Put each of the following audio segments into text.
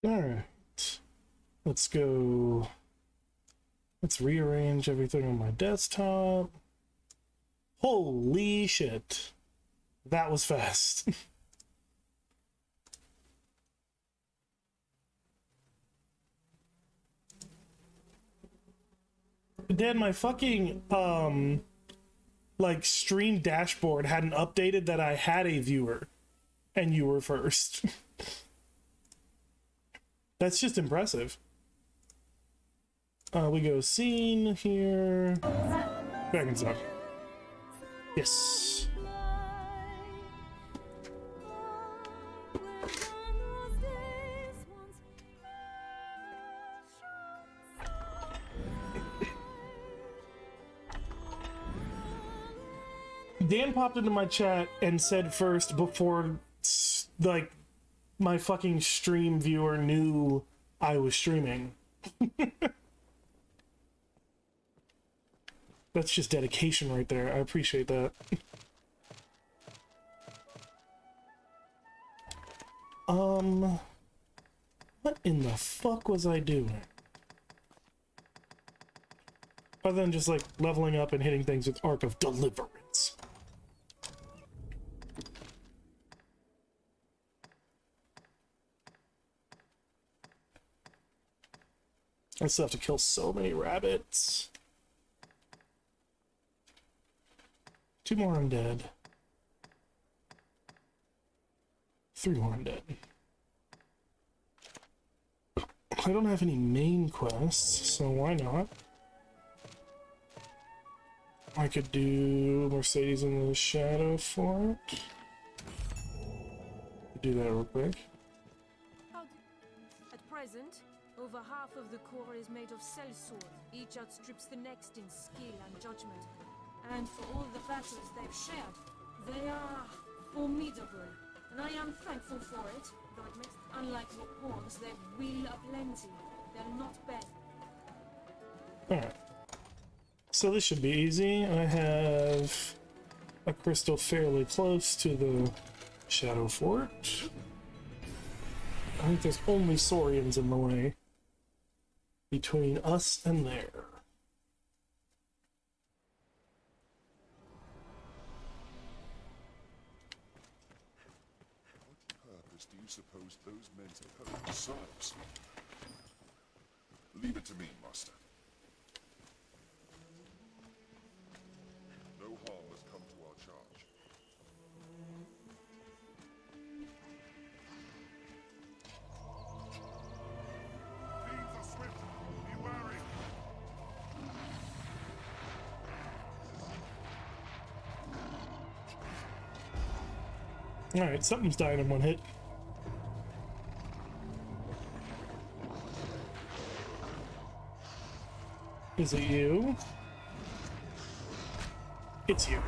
Alright. Let's go. Let's rearrange everything on my desktop. Holy shit. That was fast. Dan, my fucking, like, stream dashboard hadn't updated that I had a viewer, and you were first. That's just impressive. We go scene here. Back in stock. Yes. Dan popped into my chat and said first before, like, my fucking stream viewer knew I was streaming. That's just dedication right there. I appreciate that. What in the fuck was I doing? Other than just, like, leveling up and hitting things with Arc of Deliverance. I still have to kill so many rabbits. 2 more undead. 3 more undead. I don't have any main quests, so why not? I could do Mercedes in the Shadow Fort. Do that real quick. At present, over half of the core is made of sellsword. Each outstrips the next in skill and judgment. And for all the battles they've shared, they are formidable. And I am thankful for it, though it makes, unlike the horns, they will aplenty. They'll not bend. Alright. So this should be easy. I have a crystal fairly close to the Shadow Fort. I think there's only Saurians in the way between us and there. What purpose do you suppose those men serve themselves? Leave it to me, Master. No harm has come to our charge. Fiends are swift. Be wary. Alright, something's dying in 1 hit. Is it you? It's you.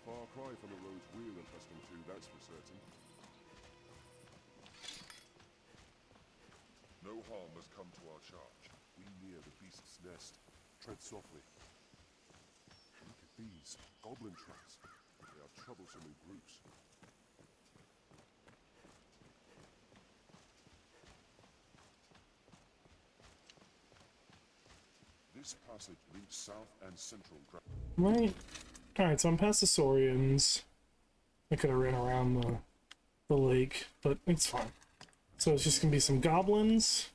Far cry from the roads we're accustomed to, that's for certain. No harm has come to our charge. We near the beast's nest. Tread softly. Look at these goblin tracks. They are troublesome in groups. This passage links south and central ground. Right. Alright, so I'm past the Saurians. I could have ran around the lake, but it's fine. So it's just gonna be some goblins.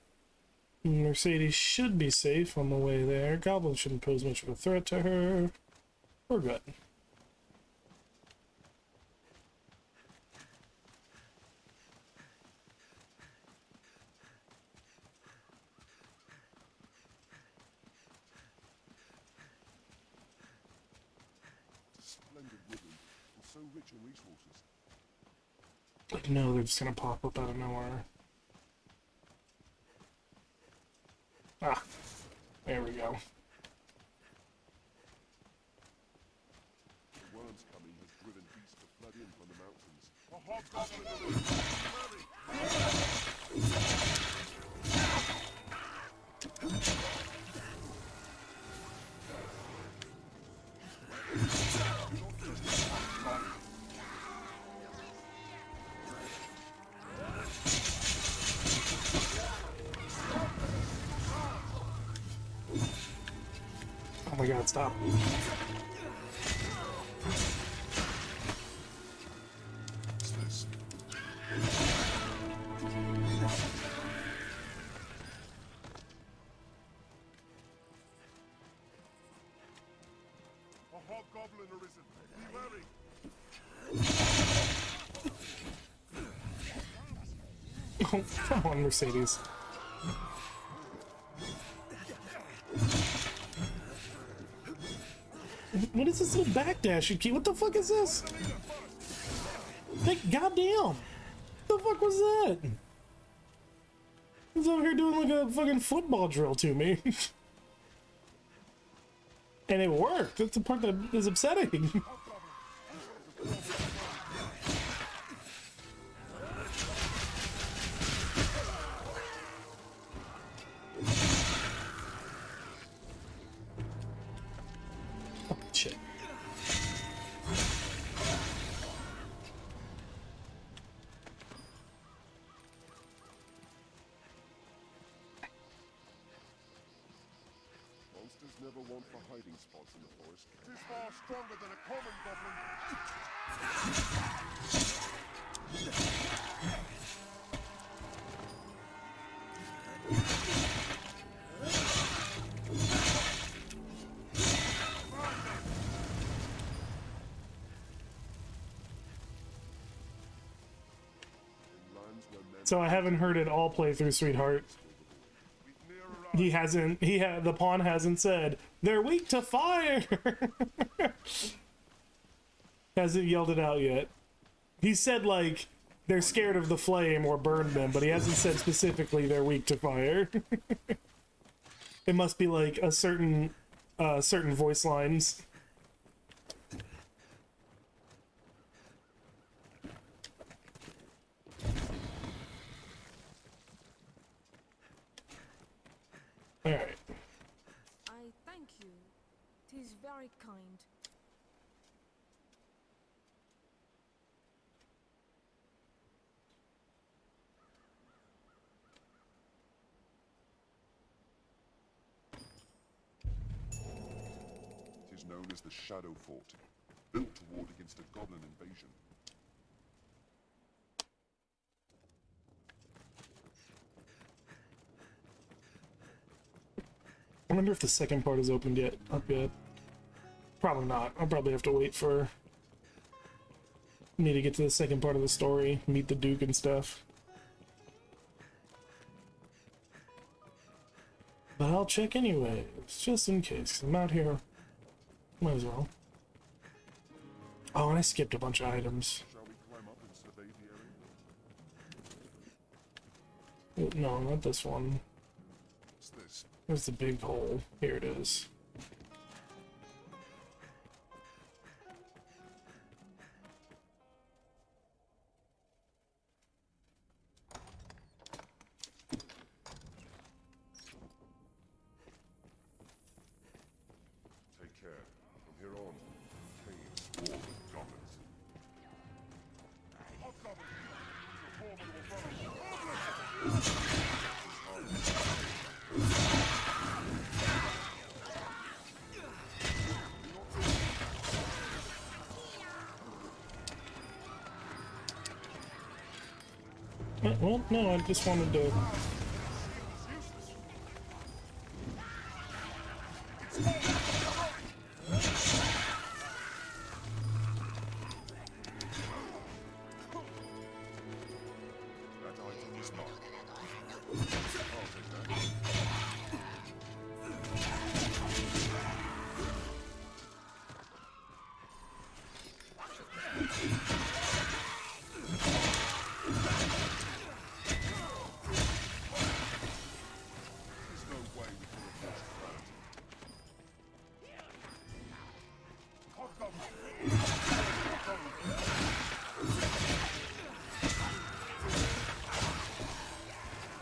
Mercedes should be safe on the way there. Goblins shouldn't pose much of a threat to her. We're good. Splendid woodland and so rich in resources. Like, no, they're just gonna pop up out of nowhere. Ah, there we go. The worms coming has driven beasts to flood in from the mountains. A hobgoblin! Oh my god, stop. What's this? A hobgoblin arisen. Be wary. Oh, come on, Mercedes. What is this little backdash you keep? What the fuck is this? Like, goddamn! What the fuck was that? He's over here doing like a fucking football drill to me. And it worked. That's the part that is upsetting. Oh, shit. Monsters never want for hiding spots in the forest. He's far stronger than a common goblin. In lands where men So I haven't heard it all play through, sweetheart. we've near arrived. He hasn't. The pawn hasn't said they're weak to fire. Hasn't yelled it out yet. He said like they're scared of the flame or burn them, but he hasn't said specifically they're weak to fire. It must be like a certain voice lines. All right. I thank you. 'Tis very kind. It is known as the Shadow Fort, built to ward against a goblin invasion. I wonder if the second part is opened yet. Up yet? Probably not. I'll probably have to wait for me to get to the second part of the story, meet the Duke and stuff. But I'll check anyway, just in case. 'Cause I'm out here. Might as well. Oh, and I skipped a bunch of items. Shall we climb up and survey the area? No, not this one. What's this? There's the big hole. Here it is. Take care. From here on, caves swarm with goblins. Hobgoblin! It's a formidable foe. Well, no, I just wanted to... That item is mine. I'll take that. There's no way we could have lost that.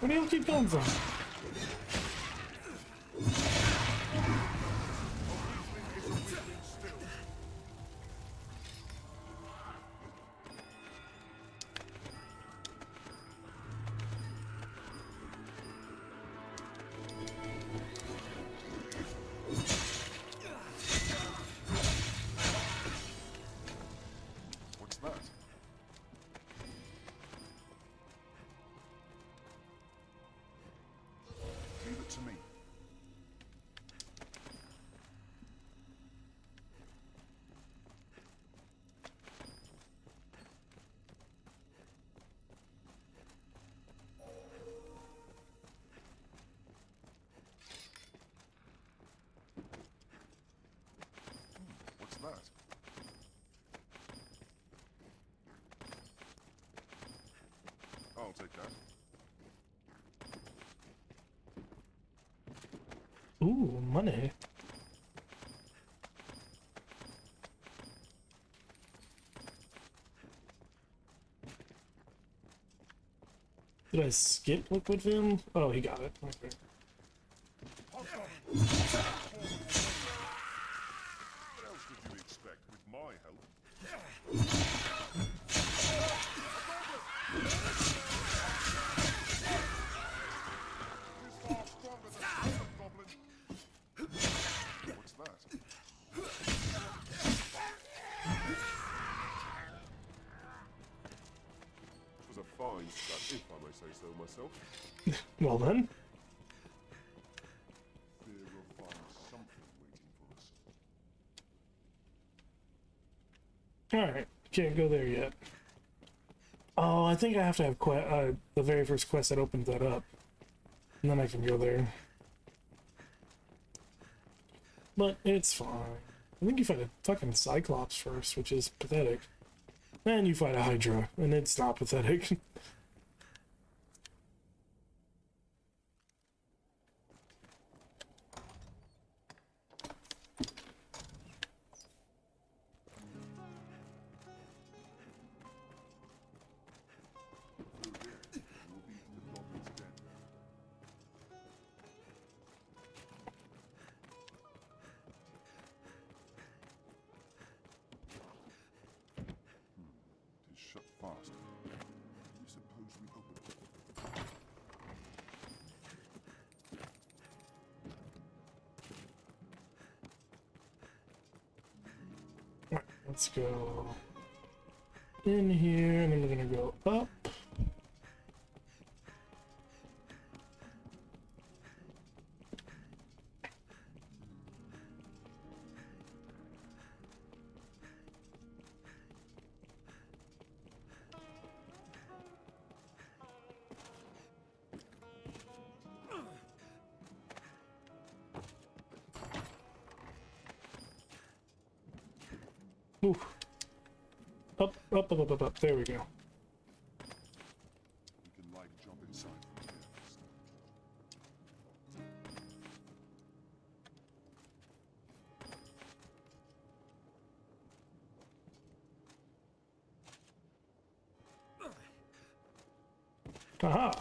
Where do you keep going from? What's that? Leave it to me. What's that? I'll take that. Ooh, money. Did I skip liquid film? Oh, he got it. Okay. What else did you expect with my help? He's far stronger than the goblin. What's that? It was a fine start, if I may say so myself. Well then. Fear we'll find something waiting for us. Alright, can't go there yet. Oh, I think I have to have the very first quest that opens that up. And then I can go there. But it's fine. I think you fight a fucking Cyclops first, which is pathetic. Then you fight a Hydra, and it's not pathetic. We'll be to the goblin's den. It is shut fast. Do you suppose we open it? Alright, let's go in here, and then we're gonna go up. Ooh. Up, up, up, up, up, up. There we go. We can like jump inside from here. Aha!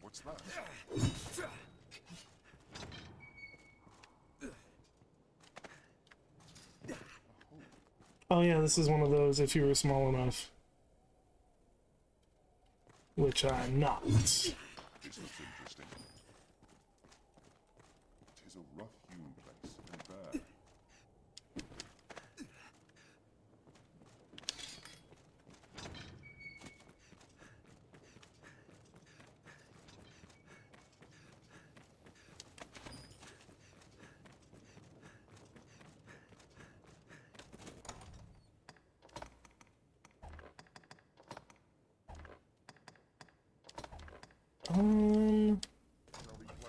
What's that? Oh yeah, this is one of those if you were small enough. Which I'm not. This looks interesting. Tis a rough-hewn place and bare.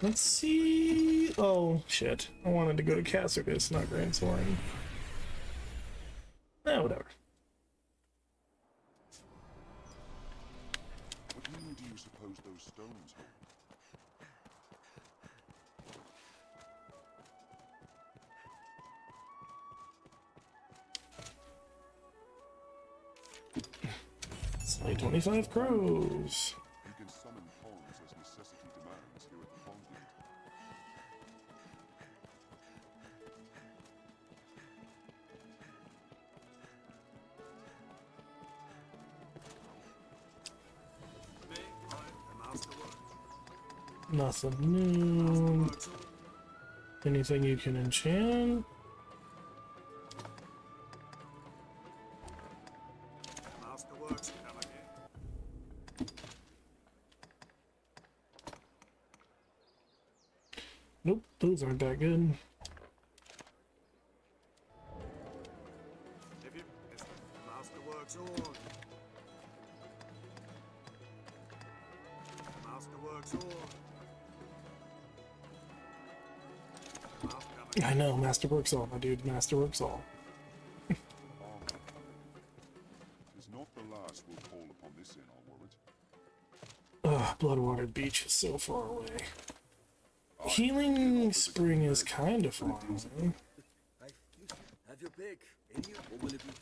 Let's see. Oh shit! I wanted to go to Cassardus, not Grand Soren. Whatever. What meaning do you suppose those stones hold? Slay 25 crows. You can summon pawns as necessity demands here at the Pawn Guild. Nothing new. Anything you can enchant? Nope, those aren't that good. I know, Masterworks all, my dude. Masterworks all. Armor. Tis not the last we'll call upon this inn, I'll warrant. Ugh, Bloodwater Beach is so far away. Healing Spring is kind of far away. Have your pick. Any or will it be?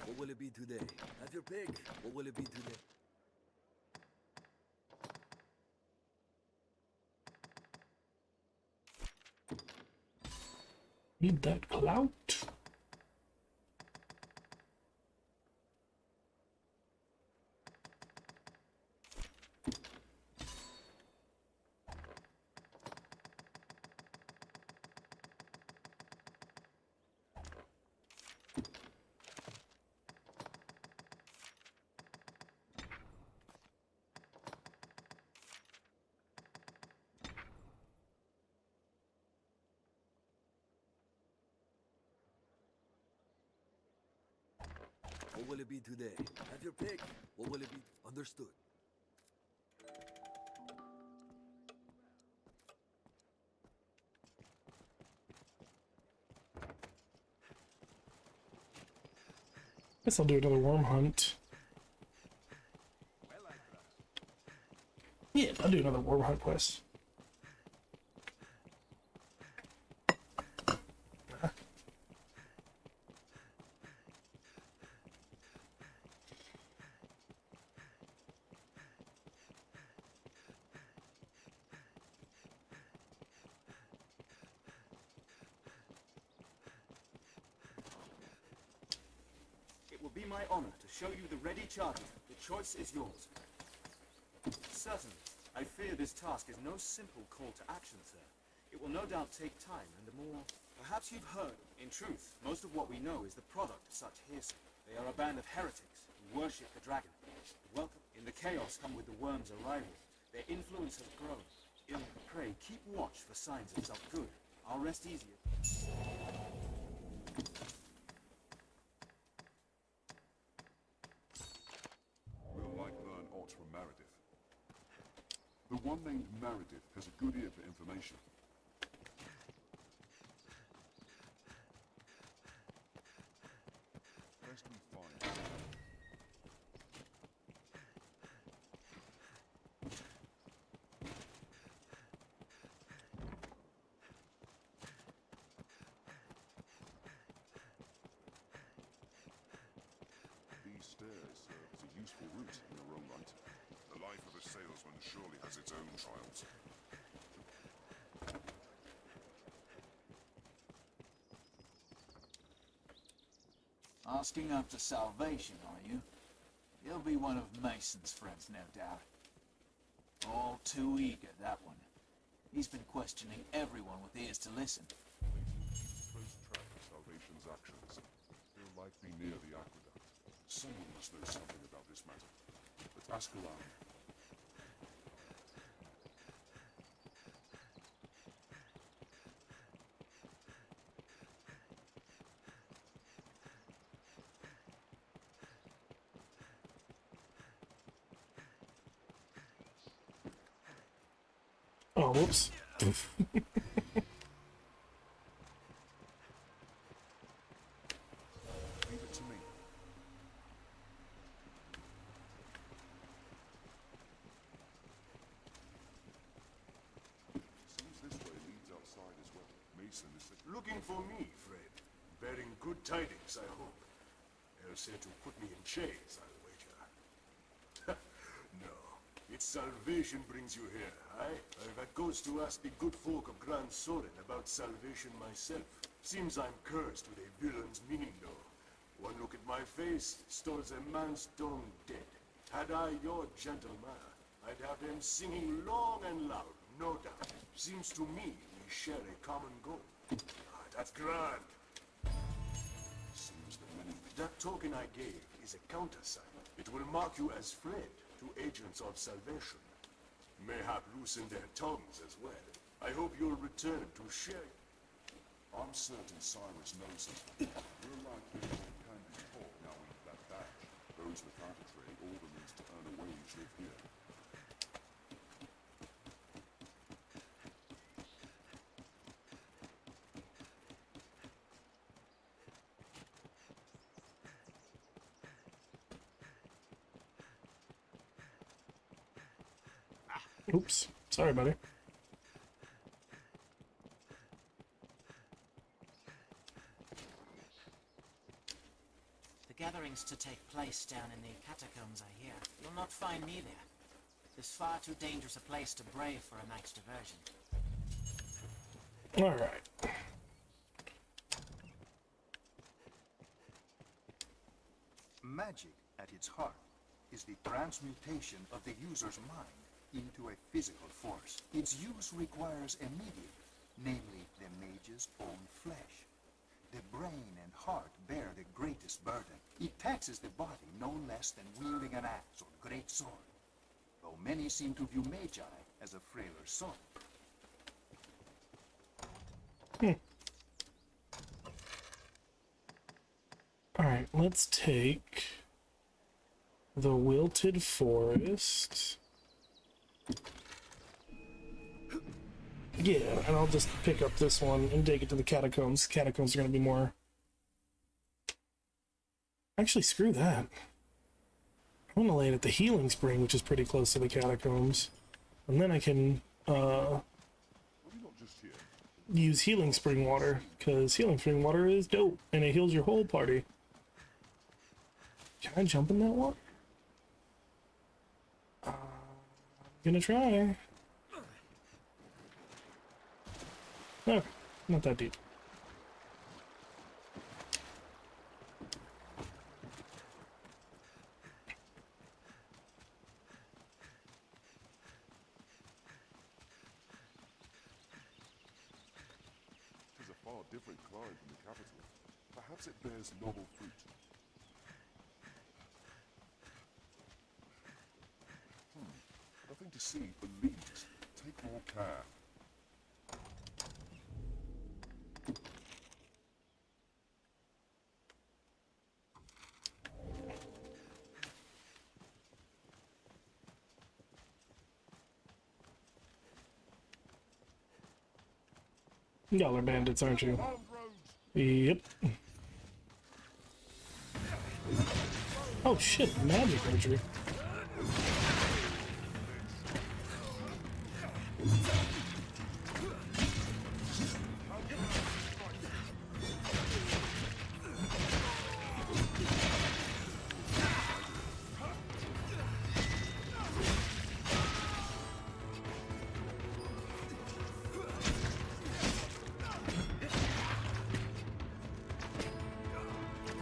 What will it be today? Have your pick. What will it be today? Need that clout. What will it be today? Have your pick. What will it be? Understood. Guess I'll do another worm hunt. Yeah, I'll do another worm hunt quest. It will be my honor to show you the ready charger. The choice is yours. Certainly. I fear this task is no simple call to action, sir. It will no doubt take time and a more... Perhaps you've heard. In truth, most of what we know is the product of such hearsay. They are a band of heretics who worship the dragon. Welcome. In the chaos come with the worm's arrival. Their influence has grown. Pray, keep watch for signs of self-good. I'll rest easier. Will like learn aught from Meredith. The one named Meredith has a good ear for information. Lest we find... These stairs serve as a useful route in their own right. The life of a salesman surely has its own trials. Asking after salvation, are you? You'll be one of Mason's friends, no doubt. All too eager, that one. He's been questioning everyone with ears to listen. Close track of Salvation's actions. He'll likely near the aqueduct. Someone must know something about this matter. Let's ask around. Oh, whoops. Leave it to me. Seems this way leads outside as well. Mason is Looking for me, Fred. Bearing good tidings, I hope. Else here to put me in chains, I'll wager. No, it's salvation brings you here, aye? I've goes to ask the good folk of Grand Soren about salvation myself. Seems I'm cursed with a villain's meaning, though. One look at my face, stores a man's tongue dead. Had I your gentle manner, I'd have them singing long and loud, no doubt. Seems to me we share a common goal. Ah, that's grand. Seems the many... That token I gave is a countersign. It will mark you as Fred to agents of salvation. Mayhap loosen their tongues as well. I hope you'll return to share. I'm certain Cyrus knows something. We're likely to can be taught now we have that badge. Those without a trade, all the means to earn a wage live here. Oops. Sorry, buddy. The gatherings to take place down in the catacombs, I hear. You'll not find me there. It's far too dangerous a place to brave for a night's diversion. Alright. Magic, at its heart, is the transmutation of the user's mind into a physical force. Its use requires a medium, namely the mage's own flesh. The brain and heart bear the greatest burden. It taxes the body no less than wielding an axe or great sword, though many seem to view magi as a frailer sort. Alright, let's take the Wilted Forest. Yeah, and I'll just pick up this one and take it to the catacombs. Catacombs are going to be more... Actually, screw that. I'm going to lay it at the Healing Spring, which is pretty close to the catacombs. And then I can Are we not just here? use Healing Spring water, because Healing Spring water is dope, and it heals your whole party. Can I jump in that water? I'm gonna try. Okay, not that deep. It is a far different climb from the capital. Perhaps it bears novel fruit. Nothing to see but leaves. Take more care. Y'all are bandits, aren't you? Armed roads! Yep. Oh shit, magic archery.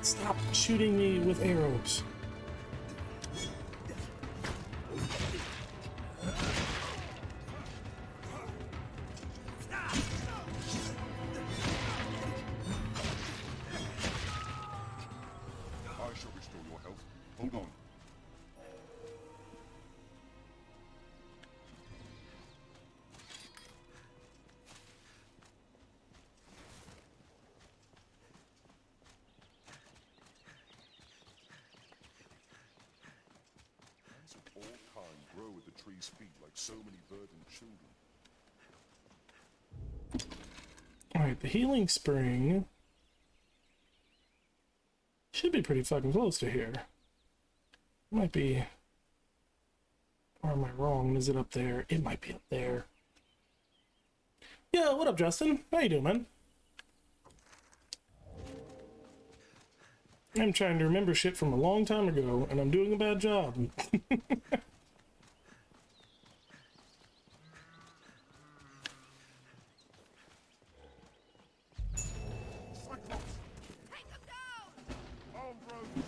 Stop shooting me with arrows. restore your health. Hold on. Plants of all kind grow at the tree's feet like so many verdant children. Alright, the healing spring should be pretty fucking close to here. Might be... Or am I wrong? Is it up there? It might be up there. Yeah, what up, Justin? How you doing, man? I'm trying to remember shit from a long time ago, and I'm doing a bad job.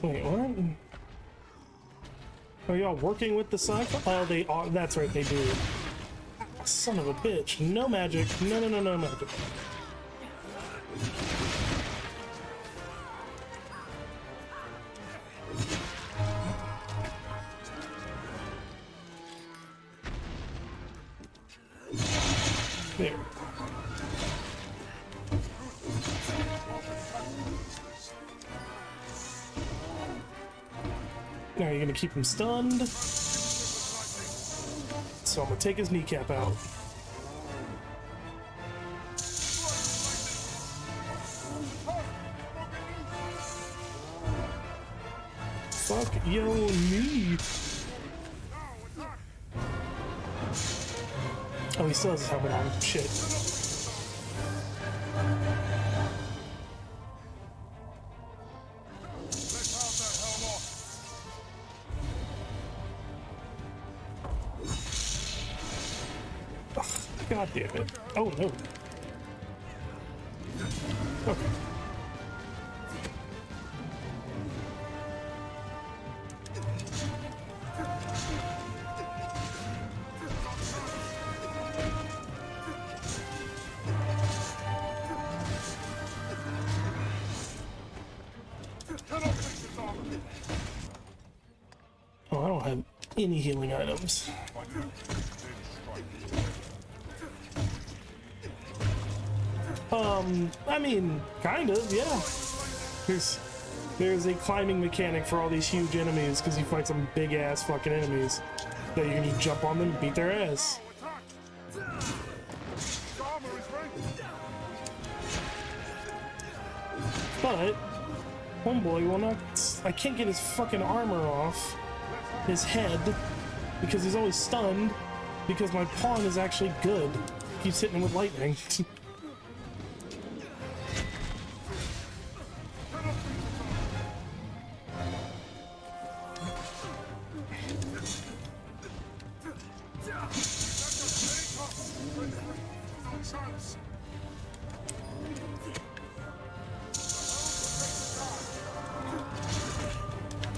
Wait, what? Are y'all working with the cycle? Oh, they are. That's right, they do. Son of a bitch. No magic. No, no, no, no magic. There. Now you're gonna keep him stunned. So I'm gonna take his kneecap out. Fuck yo knee. Oh, he still has his helmet on. Shit. God damn it. Oh no. Okay. Oh, I don't have any healing items. I mean, kind of, yeah. There's a climbing mechanic for all these huge enemies because you fight some big ass fucking enemies that you can just jump on them and beat their ass. But homeboy will not. I can't get his fucking armor off his head because he's always stunned because my pawn is actually good. Keeps hitting him with lightning.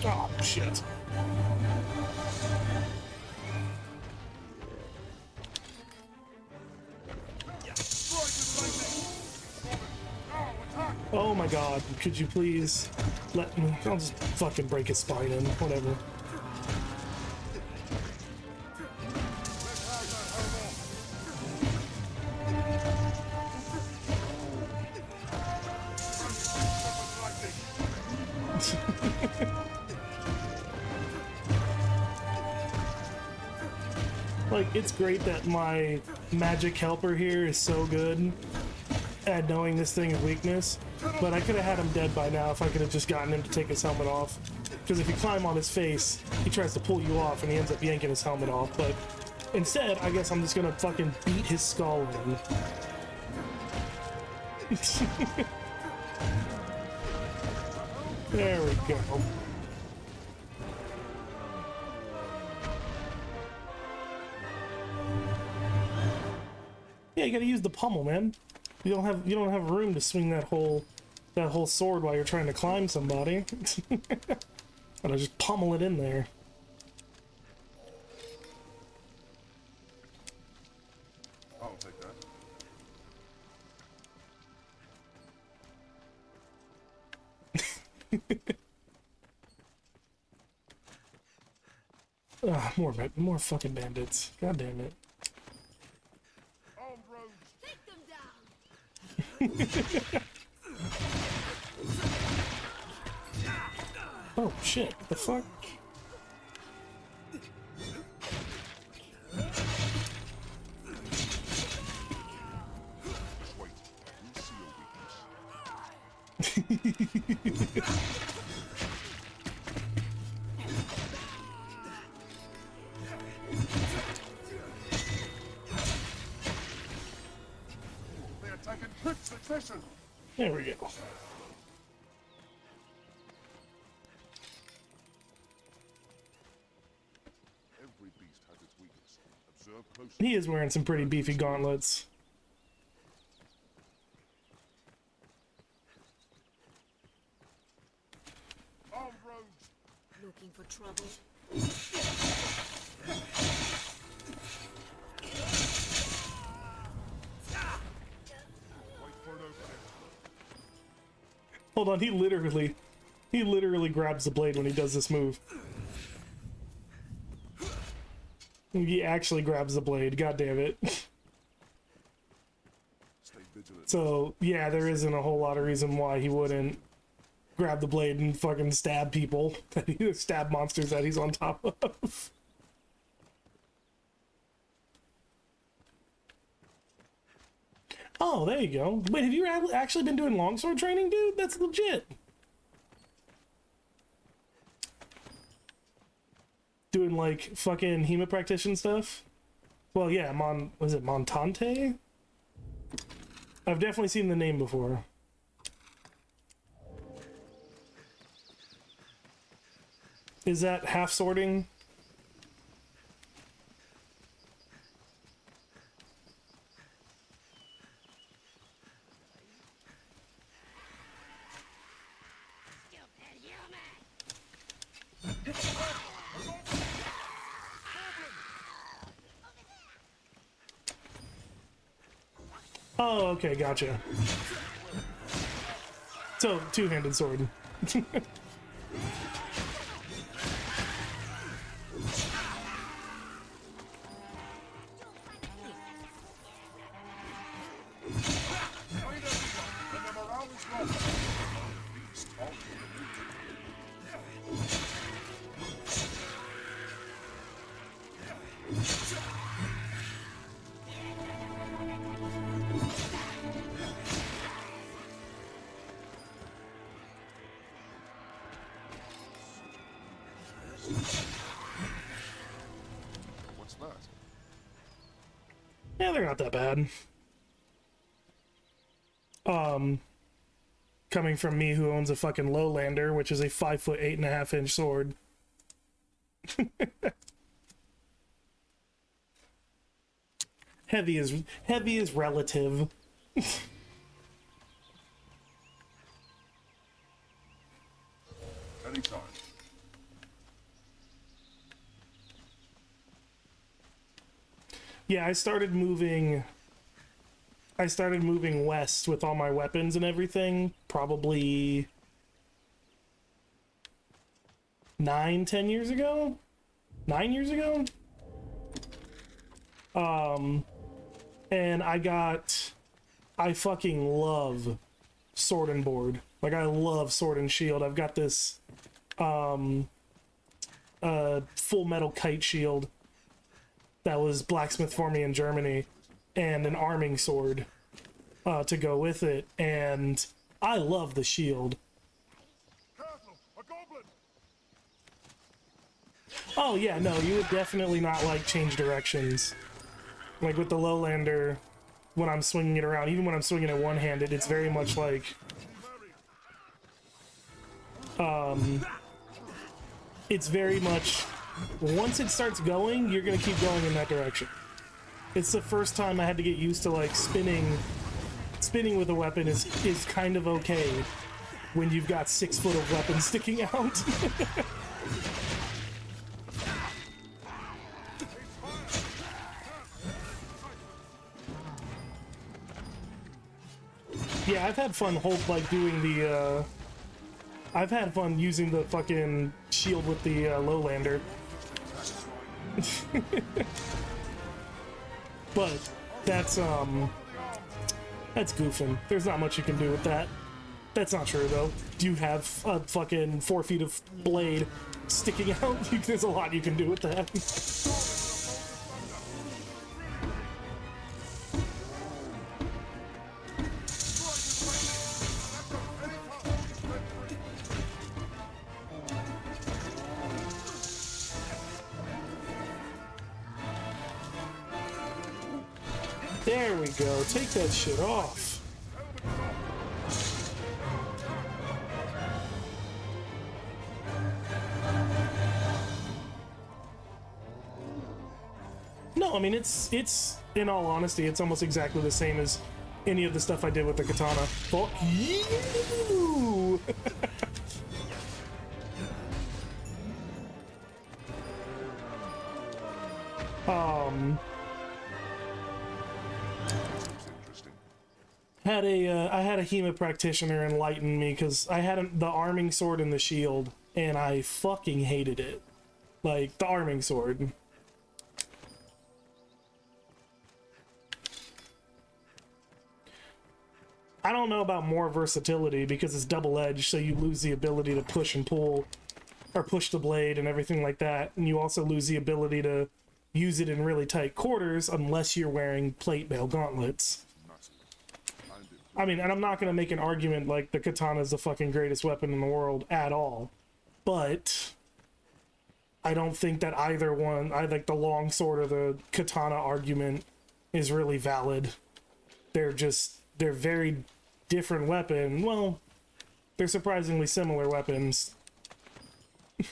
Oh, shit. Oh my god, could you please let me? I'll just fucking break his spine in, whatever. Like, it's great that my magic helper here is so good at knowing this thing is weakness, but I could have had him dead by now if I could have just gotten him to take his helmet off. Because if you climb on his face, he tries to pull you off and he ends up yanking his helmet off, but instead, I guess I'm just gonna fucking beat his skull in. There we go. Yeah, you gotta use the pummel, man. You don't have room to swing that whole sword while you're trying to climb somebody. Gotta just pummel it in there. I'll take that. More fucking bandits. God damn it. Armed rogues! Oh shit, what the fuck? Just wait. We'll see your weakness. They attack in quick succession! There we go. Every beast has its weakness. Observe closely. He is wearing some pretty beefy gauntlets. Armed rogues! Looking for trouble? Wait for an opening. Hold on, he literally grabs the blade when he does this move. He actually grabs the blade, god damn it. Stay vigilant. So, yeah, there isn't a whole lot of reason why he wouldn't grab the blade and fucking stab people, stab monsters that he's on top of. Oh, there you go. Wait, have you actually been doing longsword training, dude? That's legit. Doing like fucking Hema practitioner stuff? Well, yeah, was it Montante? I've definitely seen the name before. Is that half sorting? Oh, okay, gotcha. So, two-handed sword. What's that? Yeah, they're not that bad. Coming from me who owns a fucking Lowlander, which is a 5 foot 8.5 inch sword. Heavy is relative. Anytime. Yeah, I started moving west with all my weapons and everything probably 9-10 years ago. 9 years ago. And I fucking love sword and board. Like, I love sword and shield. I've got this full metal kite shield that was blacksmith for me in Germany, and an arming sword to go with it, and I love the shield. Careful! A goblin! Oh yeah, no, you would definitely not like change directions. Like with the Lowlander, when I'm swinging it around, even when I'm swinging it one-handed, it's very much like it's very much, once it starts going, you're gonna keep going in that direction. It's the first time I had to get used to like spinning with a weapon is kind of okay when you've got 6 foot of weapon sticking out. Yeah, I've had fun doing the I've had fun using the fucking shield with the Lowlander. But that's goofing. There's not much you can do with that. That's not true though. You have a fucking 4 feet of blade sticking out. There's a lot you can do with that. There we go. Take that shit off. No, I mean, it's in all honesty, it's almost exactly the same as any of the stuff I did with the katana. Fuck you! I had a HEMA practitioner enlighten me because I had the arming sword and the shield, and I fucking hated it. Like, the arming sword. I don't know about more versatility because it's double-edged, so you lose the ability to push and pull, or push the blade and everything like that, and you also lose the ability to use it in really tight quarters unless you're wearing plate mail gauntlets. I mean, and I'm not going to make an argument like the katana is the fucking greatest weapon in the world at all, but I don't think that either one, I like the long sword or the katana argument is really valid. They're very different weapon. Well, they're surprisingly similar weapons. I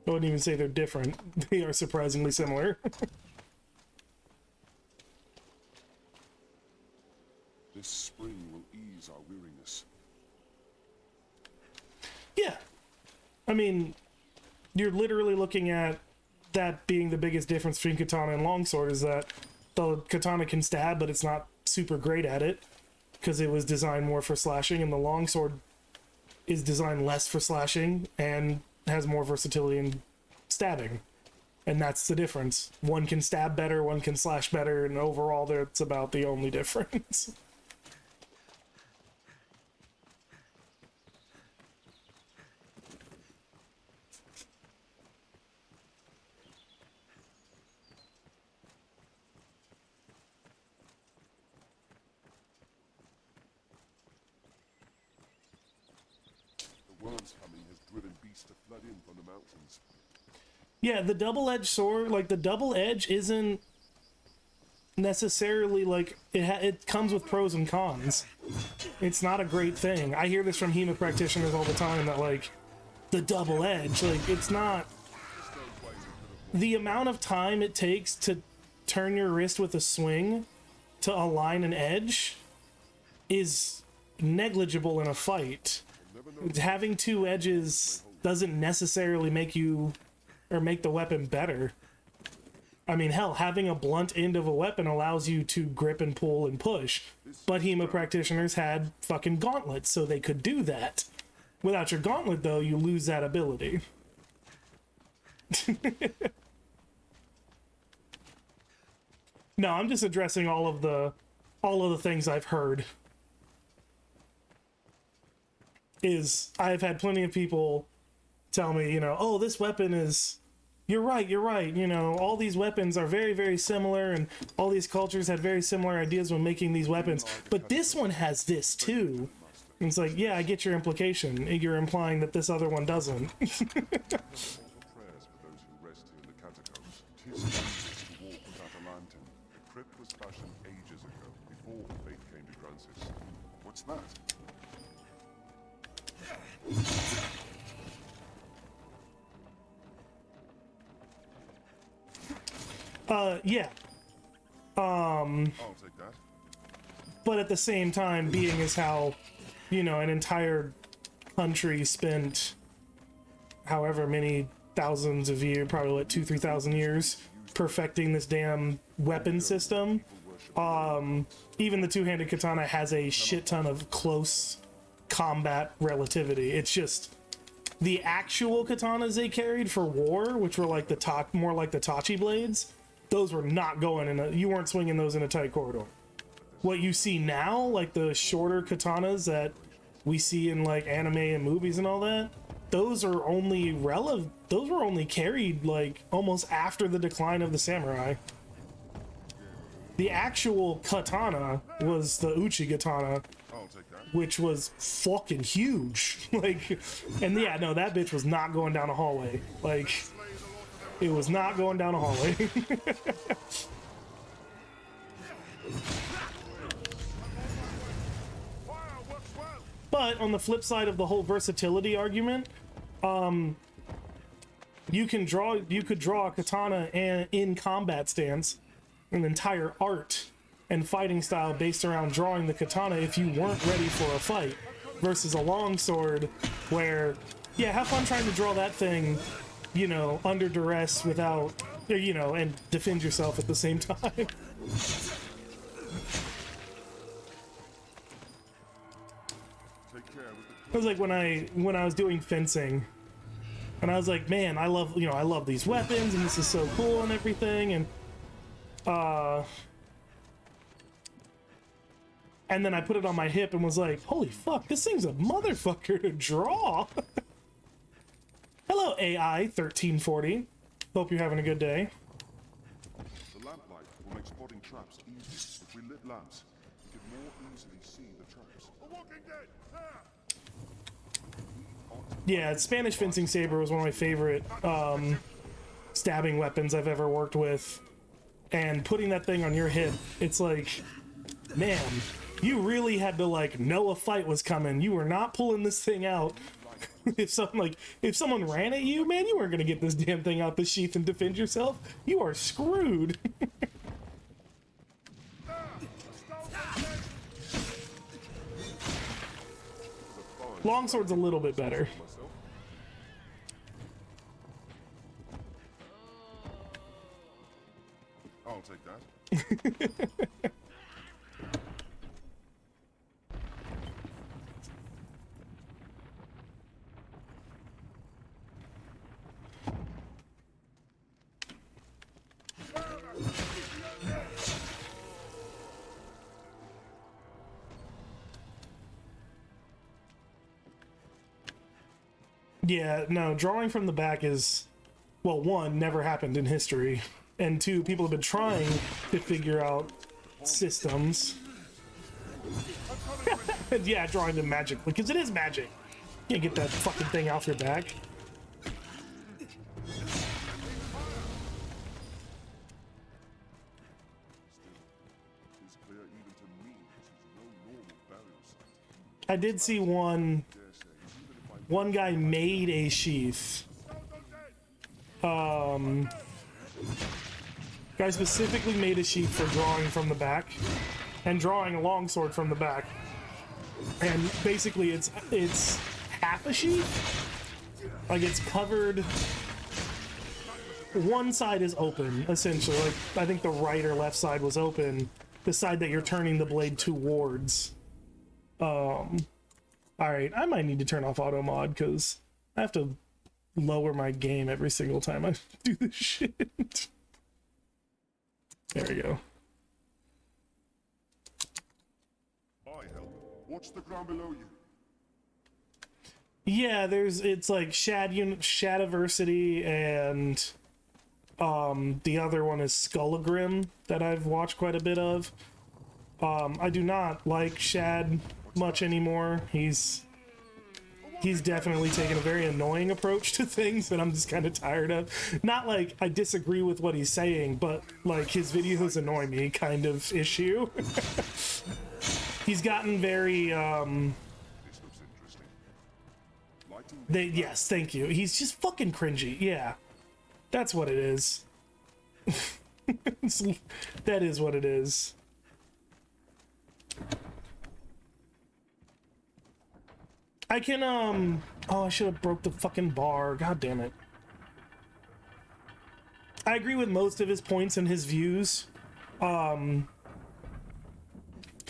wouldn't even say they're different. They are surprisingly similar. This spring will ease our weariness. Yeah. I mean, you're literally looking at that being the biggest difference between katana and longsword is that the katana can stab, but it's not super great at it because it was designed more for slashing, and the longsword is designed less for slashing and has more versatility in stabbing. And that's the difference. One can stab better, one can slash better, and overall that's about the only difference. Worms coming has driven beasts to flood in from the mountains. Yeah, the double-edged sword, like the double edge isn't necessarily like it comes with pros and cons. It's not a great thing. I hear this from HEMA practitioners all the time that like the double edge, like it's not the amount of time it takes to turn your wrist with a swing to align an edge is negligible in a fight. Having two edges doesn't necessarily make you or make the weapon better. I mean, hell, having a blunt end of a weapon allows you to grip and pull and push. But HEMA practitioners had fucking gauntlets, so they could do that. Without your gauntlet, though, you lose that ability. No, I'm just addressing all of the things I've heard. I've had plenty of people tell me, you know, oh, this weapon is, you're right, you know, all these weapons are very, very similar, and all these cultures had very similar ideas when making these weapons, but this one has this too. And it's like, yeah, I get your implication. You're implying that this other one doesn't. Prayers for those who rest in the catacombs. 'Tis dangerous to walk without a lantern. The crypt was fashioned ages ago, before the faith came to Grancis. What's that? Yeah. I'll take that. But at the same time, being as how, you know, an entire country spent however many thousands of years, probably what, 2,000-3,000 years, perfecting this damn weapon system. Even the two-handed katana has a shit ton of close combat relativity. It's just the actual katanas they carried for war, which were like more like the Tachi blades, those were not going you weren't swinging those in a tight corridor. What you see now, like the shorter katanas that we see in like anime and movies and all that, those are only those were only carried like almost after the decline of the samurai. The actual katana was the uchi katana, which was fucking huge. Like, and yeah, no, that bitch was not going down a hallway. Like, it was not going down a hallway. But on the flip side of the whole versatility argument, you could draw a katana in combat stance, an entire art and fighting style based around drawing the katana if you weren't ready for a fight, versus a longsword where, yeah, have fun trying to draw that thing, you know, under duress without, you know, and defend yourself at the same time. It was like when I was doing fencing, and I was like, man, I love these weapons, and this is so cool and everything, and then I put it on my hip and was like, holy fuck, this thing's a motherfucker to draw. Hello, AI 1340. Hope you're having a good day. The lamplight will make spotting traps easy. If we lit lamps, we could more easily see the traps. A walking dead! Yeah, Spanish fencing saber was one of my favorite stabbing weapons I've ever worked with. And putting that thing on your hip, it's like, man, you really had to like know a fight was coming. You were not pulling this thing out. If someone ran at you, man, you weren't gonna get this damn thing out the sheath and defend yourself. You are screwed. Longsword's a little bit better. I'll take that. Yeah, no, drawing from the back is, well, one, never happened in history, and two, people have been trying to figure out systems. And yeah, drawing them magically, because it is magic. You can't get that fucking thing off your back. I did see one guy made a sheath. Guy specifically made a sheath for drawing from the back and drawing a longsword from the back. And basically it's half a sheath. Like it's covered. One side is open, essentially. Like I think the right or left side was open. The side that you're turning the blade towards. Alright, I might need to turn off auto mod because I have to lower my game every single time I do this shit. There we go. I help. Watch the ground below you. Yeah, it's like Shadiversity and the other one is Skullagrim that I've watched quite a bit of. I do not like Shad much anymore. He's definitely taken a very annoying approach to things that I'm just kind of tired of. Not like I disagree with what he's saying, but like his videos annoy me kind of issue. He's gotten very This looks interesting. yes, thank you. He's just fucking cringy. Yeah. That's what it is. That is what it is. I can, oh, I should have broke the fucking bar. God damn it. I agree with most of his points and his views. For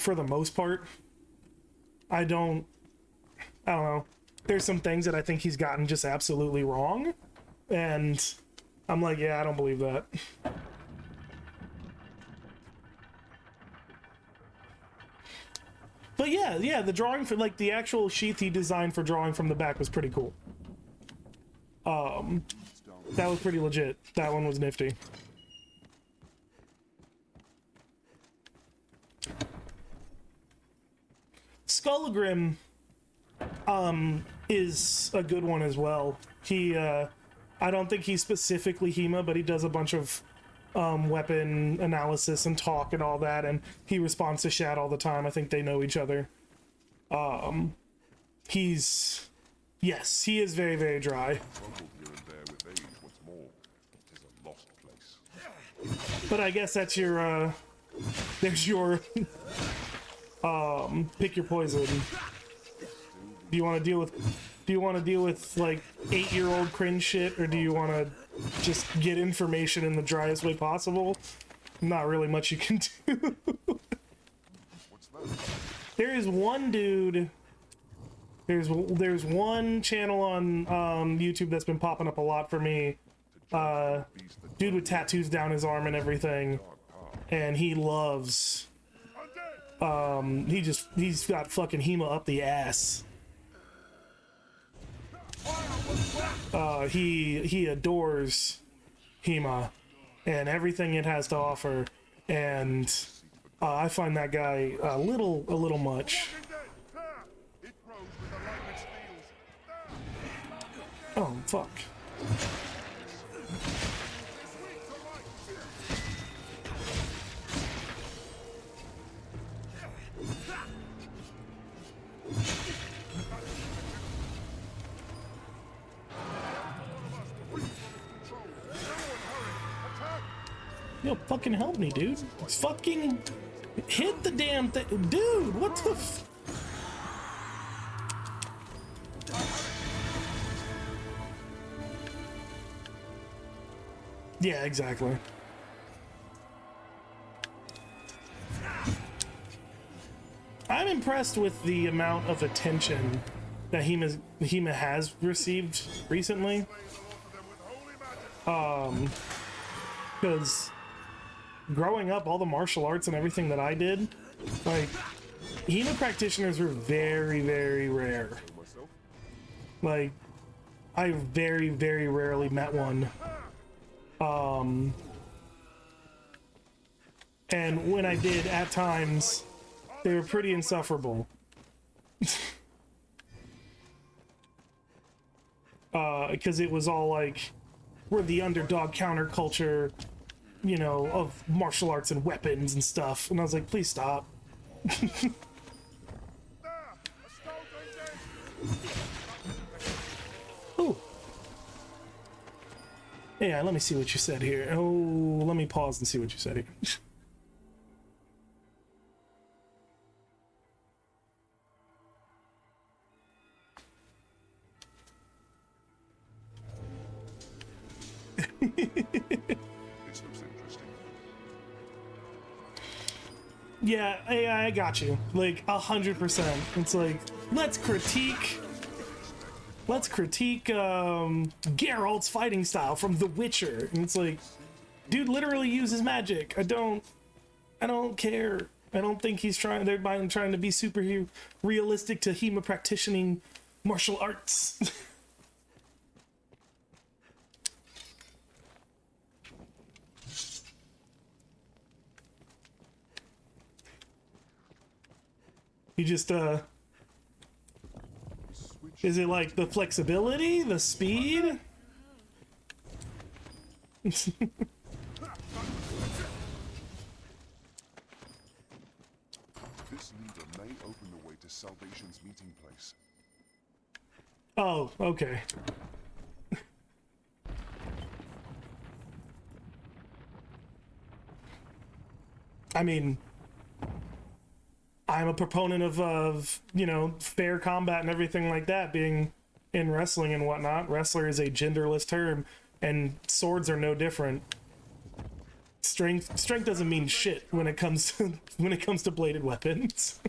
the most part. I don't know. there's some things that I think he's gotten just absolutely wrong, and I'm like, yeah, I don't believe that. But yeah, the drawing for like the actual sheath he designed for drawing from the back was pretty cool. That was pretty legit. That one was nifty. Skullagrim is a good one as well. He I don't think he's specifically HEMA, but he does a bunch of weapon analysis and talk and all that, and he responds to Shad all the time. I think they know each other. He's yes, he is very, very dry. But I guess that's your there's your pick your poison. Do you want to deal with like 8-year-old cringe shit, or do you want to just get information in the driest way possible? Not really much you can do. There is one dude. There's one channel on YouTube that's been popping up a lot for me. Dude with tattoos down his arm and everything, and he loves. He's got fucking HEMA up the ass. He adores HEMA and everything it has to offer, and I find that guy a little much. Oh fuck. Yo, fucking help me, dude. Fucking hit the damn thing. Dude, what the f... Yeah, exactly. I'm impressed with the amount of attention that HEMA has received recently. Because growing up, all the martial arts and everything that I did, like, HEMA practitioners were very, very rare. Like, I very, very rarely met one. And when I did, at times, they were pretty insufferable. Because it was all like, we're the underdog counterculture, you know, of martial arts and weapons and stuff. And I was like, please stop. Ooh. Yeah, let me see what you said here. Oh, let me pause and see what you said here. This looks interesting. Yeah, I got you. Like 100%. It's like, let's critique Geralt's fighting style from The Witcher, and it's like, dude literally uses magic. I don't care. I don't think they're trying to be super realistic to HEMA practicing martial arts. You just is it like the flexibility, the speed? This leader may open the way to Salvation's meeting place. Oh, okay. I mean, I'm a proponent of you know, fair combat and everything like that being in wrestling and whatnot. Wrestler is a genderless term, and swords are no different. Strength doesn't mean shit when it comes to bladed weapons.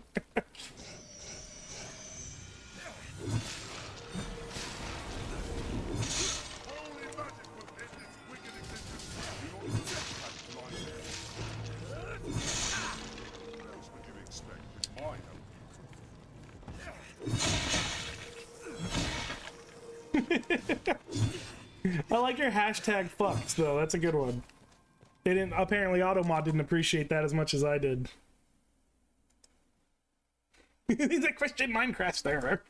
I like your hashtag fucks though. That's a good one. They didn't apparently Automod didn't appreciate that as much as I did. He's a Christian Minecraft server.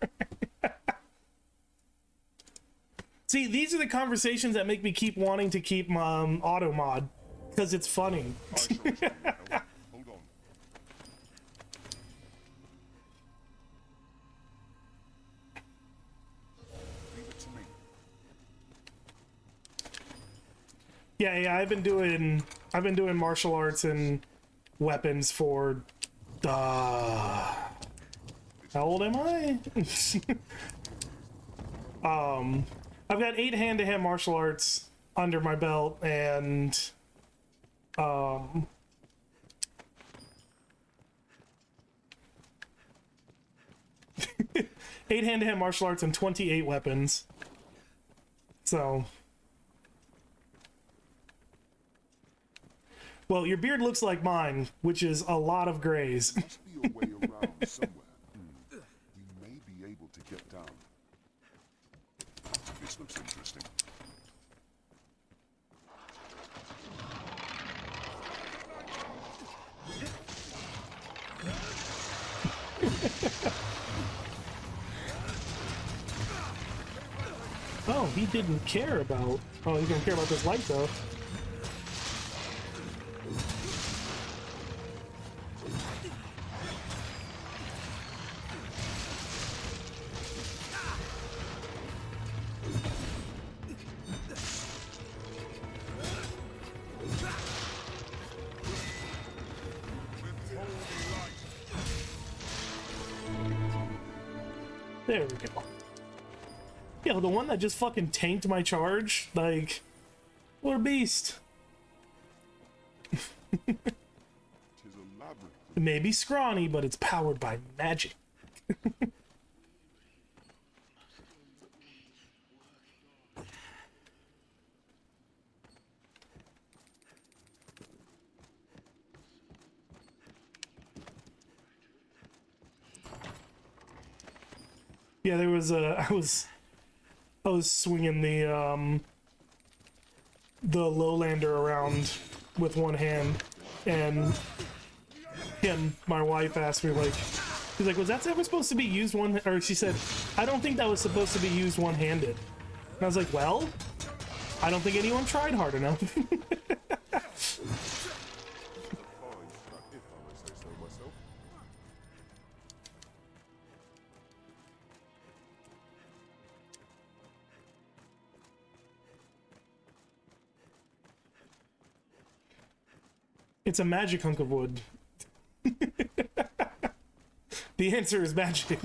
See, these are the conversations that make me keep wanting to keep Automod because it's funny. I shall show you how. Hold on. Leave it to me. Yeah, I've been doing martial arts and weapons for how old am I? I've got 8 hand-to-hand martial arts under my belt, and 8 hand-to-hand martial arts and 28 weapons. So, well, your beard looks like mine, which is a lot of grays. There must be a way around somewhere. We may be able to get down. This looks interesting. Oh, he didn't care about... Oh, he's gonna care about this light, though. There we go. Yo, the one that just fucking tanked my charge, like, what a beast. Tis a labyrinth. It may be scrawny, but it's powered by magic. Yeah, there was a... I was swinging the lowlander around with one hand, and my wife asked me, like, she's like, was that ever supposed to be used one, or she said, I don't think that was supposed to be used one-handed. And I was like, well, I don't think anyone tried hard enough. It's a magic hunk of wood. The answer is magic.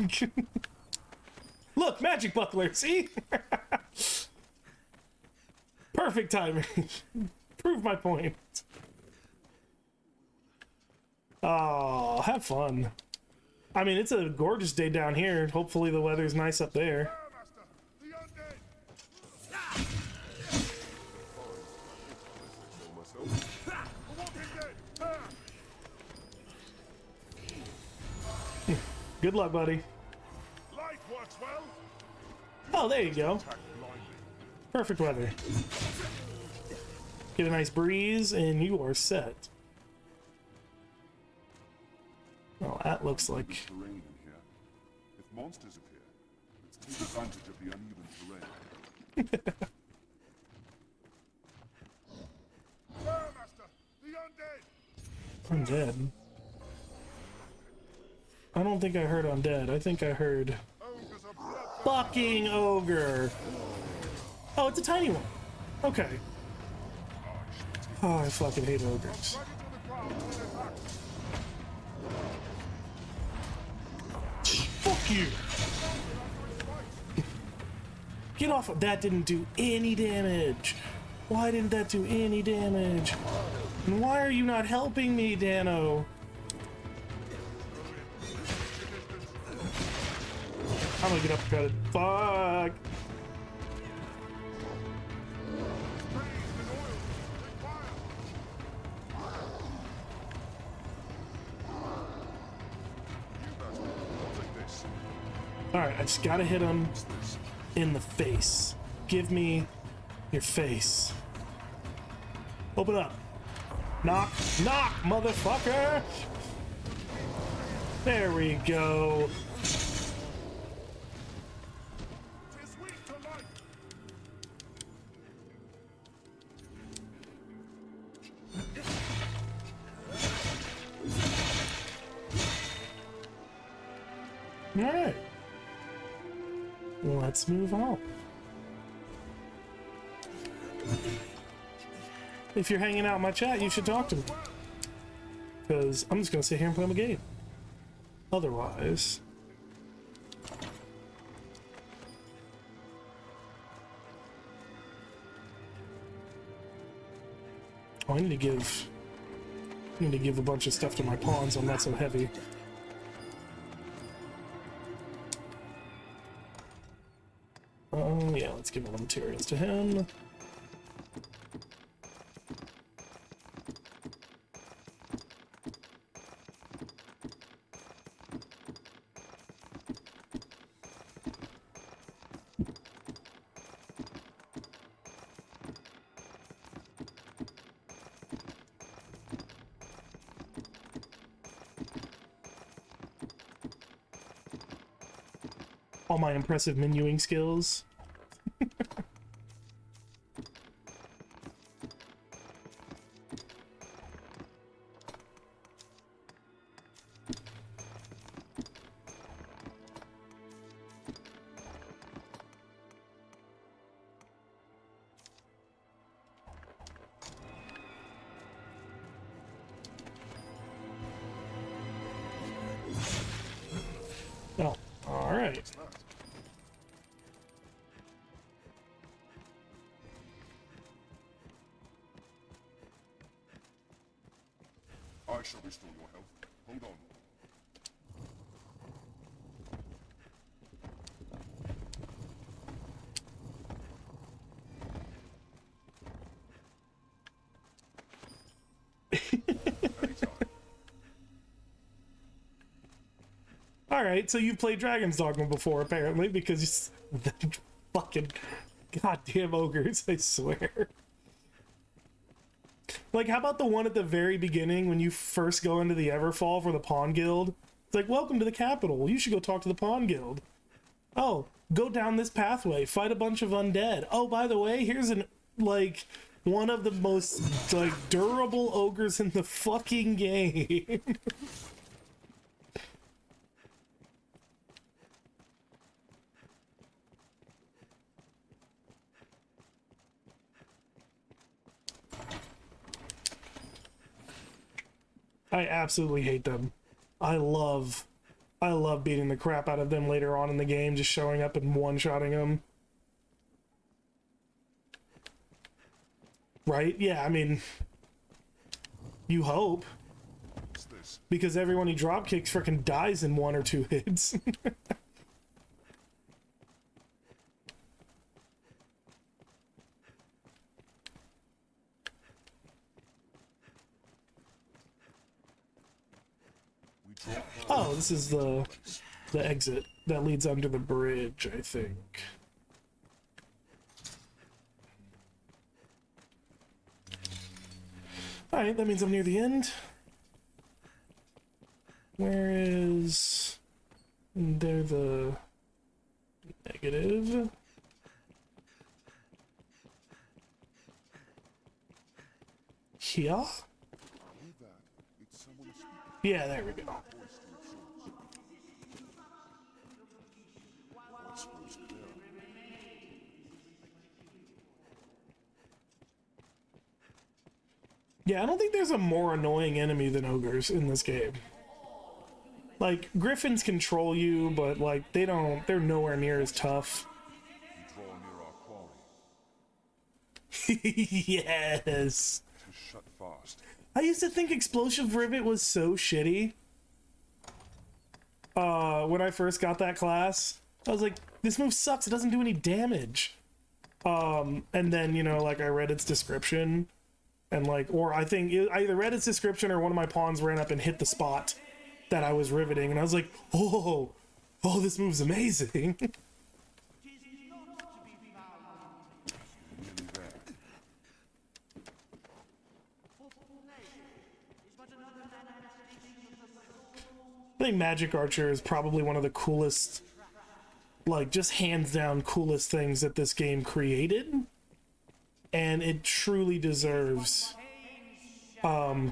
Look, magic buckler, see? Perfect timing. Prove my point. Oh, have fun. I mean, it's a gorgeous day down here. Hopefully the weather's nice up there. Good luck, buddy. Light works well. Oh, there you go. Perfect weather. Get a nice breeze, and you are set. Well, that looks like... Terrain in here. If monsters appear, let's take advantage of the uneven terrain. Master, the undead. Undead. I don't think I heard undead. I think I heard... Fucking ogre! Oh, it's a tiny one. Okay. Oh, I fucking hate ogres. Fuck you! Get off of... That didn't do any damage. Why didn't that do any damage? And why are you not helping me, Dano? I'm gonna get uppercutted. Fuck! Alright, I just gotta hit him. in the face. Give me your face. Open up. Knock, knock, motherfucker! There we go. Alright. Let's move on. If you're hanging out in my chat, you should talk to me. Because I'm just going to sit here and play my game. Otherwise... Oh, I need to give a bunch of stuff to my pawns. I'm not so heavy. Yeah, let's give all the materials to him. All my impressive menuing skills. Oh, all right. I shall restore your health. Hold on. Alright, so you've played Dragon's Dogma before, apparently, because the fucking goddamn ogres, I swear. Like, how about the one at the very beginning when you first go into the Everfall for the Pawn Guild? It's like, welcome to the capital. You should go talk to the Pawn Guild. Oh, go down this pathway. Fight a bunch of undead. Oh, by the way, here's an, like, one of the most, like, durable ogres in the fucking game. I absolutely hate them. I love beating the crap out of them later on in the game, just showing up and one-shotting them. Right? Yeah, I mean, you hope. Because everyone he drop kicks freaking dies in 1 or 2 hits. Oh, this is the exit that leads under the bridge, I think. Alright, that means I'm near the end. Where is... There the... Negative. Here? Yeah, there we go. Yeah, I don't think there's a more annoying enemy than ogres in this game. Like, griffins control you, but, like, they're nowhere near as tough. We draw near our quarry. Yes! To shut fast. I used to think Explosive Rivet was so shitty. When I first got that class, I was like, this move sucks, it doesn't do any damage. And then, you know, like, I read its description, and like, or I think I either read its description or one of my pawns ran up and hit the spot that I was riveting, and I was like, oh, this move's amazing. I think Magic Archer is probably one of the coolest, like, just hands down coolest things that this game created. And it truly deserves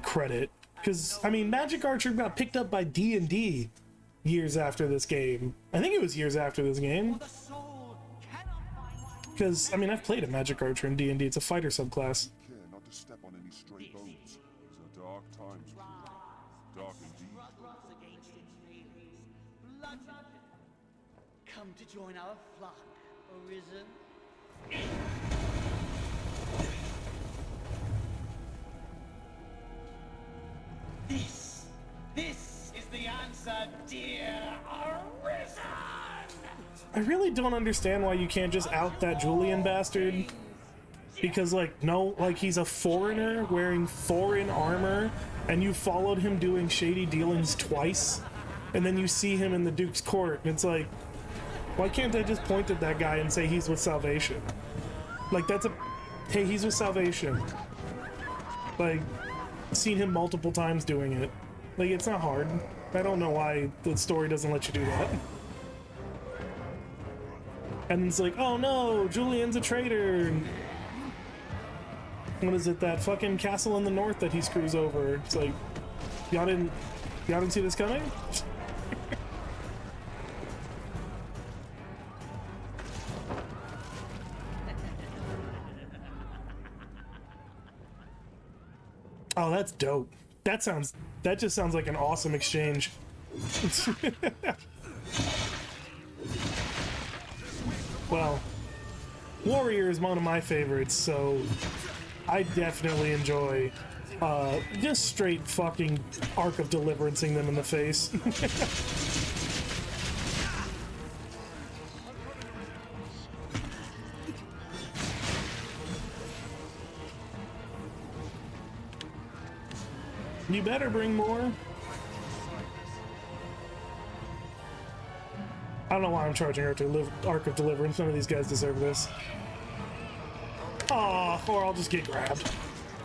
credit. Because, I mean, Magic Archer got picked up by D&D years after this game. I think it was years after this game. Because, I mean, I've played a Magic Archer in D&D. It's a fighter subclass. Care not to step on any stray bones. These are dark times. Dark indeed. Come to join our flock, Arisen. This is the answer, dear Arisen! I really don't understand why you can't just out that Julian bastard. Because, like, no, like, he's a foreigner wearing foreign armor, and you followed him doing shady dealings twice, and then you see him in the Duke's court, and it's like, why can't I just point at that guy and say he's with Salvation? Like, that's a... Hey, he's with Salvation. Like, seen him multiple times doing it. Like, it's not hard. I don't know why the story doesn't let you do that. And it's like, oh no, Julian's a traitor. What is it, that fucking castle in the north that he screws over? It's like, y'all didn't see this coming? Oh, that's dope. That just sounds like an awesome exchange. Well, Warrior is one of my favorites, so I definitely enjoy just straight fucking Arc of Deliverancing them in the face. You better bring more. I don't know why I'm charging her to Arc of Deliverance. None of these guys deserve this. Aw, or I'll just get grabbed.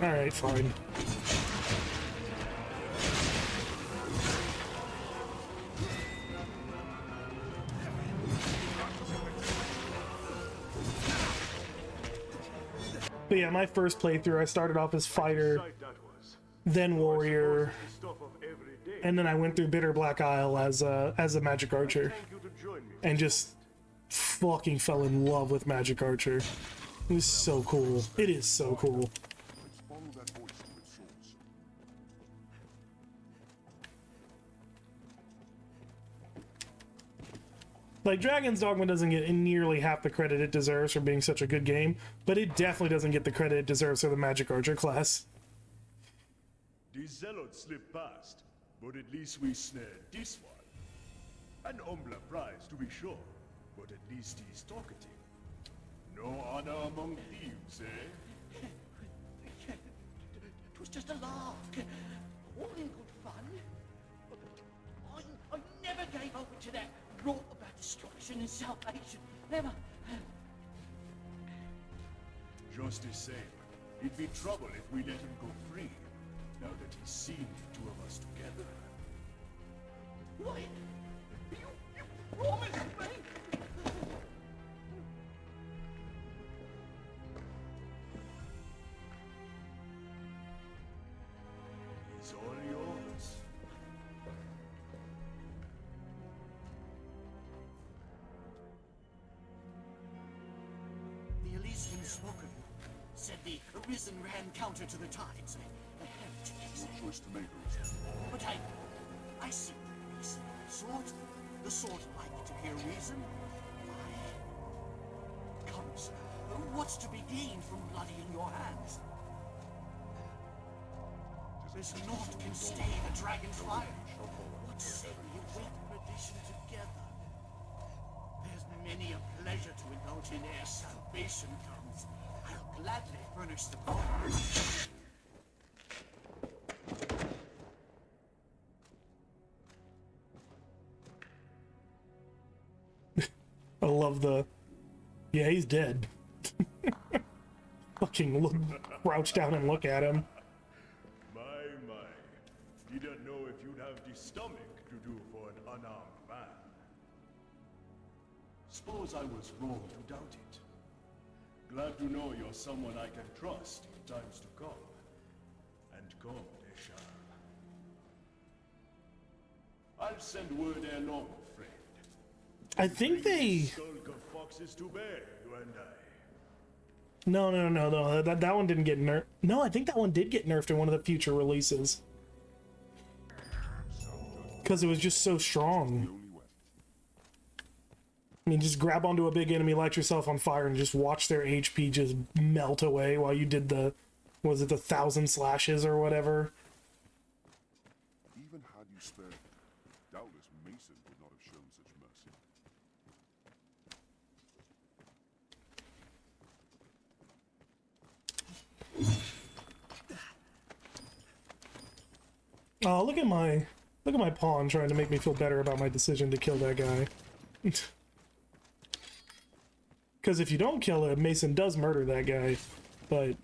Alright, fine. But yeah, my first playthrough, I started off as fighter, then warrior, and then I went through Bitter Black Isle as a Magic Archer, and just fucking fell in love with Magic Archer. It was so cool. It is so cool. Let's follow that voice to its source. Like, Dragon's Dogma doesn't get nearly half the credit it deserves for being such a good game, but it definitely doesn't get the credit it deserves for the Magic Archer class. These zealots slipped past, but at least we snared this one. An humble prize, to be sure, but at least he's talkative. No honor among thieves, eh? It was just a laugh. All in good fun. I never gave over to that rot about destruction and salvation. Never. Just the same, it'd be trouble if we let him go free, now that he's seen the two of us together. What? You promised me? He's all yours. The Elysium spoke of you. Said the Arisen ran counter to the tides. The heretics. No choice to make, Arisen. But I see the reason. The sort like to hear reason. Why? Come, sir. What's to be gained from bloodying your hands? There's naught can stay the dragon's fire. What say we await perdition together? There's many a pleasure to indulge in ere salvation comes. I'll gladly furnish the power. I love the... Yeah, he's dead. Fucking look, crouch down and look at him. My. Didn't know if you'd have the stomach to do for unarmed man. Suppose I was wrong to doubt it. Glad to know you're someone I can trust in times to come. And come they shall. I'll send word ere long, friend. I think they... Skulk of foxes to bear, you and I. No. That one didn't get nerfed. No, I think that one did get nerfed in one of the future releases. Because it was just so strong. I mean, just grab onto a big enemy, light yourself on fire, and just watch their HP just melt away while you did the... Was it the 1,000 slashes or whatever? Even had you spared, doubtless Mason would not have shown such mercy. Oh, look at my pawn trying to make me feel better about my decision to kill that guy. Because if you don't kill him, Mason does murder that guy. But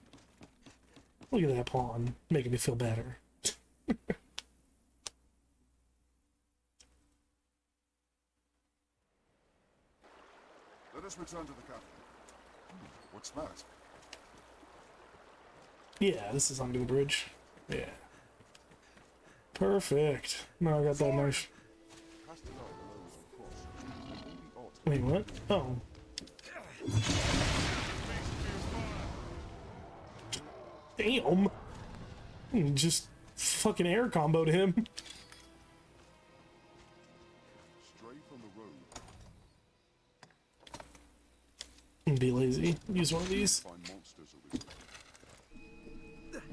look at that pawn making me feel better. Let us return to the capital. What's that? Yeah, this is under the bridge. Yeah. Perfect. Now I got that nice. Wait, what? Oh. Damn. Just fucking air comboed him. Stray from the road. Be lazy. Use one of these. Find monsters arisen. It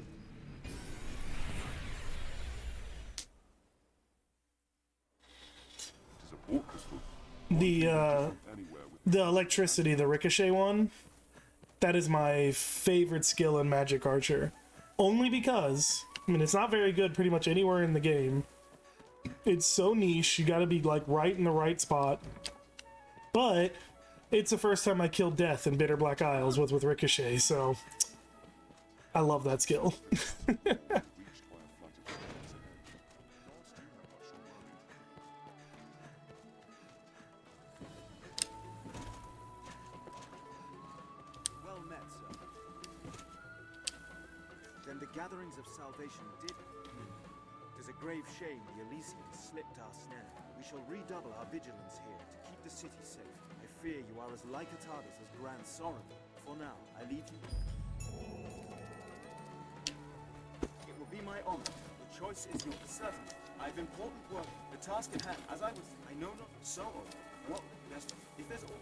is a bore crystal. The electricity, the ricochet one, that is my favorite skill in Magic Archer. Only because, I mean, it's not very good pretty much anywhere in the game. It's so niche, you gotta be like right in the right spot. But it's the first time I killed Death in Bitter Black Isles with Ricochet, so I love that skill. Well met, sir. Then the gatherings of salvation did. It is a grave shame the Elysians slipped our snare. We shall redouble our vigilance here to keep the city safe. I fear you are as like a TARDIS as Grand Sorin. For now, I leave you. It will be my honor. The choice is yours. Certainly. I have important work. The task at hand, as I was... I know not so of. What? Best. If there's all...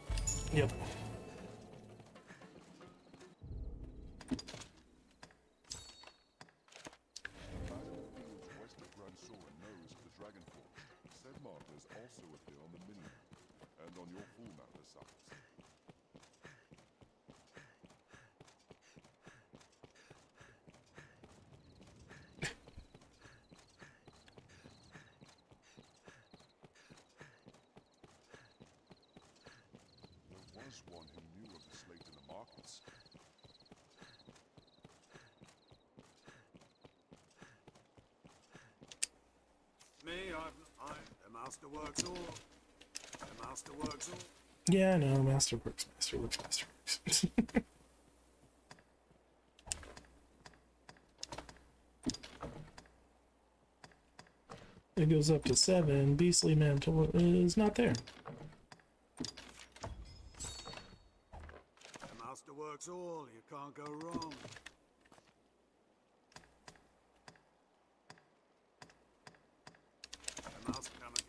Yep. West of Grand Sorin knows of the Dragonfall. Said markers also appear on the mini-map, and on your full map besides. There was one who knew of the slate in the markets. Me, the master works all. The master works all. Yeah, no, Masterworks, Masterworks. It goes up to 7. Beastly Mantle is not there. The master works all. You can't go wrong. The master come again.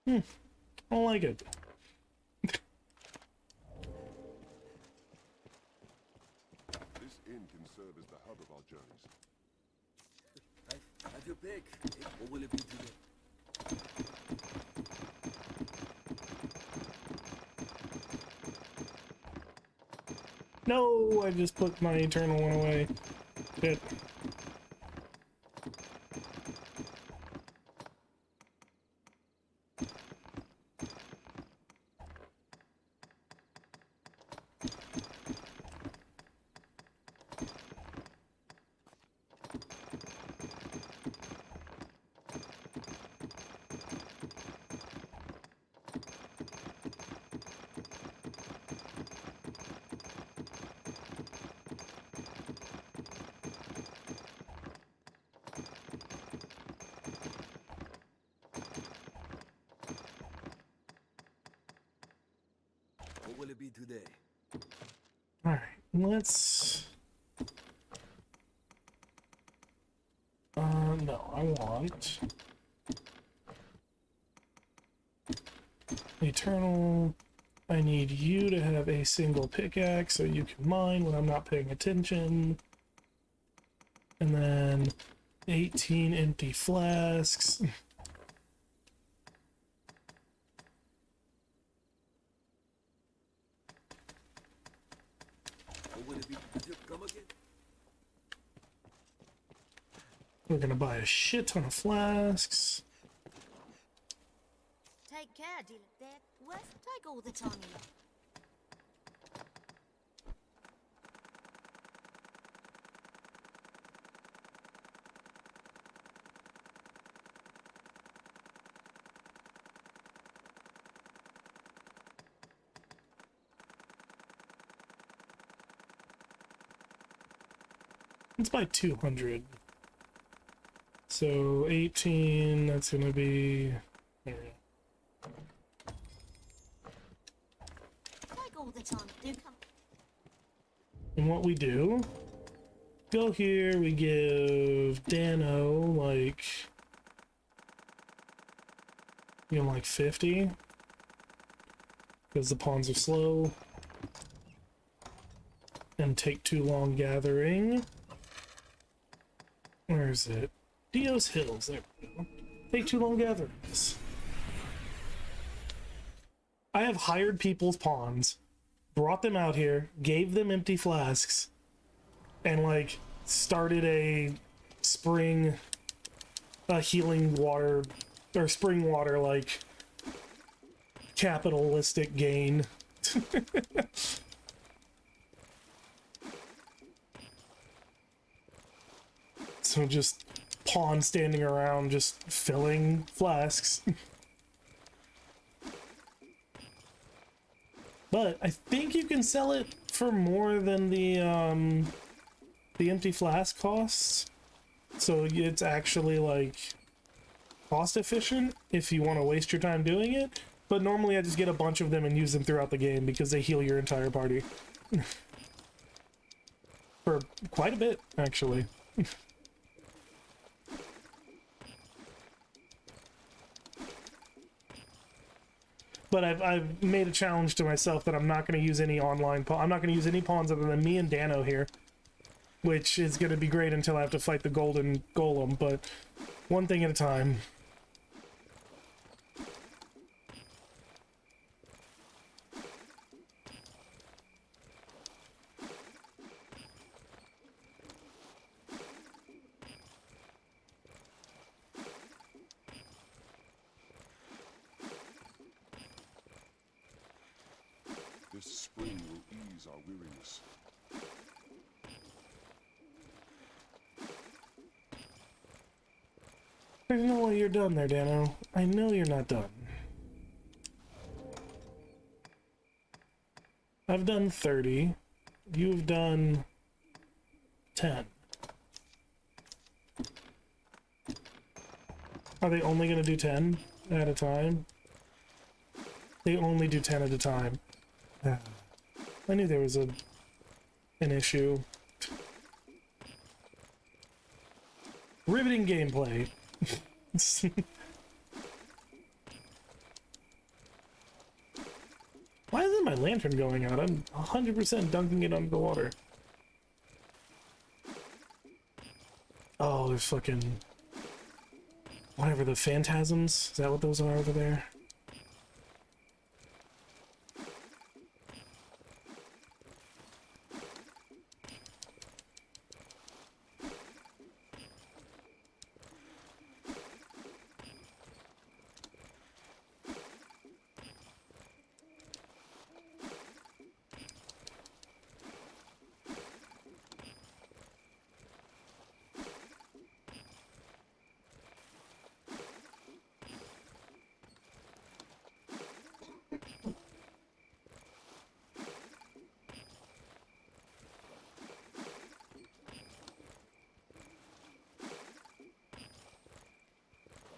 I don't like it. This inn can serve as the hub of our journeys. Have your pick. What will it be today? No, I just put my eternal one away. Shit. be today? All right, let's. No, I want Eternal. I need you to have a single pickaxe so you can mine when I'm not paying attention. And then 18 empty flasks. What will it be? Have you come again? We're gonna buy a shit ton of flasks. Take care, dear. There, West, take all the time you like. Let's buy 200. So 18, that's gonna be. There we go. Take all the time you do come. And what we do, go here, we give Dano like, like 50, because the pawns are slow, and take too long gathering. Where is it? Dios Hills, there we go. Take too long gatherings. I have hired people's pawns, brought them out here, gave them empty flasks, and like started a spring healing water or spring water like capitalistic gain. So just pawn standing around just filling flasks. But I think you can sell it for more than the empty flask costs. So it's actually like cost efficient if you want to waste your time doing it. But normally I just get a bunch of them and use them throughout the game because they heal your entire party. For quite a bit, actually. But I've made a challenge to myself that I'm not going to use any online I'm not going to use any pawns other than me and Dano here. Which is going to be great until I have to fight the golden golem, but one thing at a time. This spring will ease our weariness. There's no way you're done there, Dano. I know you're not done. I've done 30. You've done 10. Are they only going to do 10 at a time? They only do 10 at a time. I knew there was an issue. Riveting gameplay. Why isn't my lantern going out? I'm 100% dunking it under the water. Oh, there's fucking... whatever, the phantasms? Is that what those are over there?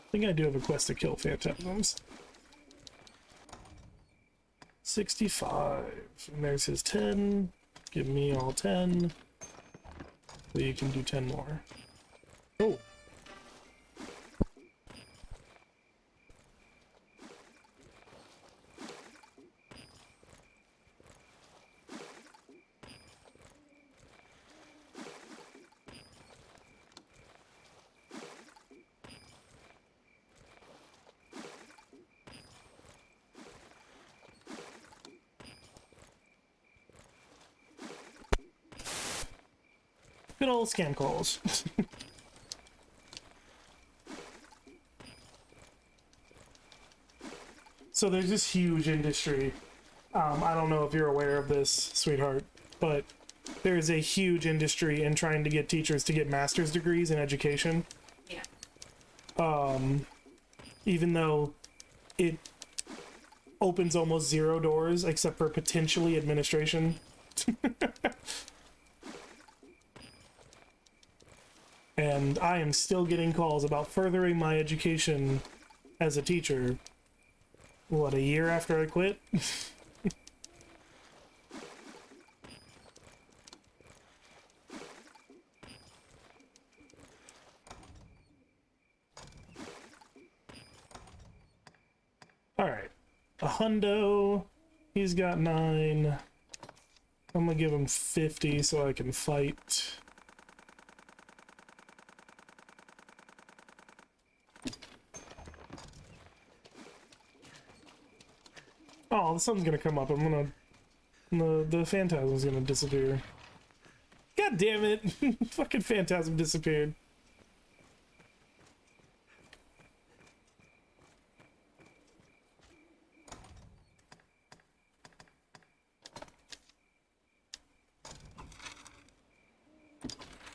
I think I do have a quest to kill phantasms. 65. And there's his 10. Give me all 10. So you can do 10 more. Oh. Good old scam calls. So there's this huge industry. I don't know if you're aware of this, sweetheart, but there's a huge industry in trying to get teachers to get master's degrees in education. Yeah. Even though it opens almost zero doors except for potentially administration. And I am still getting calls about furthering my education as a teacher. What, a year after I quit? Alright. A hundo. He's got 9. I'm gonna give him 50 so I can fight. Oh, the sun's gonna come up. I'm gonna... The phantasm's gonna disappear. God damn it! Fucking phantasm disappeared.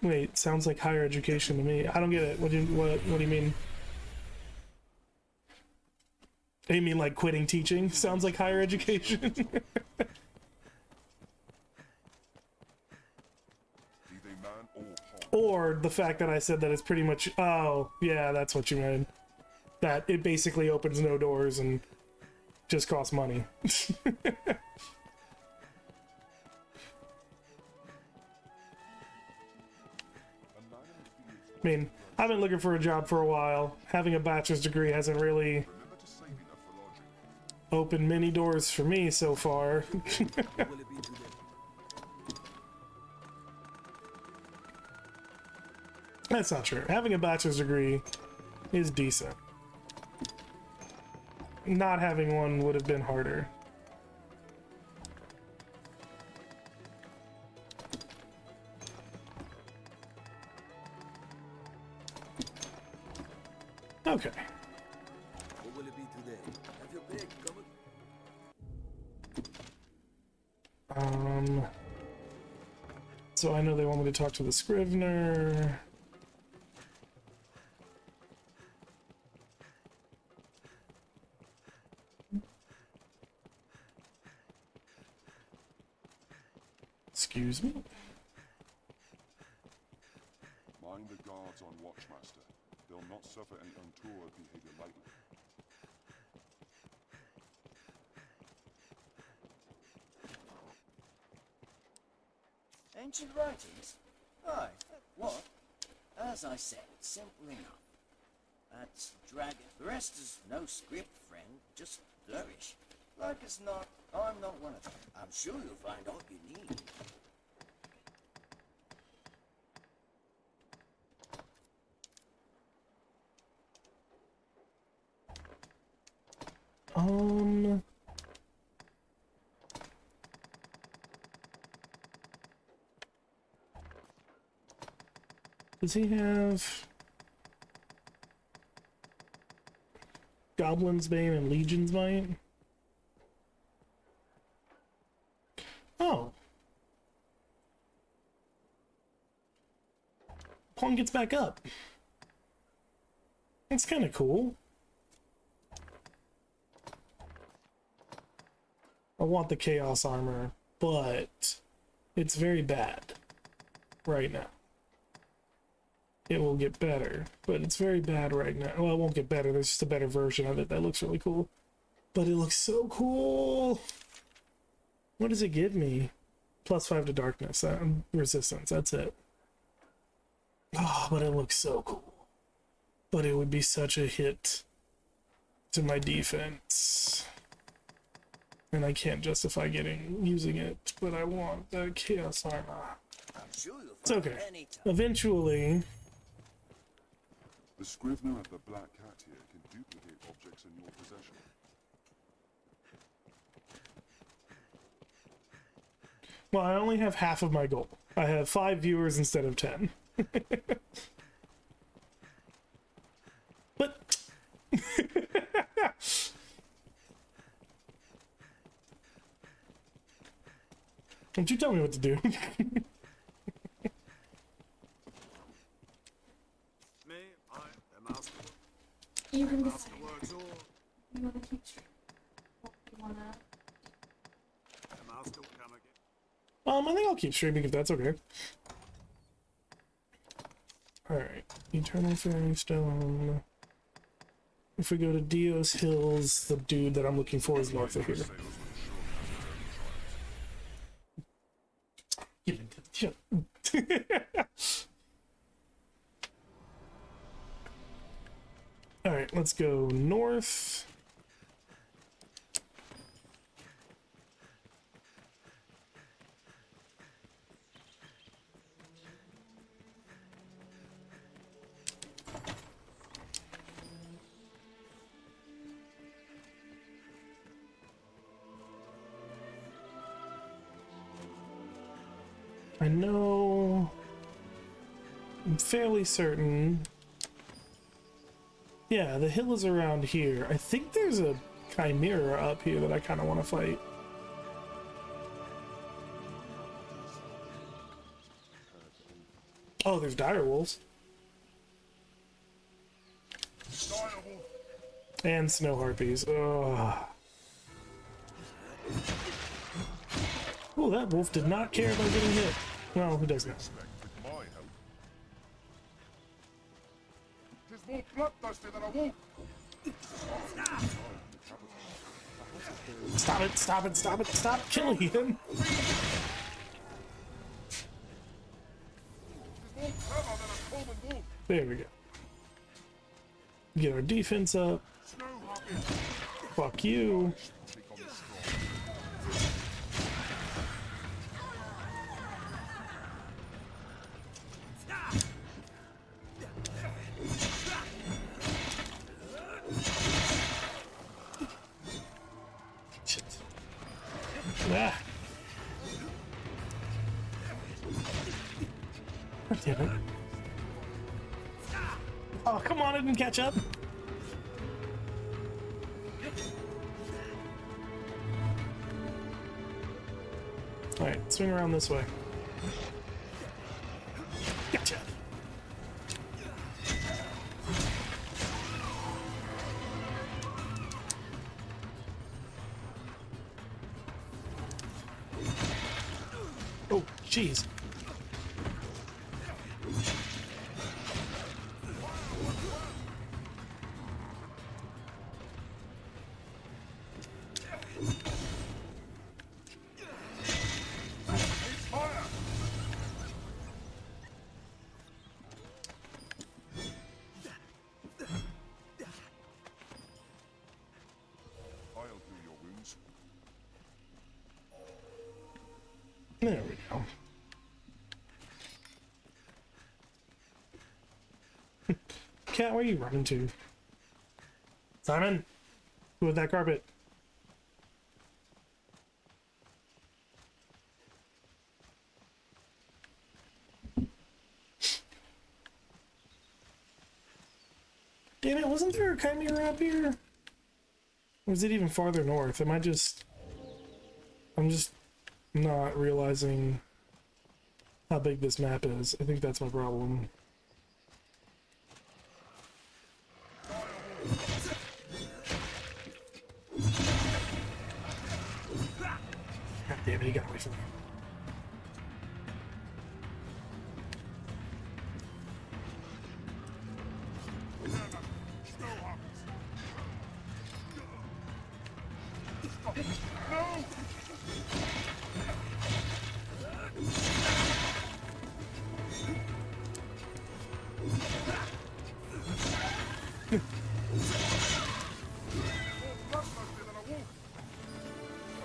Wait, sounds like higher education to me. I don't get it. What do you mean? You mean like quitting teaching? Sounds like higher education. Be they man or hog. Or the fact that I said that it's pretty much... Oh, yeah, that's what you meant. That it basically opens no doors and just costs money. I mean, I've been looking for a job for a while. Having a bachelor's degree hasn't really opened many doors for me so far. What will it be today? That's not true. Having a bachelor's degree is decent. Not having one would have been harder. Okay. What will it be today? Have your pick. Come on. So I know they want me to talk to the Scrivener. Excuse me? Mind the guards on watch, Master. They'll not suffer any untoward behavior lightly. Ancient writings? Aye. What? As I said, simple enough. That's dragon. The rest is no script, friend. Just flourish. Like as not, I'm not one of them. I'm sure you'll find all you need. Does he have Goblin's Bane and Legion's Might? Oh. Pawn gets back up. That's kind of cool. I want the Chaos Armor, but it's very bad right now. It will get better, but it's very bad right now. Well, it won't get better. There's just a better version of it that looks really cool. But it looks so cool. What does it give me? +5 to darkness, resistance, that's it. Oh, but it looks so cool. But it would be such a hit to my defense. And I can't justify using it, but I want the Chaos Armor. It's okay. Eventually... The Scrivener of the Black Cat here can duplicate objects in your possession. Well, I only have half of my goal. I have 5 viewers instead of 10. But... Don't you tell me what to do. Me, I am master. You can decide. Masterworks all. You want to keep straight. You want to... The master will come again. I think I'll keep streaming if that's okay. Alright. Eternal Fairy Stone. If we go to Dio's Hills, the dude that I'm looking for is north of here. Get into the Alright, let's go north. I know, I'm fairly certain. Yeah, the hill is around here. I think there's a chimera up here that I kind of want to fight. Oh, there's dire wolves. And snow harpies. Ugh. Oh, that wolf did not care about getting hit. Well, who does that? More bloodthirsty than a wolf. Stop it, stop it, stop it, stop killing him! There we go. Get our defense up. Fuck you. Ah. God damn it. Oh, come on, I didn't catch up. Alright, swing around this way. Gotcha. Oh, jeez. There we go. Cat, where are you running to? Simon? With that carpet. Damn it, wasn't there a chimera up here? Or is it even farther north? I'm just not realizing how big this map is. I think that's my problem. God damn it, he got away from me.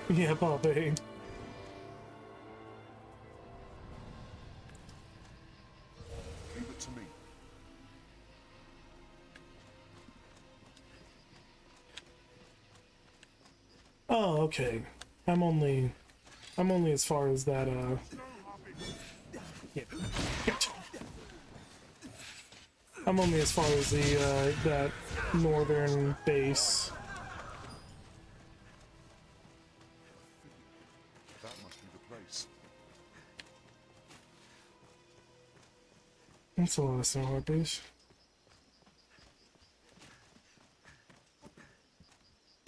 Yeah, Poppy. Leave it to me. Oh, okay. I'm only as far as that, yeah. Gotcha. I'm only as far as the, that northern base. That must be the place. That's a lot of snow harpies.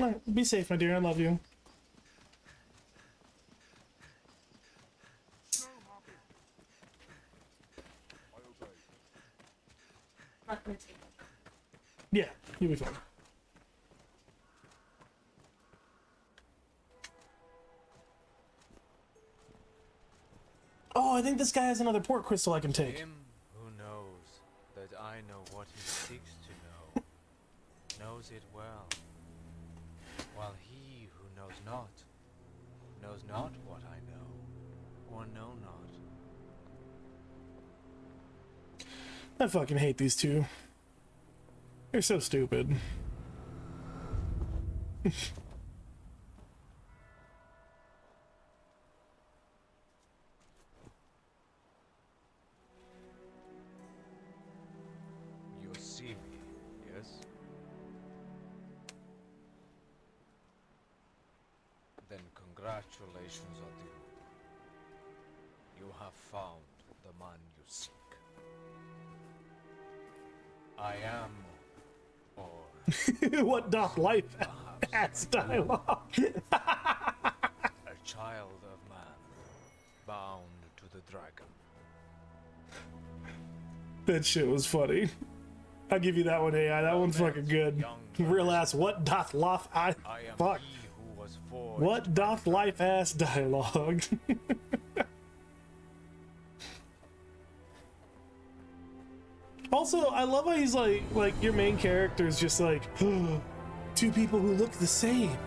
Alright, be safe, my dear. I love you. Not gonna take it. Yeah, you'll be fine. Oh, I think this guy has another port crystal I can take. Him who knows that I know what he seeks to know, knows it well, while he who knows not what I know, or know not. I fucking hate these two. They're so stupid. You see me, yes? Then congratulations on you. You have found the man you seek. I am, or what doth life ass dialogue? a child of man, bound to the dragon. That shit was funny. I'll give you that one, AI. That one's fucking good. Real ass, what doth life I fuck. What doth life ass dialogue? Also, I love how he's like your main character is just like, two people who look the same.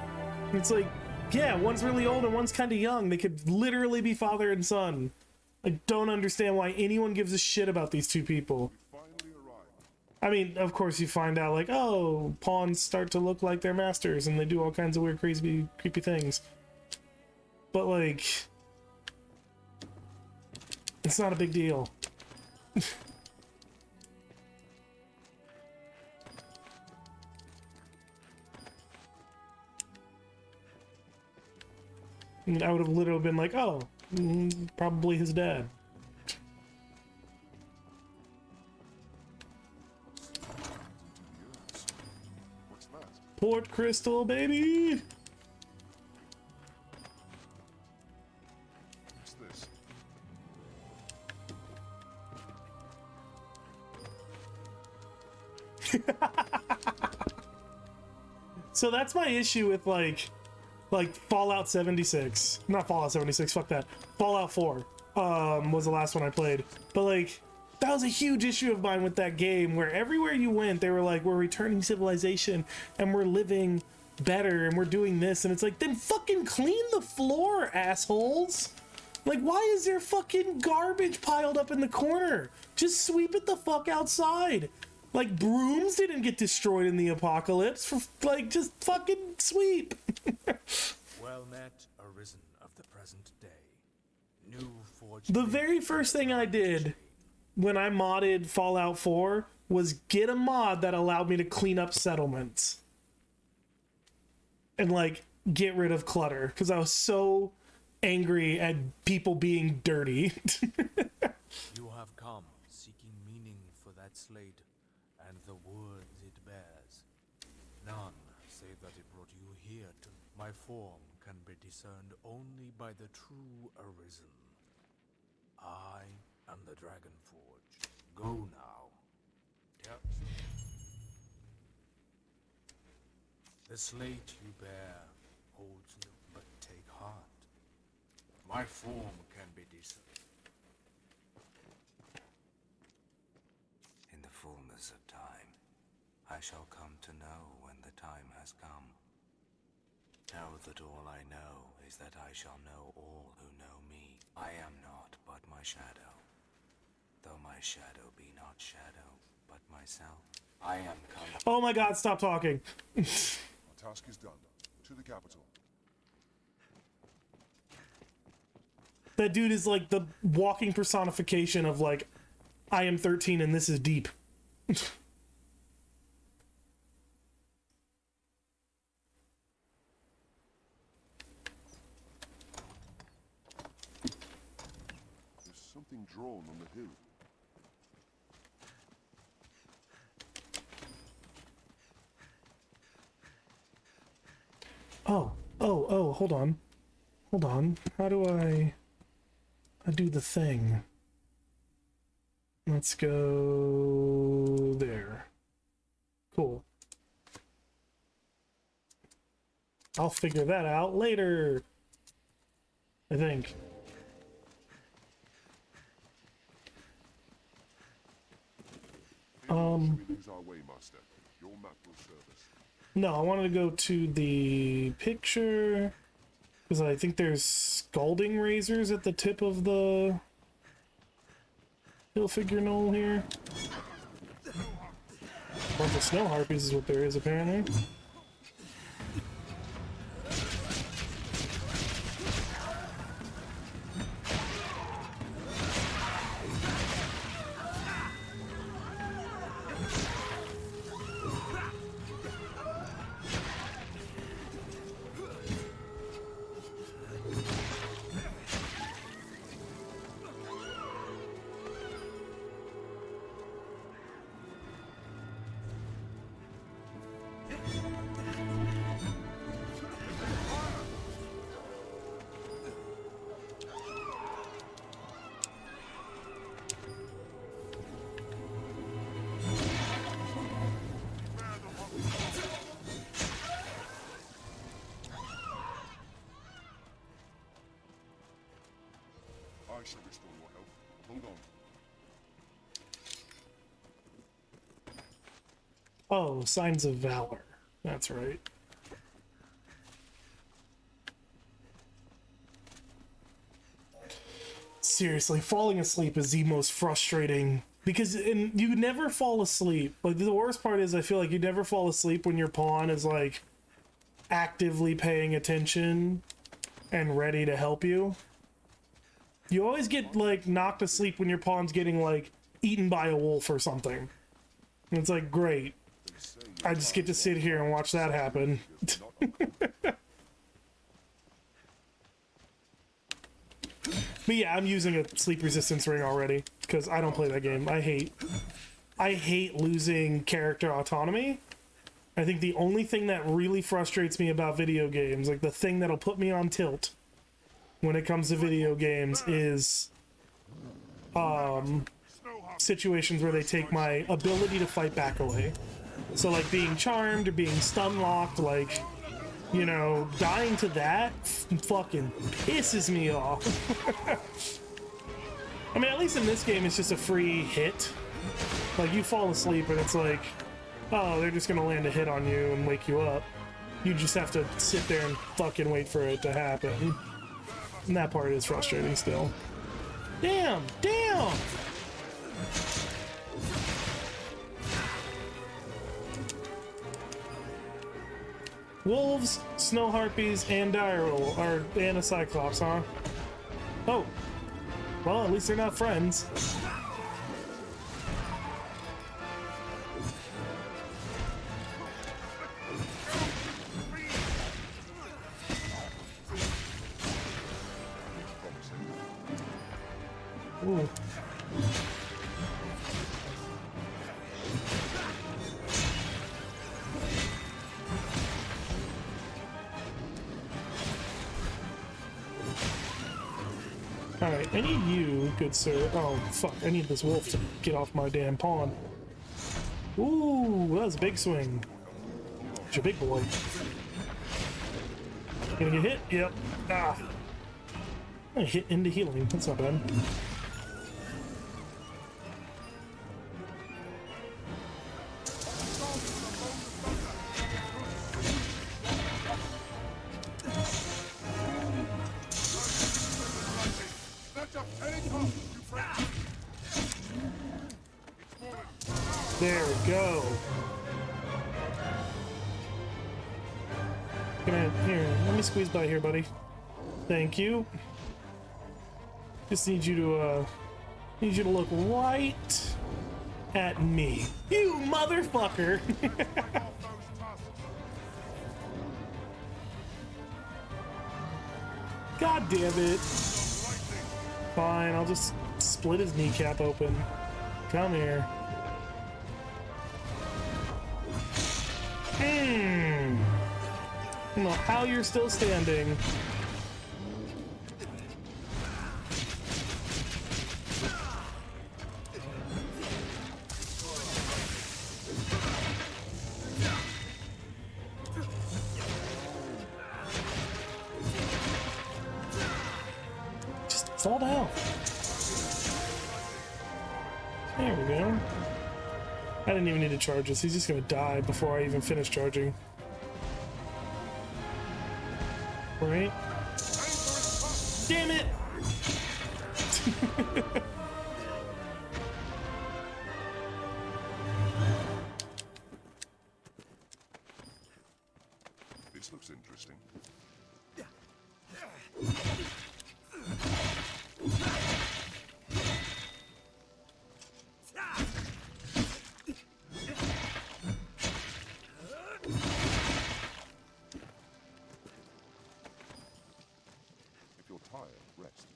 It's like, yeah, one's really old and one's kind of young. They could literally be father and son. I don't understand why anyone gives a shit about these two people. I mean, of course you find out like, oh, pawns start to look like their masters and they do all kinds of weird, crazy, creepy things. But like, it's not a big deal. I would have literally been like, oh, probably his dad. What's that? Port crystal, baby! What's this? So that's my issue with like Fallout 76. Not Fallout 76, fuck that. Fallout 4 was the last one I played. But like, that was a huge issue of mine with that game, where everywhere you went, they were like, we're returning civilization and we're living better and we're doing this. And it's like, then fucking clean the floor, assholes. Like, why is there fucking garbage piled up in the corner? Just sweep it the fuck outside. Like, brooms didn't get destroyed in the apocalypse. For like, just fucking sweep. Well met, arisen of the present day. New forged. The very first thing I did when I modded Fallout 4 was get a mod that allowed me to clean up settlements. And like, get rid of clutter. Because I was so angry at people being dirty. You have come, seeking meaning for that slate, and the words it bears. None say that it brought you here to my form can be discerned only by the true arisen. I am the Dragon Forge. Go now. Yep. The slate you bear holds no, but take heart. My form can be discerned. fullness of time. I shall come to know when the time has come. Know that all I know is that I shall know all who know me. I am not but my shadow. Though my shadow be not shadow, but myself. I am come. Oh my god, stop talking. Our task is done. To the capital. That dude is like the walking personification of like, I am 13 and this is deep. There's something drawn on the hill. Oh, hold on. Hold on. How do I do the thing? Let's go there. Cool. I'll figure that out later, I think. We lose our way, Master. Your map will serve us. No, I wanted to go to the picture because I think there's scalding razors at the tip of the hill figure knoll here. A bunch of snow harpies is what there is apparently. I shall restore your health. Hold on. Oh, signs of valor. That's right. Seriously, falling asleep is the most frustrating because you never fall asleep. Like the worst part is I feel like you never fall asleep when your pawn is like actively paying attention and ready to help you. You always get like knocked asleep when your pawn's getting like eaten by a wolf or something. And it's like, great. I just get to sit here and watch that happen. But yeah, I'm using a sleep resistance ring already because I don't play that game. I hate losing character autonomy. I think the only thing that really frustrates me about video games, like the thing that'll put me on tilt when it comes to video games, is situations where they take my ability to fight back away. So like being charmed or being stun locked, like, you know, dying to that fucking pisses me off. I mean, at least in this game, it's just a free hit. Like, you fall asleep and it's like, oh, they're just gonna land a hit on you and wake you up. You just have to sit there and fucking wait for it to happen. And that part is frustrating still. Damn! Damn! Wolves, snow harpies, and dire and a cyclops, huh? Oh. Well, at least they're not friends. Ooh. Alright, I need you, good sir. Oh, fuck, I need this wolf to get off my damn pawn. Ooh, that was a big swing. It's your big boy. Gonna get hit? Yep. Ah. I hit into healing. That's not bad. There we go. Here, let me squeeze by here, buddy. Thank you. Just need you to look right at me. You motherfucker! God damn it. Fine, I'll just split his kneecap open. Come here. I don't know how you're still standing. Just fall down. There we go. I didn't even need to charge this. He's just gonna die before I even finish charging. Right? Damn it! This looks interesting. If you're tired, rest.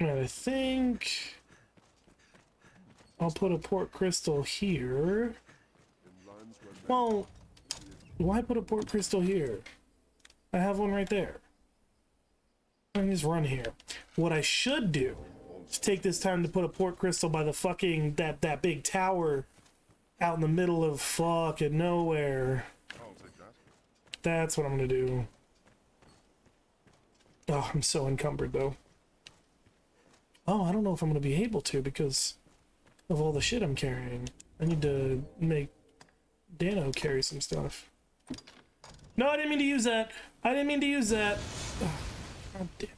And I think I'll put a port crystal here. Well, why put a port crystal here? I have one right there. I can just run here. What I should do is take this time to put a port crystal by the fucking that big tower out in the middle of fucking nowhere. I'll take that. That's what I'm gonna do. Oh, I'm so encumbered though. Oh, I don't know if I'm gonna be able to because of all the shit I'm carrying. I need to make Dano carry some stuff. No, I didn't mean to use that. I didn't mean to use that. Oh, God damn.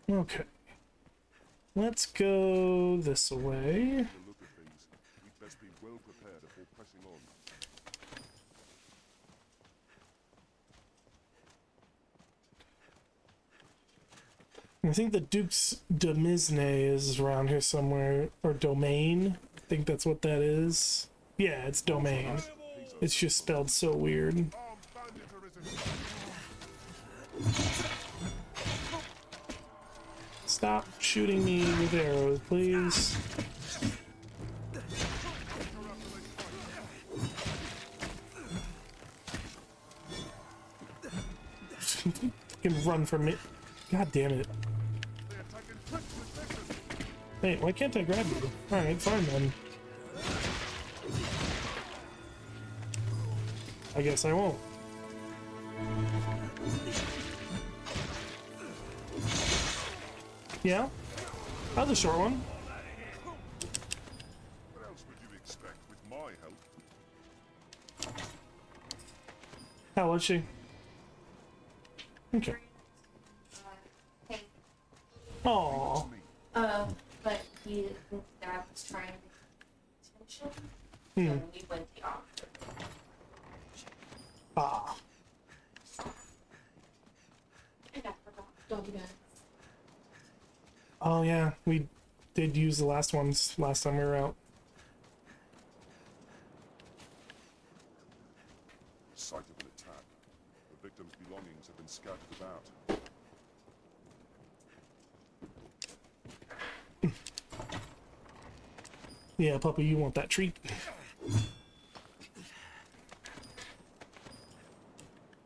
Okay. Let's go this way. To look at things, we'd best be well prepared before pressing on. I think the Duke's Demisne is around here somewhere, or Domain. I think that's what that is. Yeah, it's Domain. It's just spelled so weird. Stop shooting me with arrows, please. Fucking run from me. God damn it. Hey, why can't I grab you? Alright, fine then. I guess I won't. Yeah? That was a short one. What else would you expect with my help? How was she? Okay. Hey. Aww. But he dad was trying to get attention, so we went the opposite. Ah. And I forgot doggy bags. Oh yeah, we did use the last ones last time we were out. Site of an attack. The victim's belongings have been scattered about. Yeah, puppy, you want that treat.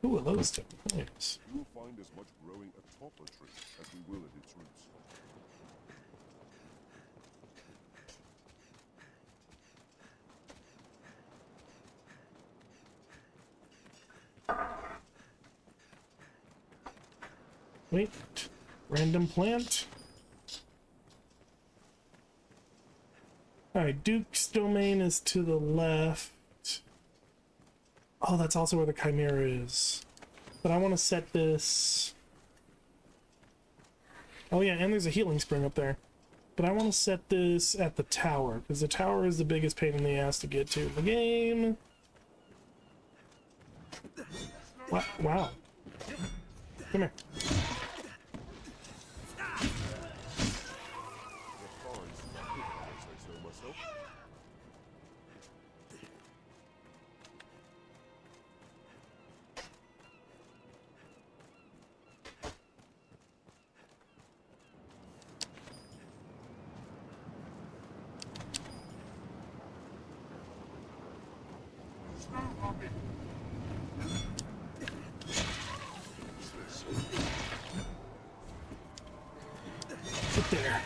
Who are those two? Nice. You will find as much growing atop a tree as we will at its roots. Wait, random plant. Alright, Duke's domain is to the left. Oh, that's also where the Chimera is. But I want to set this... Oh yeah, and there's a healing spring up there. But I want to set this at the tower, because the tower is the biggest pain in the ass to get to in the game. Wow. Come here.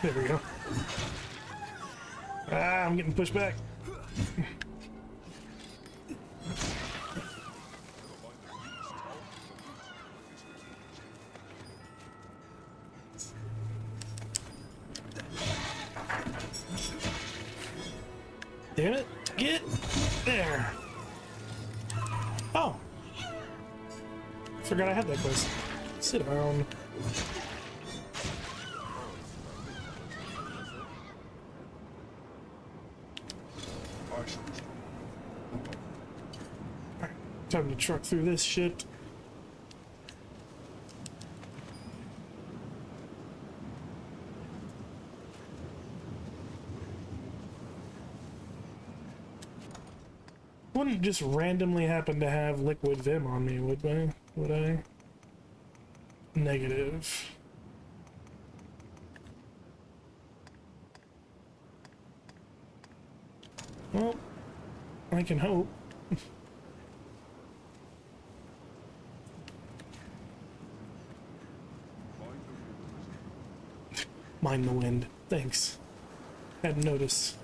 There we go. Ah, I'm getting pushed back. Damn it. Get there. Oh. Forgot I had that quest. Sit down. Time to truck through this shit. Wouldn't just randomly happen to have liquid vim on me, would I? Would I? Negative. Well, I can hope. Mind the wind. Thanks. Hadn't noticed.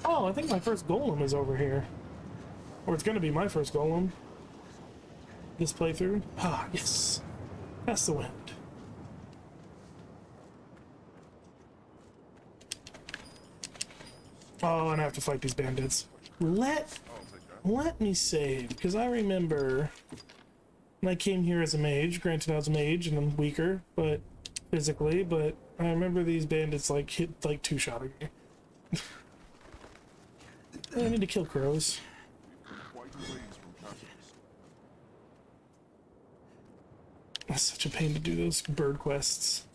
Oh, I think my first golem is over here. Or it's gonna be my first golem. This playthrough. Ah, yes. That's the wind. Oh, and I have to fight these bandits. Let me save, because I remember when I came here as a mage. Granted, I was a mage and I'm weaker, but physically. But I remember these bandits like hit like two-shotting me. I need to kill crows. It's such a pain to do those bird quests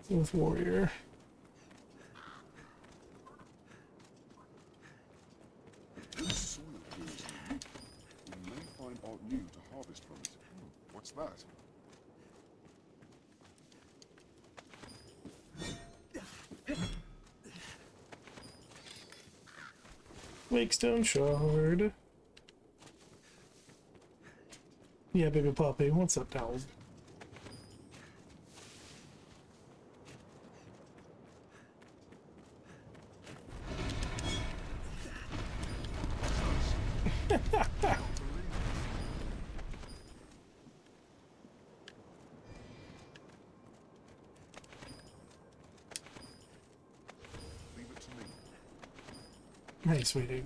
with warrior. New to harvest from it. What's that? Wakestone shard. Yeah, baby puppy. What's up, Dowd? Hey, sweetie.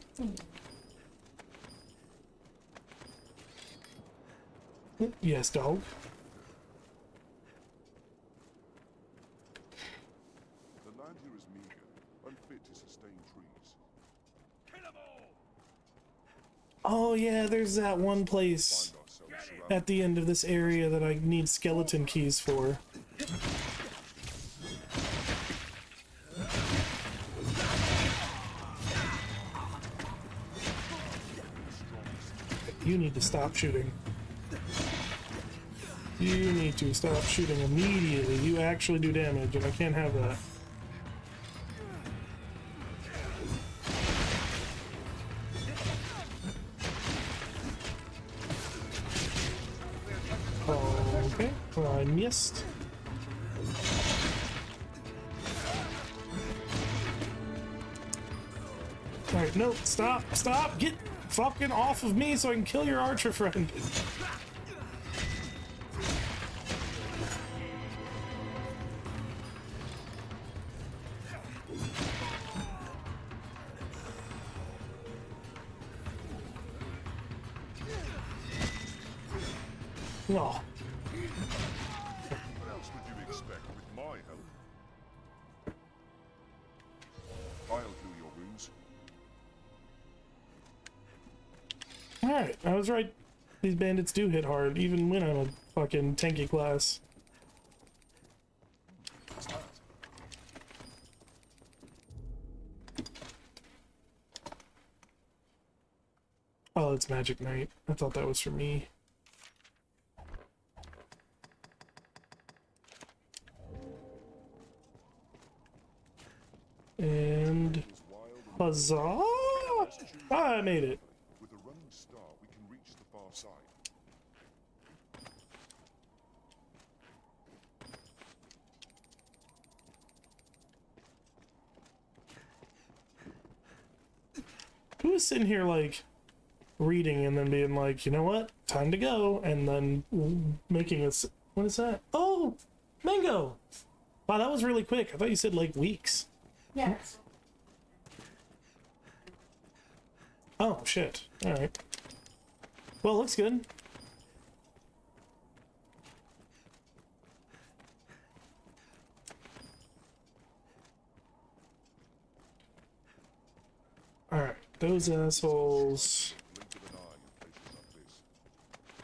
Yes, dog. The land here is meager, unfit to sustain trees. Kill them all! Oh yeah, there's that one place at the end of this area that I need skeleton keys for. You need to stop shooting. You need to stop shooting immediately. You actually do damage, and I can't have that. I missed. Alright, no, stop, stop! Get fucking off of me so I can kill your archer friend. Oh. What else would you expect with my help? I'll heal your wounds. Alright, I was right. These bandits do hit hard, even when I'm a fucking tanky class. Oh, it's Magic Knight. I thought that was for me. And huzzah! I made it. With a running start, we can reach the far side. Who is sitting here like reading and then being like, you know what, time to go, and then making us, what is that? Oh, Mango! Wow, that was really quick. I thought you said like weeks. Yes. Oh shit. Alright. Well, looks good. Alright, those assholes.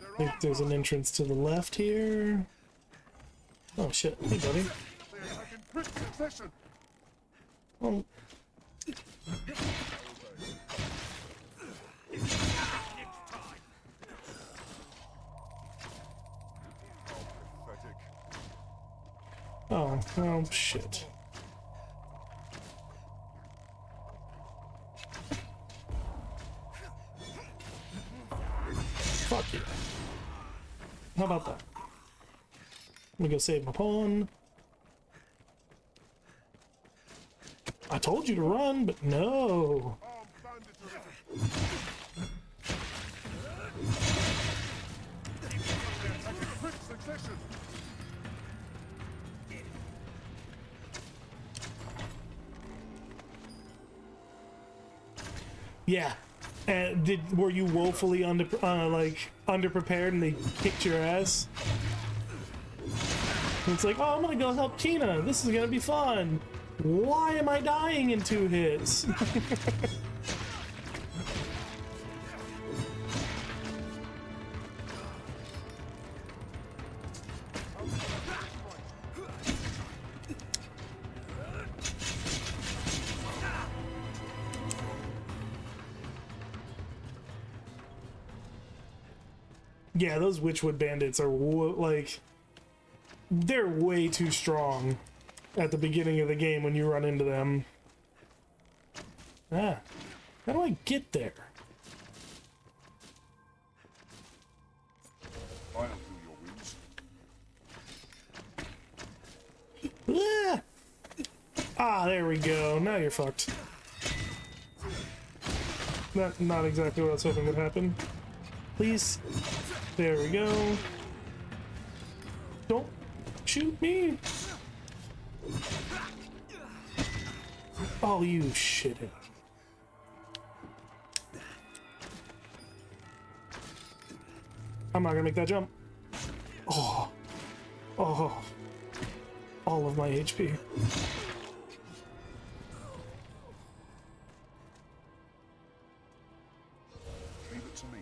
I think there's an entrance to the left here. Oh shit. Hey, buddy. Oh. Oh, shit. Fuck you. How about that? Let me go save my pawn. I told you to run, but no. Yeah. Were you woefully underprepared and they kicked your ass? And it's like, oh, I'm gonna go help Tina. This is gonna be fun. Why am I dying in 2 hits? Yeah, those Witchwood bandits are like, they're way too strong at the beginning of the game when you run into them. Ah, how do I get there? I'll heal your wounds. Ah, there we go. Now you're fucked. Not exactly what I was hoping would happen. Please. There we go. Don't shoot me. Oh, you shithead. I'm not gonna make that jump. Oh. Oh. All of my HP. Leave it to me.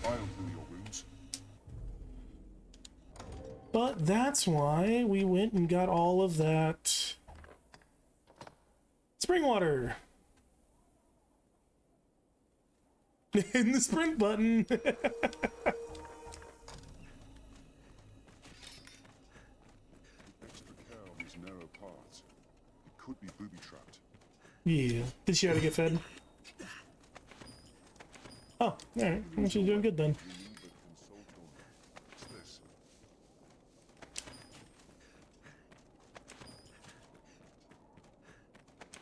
I'll heal your wounds. But that's why we went and got all of that spring water. And the sprint button. Extra care on these narrow paths. It could be booby trapped. Yeah. Did she have to get fed? Alright, well, she's doing good then.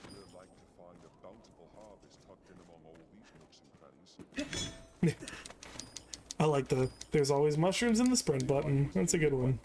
We'd like to find a bountiful harvest tucked in among all these nooks and crannies. I like the there's always mushrooms in the sprint button. That's a good one.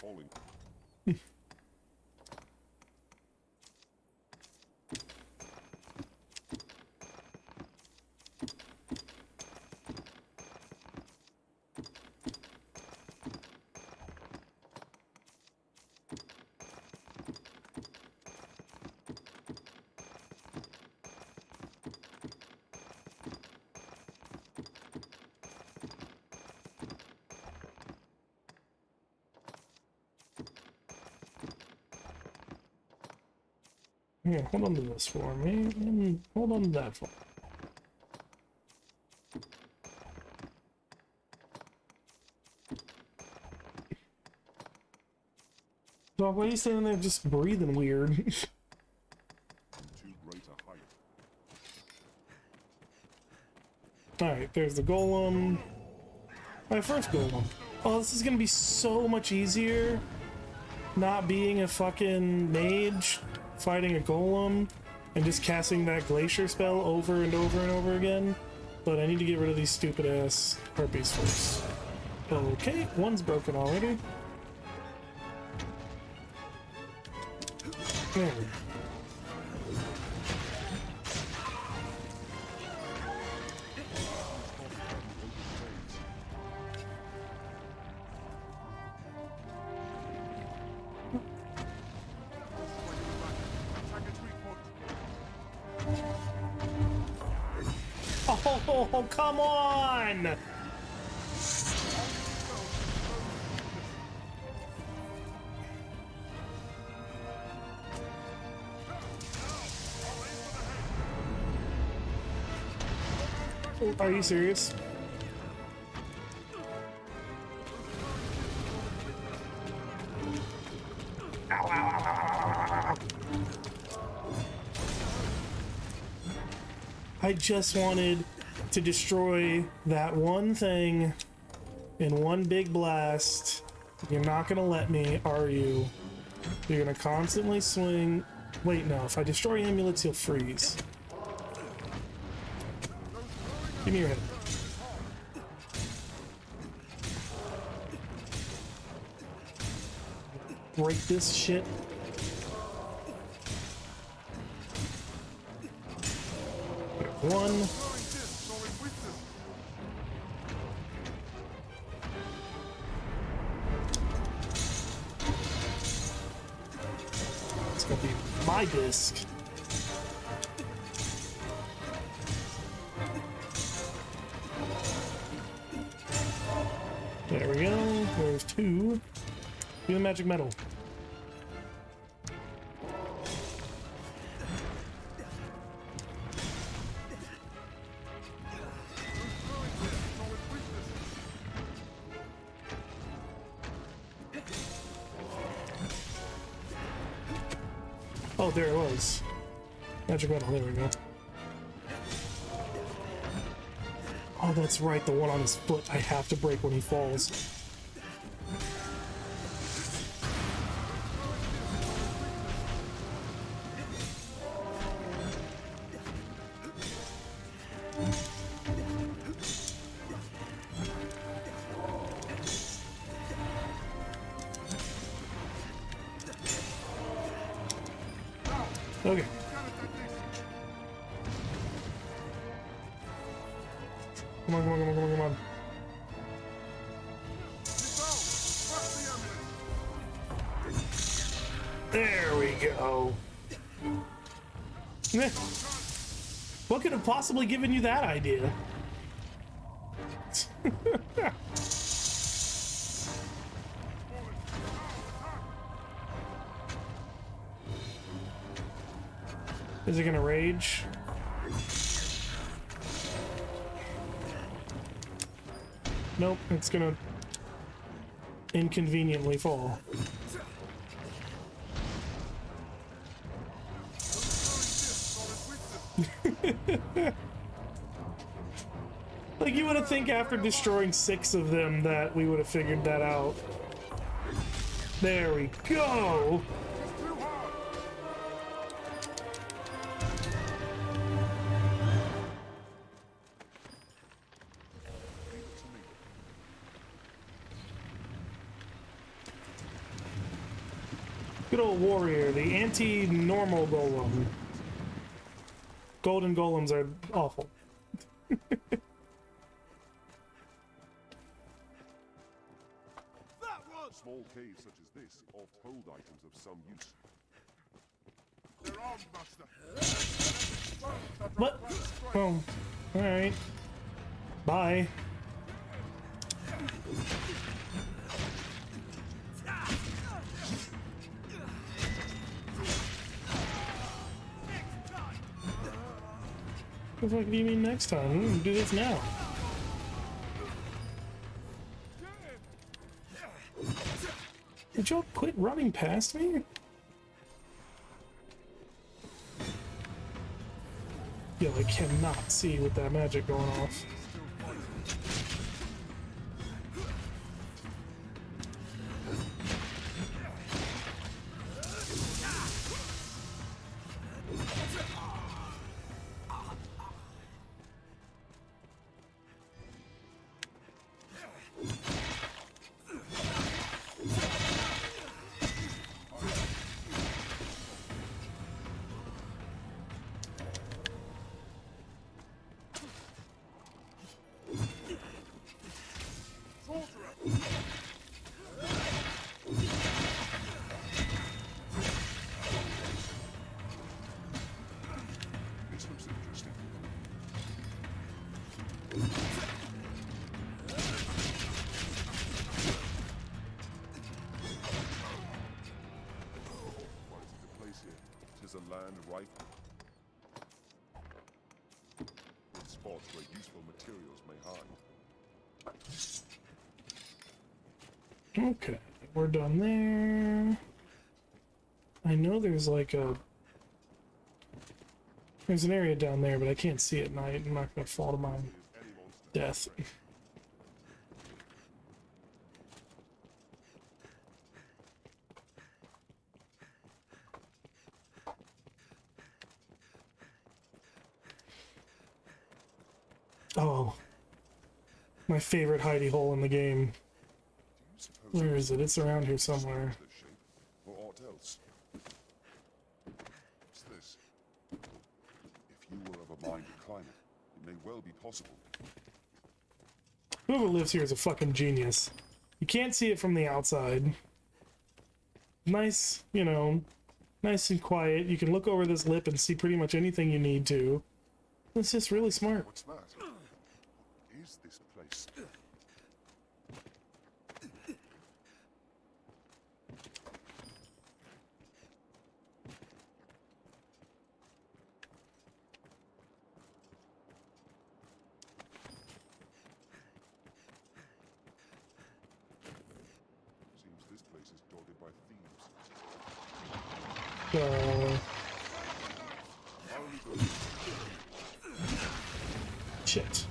Yeah, hold on to this for me, and hold on to that for me. Dog, why are you standing there just breathing weird? Alright, there's the golem. My first golem. Oh, this is gonna be so much easier not being a fucking mage, fighting a golem, and just casting that glacier spell over and over and over again. But I need to get rid of these stupid ass harpies first. Okay, one's broken already. There we go. Oh, come on! Are you serious? Ow, ow, ow, ow, ow. I just wanted to destroy that one thing in one big blast. You're not gonna let me, are you? You're gonna constantly swing. Wait, no, if I destroy amulets, he'll freeze. Give me your head. Break this shit. One. It's gonna be my disc. There we go. There's two. Do the magic metal. Oh, there it was. Magic metal, there we go. Oh, that's right, the one on his foot I have to break when he falls. Okay. Come on, come on, come on, come on, come on. There we go. What could have possibly given you that idea? Is it gonna rage? Nope, it's gonna inconveniently fall. Like, you You would have think after destroying 6 of them that we would have figured that out. There we go. Good old warrior, the anti-normal golem. Golden golems are awful. Small caves such as this oft hold items of some use. They're armed, master. What? Oh, alright. Bye. What the fuck do you mean next time? We can do this now. Did y'all quit running past me? Yo, I cannot see with that magic going off. Land rife with spots where useful materials may hide. Okay, we're done there. I know there's like there's an area down there, but I can't see it at night. I'm not gonna fall to my death. Oh, my favorite hidey hole in the game. Where is it? It's around here somewhere. Or aught else? What's this? If you were of a mind to climb it, it may well be possible. Whoever lives here is a fucking genius. You can't see it from the outside. Nice, you know, nice and quiet. You can look over this lip and see pretty much anything you need to. It's just really smart. What's that? What is this place? Seems this place is dotted by thieves. Shit.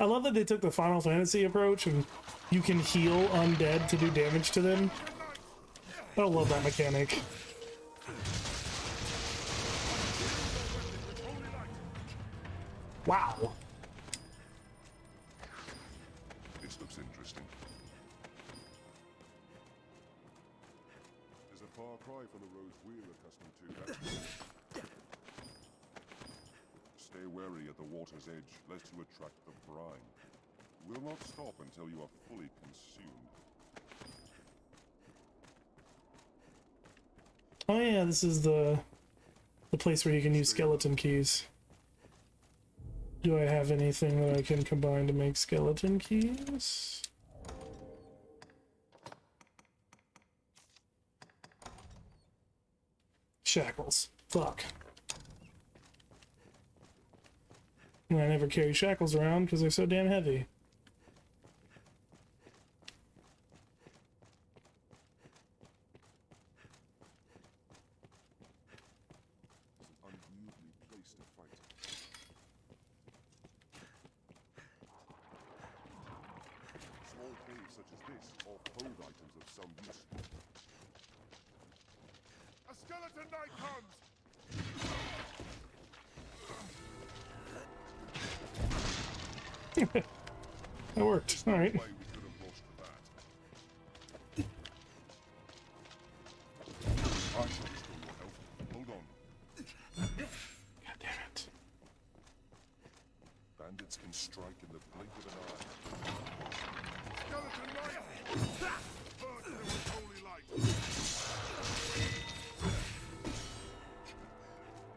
I love that they took the Final Fantasy approach and you can heal undead to do damage to them. I love that mechanic. Wow. This looks interesting. There's a far cry from the roads we're accustomed to. Stay wary at the water's edge, lest you attract the brine. Will not stop until you are fully consumed. Oh yeah, this is the place where you can use skeleton keys. Do I have anything that I can combine to make skeleton keys? Shackles. Fuck. And I never carry shackles around because they're so damn heavy. It's an unwieldy place to fight. Small caves such as this hold items of some use. A skeleton knight comes! That worked. All right. Hold on. God damn it. Bandits can strike in the blink of an eye. Skeleton knight! Burn them with holy light!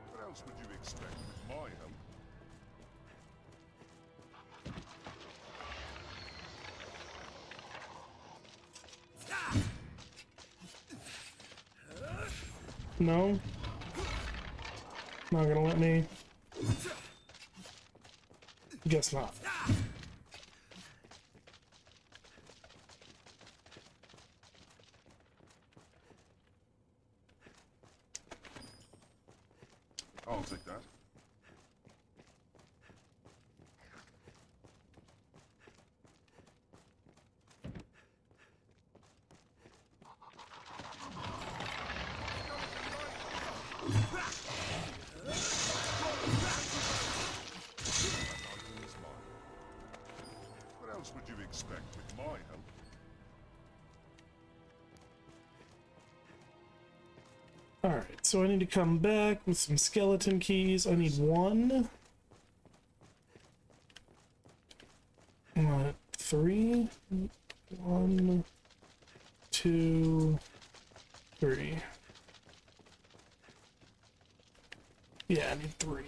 What else would you expect with my help? No. Not gonna let me. Guess not. I'll take that. What else would you expect with my help? Alright, so I need to come back with some skeleton keys. I need one. What? 3? 1, 2, 3. Yeah, I need 3.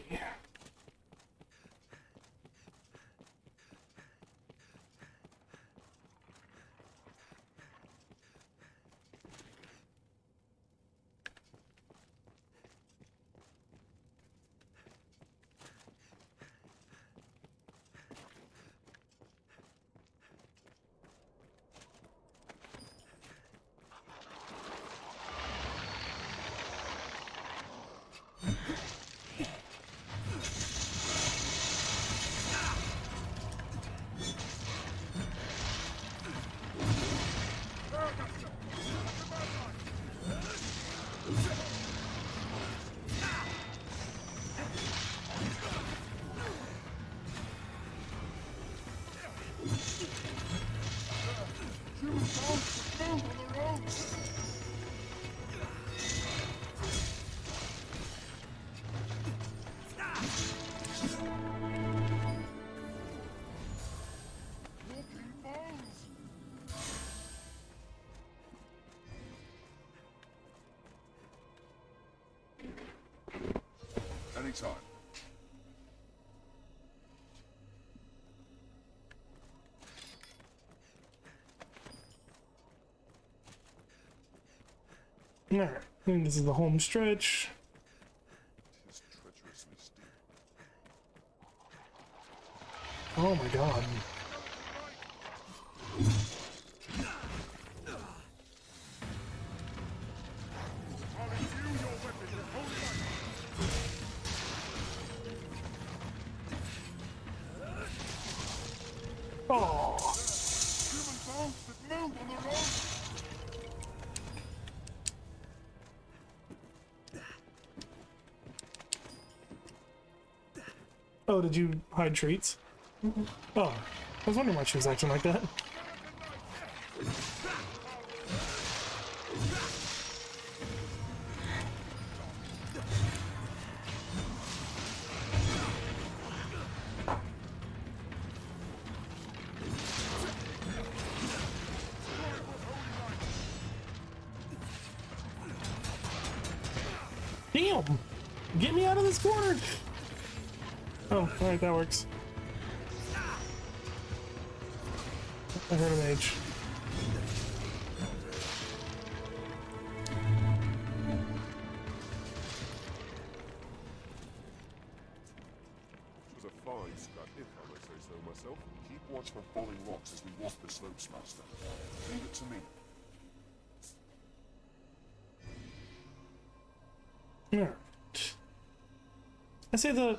Anytime. Alright, I think this is the home stretch. Tis treacherously steep. Oh my god. Oh. Human bones that move on the road! Oh, did you hide treats? Oh, I was wondering why she was acting like that. Damn! Get me out of this corner! Oh, alright, that works. I heard a mage. myself. Keep watch for falling rocks as we walk the slopes, Master. Leave it to me. Alright. I say that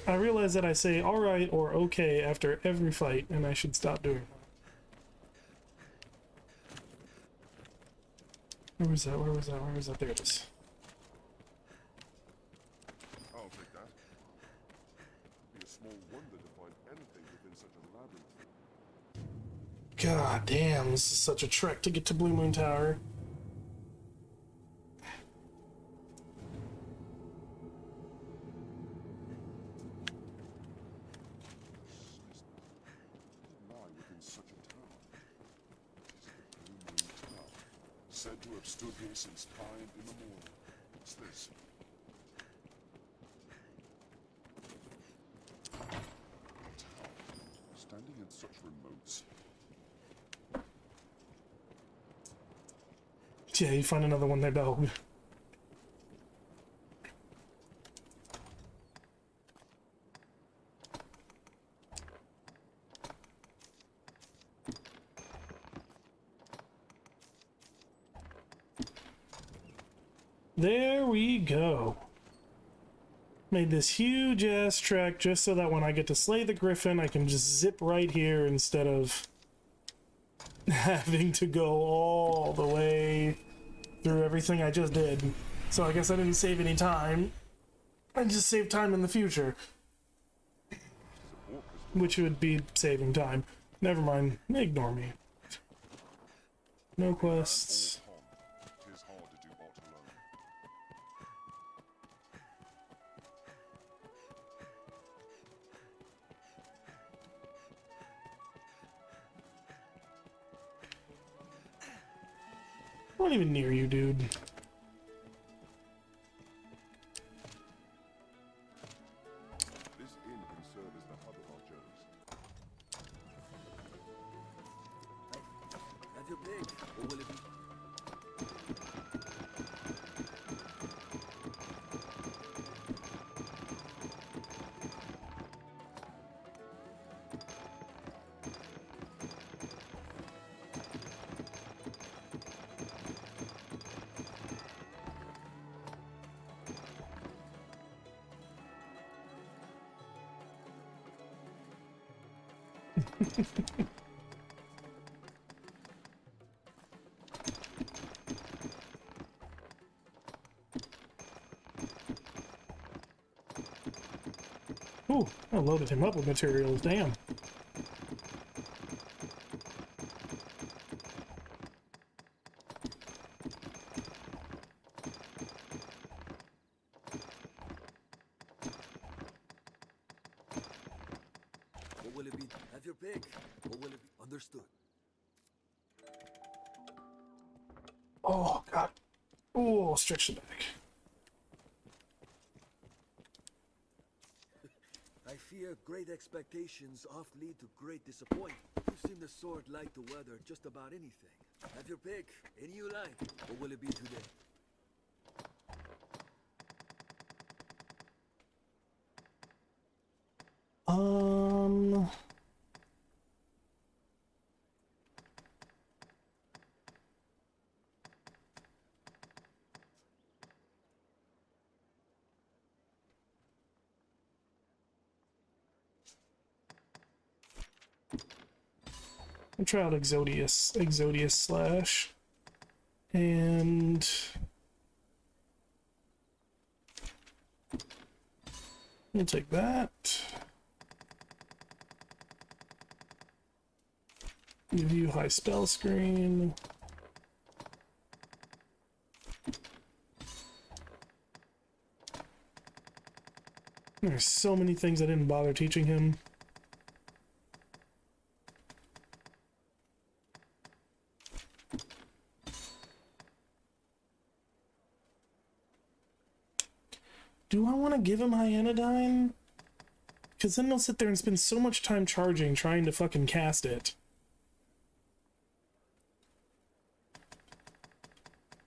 I realize that I say alright or okay after every fight, and I should stop doing that. Where was that? Where was that? Where was that? There it is. I'll take that. It'd be a small wonder to find anything within such a labyrinth. God damn, this is such a trek to get to Blue Moon Tower. Lie within such a tower. It is the Blue Moon Tower, said to have stood here since time immemorial. What's this? A tower, standing in such remotes. Yeah, you find another one there, dog. There we go. Made this huge ass trek just so that when I get to slay the griffin, I can just zip right here instead of having to go all the way through everything I just did. So I guess I didn't save any time. I just saved time in the future. Which would be saving time. Never mind. Ignore me. No quests. It is hard to do aught alone. I'm not even near you, dude. This inn can serve as the hub of our journeys. Have your pick, or will it be? Ooh, I loaded him up with materials, damn. What will it be? Have your pick, or will it be? Understood. Oh, God. Oh, stretch the back. I fear great expectations oft lead to great disappointment. You've seen the sword like to weather just about anything. Have your pick, any you like. What will it be today? I'll try out Exodius Slash. And we'll take that. View high spell screen. There's so many things I didn't bother teaching him. Do I want to give him Hyanidine? Because then he'll sit there and spend so much time charging trying to fucking cast it.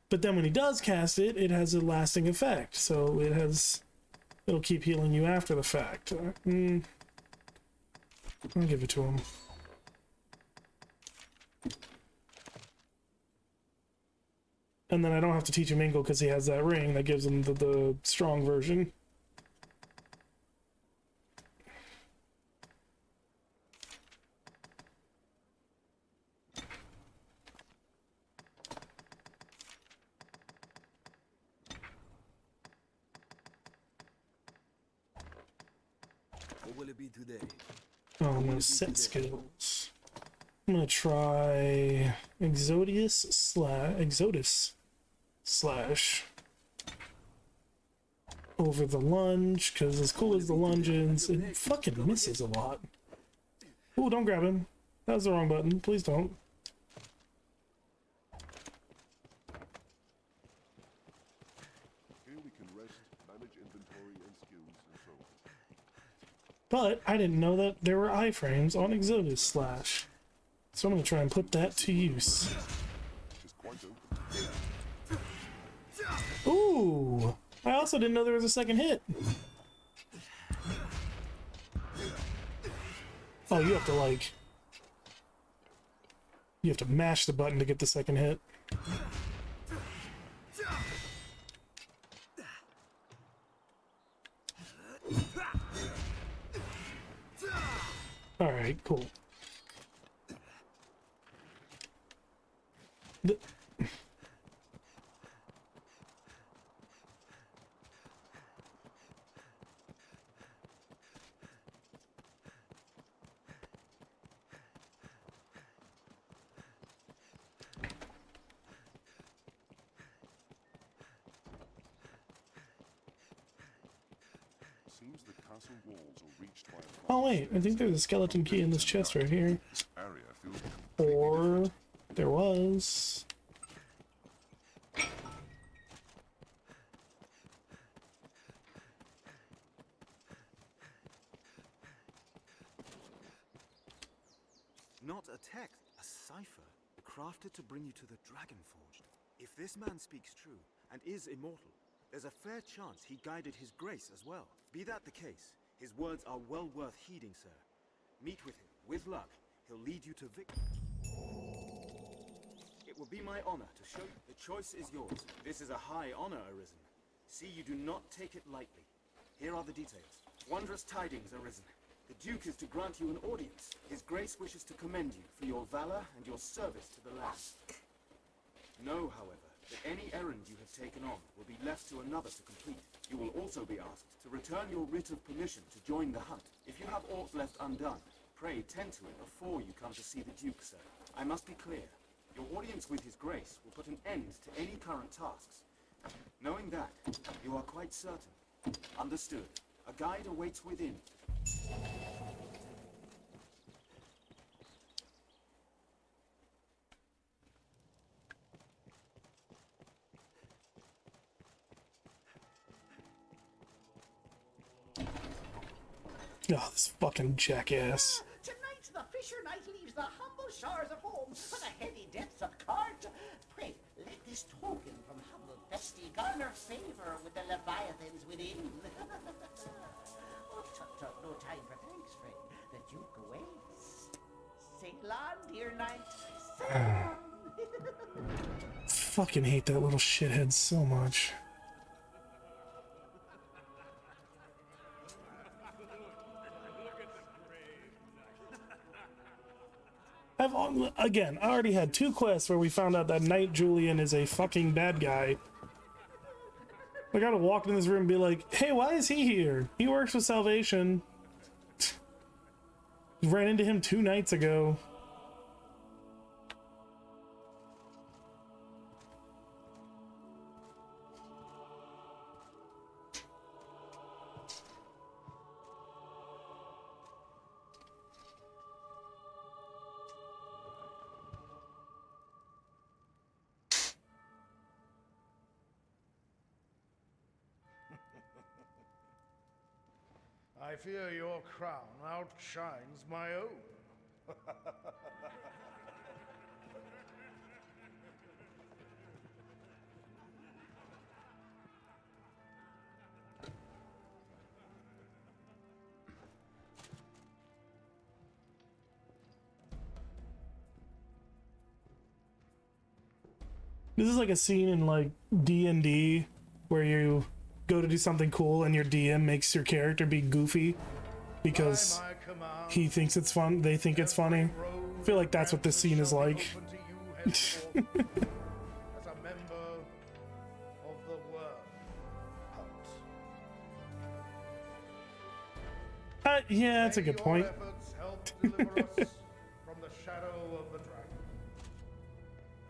But then when he does cast it, it has a lasting effect. So it'll keep healing you after the fact. I'll give it to him. And then I don't have to teach him Ingle because he has that ring that gives him the strong version. What will it be today? Oh, I'm gonna set skills. I'm gonna try Exodus slash over the lunge, because as cool as the lunge is, it fucking misses a lot. Ooh, don't grab him. That was the wrong button. Please don't. Here we can rest, manage inventory and skills, and so on. But I didn't know that there were iframes on Exodus slash. So I'm gonna try and put that to use. It's quite open. Ooh! I also didn't know there was a second hit. Oh, you have to like... You have to mash the button to get the second hit. Alright, cool. Seems the castle walls are reached by a Oh wait, I think there's a skeleton key in this chest right here. area filled with Or there was. Not a text, a cipher, crafted to bring you to the Dragonforge. If this man speaks true, and is immortal, there's a fair chance he guided his grace as well. Be that the case, his words are well worth heeding, sir. Meet with him. With luck, he'll lead you to victory. It will be my honor to show you. The choice is yours. This is a high honor, Arisen. See, you do not take it lightly. Here are the details. Wondrous tidings, Arisen. The Duke is to grant you an audience. His grace wishes to commend you for your valor and your service to the land. Know, however, that any errand you have taken on will be left to another to complete. You will also be asked to return your writ of permission to join the hunt. If you have aught left undone, pray tend to it before you come to see the Duke, sir. I must be clear. Your audience with his grace will put an end to any current tasks. Knowing that, you are quite certain. Understood. A guide awaits within. Oh, this fucking jackass. Tonight the fisher knight leaves the humble shores of home for the heavy depths of Cart. Pray, let this token from humble Festy garner favor with the leviathans within. Oh, tut, no time for thanks, friend. The Duke awaits. Sail on, dear knight. Sail on. Fucking hate that little shithead so much. Again, I already had 2 quests where we found out that Knight Julian is a fucking bad guy. I gotta walk in this room and be like, hey, why is he here? He works with Salvation. Ran into him 2 nights ago. I fear your crown outshines my own. This is like a scene in like D&D where you go to do something cool and your DM makes your character be goofy because he thinks it's fun. They think it's funny. I feel like that's what this scene is like. As a member of the world. Yeah, that's a good point. Your efforts help deliver us from the shadow of the dragon.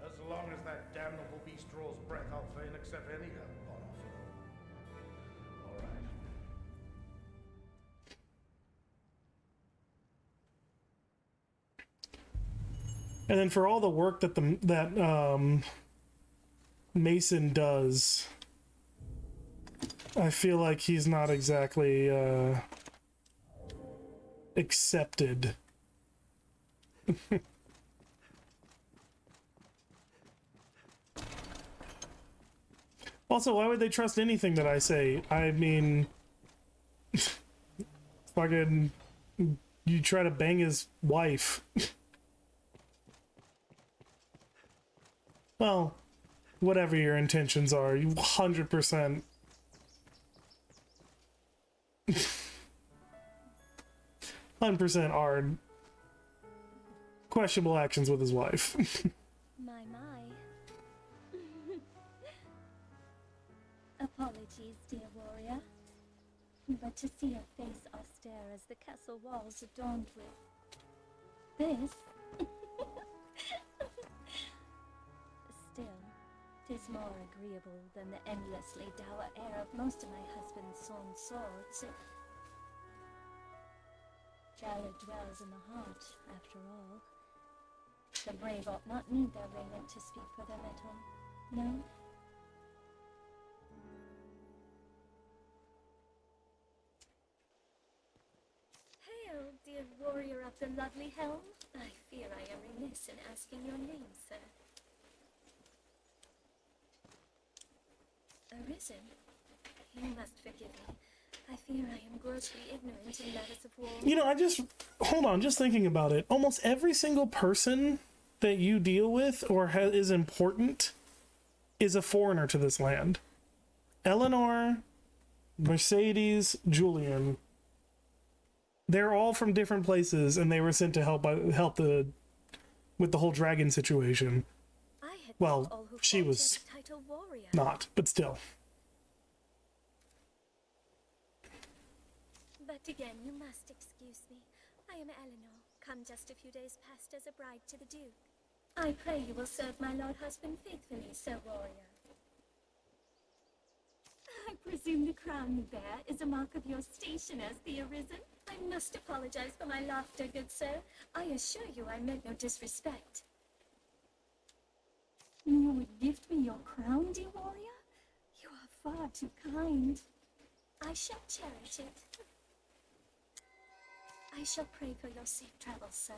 As long as that damnable beast draws breath, I'll fain accept any help on offer. All right. And then for all the work that Mason does, I feel like he's not exactly accepted. Also, why would they trust anything that I say? I mean, fucking, you try to bang his wife. Well, whatever your intentions are, you 100% are questionable actions with his wife. My. Apologies, dear warrior, but to see your face austere as the castle walls adorned with this. Still, 'tis more agreeable than the endlessly dour air of most of my husband's sworn swords. Valor dwells in the heart, after all. The brave ought not need their raiment to speak for them at home, no? Hail, dear warrior of the lovely helm. I fear I am remiss in asking your name, sir. Arisen? You must forgive me. I fear I am grossly ignorant in matters of war. You know, hold on, just thinking about it. Almost every single person that you deal with or is important is a foreigner to this land. Eleanor, Mercedes, Julian. They're all from different places, and they were sent to help with the whole dragon situation. Well, she was not, but still. But again, you must excuse me. I am Eleanor, come just a few days past as a bride to the Duke. I pray you will serve my lord husband faithfully, Sir Warrior. I presume the crown you bear is a mark of your station as the Arisen? I must apologize for my laughter, good sir. I assure you I meant no disrespect. You would gift me your crown, dear warrior? You are far too kind. I shall cherish it. I shall pray for your safe travels, sir.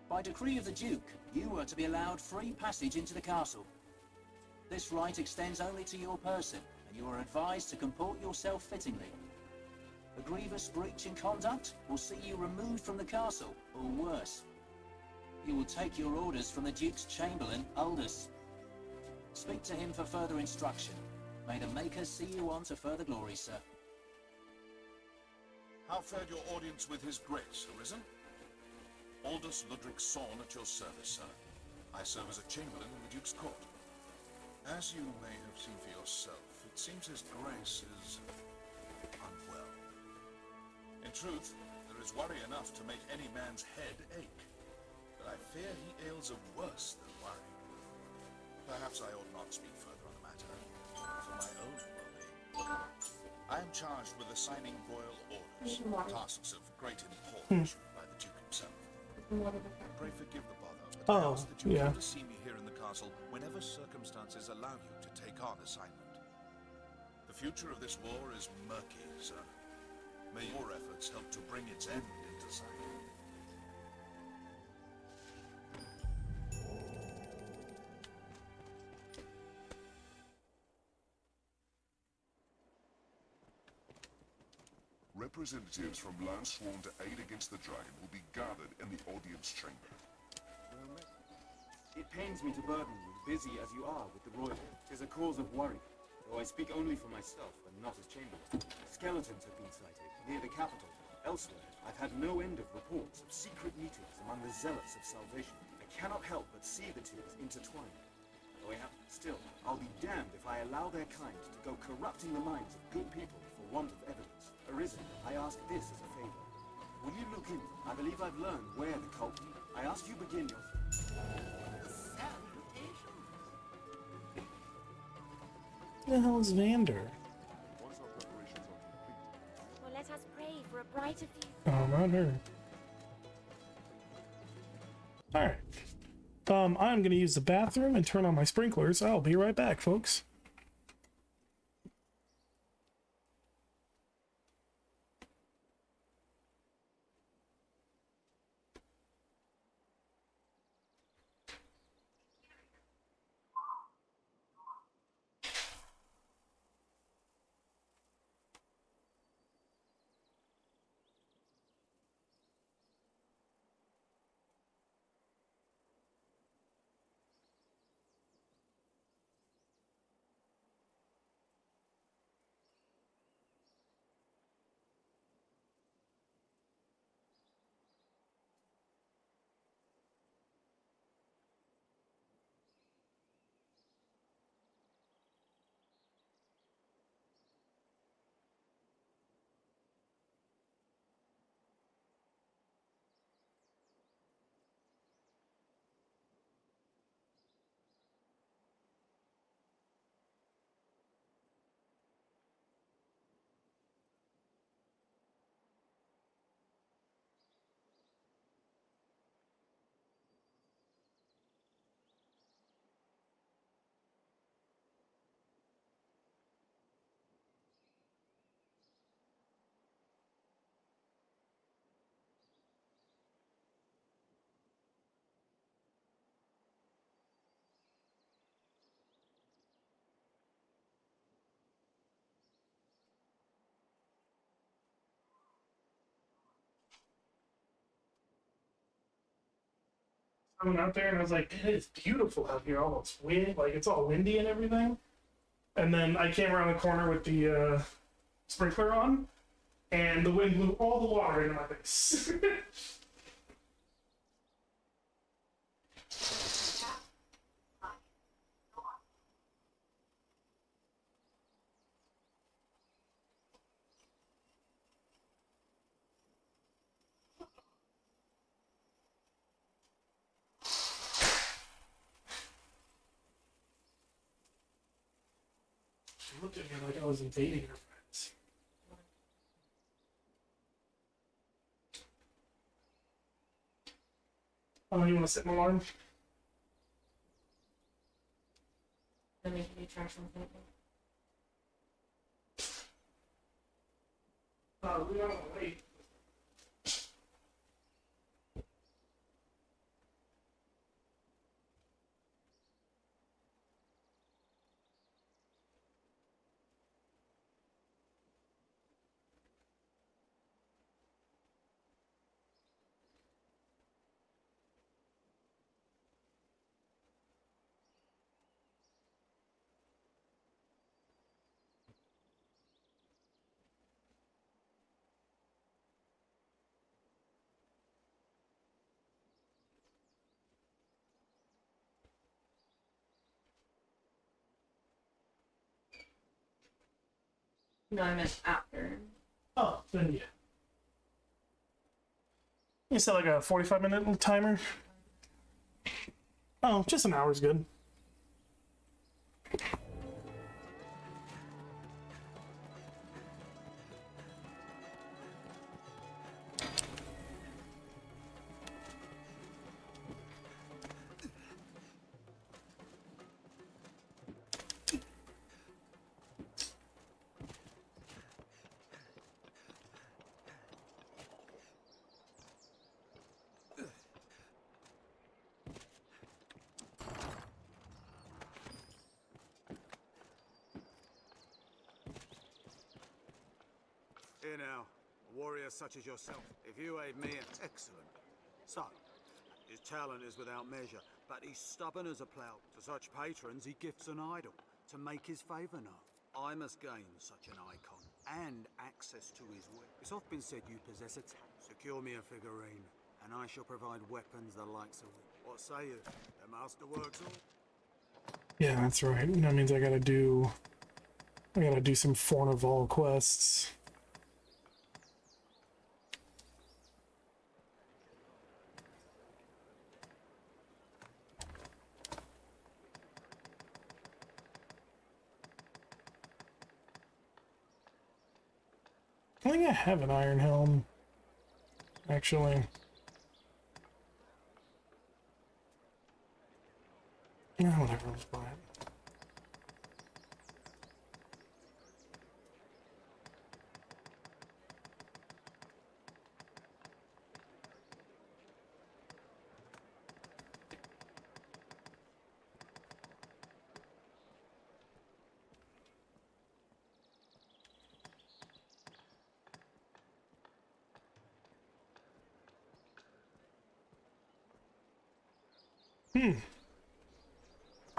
By decree of the Duke, you were to be allowed free passage into the castle. This right extends only to your person, and you are advised to comport yourself fittingly. A grievous breach in conduct will see you removed from the castle, or worse. You will take your orders from the Duke's Chamberlain, Aldous. Speak to him for further instruction. May the Makers see you on to further glory, sir. How fared your audience with His Grace, Arisen? Aldous Ludric Sorn at your service, sir. I serve as a Chamberlain in the Duke's court. As you may have seen for yourself, it seems His Grace is unwell. In truth, there is worry enough to make any man's head ache. But I fear he ails of worse than worry. Perhaps I ought not speak further on the matter, for my own well-being. I am charged with assigning royal orders, tasks of great importance by the Duke himself. Pray forgive the bother, but I ask that you come to see me here in the castle whenever circumstances allow you to take on assignment. The future of this war is murky, sir. May your efforts help to bring its end into sight. Representatives from lands sworn to aid against the dragon will be gathered in the audience chamber. It pains me to burden you, busy as you are with the royal. 'Tis a cause of worry, though I speak only for myself and not as chamberlain. Skeletons have been sighted, near the capital. Elsewhere, I've had no end of reports of secret meetings among the zealots of salvation. I cannot help but see the two as intertwined. Though I have... Still, I'll be damned if I allow their kind to go corrupting the minds of good people for want of evidence. Arisen, I ask this as a favor. Will you look in? I believe I've learned where the cult... I ask you begin your... Who the hell is Vander? Once our preparations are complete, Well, let us pray for a brighter future. Oh, not her. Alright. I'm gonna use the bathroom and turn on my sprinklers. I'll be right back, folks. I went out there and I was like, it is beautiful out here. All it's wind, like it's all windy and everything. And then I came around the corner with the sprinkler on, and the wind blew all the water into my face. She looked at me like I was invading her friends. Oh, you want to set an alarm? Let me give you trash on something. We don't want to wait. No, I meant after. Oh, then yeah. You said like a 45-minute timer? Oh, just an hour's good. Here now, a warrior such as yourself. If you aid me, excellent. So, his talent is without measure, but he's stubborn as a plough. To such patrons, he gifts an idol to make his favour known. I must gain such an icon and access to his will. It's often been said you possess a talent. Secure me a figurine, and I shall provide weapons the likes of which. What say you? The masterworks all? Yeah, that's right. That means I gotta do some Fornival quests. I think I have an iron helm, actually. Yeah, whatever, let's buy it.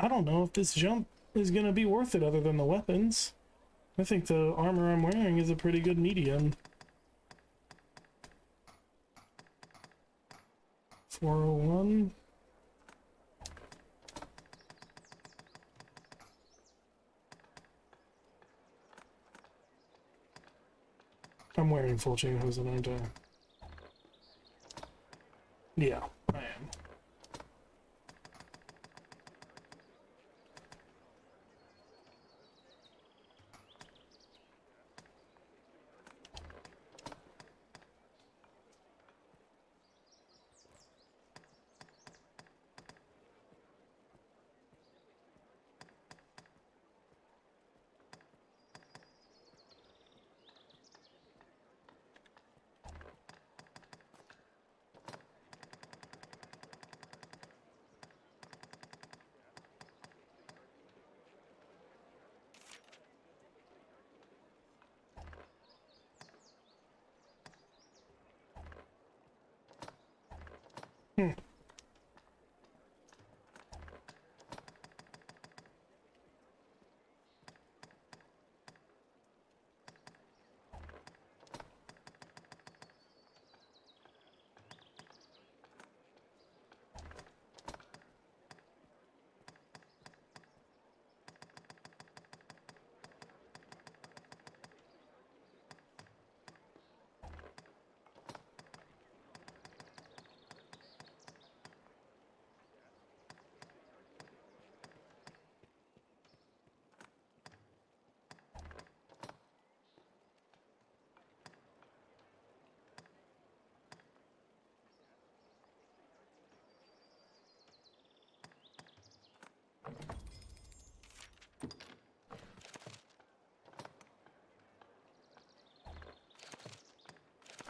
I don't know if this jump is gonna be worth it other than the weapons. I think the armor I'm wearing is a pretty good medium. 401. I'm wearing full chain hosen, aren't I? Yeah, I am.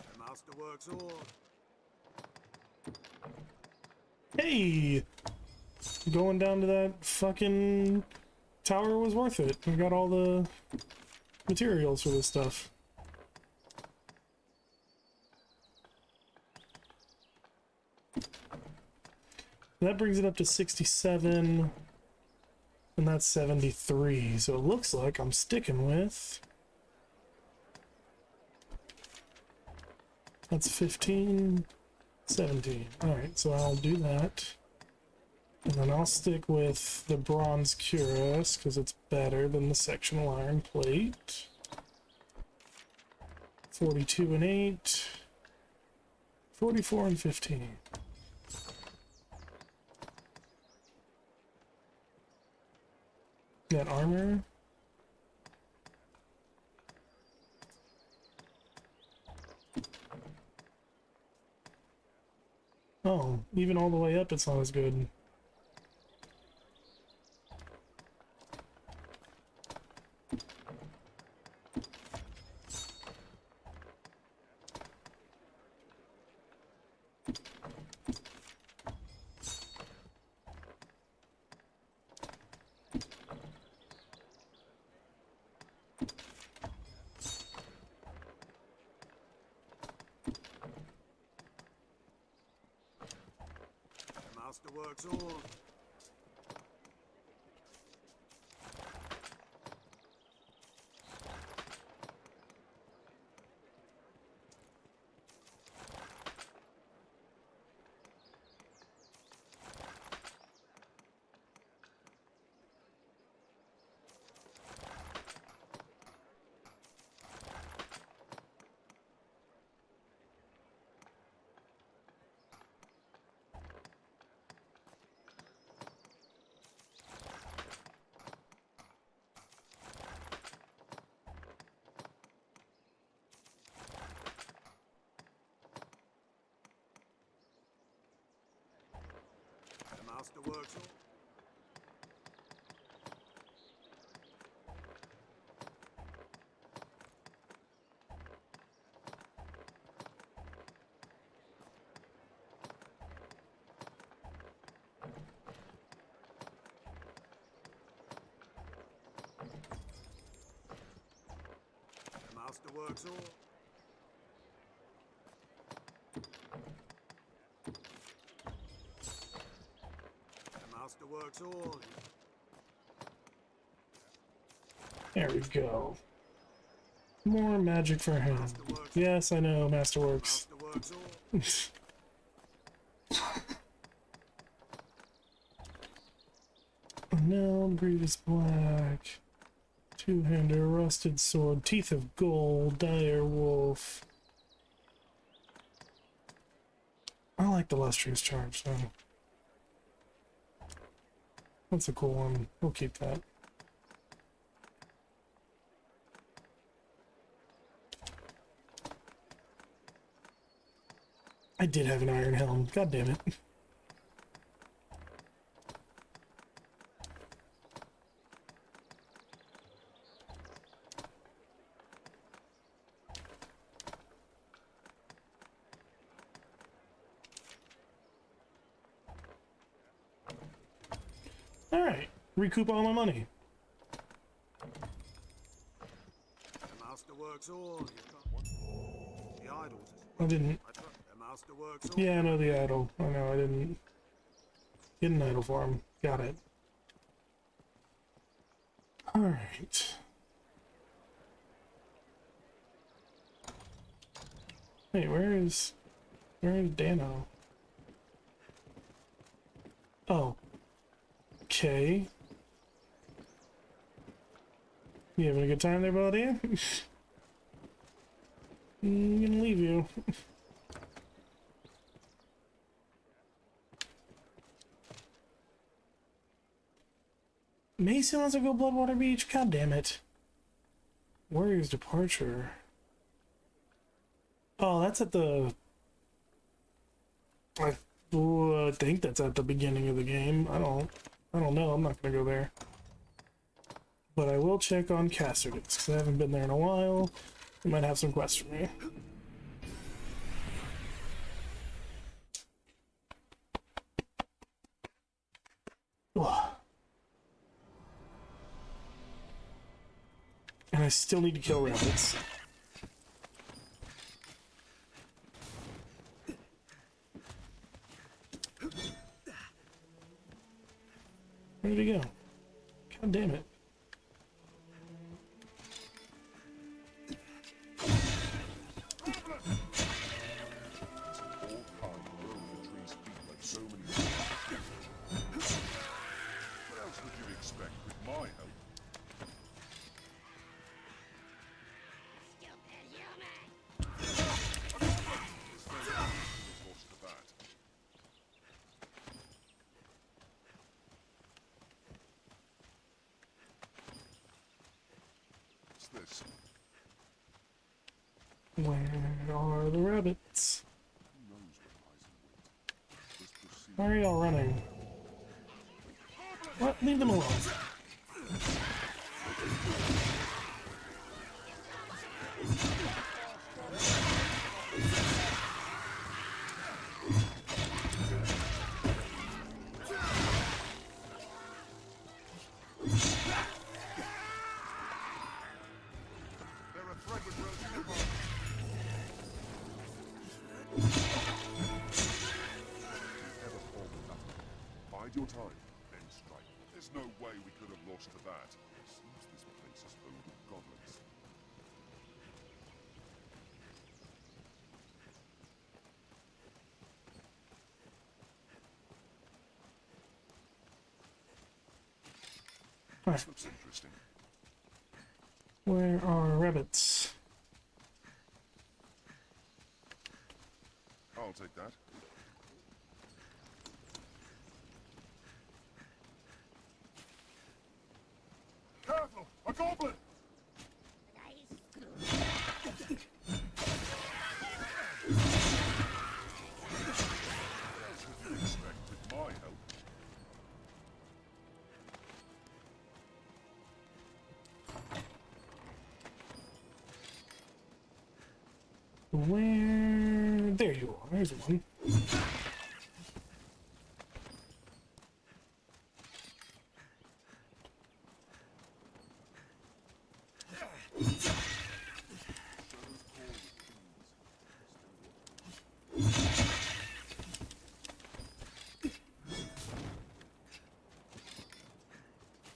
The masterworks all. Hey! Going down to that fucking tower was worth it. I got all the materials for this stuff. That brings it up to 67, and that's 73, so it looks like I'm sticking with... That's 15, 17. Alright, so I'll do that. And then I'll stick with the bronze cuirass, because it's better than the sectional iron plate. 42 and 8. 44 and 15. That armor. Oh, even all the way up it's not as good. works all. The master works all. The master works all. The master works all. There we go. More magic for him. Yes, I know, Masterworks. No, Grievous Black. Two-hander, rusted sword, teeth of gold, dire wolf. I like the lustrous charge, so that's a cool one. We'll keep that. I did have an iron helm. God damn it. Alright, recoup all my money. The master works all. The idols. I didn't. The master works all. Yeah, I know the idol. I know I didn't get an idol for him. Got it. Alright. Hey, where is Dano? Oh. Okay. You having a good time there, buddy? I'm gonna leave you. Mason wants to go Bloodwater Beach? God damn it. Warrior's Departure. Oh, that's at the... I think that's at the beginning of the game. I don't know. I'm not gonna go there. But I will check on Casterdis, because I haven't been there in a while. They might have some quests for me. Ugh. And I still need to kill rabbits. Where did he go? God damn it. What else would you expect with my help? Lost the bat. What's this? Where are the rabbits? Who knows what lies in wait? Let's proceed. Why are y'all running? What? Leave them alone. They're a threat with road apart. Never fall with nothing. Bide your time, then strike. There's no way we could have lost to that. It seems this place is full of goblins. This looks interesting. Where are rabbits? I'll take that. Careful! A goblin! As if you expected my help. Where? There you are. There's one.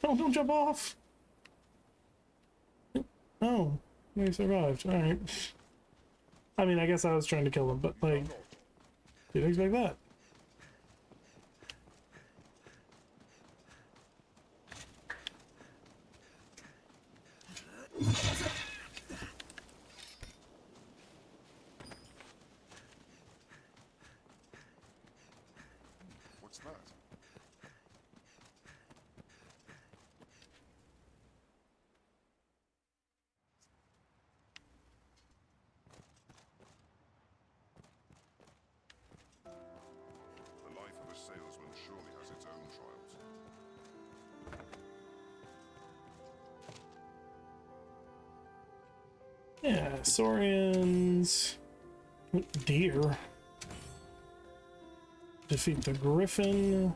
Oh, don't jump off! Oh, they survived. Alright. I mean, I guess I was trying to kill him, but, like, didn't expect that. What's that? The life of a salesman surely has its own trials. Yeah, Saurians. Deer. Defeat the Griffin.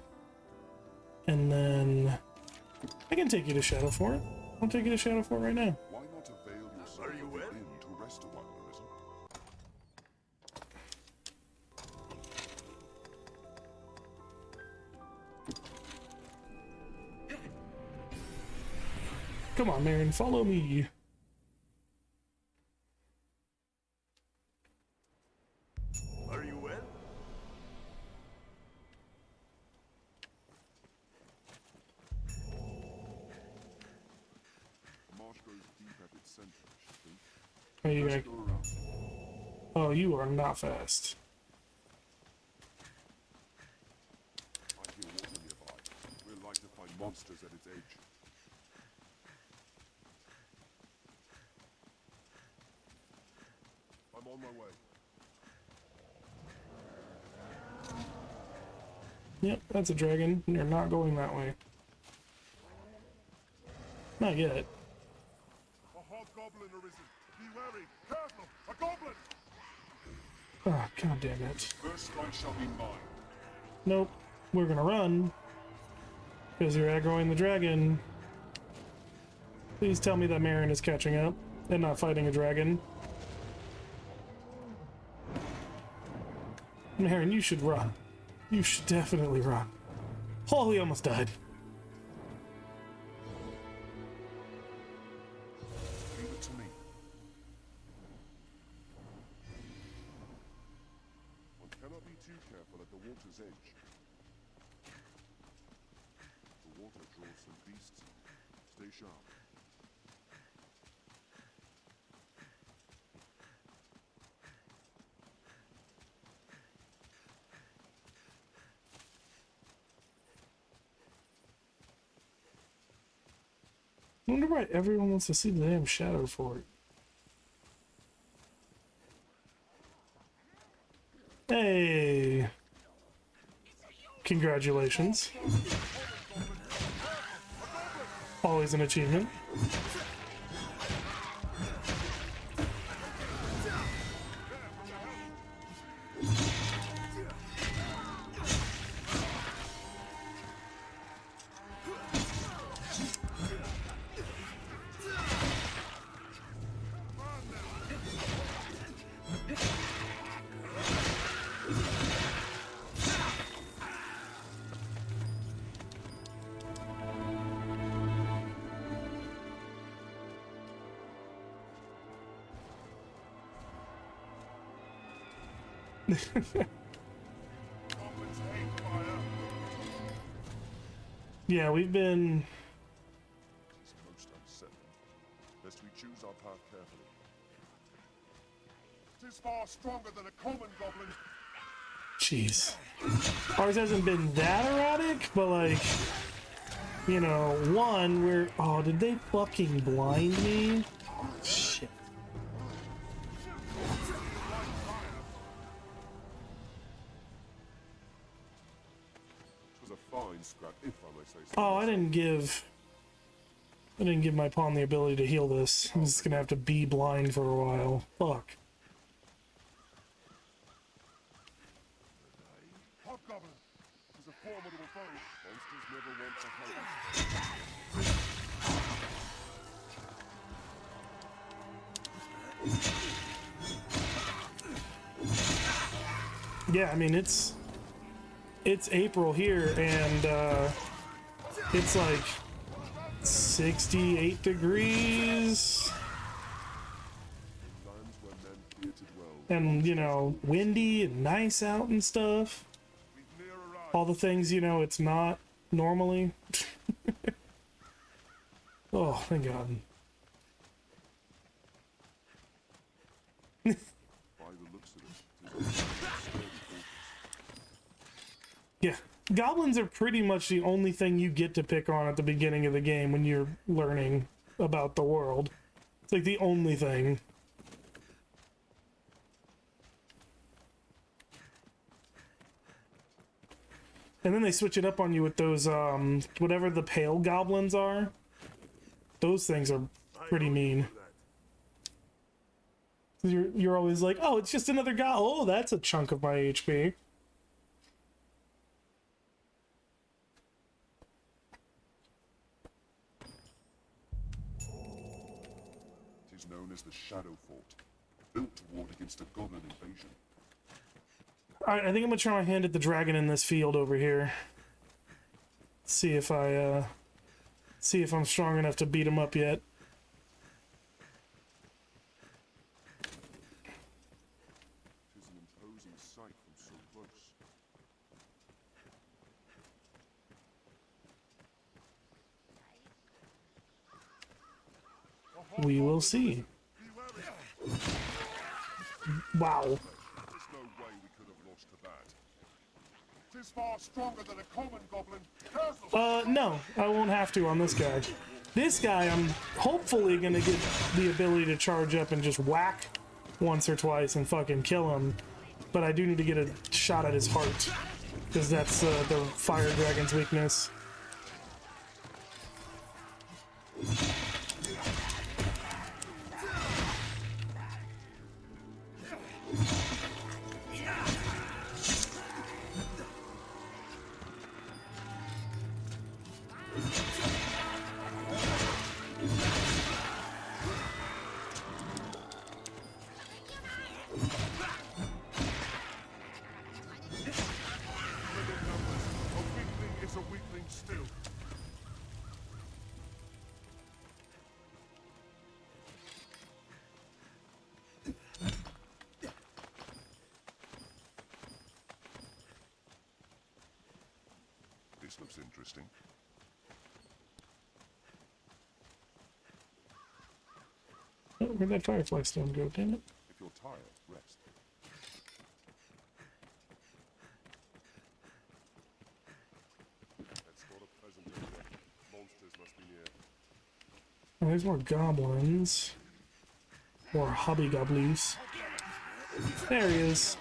And then I can take you to Shadow Fort. I'll take you to Shadow Fort right now. Why not avail yourself of the inn to rest a while, Arisen? Come on, Marion, follow me. Are you well? Marsh goes deep at its center, I should think. Are you Let's like, go around. oh, you are not fast. I hear water nearby. We'll like to find monsters at its edge. I'm on my way. Yep, that's a dragon. You're not going that way. Not yet. A hobgoblin arisen. Be wary. Careful. A goblin. Oh, god damn it. First strike shall be mine. Nope. We're gonna run. Because you're aggroing the dragon. Please tell me that Marion is catching up and not fighting a dragon. Marion, you should run. You should definitely run. Oh, he almost died. Leave it to me. One cannot be too careful at the water's edge. The water draws some beasts. Stay sharp. I wonder why everyone wants to see the damn Shadow Fort. Hey! Congratulations. Always an achievement. Yeah, we've been... It's most unsettling. Lest we choose our path carefully. It is far stronger than a common goblin. Jeez. Ours hasn't been that erratic, but like... You know, one, we're... Oh, did they fucking blind me? Shit. It was a fine scrap, if I may say so. Oh, I didn't give my pawn the ability to heal this. I'm just gonna have to be blind for a while. Fuck. Hobgoblin is a formidable foe. Monsters never want to help. Yeah, I mean, it's April here, and it's like 68 degrees. And, you know, windy and nice out and stuff. All the things, you know, it's not normally. Oh, thank God. By the looks of it, Yeah, goblins are pretty much the only thing you get to pick on at the beginning of the game when you're learning about the world. It's like the only thing. And then they switch it up on you with those, whatever the pale goblins are. Those things are pretty mean. You're always like, oh, it's just another guy. Oh, that's a chunk of my HP. it is known as the Shadow Fort, built to ward against a goblin invasion. Alright, I think I'm gonna try my hand at the dragon in this field over here. See if I'm strong enough to beat him up yet. It is an imposing sight from so close. We will see. Wow. There's no way we could have lost to that. It is far stronger than a common goblin. No, I won't have to on this guy. This guy, I'm hopefully gonna get the ability to charge up and just whack once or twice and fucking kill him. But I do need to get a shot at his heart, because that's the fire dragon's weakness. This looks interesting. Oh, where'd that firefly stone go, damn it? If you're tired, rest. That's not a pleasant area. Monsters must be near. Oh, there's more goblins. More hobgoblins. There he is.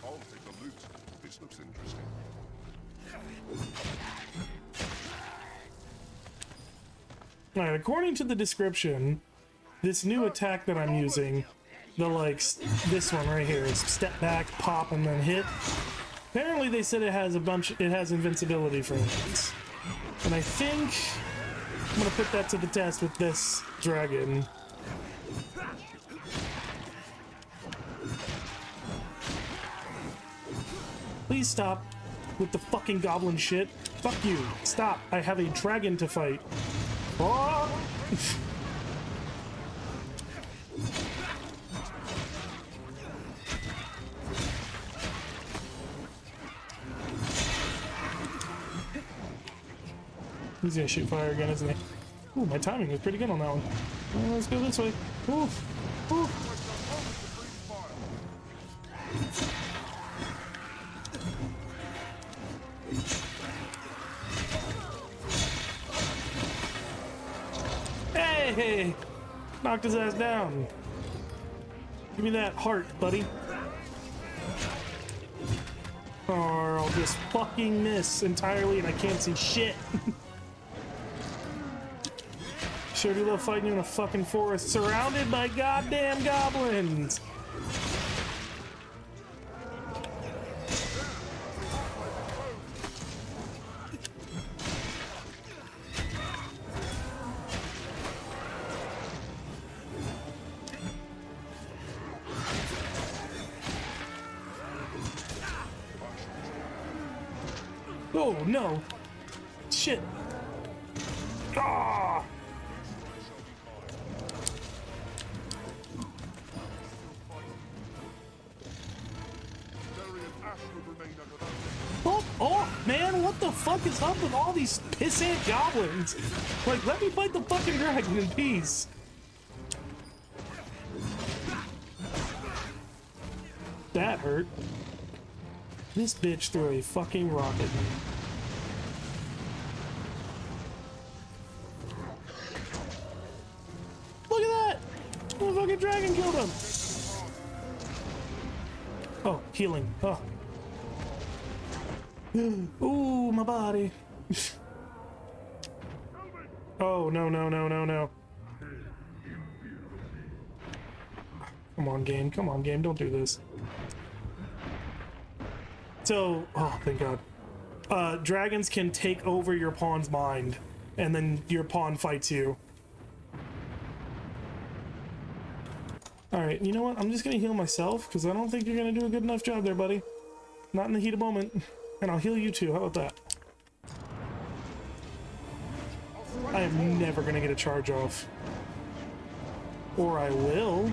I'll take a loot. This looks interesting. Alright, according to the description, this new attack that I'm using, this one right here, is step back, pop, and then hit. Apparently they said it has invincibility for enemies. And I think I'm gonna put that to the test with this dragon. Please stop with the fucking goblin shit. Fuck you. Stop. I have a dragon to fight. fuck? He's gonna shoot fire again, isn't he? Ooh, my timing was pretty good on that one. Well, let's go this way. Ooh, ooh. Hey! Knocked his ass down. Give me that heart, buddy. Or I'll just fucking miss entirely and I can't see shit. Sure do love fighting you in a fucking forest surrounded by goddamn goblins. Oh no! Shit! Ah! Fuck off, man! What the fuck is up with all these pissant goblins? Like, let me fight the fucking dragon in peace. That hurt. This bitch threw a fucking rocket. Look at that! The fucking dragon killed him! Oh, healing. Oh. Ooh, my body. Oh, no, no, no, no, no. Come on, game. Come on, game. Don't do this. So, oh, thank God. Dragons can take over your pawn's mind, and then your pawn fights you. Alright, you know what? I'm just gonna heal myself, because I don't think you're gonna do a good enough job there, buddy. Not in the heat of the moment. And I'll heal you too, how about that? I am never gonna get a charge off. Or I will.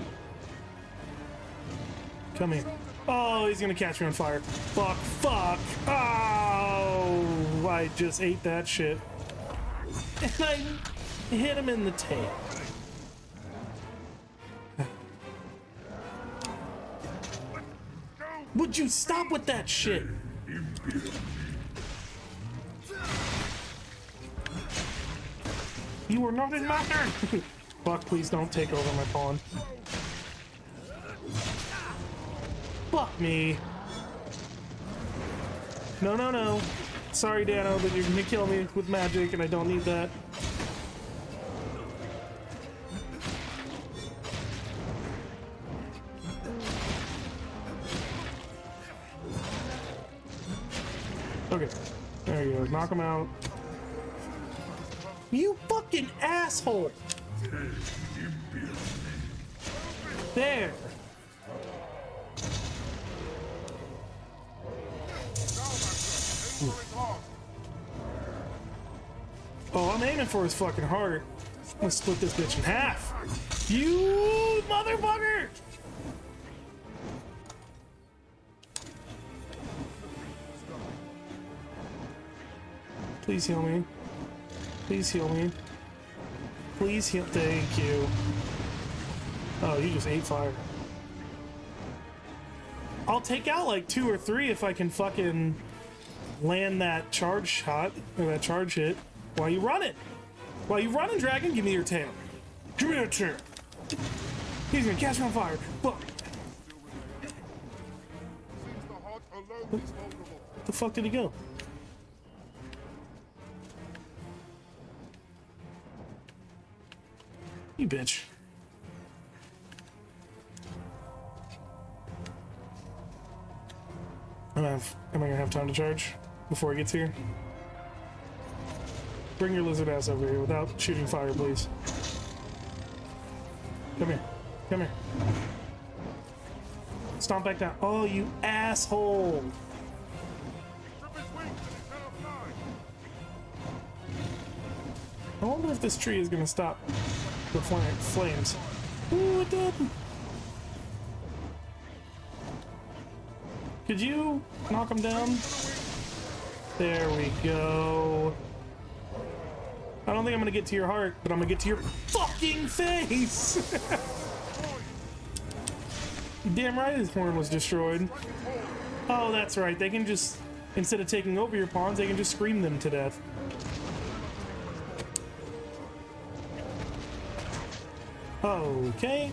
Come here. Oh, he's gonna catch me on fire. Fuck, fuck. Oh, I just ate that shit. And I hit him in the tail. Would you stop with that shit? You are not in my turn. Fuck, please don't take over my pawn. Fuck me. No, no, no. Sorry, Dano, but you're gonna kill me with magic and I don't need that. Okay, there you go. Knock him out. You fucking asshole! There! Oh, I'm aiming for his fucking heart. I'm gonna split this bitch in half. You motherfucker! Please heal me. Please heal me. Please heal. Thank you. Oh, you just ate fire. I'll take out like 2 or 3 if I can fucking land that charge shot or that charge hit. While you run it. While you running, dragon, give me your tail. Give me that tail. He's gonna catch me on fire. Fuck. Where the fuck did he go? You bitch. Am I gonna have time to charge before he gets here? Bring your lizard ass over here without shooting fire, please. Come here. Come here. Stomp back down. Oh, you asshole! I wonder if this tree is gonna stop the flames. Ooh, it did. Could you knock him down? There we go. I don't think I'm gonna get to your heart, but I'm gonna get to your fucking face! Damn right his horn was destroyed. Oh, that's right. They can just, instead of taking over your pawns, they can just scream them to death. Okay.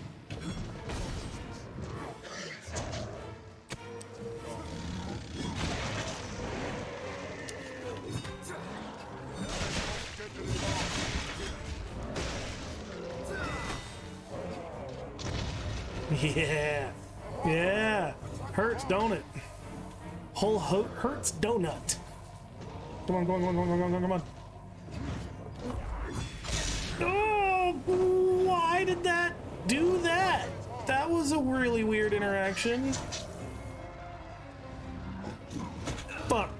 Yeah. Yeah. Hurts, don't it? Whole hurts donut. Come on, come on, come on, come on, come on, come on. Oh, why did that do that? That was a really weird interaction. Fuck.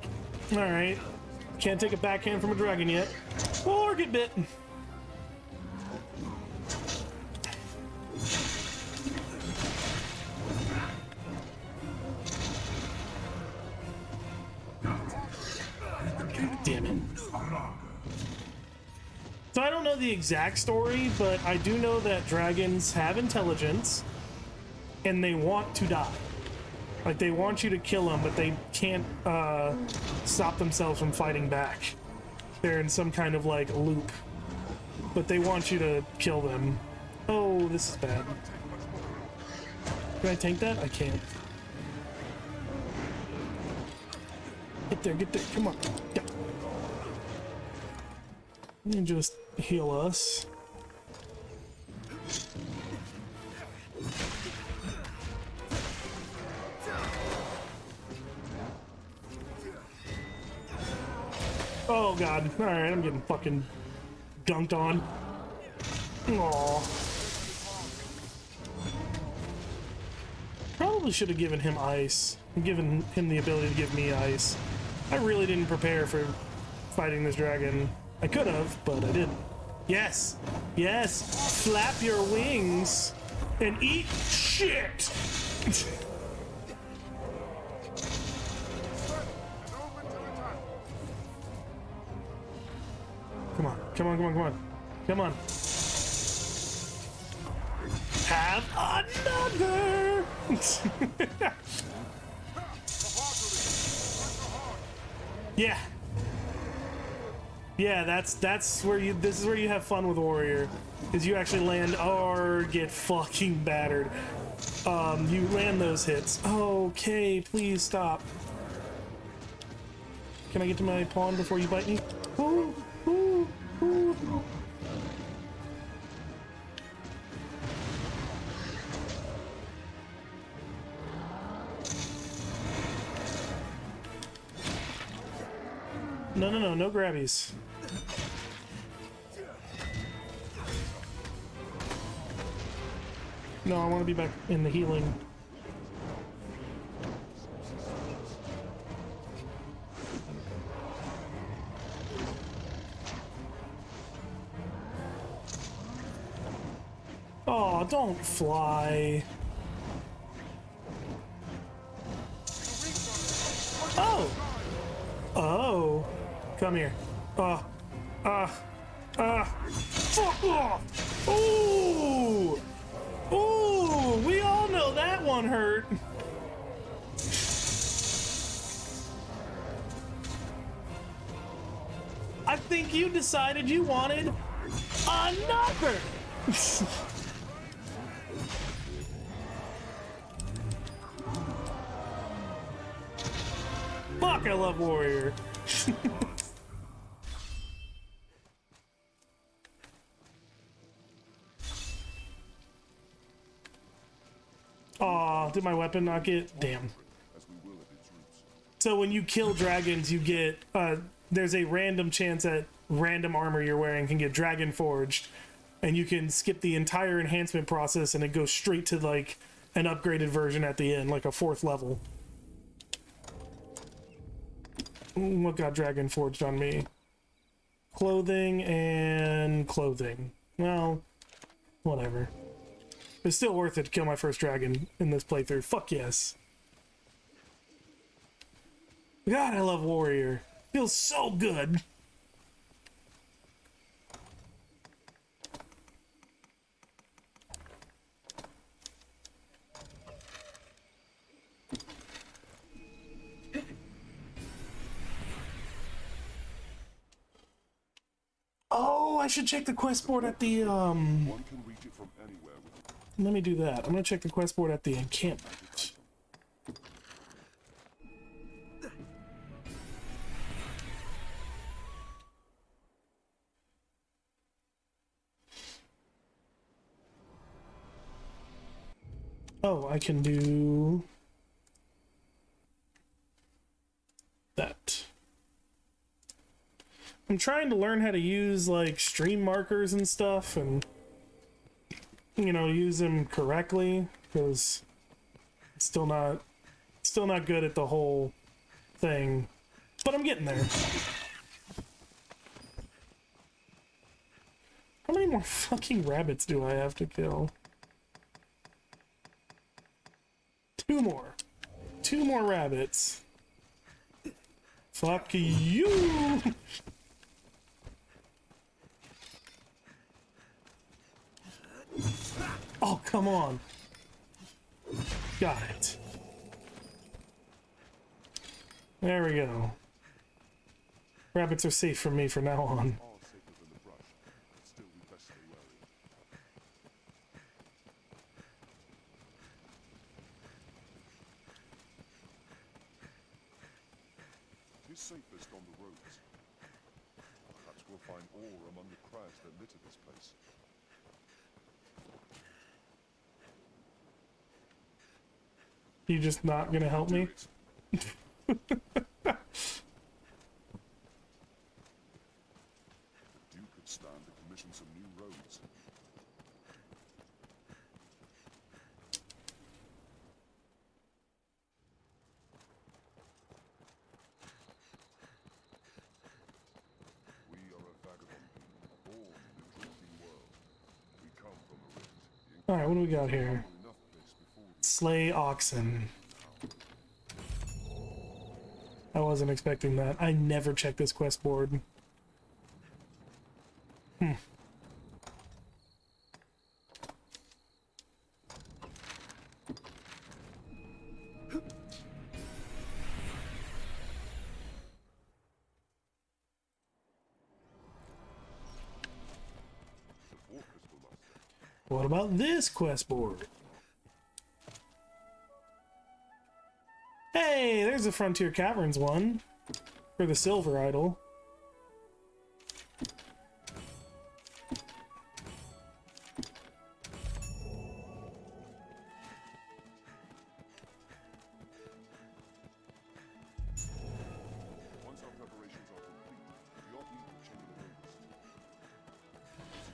Alright. Can't take a backhand from a dragon yet. Or get bit. Damn it. So I don't know the exact story, but I do know that dragons have intelligence and they want to die. Like, they want you to kill them, but they can't stop themselves from fighting back. They're in some kind of, like, loop. But they want you to kill them. Oh, this is bad. Can I tank that? I can't. Get there, get there. Come on. Yeah. Let me just heal us. Oh god. Alright, I'm getting fucking dunked on. Aww. Probably should have given him ice. Given him the ability to give me ice. I really didn't prepare for fighting this dragon. I could have, but I didn't. Yes! Yes! Flap your wings and eat shit! Come on, come on, come on, come on. Come on. Have another! Yeah. Yeah, that's where you, this is where you have fun with Warrior. Is you actually land or get fucking battered. You land those hits. Okay, please stop. Can I get to my pawn before you bite me? Ooh, ooh, ooh. No, no, no, no grabbies. No, I want to be back in the healing. Oh, don't fly. Oh! Oh! Come here. Fuck off! Ooh! Ooh! We all know that one hurt. I think you decided you wanted another! Fuck, I love Warrior. Aw, did my weapon not get? Damn. So when you kill dragons, you get, there's a random chance that random armor you're wearing can get dragon forged, and you can skip the entire enhancement process and it goes straight to like an upgraded version at the end, like a 4th level. What got dragon forged on me? clothing and clothing. Well, whatever. It's still worth it to kill my first dragon in this playthrough. Fuck yes. God, I love warrior. Feels so good. Oh, I should check the quest board at the One can reach it from anywhere with Let me do that. I'm gonna check the quest board at the encampment. Oh, I can do that. I'm trying to learn how to use like stream markers and stuff, and you know, use them correctly, because it's still not good at the whole thing, but I'm getting there. How many more fucking rabbits do I have to kill? Two more rabbits. Fuck you. Oh, come on. Got it. There we go. Rabbits are safe from me from now on. It is safest on the roads. Perhaps we'll find ore among the crags that litter this place. You just not gonna help me? The Duke could stand to commission some new roads. We are a vagabond people, born in the drifting world. We come from a rift. Alright, what do we got here? Slay oxen. I wasn't expecting that. I never check this quest board. What about this quest board? Hey, there's a Frontier Caverns one for the silver idol. Once our preparations are complete, we ought need to check the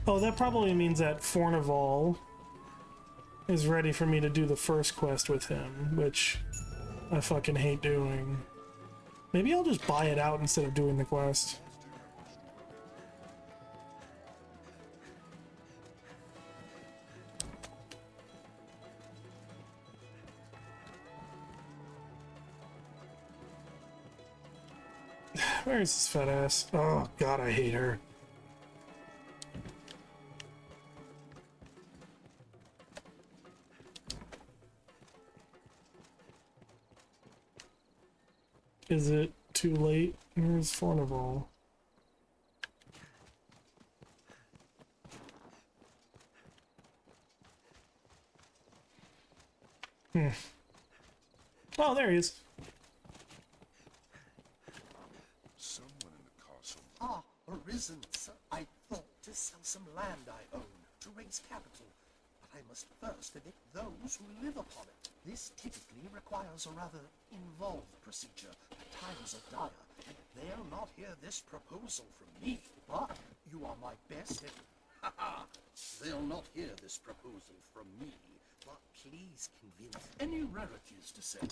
roads. Oh, that probably means that Fornival is ready for me to do the first quest with him, which I fucking hate doing. Maybe I'll just buy it out instead of doing the quest. Where is this fat ass? Oh god, I hate her. Is it too late? Where's Fornival? Oh, there he is. Someone in the castle. Ah, arisen, sir. I thought to sell some land I own to raise capital, but I must first evict those who live upon it. This typically requires a rather involved procedure. Times are dire, and they'll not hear this proposal from me. But you are my best they'll not hear this proposal from me, but please convince any rarities to sell.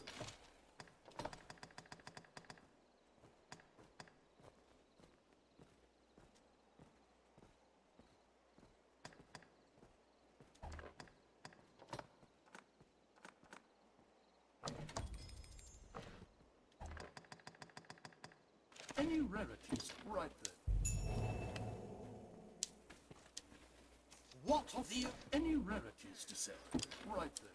any rarities right there? What have you any rarities to sell right there?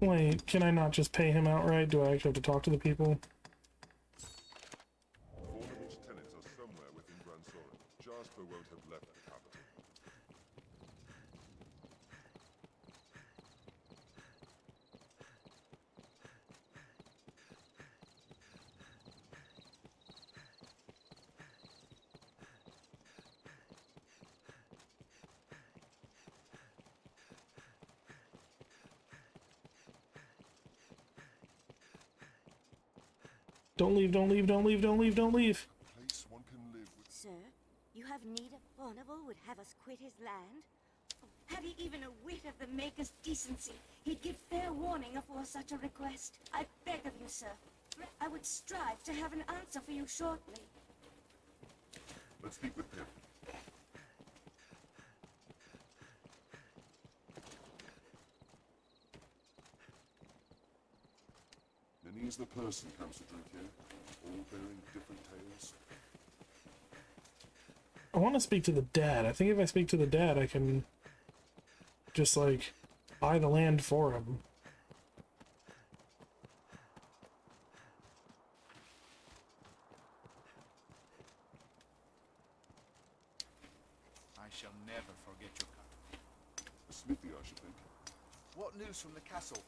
Wait, can I not just pay him outright? Do I actually have to talk to the people? Fornamal's tenants are somewhere within Gran Soren. Jasper won't have left the capital. Don't leave, don't leave, don't leave, don't leave, don't leave. A place one can live with. Sir, you have need of Fornival would have us quit his land? Oh, had he even a whit of the Maker's decency, he'd give fair warning afore such a request. I beg of you, sir. I would strive to have an answer for you shortly. Let's speak with him. Many is the person comes to drink here, all bearing different tales. I want to speak to the dad. I think if I speak to the dad, I can just, like, buy the land for him. I shall never forget your coming. A smithy, I should think. What news from the castle?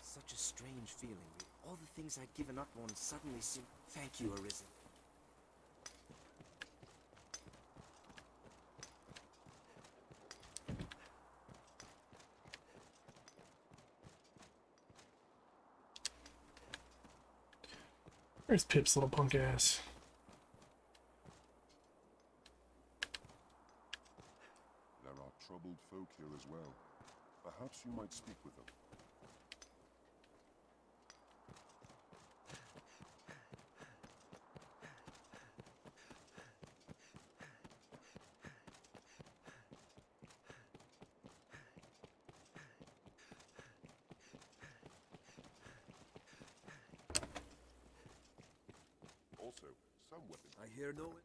Such a strange feeling. All the things I'd given up on suddenly seem... Thank you, Arisen. Where's Pip's little punk ass? There are troubled folk here as well. Perhaps you might speak with them. Also, some weapon. I hear no one.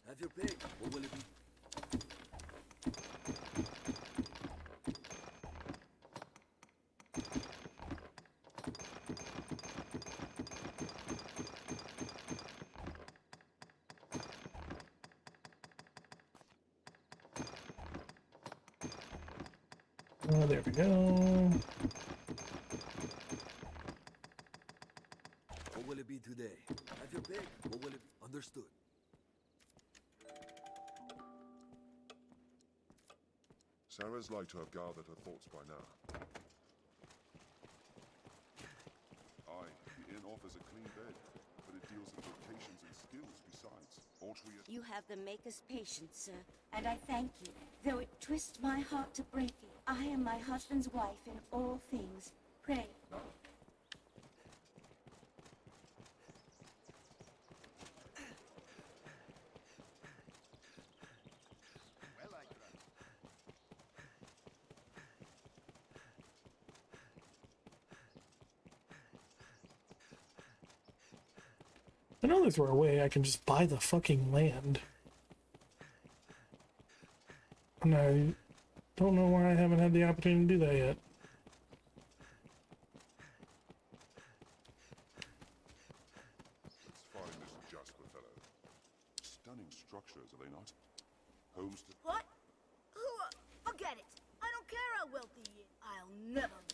Have your pick. What will it be? Oh, there we go. What will it be today? Have your pick. What will it be? Understood. Sarah's like to have gathered her thoughts by now. Aye, the inn offers a clean bed, but it deals in vocations and skills besides. Ought we... You have the Maker's patience, sir, and I thank you. Though it twists my heart to break it, I am my husband's wife in all things. Pray. I know there's a way I can just buy the fucking land. And I don't know why I haven't had the opportunity to do that yet. Let's find this Jasper fellow. Stunning structures, are they not? Homes to... What? Forget it. I don't care how wealthy he is. I'll never leave.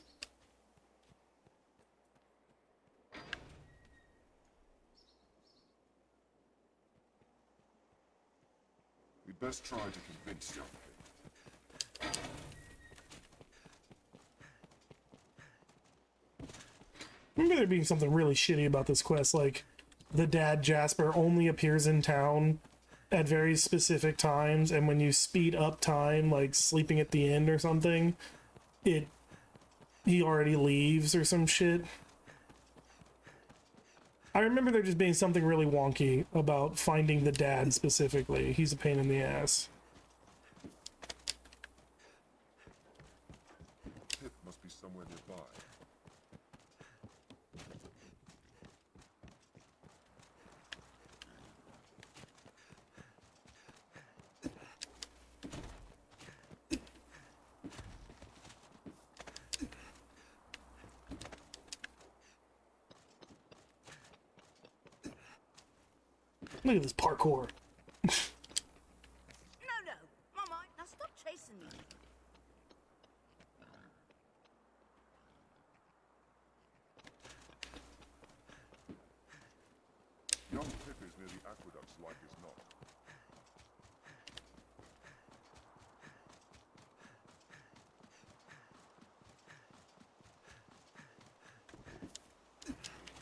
We'd best try to convince him. Remember there being something really shitty about this quest, like the dad Jasper only appears in town at very specific times, and when you speed up time, like sleeping at the end or something, he already leaves or some shit. I remember there just being something really wonky about finding the dad specifically. He's a pain in the ass. Pip must be somewhere nearby. Look at this parkour. No, Mama, now stop chasing me. Young Pip is near the aqueducts like as not.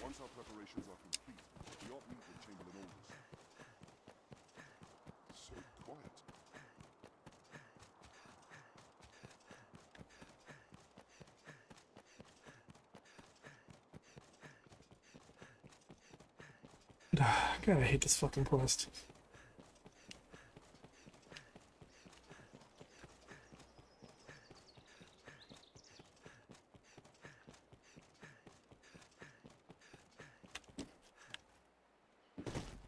Once our preparations are complete, we ought meet with Chamberlain Aldous. So quiet. God, I hate this fucking quest.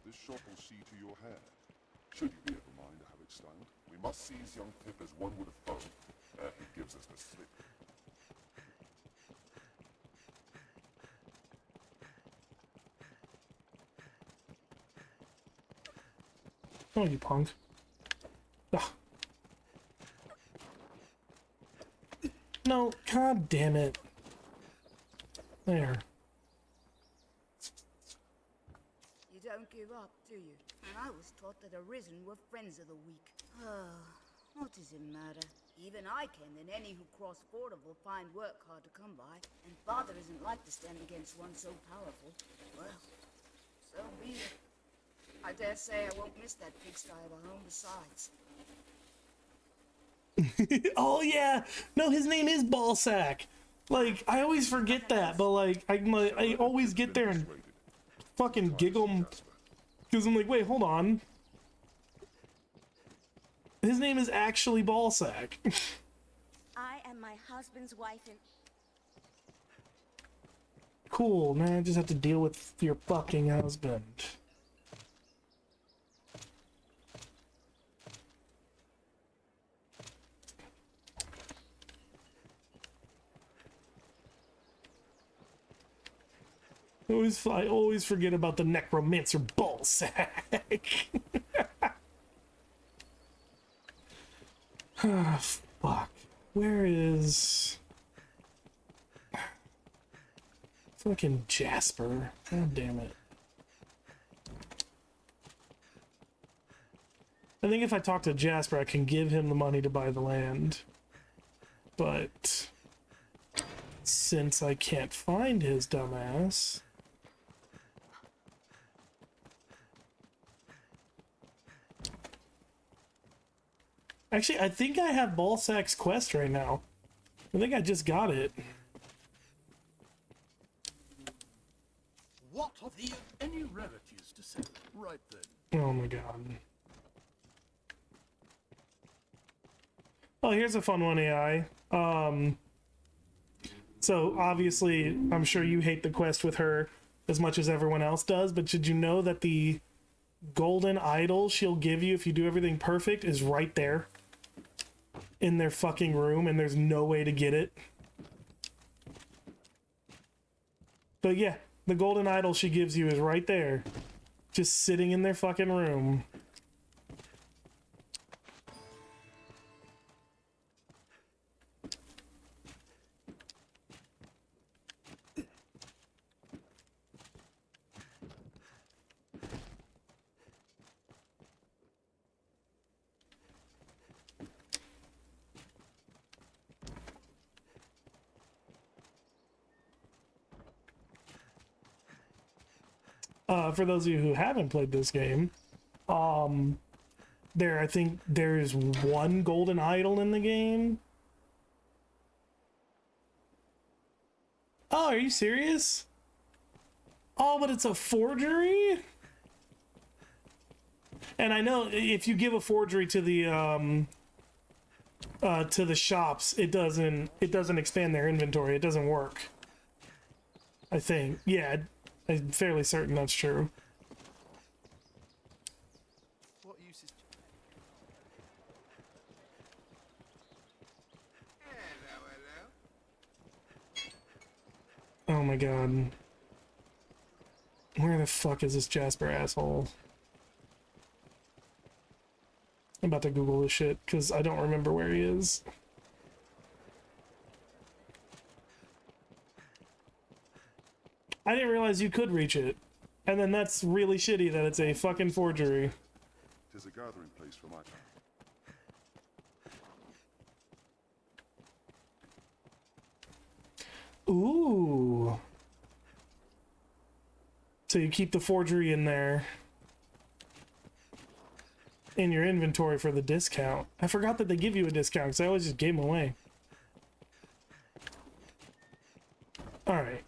This shop will see to your hair. Should you be ever mind to have it styled, we must seize young Pip as one would have thought. He gives us the slip. Oh, you punk. Ugh. No, god damn it. There. You don't give up, do you? And I was taught that Arisen were friends of the weak. What does it matter? Even I can, and any who cross Fordham will find work hard to come by. And Father isn't like to stand against one so powerful. Well, so be it. I dare say I won't miss that pigsty of a home besides. Oh yeah, no, his name is Ballsack. Like, I always forget that, but like, I always get there and fucking giggle because I'm like, wait, hold on. His name is actually Ballsack. I am my husband's wife and... Cool, now I just have to deal with your fucking husband. I always forget about the necromancer Ballsack. Ah, fuck. Where is... fucking Jasper? God damn it. I think if I talk to Jasper, I can give him the money to buy the land. But... since I can't find his dumbass... Actually, I think I have Ballsack's quest right now. I think I just got it. What of the any rarities to sell? Right then. Oh my god. Oh, here's a fun one, AI. So obviously, I'm sure you hate the quest with her as much as everyone else does, but did you know that the golden idol she'll give you if you do everything perfect is right there in their fucking room, and there's no way to get it? But yeah, the golden idol she gives you is right there, just sitting in their fucking room. For those of you who haven't played this game, I think there's one golden idol in the game. Oh, are you serious? Oh, but it's a forgery? And I know if you give a forgery to the shops, it doesn't expand their inventory. It doesn't work. I think. Yeah, I'm fairly certain that's true. What use is... Oh my god. Where the fuck is this Jasper asshole? I'm about to Google this shit because I don't remember where he is. I didn't realize you could reach it. And then that's really shitty that it's a fucking forgery. Tis a gathering place for my kind. Ooh. So you keep the forgery in there. In your inventory for the discount. I forgot that they give you a discount because I always just gave them away. Alright.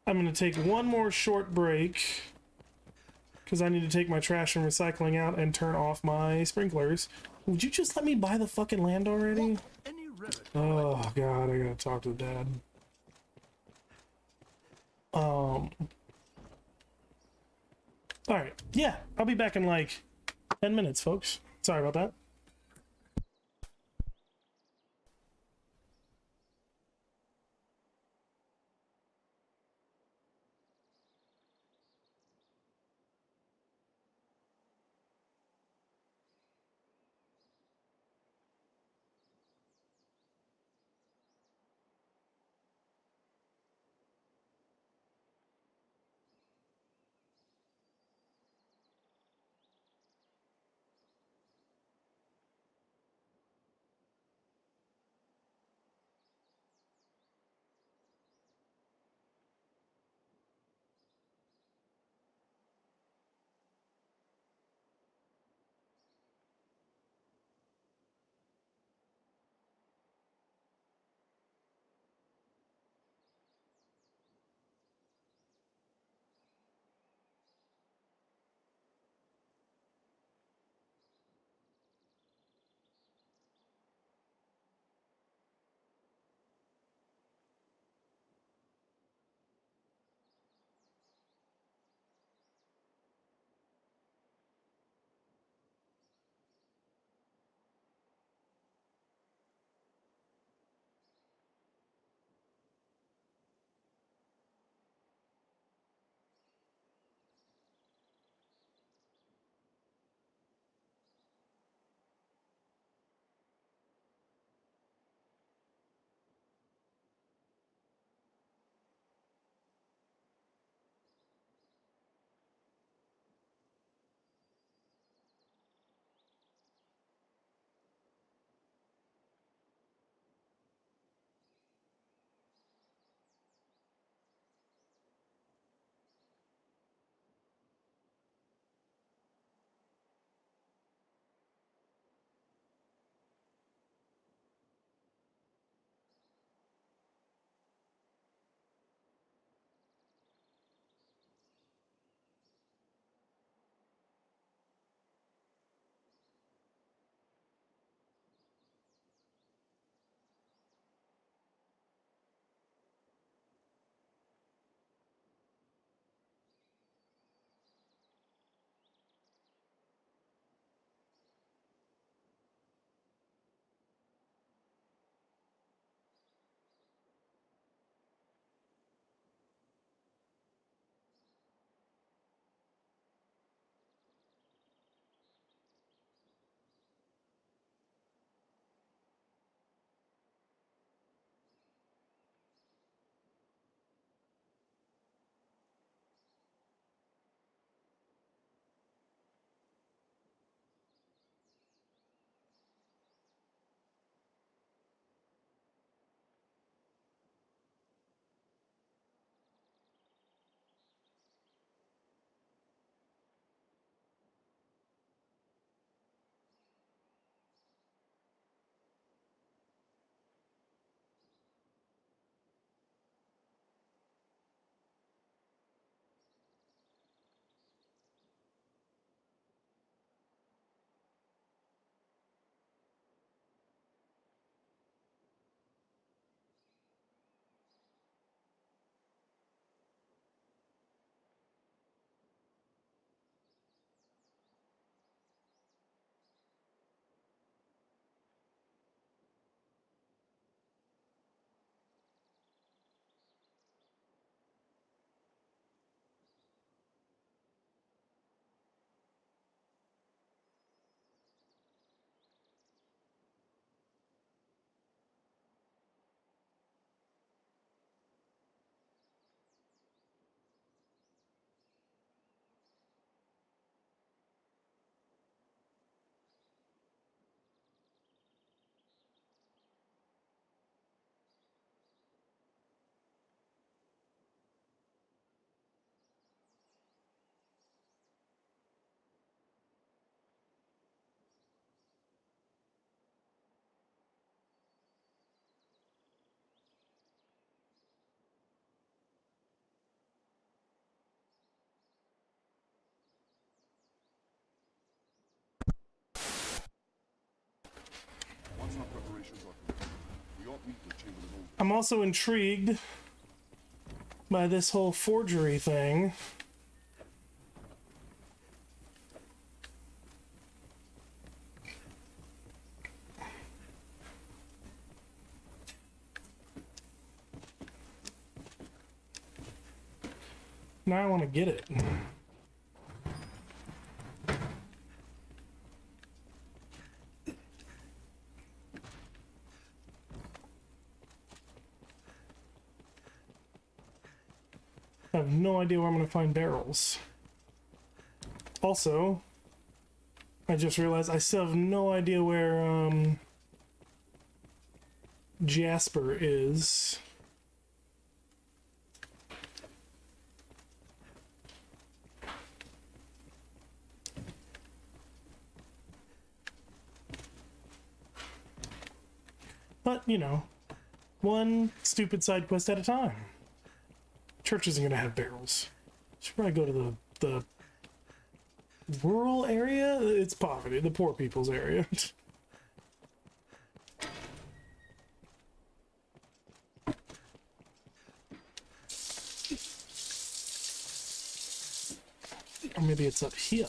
I'm going to take one more short break because I need to take my trash and recycling out and turn off my sprinklers. Would you just let me buy the fucking land already? Oh god, I gotta talk to Dad. Alright, yeah, I'll be back in like 10 minutes, folks. Sorry about that. I'm also intrigued by this whole forgery thing. Now I want to get it. I have no idea where I'm going to find barrels. Also, I just realized I still have no idea where Jasper is. But, you know, one stupid side quest at a time. Church isn't gonna have barrels. Should probably go to the rural area? It's poverty, the poor people's area. Or maybe it's up here.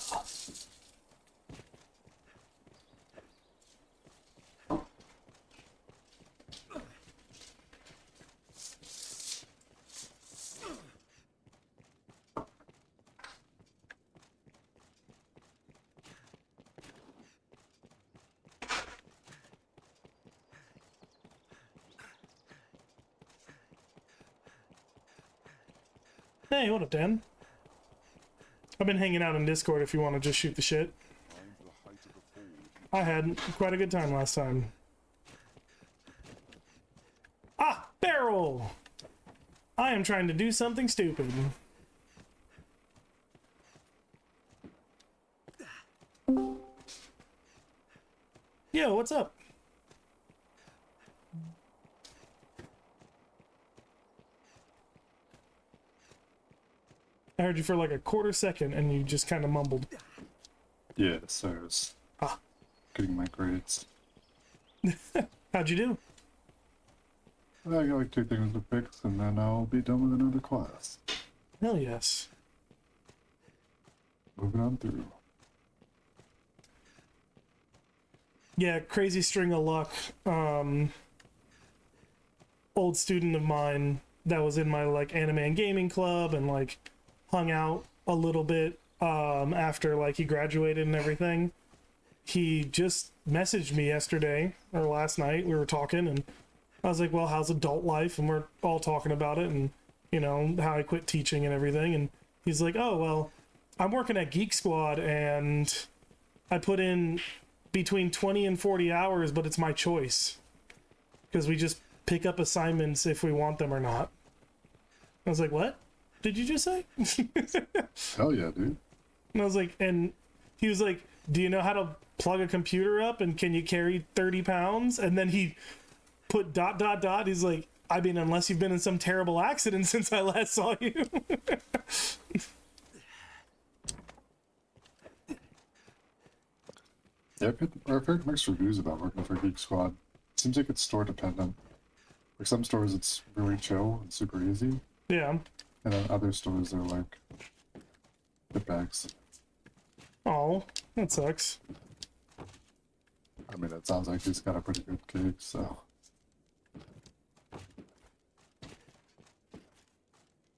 Hey, what up, Dan? I've been hanging out in Discord if you want to just shoot the shit. I had quite a good time last time. Ah, barrel! I am trying to do something stupid. Yo, what's up? I heard you for like a quarter second and you just kind of mumbled. Yeah, so I was getting my grades. How'd you do? I got like 2 things to fix and then I'll be done with another class. Hell yes. Moving on through. Yeah, crazy string of luck. Old student of mine that was in my like anime and gaming club and like hung out a little bit after like he graduated and everything. He just messaged me yesterday or last night. We were talking and I was like, well, how's adult life? And we're all talking about it and, you know, how I quit teaching and everything. And he's like, oh, well, I'm working at Geek Squad and I put in between 20 and 40 hours, but it's my choice because we just pick up assignments if we want them or not. I was like, what did you just say? Hell yeah, dude. And I was like, and he was like, do you know how to plug a computer up and can you carry 30 pounds? And then he put ... He's like, I mean, unless you've been in some terrible accident since I last saw you. Yeah, I've heard mixed reviews about working for Geek Squad. Seems like it's store dependent. Like some stores it's really chill and super easy. Yeah. And then other stores are like shitbags. Oh, that sucks. I mean, it sounds like he's got a pretty good gig, so.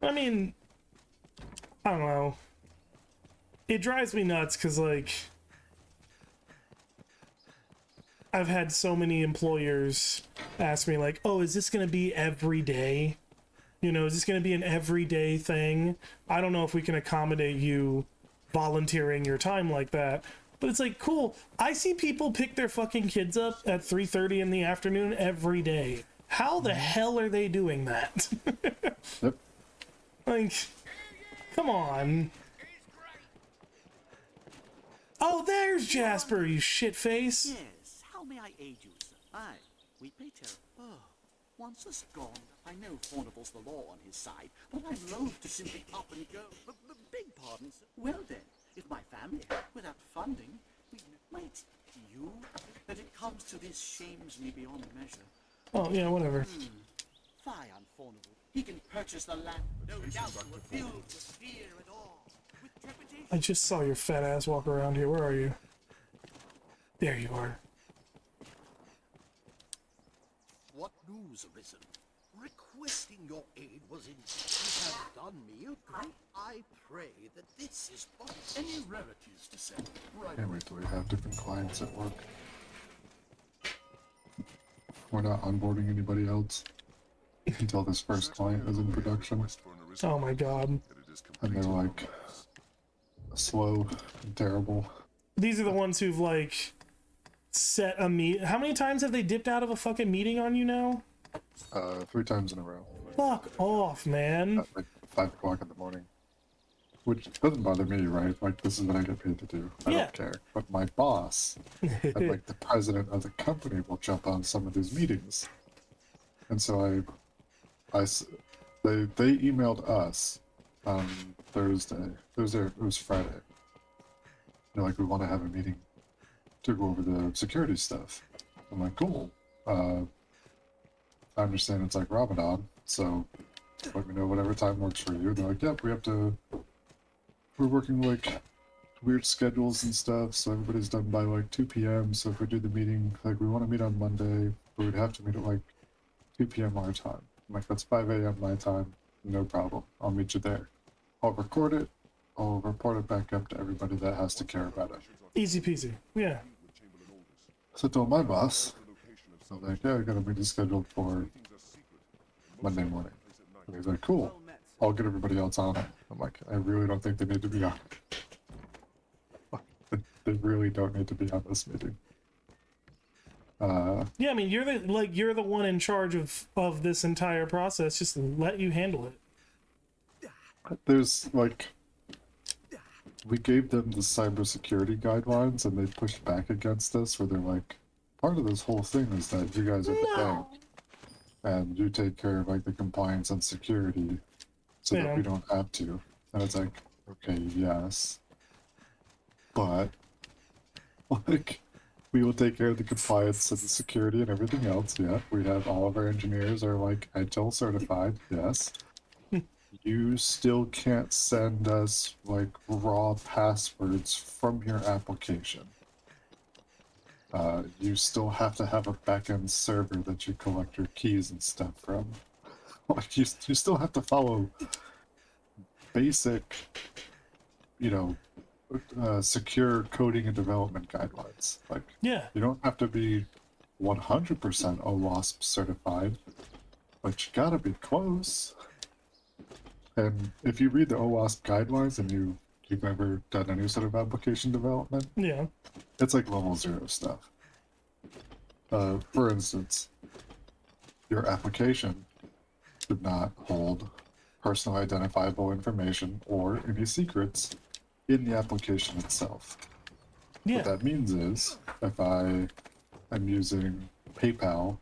I mean, I don't know. It drives me nuts because, like, I've had so many employers ask me, like, oh, is this going to be every day? You know, is this going to be an everyday thing? I don't know if we can accommodate you volunteering your time like that. But it's like, cool. I see people pick their fucking kids up at 3:30 in the afternoon every day. How the hell are they doing that? Yep. Like, come on. Oh, there's Jasper, you shitface. Yes, how may I aid you, sir? Aye, we Peter. Oh, once us gone, I know Fornible's the law on his side, but I'm loath to simply up and go. Beg pardon, sir. Well then, if my family, without funding, wait, you, that it comes to this shames me beyond measure. Oh, yeah, whatever. Fie unfawnable. He can purchase the land. No doubt you were filled with fear and awe, with trepidation. I just saw your fat ass walk around here. Where are you? There you are. What news, Arisen? Requesting your aid was in. You have done me a great. I pray that this is but any rarities to send. Right. Can't wait till we have different clients at work. We're not onboarding anybody else until this first client is in production. Oh my god. And they're like slow and terrible. These are the ones who've like set a meet. How many times have they dipped out of a fucking meeting on you now? 3 times in a row. Fuck off, man. At like 5 o'clock in the morning. Which doesn't bother me, right? Like, this is what I get paid to do. I don't care. But my boss, and like the president of the company, will jump on some of these meetings. And so they emailed us on Thursday. It was Friday. They're like, we want to have a meeting to go over the security stuff. I'm like, cool. I understand it's like Ramadan, so let me know whatever time works for you. They're like, yep, we're working like weird schedules and stuff, so everybody's done by like 2 p.m. So if we do the meeting, like we want to meet on Monday, but we'd have to meet at like 2 p.m. our time. I'm like, that's 5 a.m. my time, no problem. I'll meet you there. I'll record it. I'll report it back up to everybody that has to care about it. Easy peasy. Yeah. So I told my boss, so like, yeah, I got a meeting scheduled for Monday morning. And he's like, cool. I'll get everybody else on it. I'm like, I really don't think they need to be on it. They really don't need to be on this meeting. Yeah, I mean, you're the one in charge of this entire process. Just let you handle it. There's like, we gave them the cybersecurity guidelines, and they pushed back against us. Where they're like, part of this whole thing is that you guys are the bank, and you take care of like the compliance and security, so that we don't have to. And it's like, okay, yes, but like, we will take care of the compliance and the security and everything else. Yeah, we have all of our engineers are like ITIL certified. Yes. You still can't send us like raw passwords from your application. You still have to have a backend server that you collect your keys and stuff from. Like you still have to follow basic, secure coding and development guidelines. Like, yeah, you don't have to be 100% OWASP certified, but you gotta be close. And if you read the OWASP guidelines and you've ever done any sort of application development, yeah, it's like level 0 stuff. For instance, your application should not hold personally identifiable information or any secrets in the application itself. Yeah. What that means is, if I am using PayPal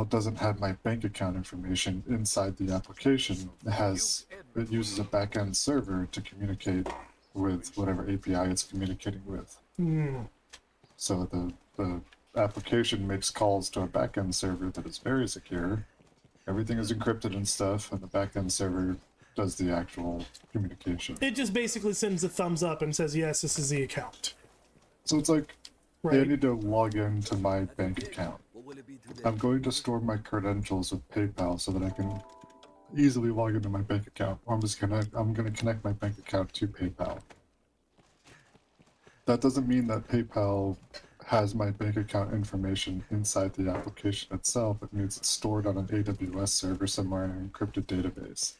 doesn't have my bank account information inside the application. It uses a back-end server to communicate with whatever API it's communicating with. So the application makes calls to a back-end server that is very secure. Everything is encrypted and stuff, and the back-end server does the actual communication. It just basically sends a thumbs up and says, yes, this is the account. So it's like, hey, I need to log into my bank account. I'm going to store my credentials with PayPal so that I can easily log into my bank account. Or I'm going to connect my bank account to PayPal. That doesn't mean that PayPal has my bank account information inside the application itself. It means it's stored on an AWS server somewhere in an encrypted database.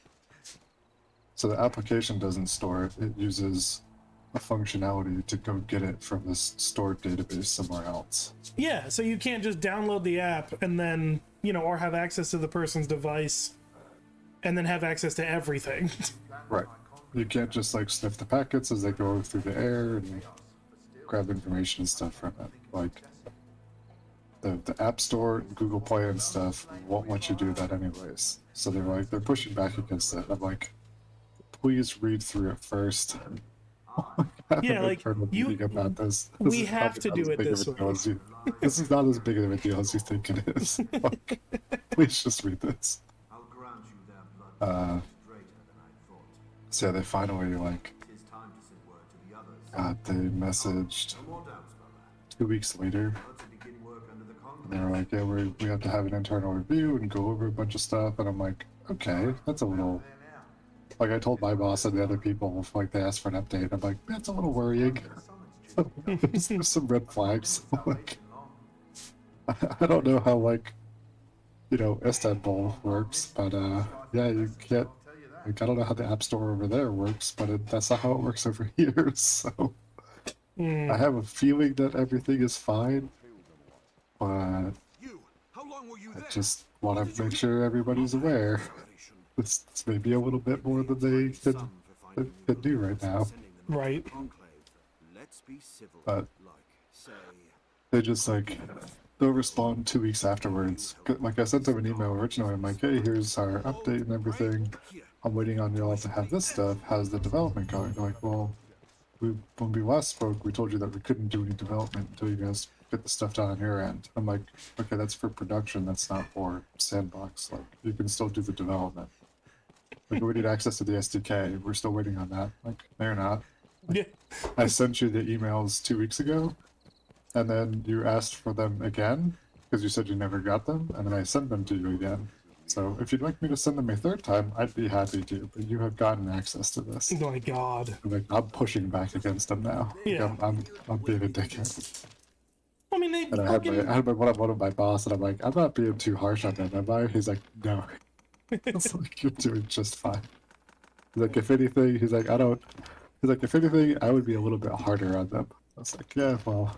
So the application doesn't store it. It uses a functionality to go get it from this stored database somewhere else. Yeah, so you can't just download the app and then, or have access to the person's device and then have access to everything. Right. You can't just like sniff the packets as they go through the air and grab information and stuff from it. Like the App Store, Google Play and stuff won't let you do that anyways. So they're pushing back against it. I'm like, please read through it first. Yeah, an like, internal meeting about this. we is have probably to not do as it big of this a deal way. as you. This is not as big of a deal as you think it is. Like, please just read this. I'll grant you their blood Uh, is greater than I thought. so yeah, they finally like. Tis time to send word to the others. God, they messaged No more doubts about that. 2 weeks later. To begin work under the And they were like, yeah, we have to have an internal review and go over a bunch of stuff. And I'm like, okay, that's a little. Like, I told my boss and the other people, like, they asked for an update. I'm like, that's a little worrying. There's some red flags. Like, I don't know how, like, you know, Istanbul works, but, yeah, you can't. Like, I don't know how the App Store over there works, but that's not how it works over here, so. I have a feeling that everything is fine, but I just want to make sure everybody's aware. This may be a little bit more than they can do right now. Right. But they just like they'll respond 2 weeks afterwards. Like I sent them an email originally. I'm like, hey, here's our update and everything. I'm waiting on y'all to have this stuff. How's the development going? They're like, well, when we last spoke, we told you that we couldn't do any development until you guys get the stuff done on your end. I'm like, okay, that's for production. That's not for sandbox. Like, you can still do the development. Like, we need access to the SDK. We're still waiting on that. Like, they're not. Like, I sent you the emails 2 weeks ago, and then you asked for them again because you said you never got them, and then I sent them to you again. So if you'd like me to send them a third time, I'd be happy to. But you have gotten access to this. Oh my god! Like, I'm pushing back against them now. Yeah. Like, I'm being a dickhead. I mean, they. And I had my one of my boss, and I'm like, I'm not being too harsh on them, am I? He's like, no. It's like, you're doing just fine. He's like, if anything, he's like, if anything, I would be a little bit harder on them. I was like, yeah, well,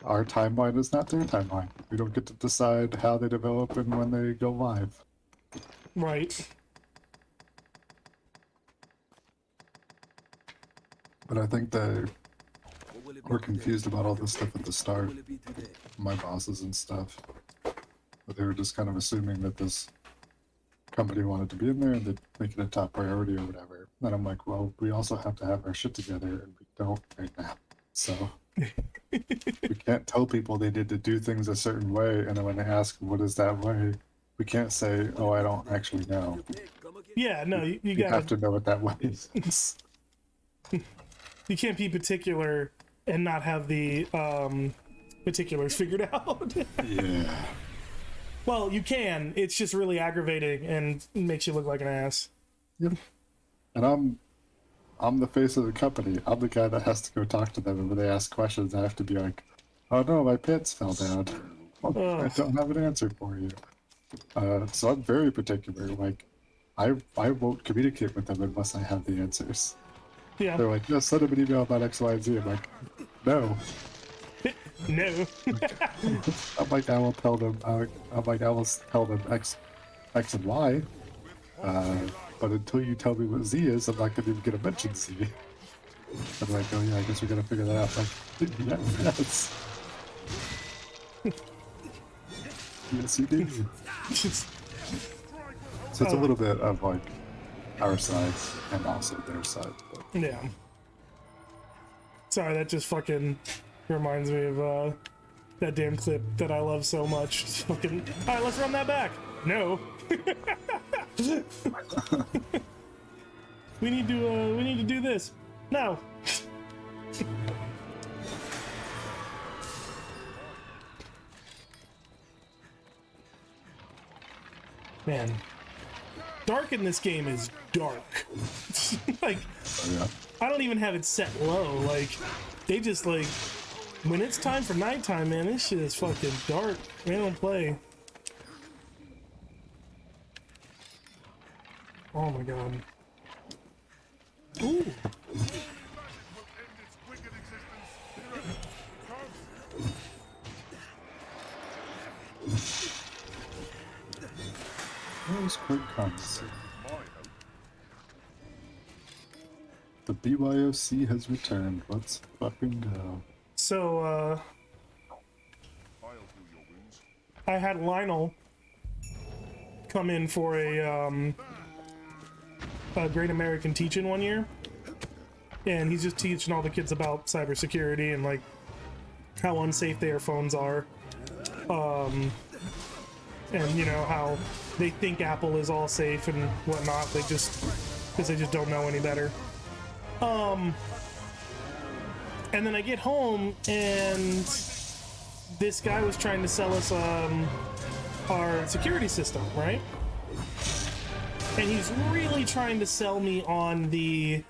our timeline is not their timeline. We don't get to decide how they develop and when they go live. Right. But I think they were confused about all this stuff at the start. My bosses and stuff. But they were just kind of assuming that this company wanted to be in there and they'd make it a top priority or whatever. And I'm like, well, we also have to have our shit together, and we don't right now. So we can't tell people they need to do things a certain way, and then when they ask what is that way, we can't say, oh, I don't actually know. Yeah, no, you You gotta. have to know what that way is. You can't be particular and not have the particulars figured out. Yeah. Well, you can. It's just really aggravating and makes you look like an ass. Yep. And I'm the face of the company. I'm the guy that has to go talk to them, and when they ask questions, I have to be like, oh no, my pants fell down. I don't have an answer for you. So I'm very particular. Like, I won't communicate with them unless I have the answers. Yeah. They're like, just send them an email about X, Y, and Z. I'm like, no. No. I'm like, I will tell them. I will tell them X and Y. But until you tell me what Z is, I'm not going to even get a mention Z. I'm like, oh yeah, I guess we're going to figure that out. Like, yeah, yes. Yes, you do. So it's a little bit of like our side and also their side. But. Yeah. Sorry, that just fucking reminds me of that damn clip that I love so much. Just fucking. All right, let's run that back. No. we need to do this. No. Man, dark in this game is dark. Like, yeah. I don't even have it set low. Like, they just like, when it's time for nighttime, man, this shit is fucking dark. They don't play. Oh my god. Ooh. That was quite promising. The BYOC has returned. Let's fucking go. So, I had Lionel come in for a Great American Teach-In one year. and he's just teaching all the kids about cybersecurity and like how unsafe their phones are. And you know how they think Apple is all safe and whatnot. They just because they just don't know any better. And then I get home and this guy was trying to sell us our security system, right? And he's really trying to sell me on the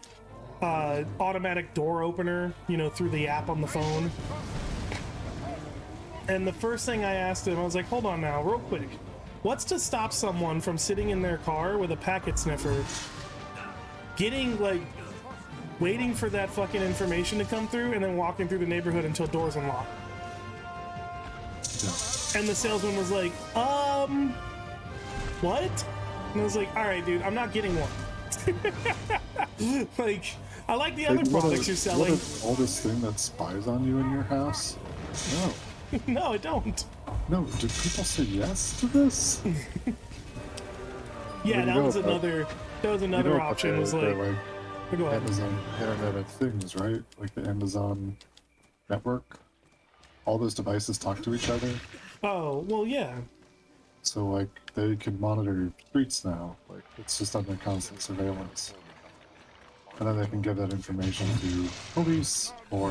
automatic door opener, you know, through the app on the phone. And the first thing I asked him, I was like, hold on now, real quick. What's to stop someone from sitting in their car with a packet sniffer, getting, like, waiting for that fucking information to come through, and then walking through the neighborhood until doors unlock? And the salesman was like, what? And I was like, all right, dude, I'm not getting one. Like, I like the other products you're selling. All this thing that spies on you in your house? No. No, I don't. No, do people say yes to this? Yeah, that was another option. Was like, go ahead. Amazon Internet of Things, right? Like the Amazon network. All those devices talk to each other. Oh, well, yeah. So like they can monitor streets now. Like it's just under constant surveillance. And then they can give that information to police, or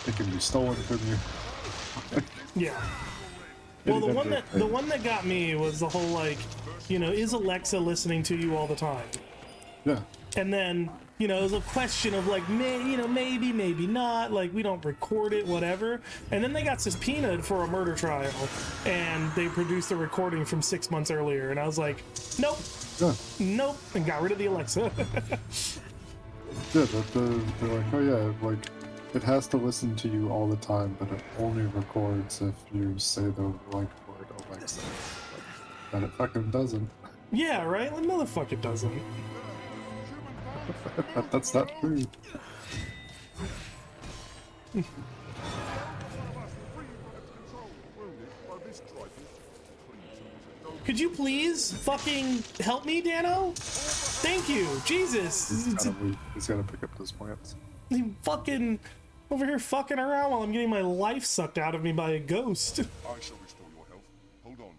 it can be stolen from you. Yeah. Well, the one that got me was the whole, like, you know, is Alexa listening to you all the time? Yeah. And then, you know, it was a question of like, maybe, maybe not. Like, we don't record it, whatever. And then they got subpoenaed for a murder trial, and they produced a recording from 6 months earlier. And I was like, nope, nope, and got rid of the Alexa. Yeah, but they're like, oh yeah, like it has to listen to you all the time, but it only records if you say the like word Alexa. But it fucking doesn't. Yeah, right? Like, motherfucker, it doesn't. That's not true. Could you please fucking help me, Dano? Thank you. Jesus. He's gotta pick up those plants. He fucking over here fucking around while I'm getting my life sucked out of me by a ghost. I shall restore your health. Hold on.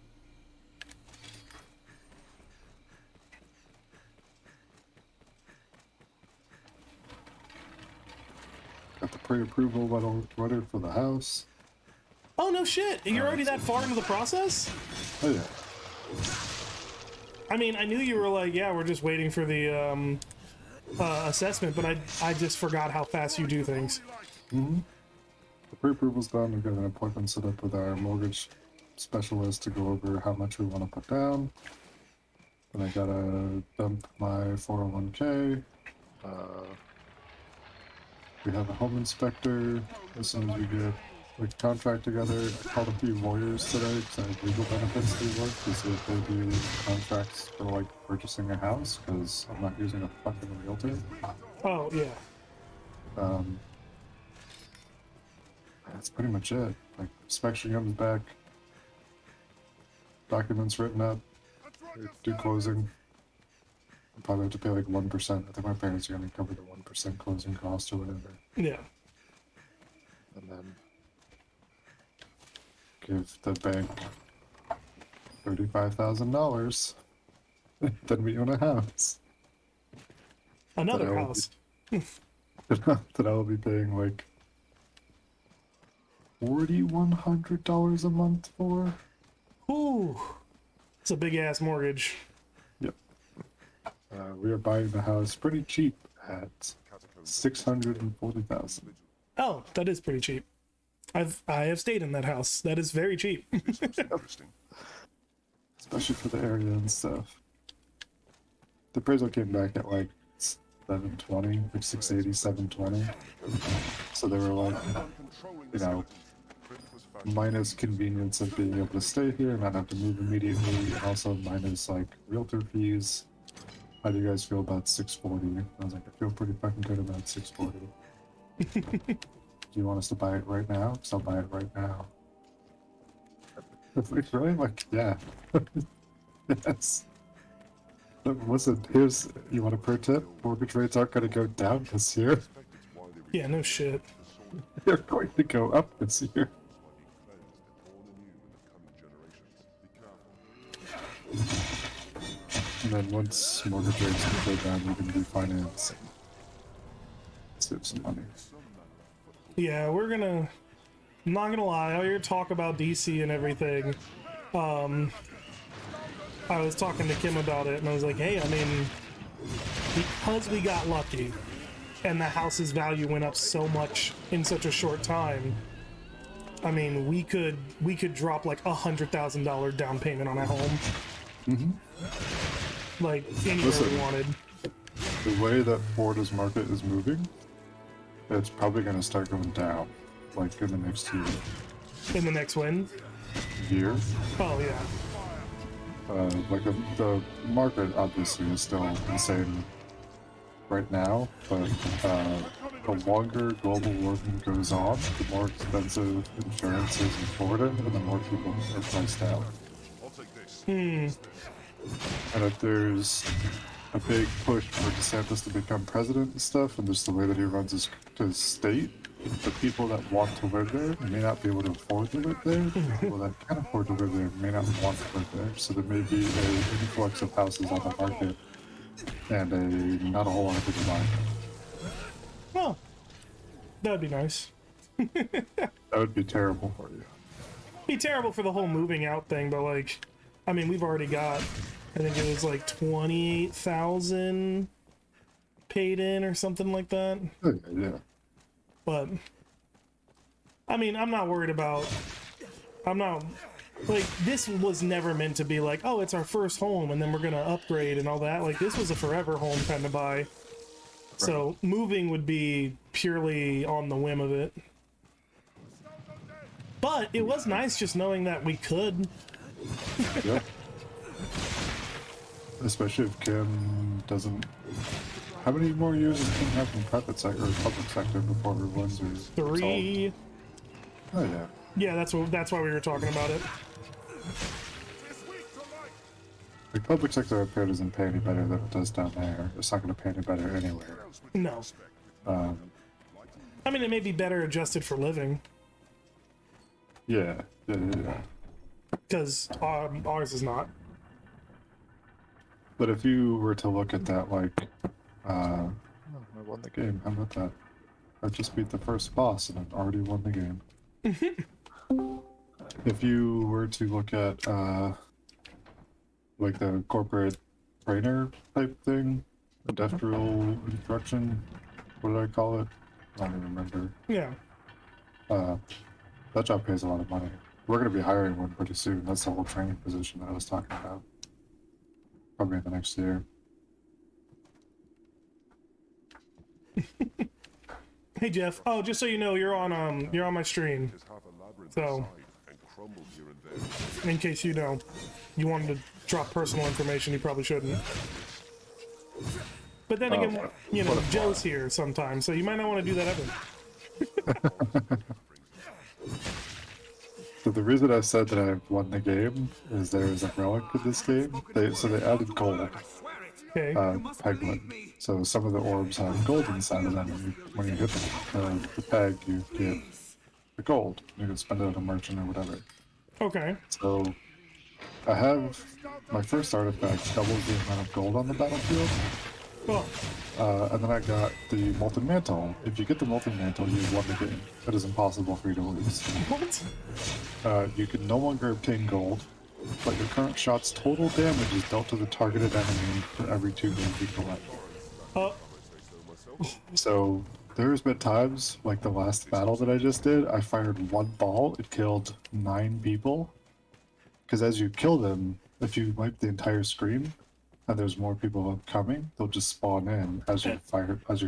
Got the pre-approval letter for the house. Oh, no shit. You're already that far into the process? Oh, yeah. I mean, I knew you were like, yeah, we're just waiting for the assessment, but I just forgot how fast you do things. Mm-hmm. The pre-approval's done. We've got an appointment set up with our mortgage specialist to go over how much we want to put down. Then I gotta dump my 401k. We have a home inspector as soon as we get the contract together. I called a few lawyers today because I have legal benefits to work to see if they do contracts for like purchasing a house, because I'm not using a fucking realtor. Oh, yeah. That's pretty much it. Like, inspection comes back, documents written up, do closing. I'll probably have to pay like 1%. I think my parents are going to cover the 1% closing cost or whatever. Yeah. And then give the bank $35,000. Then we own a house. Another house. That I will be paying like $4,100 a month for. Ooh, it's a big ass mortgage. Yep. We are buying the house pretty cheap at $640,000. Oh, that is pretty cheap. I have stayed in that house. That is very cheap. Interesting. Especially for the area and stuff. The appraisal came back at like 720, like 680, 720. So they were like, you know, minus convenience of being able to stay here and not have to move immediately, and also minus like realtor fees. How do you guys feel about 640? I was like, I feel pretty fucking good about 640. Do you want us to buy it right now? Because I'll buy it right now. It's like, really? Like, yeah. Yes. Listen, here's, you want a pro tip? Mortgage rates aren't going to go down this year. Yeah, no shit. They're going to go up this year. And then once mortgage rates go down, you can refinance and save some money. Yeah, we're gonna... I'm not gonna lie, all your talk about DC and everything, I was talking to Kim about it, and I was like, hey, I mean, because we got lucky, and the house's value went up so much in such a short time, I mean, we could drop like $100,000 down payment on a home. Like, anywhere we wanted. The way that Florida's market is moving, it's probably going to start going down, like in the next year. In the next win? Year? Oh, yeah. Like the market obviously is still insane right now, but the longer global warming goes on, the more expensive insurance is in Florida, and the more people are priced out. And if there's a big push for DeSantis to become president and stuff, and just the way that he runs his state, the people that want to live there may not be able to afford to live there. The people that can afford to live there may not want to live there. So there may be an influx of houses on the market, and not a whole lot of people buying them. Well, that'd be nice. That would be terrible for you. Be terrible for the whole moving out thing, but like, I mean, we've already got, I think it was like 28,000 paid in or something like that. Yeah. But I mean, I'm not worried about. I'm not like, this was never meant to be like, oh, it's our first home and then we're gonna upgrade and all that. Like, this was a forever home kind of buy. Right. So moving would be purely on the whim of it. But it was nice just knowing that we could. Yep. Especially if Kim doesn't. How many more years does Kim have in private sector or public sector before her wins are 3. Oh yeah. Yeah, that's why we were talking about it. The public sector up here doesn't pay any better than it does down there. It's not going to pay any better anywhere. No. I mean, it may be better adjusted for living. Yeah. Because ours is not. But if you were to look at that, like, I won the game. How about that? I just beat the first boss and I've already won the game. If you were to look at, like the corporate trainer type thing, industrial instruction, what did I call it? I don't even remember. Yeah. That job pays a lot of money. We're going to be hiring one pretty soon. That's the whole training position that I was talking about. Probably in the next year. Hey Jeff. Oh, just so you know, you're on my stream. So, in case you know, you wanted to drop personal information, you probably shouldn't. But then again, you know, Joe's here sometimes, so you might not want to do that ever. So the reason I said that I won the game is there is a relic in this game. They added gold. Okay. Peglet. So some of the orbs have gold inside of them. When you hit the peg, you get the gold. You can spend it on a merchant or whatever. Okay. So I have my first artifact doubles the amount of gold on the battlefield. Oh. And then I got the Molten Mantle. If you get the Molten Mantle, you've won the game. It is impossible for you to lose. What? You can no longer obtain gold, but your current shot's total damage is dealt to the targeted enemy for every 2 gold you collect. So there's been times, like the last battle that I just did, I fired 1 ball, it killed 9 people. Because as you kill them, if you wipe the entire screen, and there's more people coming, they'll just spawn in as your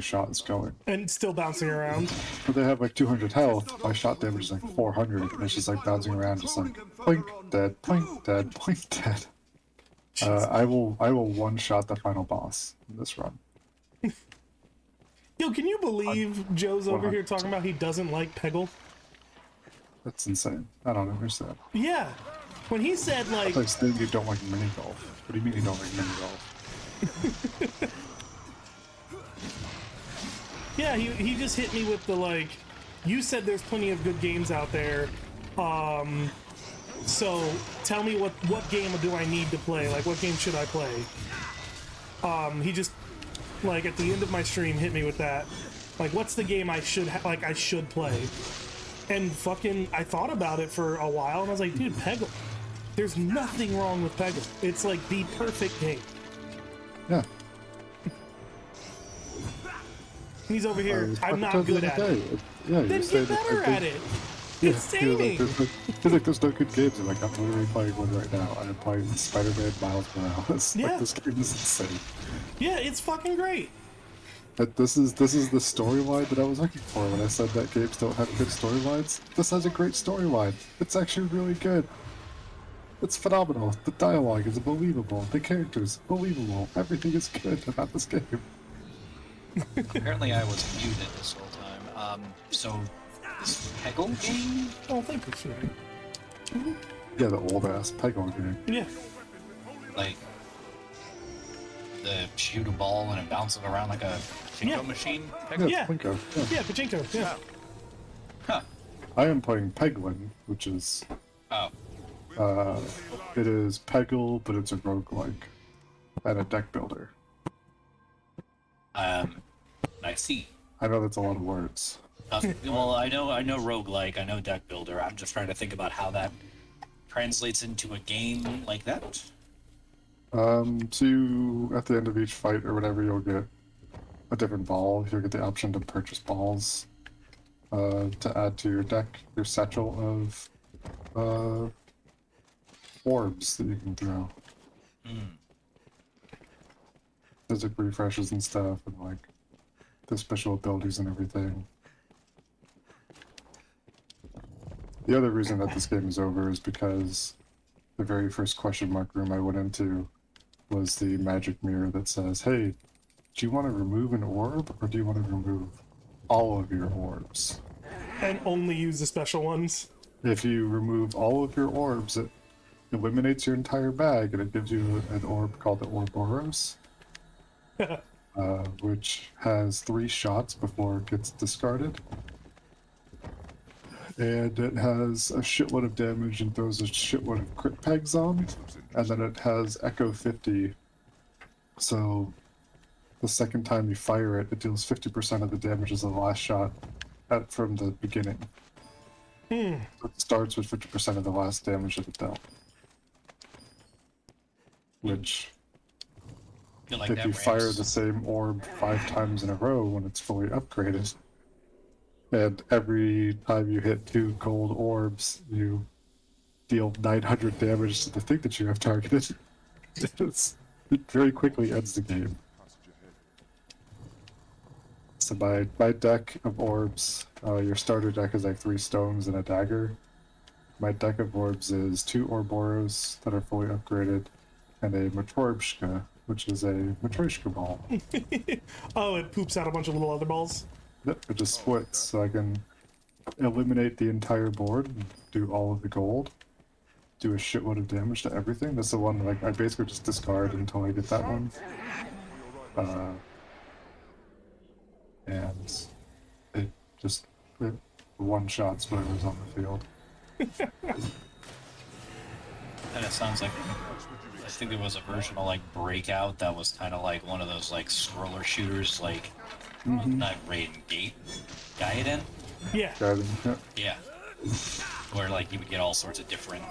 shot is going. And still bouncing around. But they have like 200 health, my shot damage is like 400, and it's just like bouncing around, just like blink, dead, blink, dead, blink, dead. I will one-shot the final boss in this run. Yo, can you believe Joe's over here talking about he doesn't like Peggle? That's insane. I don't understand. Yeah. When he said, like... I think you don't like mini golf. What do you mean you don't like mini golf? Yeah, he just hit me with the like, you said there's plenty of good games out there. So tell me what game do I need to play? Like, what game should I play? He just, like, at the end of my stream hit me with that. Like, what's the game I should I should play? And fucking, I thought about it for a while, and I was like, dude, Peggle. There's nothing wrong with Peggle. It's like the perfect game. Yeah. He's over here. I'm not told you good the at other it. day. Yeah, Then get better at it. Yeah, It's he was like, taming. there's no good games. I'm like, I'm literally playing one right now. I'm playing Spider-Man Miles Morales. Yeah. Like, this game is insane. Yeah, it's fucking great. But this is the storyline that I was looking for when I said that games don't have good storylines. This has a great storyline. It's actually really good. It's phenomenal. The dialogue is believable. The characters, believable. Everything is good about this game. Apparently I was muted this whole time. So, this Peggle game? Oh, thank you, sir. Yeah, the old-ass Peggle game. Yeah. Like, the shoot a ball and it bounces around like a pachinko machine? Peggle? Yeah, Plinko. Yeah, pachinko. Yeah. Huh. I am playing Peglin, which is... Oh. It is Peggle, but it's a roguelike. And a deck builder. I see. I know that's a lot of words. Well, I know roguelike, I know deck builder. I'm just trying to think about how that translates into a game like that. So you, at the end of each fight or whatever, you'll get a different ball. You'll get the option to purchase balls to add to your deck, your satchel of orbs that you can throw. Physic refreshes and stuff, and like the special abilities and everything. The other reason that this game is over is because the very first question mark room I went into was the magic mirror that says, hey, do you want to remove an orb, or do you want to remove all of your orbs? And only use the special ones. If you remove all of your orbs, it eliminates your entire bag, and it gives you an orb called the Ouroboros, which has 3 shots before it gets discarded. And it has a shitload of damage and throws a shitload of crit pegs on. And then it has Echo 50. So the second time you fire it, it deals 50% of the damage as the last shot from the beginning. It starts with 50% of the last damage that it dealt. Which, Like if you fire the same orb 5 times in a row when it's fully upgraded, and every time you hit 2 gold orbs, you deal 900 damage to the thing that you have targeted. It very quickly ends the game. So my deck of orbs, your starter deck is like 3 stones and a dagger. My deck of orbs is 2 Ouroboros that are fully upgraded, and a Matryoshka, which is a Matryoshka ball. Oh, it poops out a bunch of little other balls? Yep, it just splits, so I can eliminate the entire board and do all of the gold. Do a shitload of damage to everything. That's the one, like, I basically just discard until I get that one. And it just one-shots whatever's on the field. And it sounds like, I think there was a version of like Breakout that was kind of like one of those like scroller shooters, like not Raid and Gate, Gaiden. Yeah. Gaiden, yeah. Where like you would get all sorts of different,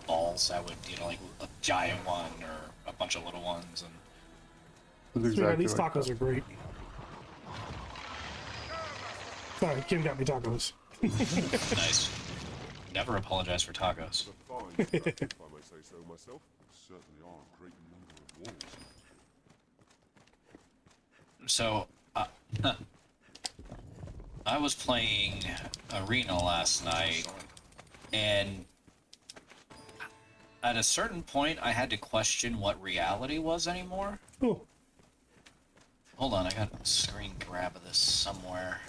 balls that would, like a giant one or a bunch of little ones, and Exactly these tacos are great. Sorry, Kim got me tacos. Nice. Never apologize for tacos. If I may say so myself, certainly are a great number of walls. So, I was playing Arena last night, and at a certain point, I had to question what reality was anymore. Ooh. Hold on, I got a screen grab of this somewhere.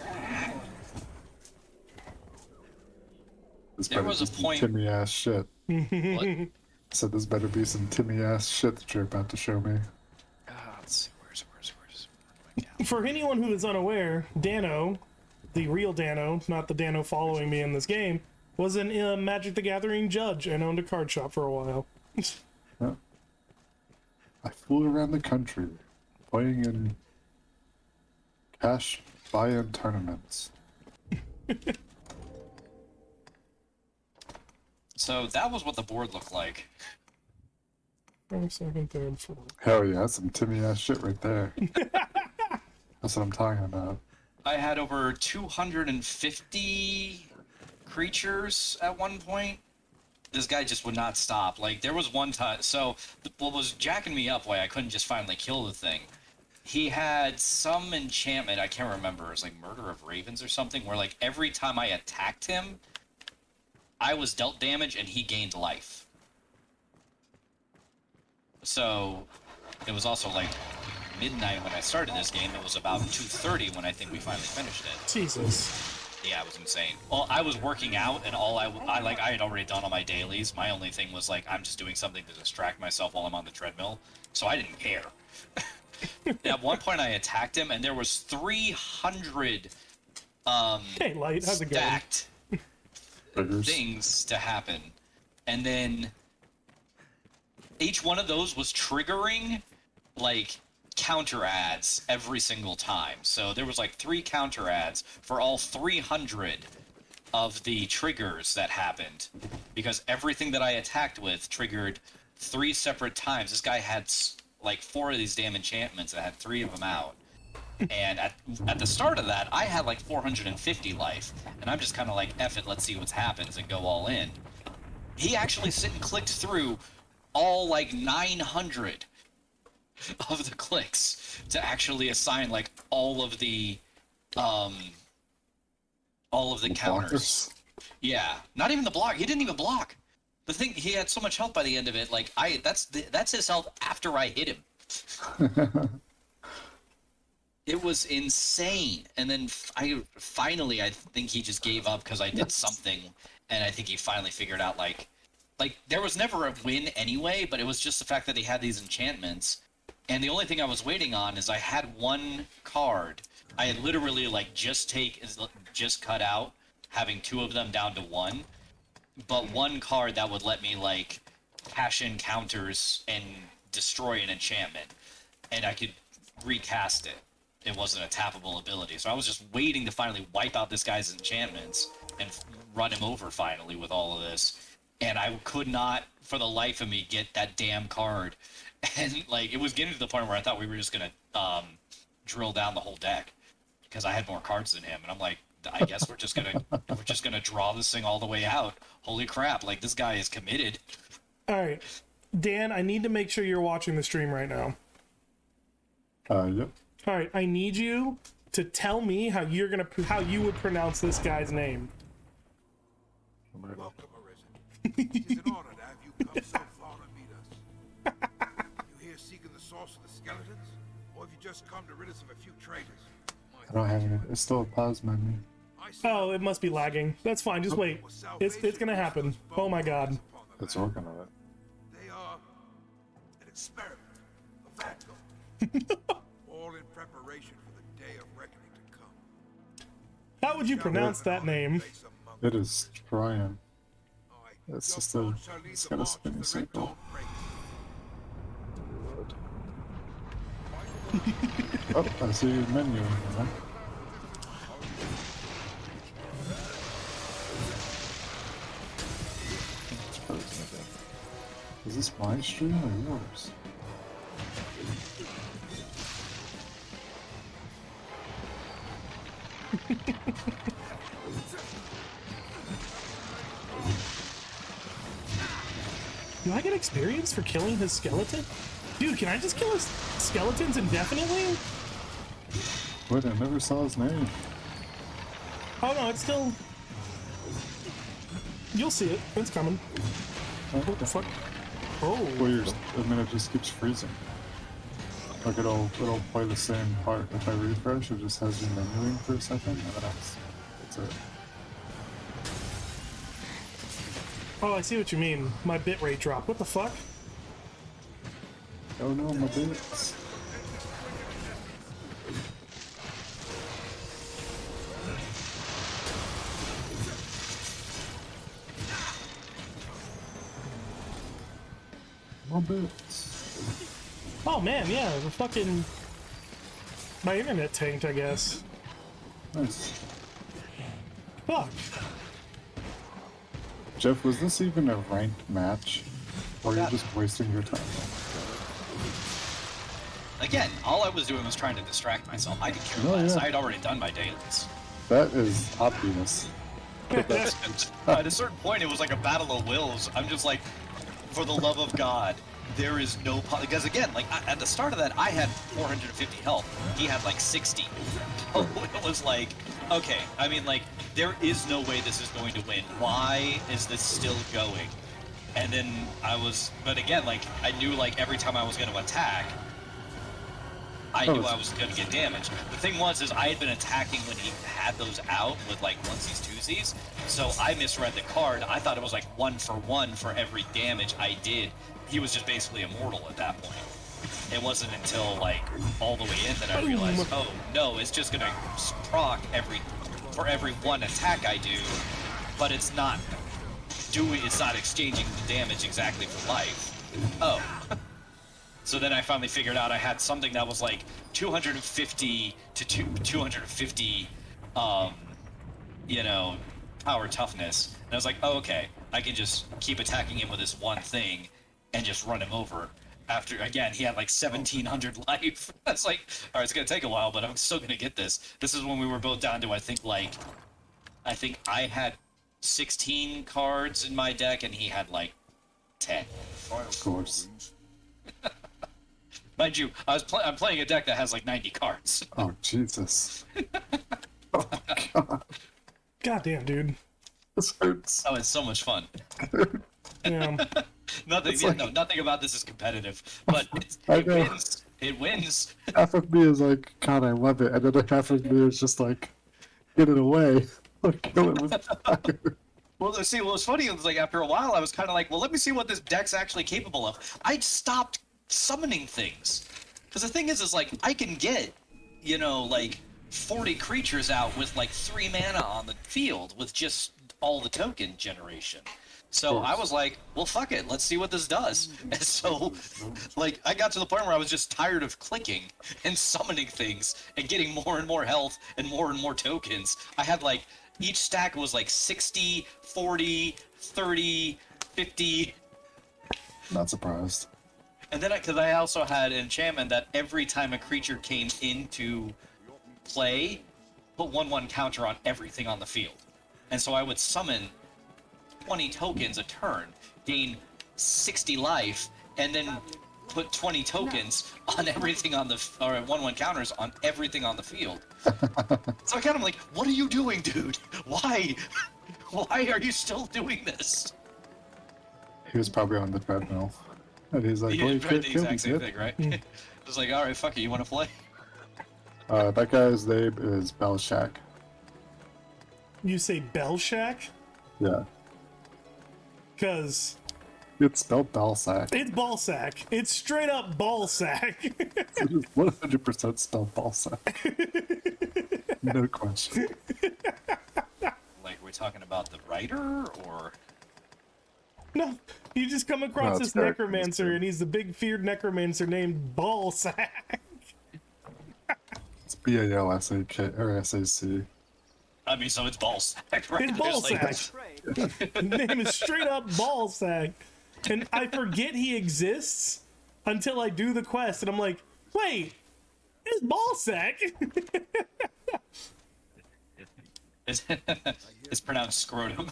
There was a point. Timmy ass shit. What? So this better be some Timmy ass shit that you're about to show me. For anyone who is unaware, Dano, the real Dano, not the Dano following me in this game, was an Magic the Gathering judge and owned a card shop for a while. Yeah. I flew around the country playing in cash buy-in tournaments. So that was what the board looked like. First, second, third, fourth. Hell yeah, that's some Timmy ass shit right there. That's what I'm talking about. I had over 250 creatures at one point. This guy just would not stop. Like, there was one time... So, what was jacking me up why I couldn't just finally kill the thing, he had some enchantment, I can't remember, it was like Murder of Ravens or something, where like every time I attacked him, I was dealt damage and he gained life. So, it was also like midnight when I started this game. It was about 2:30 when I think we finally finished it. Jesus. Yeah, it was insane. Well, I was working out, and all I had already done all my dailies. My only thing was like, I'm just doing something to distract myself while I'm on the treadmill, so I didn't care. At one point, I attacked him, and there was 300 hey, Light, how's it stacked things to happen, and then each one of those was triggering like counter ads every single time. So there was like 3 counter ads for all 300 of the triggers that happened, because everything that I attacked with triggered 3 separate times. This guy had like 4 of these damn enchantments and had 3 of them out. And at the start of that, I had like 450 life, and I'm just kind of like, F it, let's see what happens, and go all in. He actually sit and clicked through all like 900 of the clicks to actually assign like all of the counters. Yeah, not even the block. He didn't even block. The thing, he had so much health by the end of it. Like that's his health after I hit him. It was insane. And then I think he just gave up because I did something, and I think he finally figured out like there was never a win anyway, but it was just the fact that he had these enchantments. And the only thing I was waiting on is I had 1 card. I had literally like just cut out having 2 of them down to 1, but 1 card that would let me like cash in counters and destroy an enchantment, and I could recast it. It wasn't a tappable ability, so I was just waiting to finally wipe out this guy's enchantments and run him over finally with all of this. And I could not, for the life of me, get that damn card. And like, it was getting to the point where I thought we were just gonna drill down the whole deck because I had more cards than him. And I'm like, I guess we're just gonna draw this thing all the way out. Holy crap! Like, this guy is committed. All right, Dan, I need to make sure you're watching the stream right now. Yep. All right, I need you to tell me how you would pronounce this guy's name. Welcome, Arisen. It is an honor to have you come so far to meet us. You here seeking the source of the skeletons, or have you just come to rid us of a few traitors? I don't have any. It's still a plasma in me. Oh, it must be lagging. That's fine. Just wait. It's gonna happen. Oh my god. It's working on it. They are an experiment, a vanguard, all in preparation for the day of reckoning to come. How would you pronounce that name? It is Brian. It's just it's got a spinning circle. Oh, I see your menu. Huh? Is this my stream or yours? Do I get experience for killing his skeleton? Dude, can I just kill his skeletons indefinitely? Wait, I never saw his name. Oh no, it's still... You'll see it. It's coming. Oh, what the fuck? Oh. Weird. I mean, it just keeps freezing. Like it'll play the same part. If I refresh, it just has your menuing for a second, and then that's it. Oh, I see what you mean. My bitrate dropped. What the fuck? Oh no, my bits. little bit. Oh man, yeah, the fucking... My internet tanked, I guess. Nice. Fuck. Jeff, was this even a ranked match? Or are you just wasting your time? Again, all I was doing was trying to distract myself. I could care less. I had already done my dailies. That is obvious. At a certain point, it was like a battle of wills. I'm just like, for the love of God, there is no... Because again, like, at the start of that, I had 450 health. He had like 60. So it was like, okay, I mean, like, there is no way this is going to win. Why is this still going? And then I was... But again, like, I knew, like, every time I was going to attack, I knew I was going to get damaged. The thing was, is I had been attacking when he had those out with like onesies, twosies, so I misread the card. I thought it was like 1-for-1 for every damage I did. He was just basically immortal at that point. It wasn't until like all the way in that I realized, oh no, it's just going to proc for every one attack I do, but it's not exchanging the damage exactly for life. Oh. So then I finally figured out I had something that was like 250 to 250, you know, power toughness. And I was like, oh, okay, I can just keep attacking him with this one thing and just run him over. After, again, he had like 1,700 life. I was like, all right, it's going to take a while, but I'm still going to get this. This is when we were both down to, I think I had 16 cards in my deck and he had like 10. Of course. Mind you, I'm playing a deck that has like 90 cards. Oh, Jesus. Oh, God. Goddamn, dude. This hurts. Oh, it's so much fun. Yeah. Nothing about this is competitive, but it wins. It wins. Half of me is like, God, I love it. And then half of me is just like, get it away. Like, kill it with fire. Well, see, what was funny was like after a while, I was kind of like, well, let me see what this deck's actually capable of. I stopped summoning things. Because the thing is like, I can get, you know, like 40 creatures out with like 3 mana on the field with just all the token generation. So I was like, well, fuck it. Let's see what this does. And so, like, I got to the point where I was just tired of clicking and summoning things and getting more and more health and more tokens. I had like, each stack was like 60, 40, 30, 50. Not surprised. And then, because I also had an enchantment that every time a creature came into play, put 1/1 counter on everything on the field. And so I would summon 20 tokens a turn, gain 60 life, and then put 20 tokens on everything on the, or 1/1 counters on everything on the field. So I kind of like, what are you doing, dude? Why? Why are you still doing this? He was probably on the treadmill. And he's like, He well, you tried can't the kill me, exact same kid. thing, right? Just like, all right, fuck it, you want to play? That guy's name is Belshak. You say Belshak? Yeah. Because... It's spelled Balsack. It's Ballsack. It's straight up Ballsack. It is 100% spelled Balsack. No question. Like, we're talking about the writer, or... No, you just come across No, this it's very- necromancer, and he's the big feared necromancer named Ballsack. It's B-A-L-S-A-K, or S-A-C. I mean, so it's Ballsack, right? It's There's like- Ballsack. His name is straight up Ballsack. And I forget he exists until I do the quest, and I'm like, wait, it's Ballsack. It's pronounced scrotum.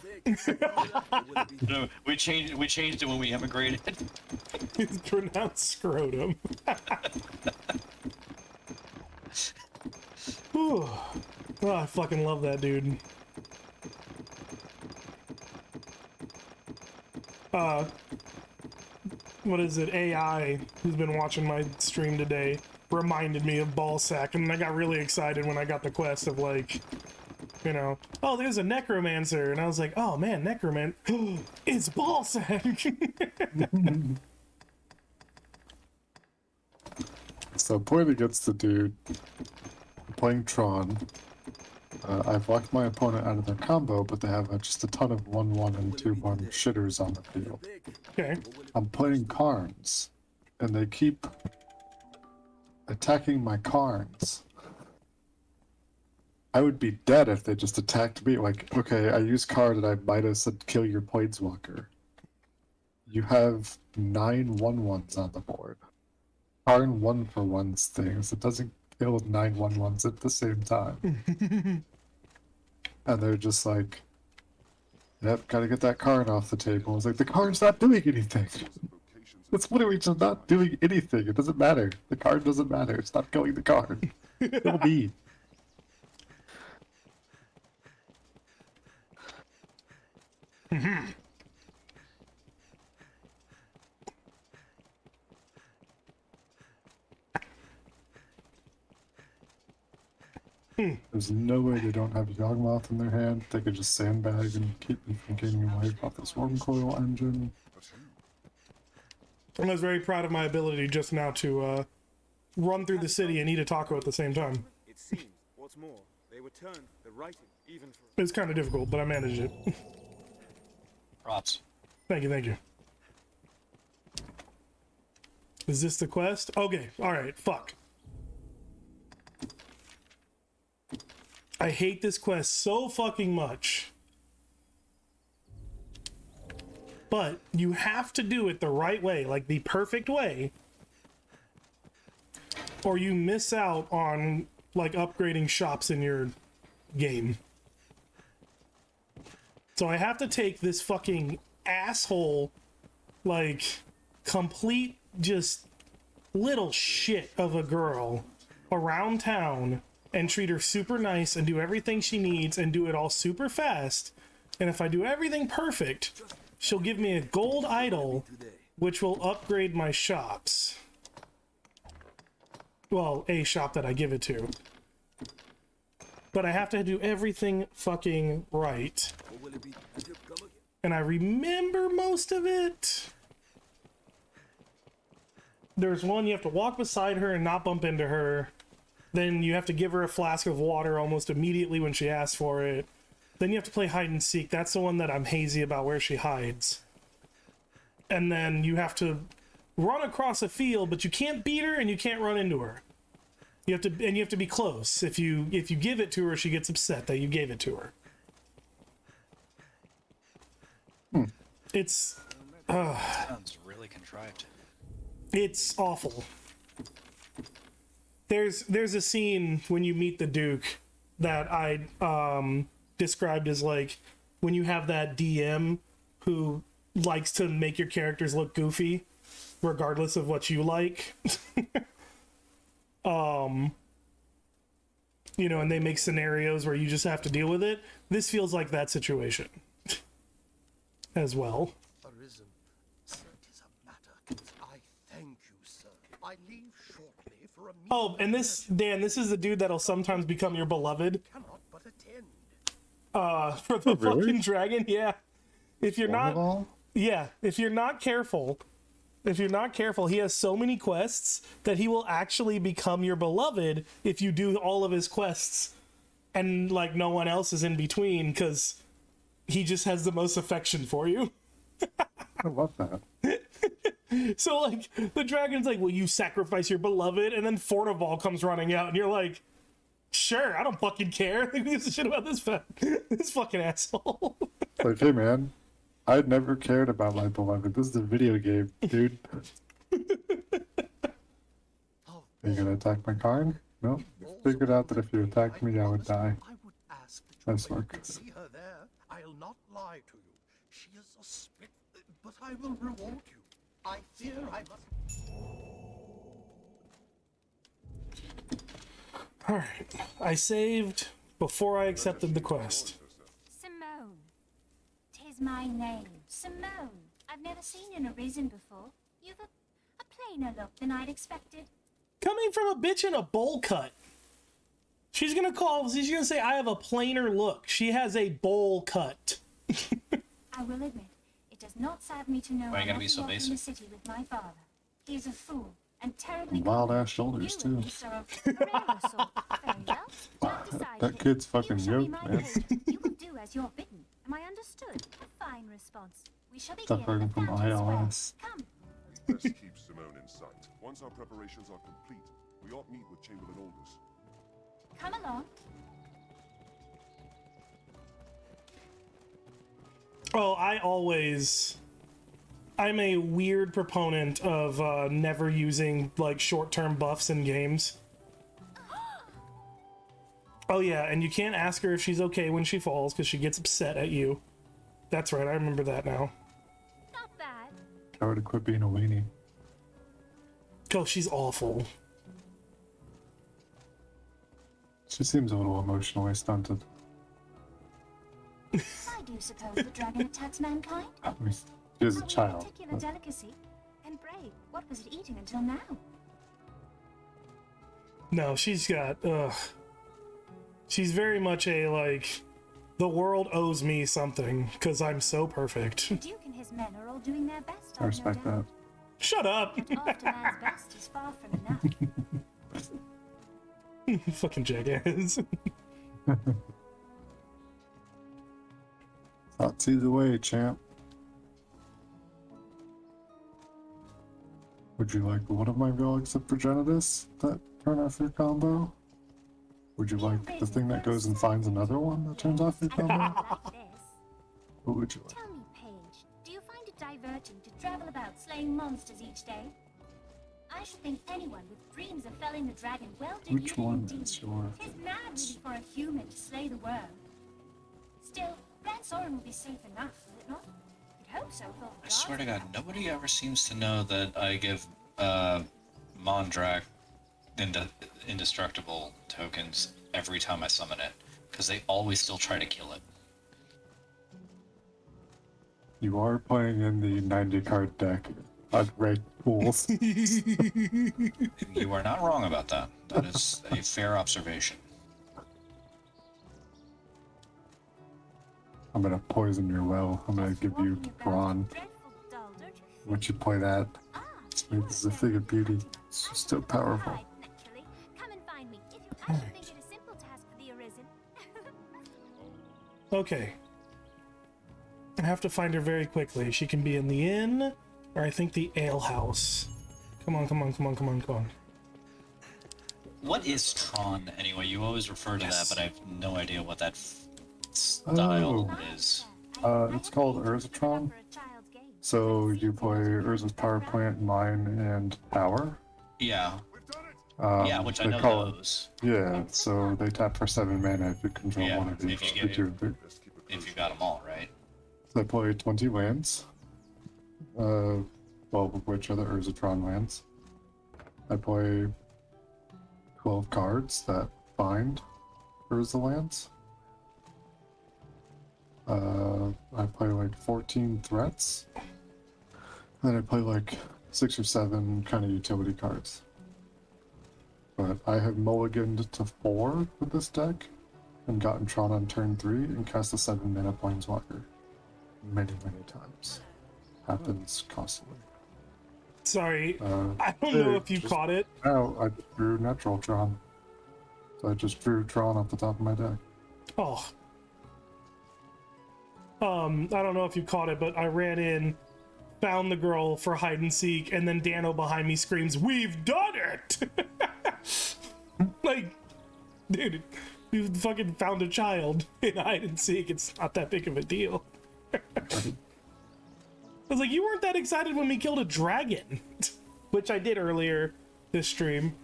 No, we changed it when we immigrated. It's pronounced scrotum. Whew. Oh, I fucking love that dude. What is it? AI, who's been watching my stream today, reminded me of Ballsack, and I got really excited when I got the quest of like, you know, oh, there's a necromancer, and I was like, oh man, it's Ballsack. So I'm playing against the dude, playing Tron. I've locked my opponent out of their combo, but they have just a ton of 1-1 and 2-1 shitters on the field. Okay. I'm playing Karns, and they keep attacking my Karns. I would be dead if they just attacked me. Like, okay, I use card and I Midas and kill your Planeswalker. You have 9 1-1s on the board. Karn 1-for-1s things. It doesn't kill 9 1-1s at the same time. And they're just like, yep, gotta get that Karn off the table. It's like, the Karn's not doing anything. It's literally just not doing anything. It doesn't matter. The Karn doesn't matter. It's not killing the Karn. Kill me. There's no way they don't have Yawgmoth in their hand. They could just sandbag and keep me from gaining a life off this Worm Coil engine. I was very proud of my ability just now to run through the city and eat a taco at the same time. It seems, what's more, they were turned the writing, even for... It was kind of difficult, but I managed it. Props. Thank you, thank you. Is this the quest? Okay, alright, fuck. I hate this quest so fucking much. But you have to do it the right way, like the perfect way, or you miss out on like upgrading shops in your game. So I have to take this fucking asshole, like complete just little shit of a girl around town and treat her super nice and do everything she needs and do it all super fast. And if I do everything perfect, she'll give me a gold idol, which will upgrade my shops. Well, a shop that I give it to. But I have to do everything fucking right. And I remember most of it. There's one, you have to walk beside her and not bump into her. Then you have to give her a flask of water almost immediately when she asks for it. Then you have to play hide and seek. That's the one that I'm hazy about where she hides. And then you have to run across a field, but you can't beat her and you can't run into her. You have to be close. If you give it to her, she gets upset that you gave it to her. It's sounds really contrived. It's awful. There's a scene when you meet the Duke that I described as like when you have that DM who likes to make your characters look goofy regardless of what you like. You know, and they make scenarios where you just have to deal with it. This feels like that situation as well. Arisen, sir, 'tis a matter. I thank you, sir. I leave shortly for a meeting. Oh, and this, Dan, this is the dude that'll sometimes become your beloved. Cannot but attend. For the really? fucking dragon, yeah. If you're not, yeah, if you're not careful, he has so many quests that he will actually become your beloved if you do all of his quests, and like no one else is in between because he just has the most affection for you. I love that. So like the dragon's like, will you sacrifice your beloved? And then Fornival comes running out and you're like, sure, I don't fucking care. Who gives a shit about this fucking asshole? Like, hey man, I never cared about my beloved. This is a video game, dude. Are you gonna attack my Karn? Nope. Figured out that if you attacked me, I would die. Nice work. See her there. I'll not lie to you. She is a spit, but I will reward you. I fear I must. Alright, I saved before I accepted the quest. Simone. 'Tis my name, Simone. I've never seen an Arisen before. You've a plainer look than I'd expected. Coming from a bitch in a bowl cut. She's gonna say I have a plainer look. She has a bowl cut. I will admit, it does not sadden me to know Why are you I gonna be left so you off in the basic? city with my father. He is a fool, and terribly Wild common. ass shoulders too. You are a rarer sort. Very well. I've decided That kid's fucking you shall be yoked, my man. page. You will do as you're bidden. Am I understood? A fine response. We shall begin Suffering at the from fountain square. ILS. Come. We best keep Simone in sight. Once our preparations are complete, we ought meet with Chamberlain Aldous. Come along. Oh, I'm a weird proponent of never using like short-term buffs in games. Oh yeah, and you can't ask her if she's okay when she falls because she gets upset at you. That's right, I remember that now. Not bad. I would have quit being a weenie. Oh, she's awful. She seems a little emotionally stunted. I do suppose the dragon attacks mankind. I mean, she is a How child. particular but delicacy. And brave. What was it eating until now? No, she's got, she's very much a, like, the world owes me something, because I'm so perfect. The Duke and his men are all doing their best, I respect no doubt. that. Shut up! But often man's best is far from enough. Fucking jackass. Thoughts either way, champ. Would you like one of my relics of Progenitus that turn off your combo? Would you like the thing that goes and finds another one that turns off your combo? Like this. What would you like? Tell me, Paige, do you find it diverting to travel about slaying monsters each day? I should think anyone with dreams of felling the dragon well did Which live one indeed. is your... Tis mad really for a human to slay the world. Still, Brand Soren will be safe enough, will it not? You'd hope so, thought I swear to God, nobody ever seems to know that I give Mondrak indestructible tokens every time I summon it, because they always still try to kill it. You are playing in the 90 card deck on ranked pools. You are not wrong about that. That is a fair observation. I'm gonna poison your well. I'm gonna give you brawn. Would you play that? This is a figure of beauty. It's still powerful. Come and find me. I should think it a simple task for the Arisen. Okay. I have to find her very quickly. She can be in the inn, or I think the ale house. Come on, come on, come on, come on, come on. What is Tron, anyway? You always refer to that, but I have no idea what that style is. It's called Urzatron. So you play Urza's power plant, mine, and power. Yeah. Yeah, which I they know call those. Yeah, so they tap for 7 mana if you control Yeah, one of each. if you got them all, right? So they play 20 lands. 12 of which are the Urzatron lands. I play 12 cards that bind Urza lands. I play like 14 threats. Then I play like 6 or 7 kind of utility cards. But I have mulliganed to 4 with this deck and gotten Tron on turn 3 and cast a 7 mana Planeswalker. Many, many times. Happens constantly. Sorry, I don't know if you caught it. No, I drew natural Tron. So I just drew Tron off the top of my deck. Oh. I don't know if you caught it, but I ran in, found the girl for hide and seek, and then Dano behind me screams, "We've done it!" Like, dude, we fucking found a child in hide and seek. It's not that big of a deal. I was like, you weren't that excited when we killed a dragon, which I did earlier this stream.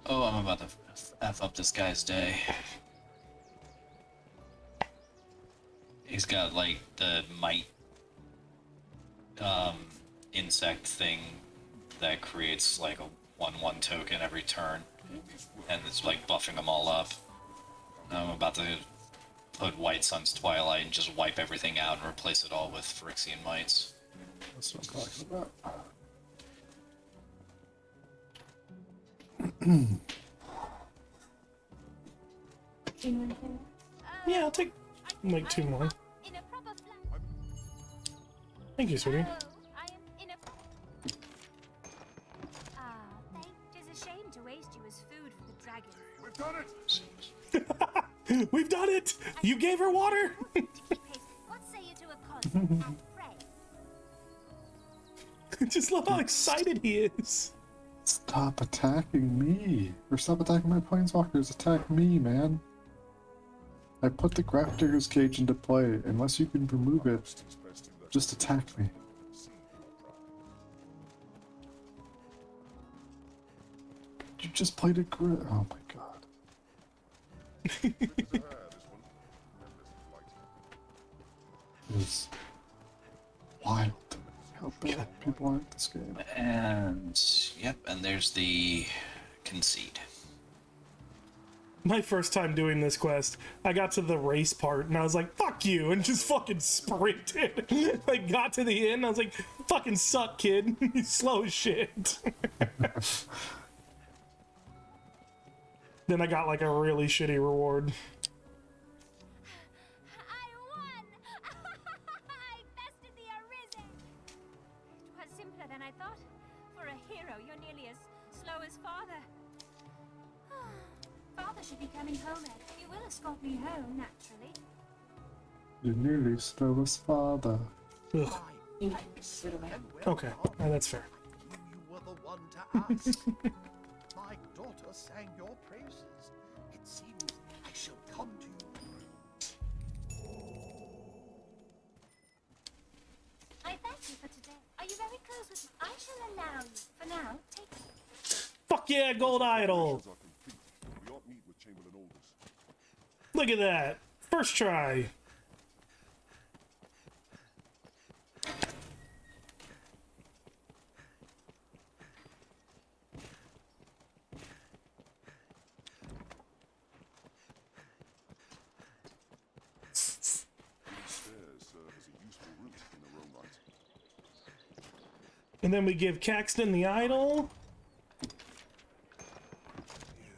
Oh, I'm about to F up this guy's day. He's got, like, the mite insect thing that creates, like, a 1/1 token every turn. And it's, like, buffing them all up. I'm about to put White Sun's Twilight and just wipe everything out and replace it all with Phyrexian Mites. That's what I'm talking about. Yeah, I'll take like 2 more. Thank you, sweetie. I am in a... Ah, thank... Tis a shame to waste you as food for the dragon. We've done it! We've done it! You gave her water! What say you to a concert and pray? Just love how excited he is. Stop attacking me. Or stop attacking my planeswalkers. Attack me, man. I put the Grafdigger's Cage into play. Unless you can remove it, just attack me. You just played a grid. Oh my god. It's wild how bad people are at this game. And yep, and there's the concede. My first time doing this quest, I got to the race part and I was like, fuck you, and just fucking sprinted. Like, got to the end, I was like, fucking suck, kid. You slow as shit. Then I got like a really shitty reward. Simpler than I thought. For a hero, you're nearly as slow as father. Father should be coming home, Ed. You will escort me home, naturally. You're nearly slow as father. Ugh. Okay, that's fair. You were the one to ask. My daughter sang your praises. It seems I shall come to you. I thank you for today. Are you very close with me? I shall allow you. For now, take it. Fuck yeah, gold idol! We ought meet with Chamberlain Aldous. Look at that! First try! These stairs serve as a useful route in their own right. And then we give Caxton the idol.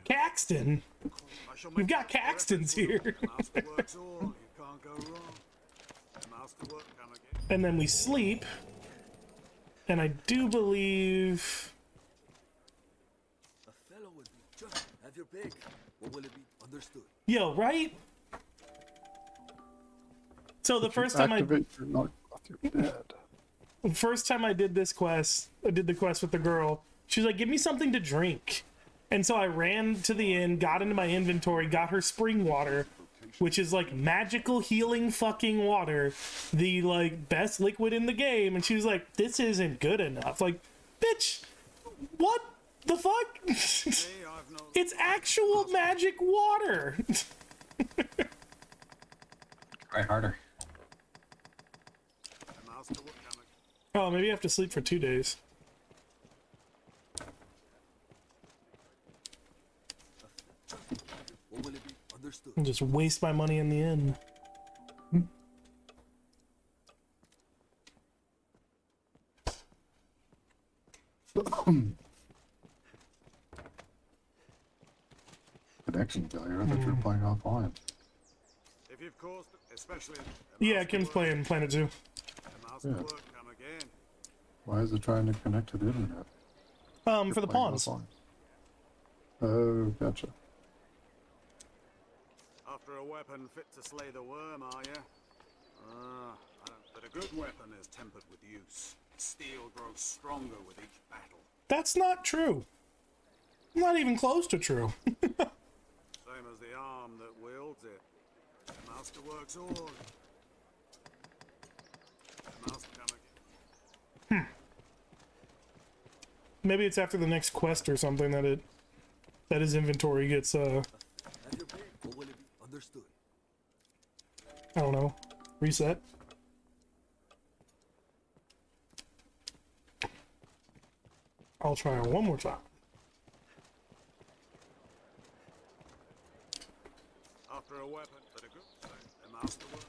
Caxton? We've got Caxtons here. And then we sleep. And I do believe... A fellow would be just have your pick. Or will it be understood? Yo, right? So the first time first time I did this quest, I did the quest with the girl, she was like, give me something to drink. And so I ran to the inn, got into my inventory, got her spring water, which is like magical healing fucking water, the like best liquid in the game. And she was like, this isn't good enough. Like, bitch, what the fuck? It's actual magic water. Try harder. Oh, maybe I have to sleep for 2 days. Or will it be understood? And just waste my money in the inn. Connection failure. I thought you were playing offline. If you've caused, especially Yeah, Kim's playing Planet Zoo. Yeah. Why is it trying to connect to the internet? For the pawns. Oh, gotcha. After a weapon fit to slay the worm, are you? But a good weapon is tempered with use. Steel grows stronger with each battle. That's not true. Not even close to true. Same as the arm that wields it. The master works all. The master come again. Maybe it's after the next quest or something that his inventory gets Have your pick. Or will it be understood? I don't know, reset. I'll try it one more time. After a weapon, but a good the master works.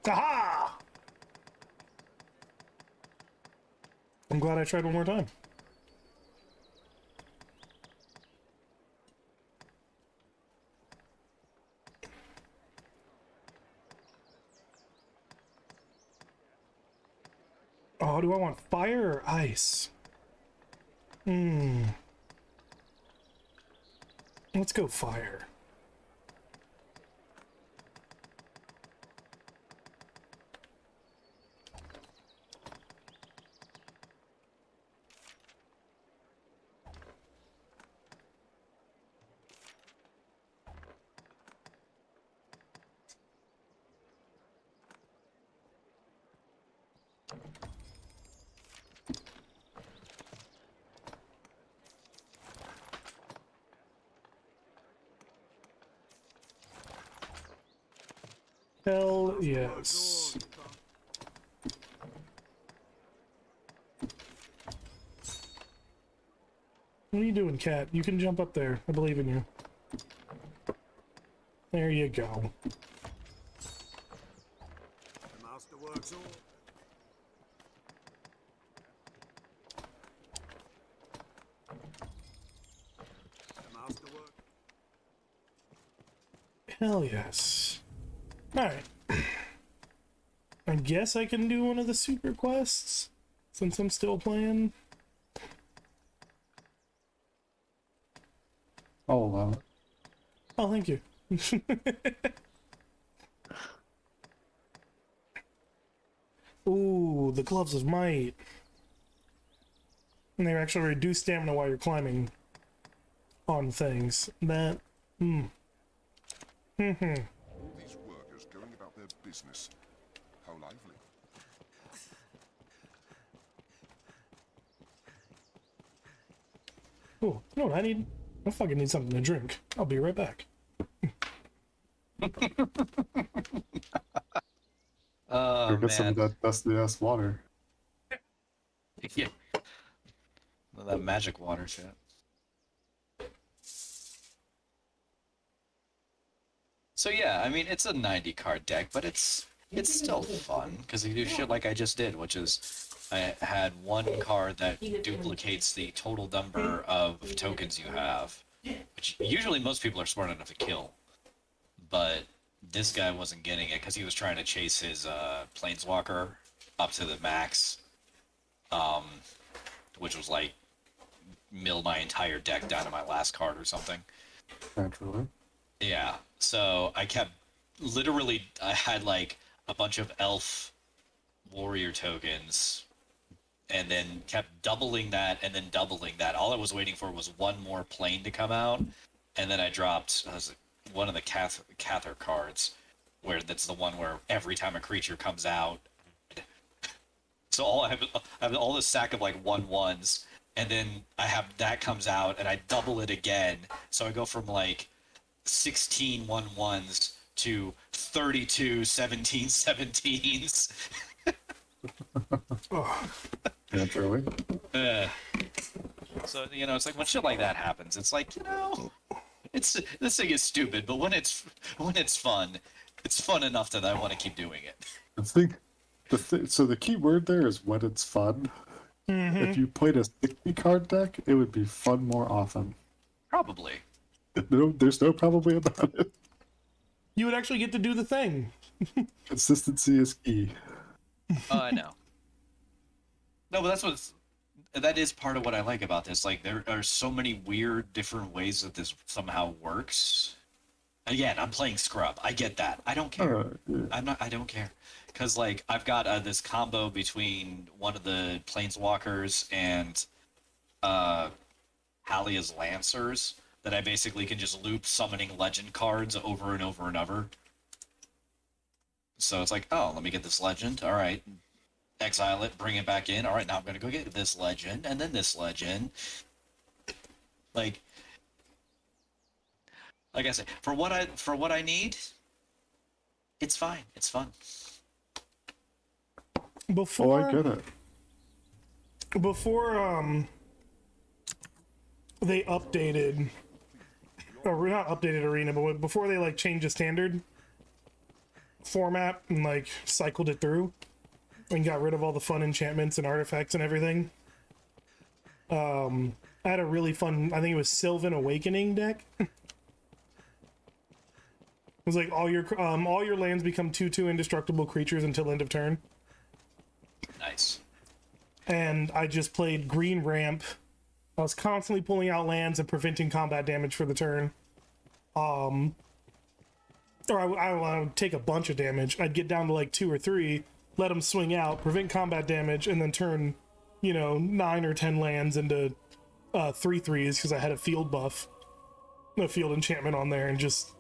Aha! I'm glad I tried one more time. Oh, do I want fire or ice? Let's go fire. Hell yes. What are you doing, cat? You can jump up there. I believe in you. There you go. The master works all. The master work. Hell yes. Alright. I guess I can do one of the super quests since I'm still playing. I'll allow it. Oh, thank you. Ooh, the gloves of might. And they actually reduce stamina while you're climbing on things. That, All these workers going about their business. How lively. Oh, you know what I need? I fucking need something to drink. I'll be right back. Go get some of Man. that dusty ass water. Yeah. Well, that magic water shit. So yeah, I mean, it's a 90 card deck, but it's still fun because you do shit like I just did, which is I had one card that duplicates the total number of tokens you have, which usually most people are smart enough to kill, but this guy wasn't getting it because he was trying to chase his planeswalker up to the max, which was like mill my entire deck down to my last card or something. Naturally. Yeah, so I kept literally I had like a bunch of elf warrior tokens and then kept doubling that and then doubling that. All I was waiting for was one more plane to come out, and then I dropped one of the Cather cards, where that's the one where every time a creature comes out. So I have all this stack of like 1/1s, and then I have that comes out and I double it again. So I go from like 16 1/1s to 32 17/17s. Naturally. So it's like when shit like that happens, it's like it's this thing is stupid, but when it's fun, it's fun enough that I want to keep doing it. So the key word there is when it's fun. If you played a 60 card deck, it would be fun more often. Probably. No, there's no probably about it. You would actually get to do the thing. Consistency is key. Oh, I know. No, but that is part of what I like about this. Like, there are so many weird, different ways that this somehow works. Again, I'm playing Scrub. I get that. I don't care. Yeah. I don't care. Because, like, I've got this combo between one of the Planeswalkers and Halia's Lancers that I basically can just loop summoning legend cards over and over and over. So it's like, oh, let me get this legend. All right. Exile it, bring it back in. All right, now I'm going to go get this legend and then this legend. Like I said, for what I need, it's fine. It's fun. Before I get it. Before they updated, or not updated Arena, but before they like changed the standard format and like cycled it through and got rid of all the fun enchantments and artifacts and everything, I had a really fun, I think it was Sylvan Awakening deck. It was like all your lands become 2/2 indestructible creatures until end of turn. Nice. and I just played green ramp. I was constantly pulling out lands and preventing combat damage for the turn. Or I would take a bunch of damage. I'd get down to like 2 or 3, let them swing out, prevent combat damage, and then turn, 9 or 10 lands into 3/3s because I had a field buff, a field enchantment on there, and just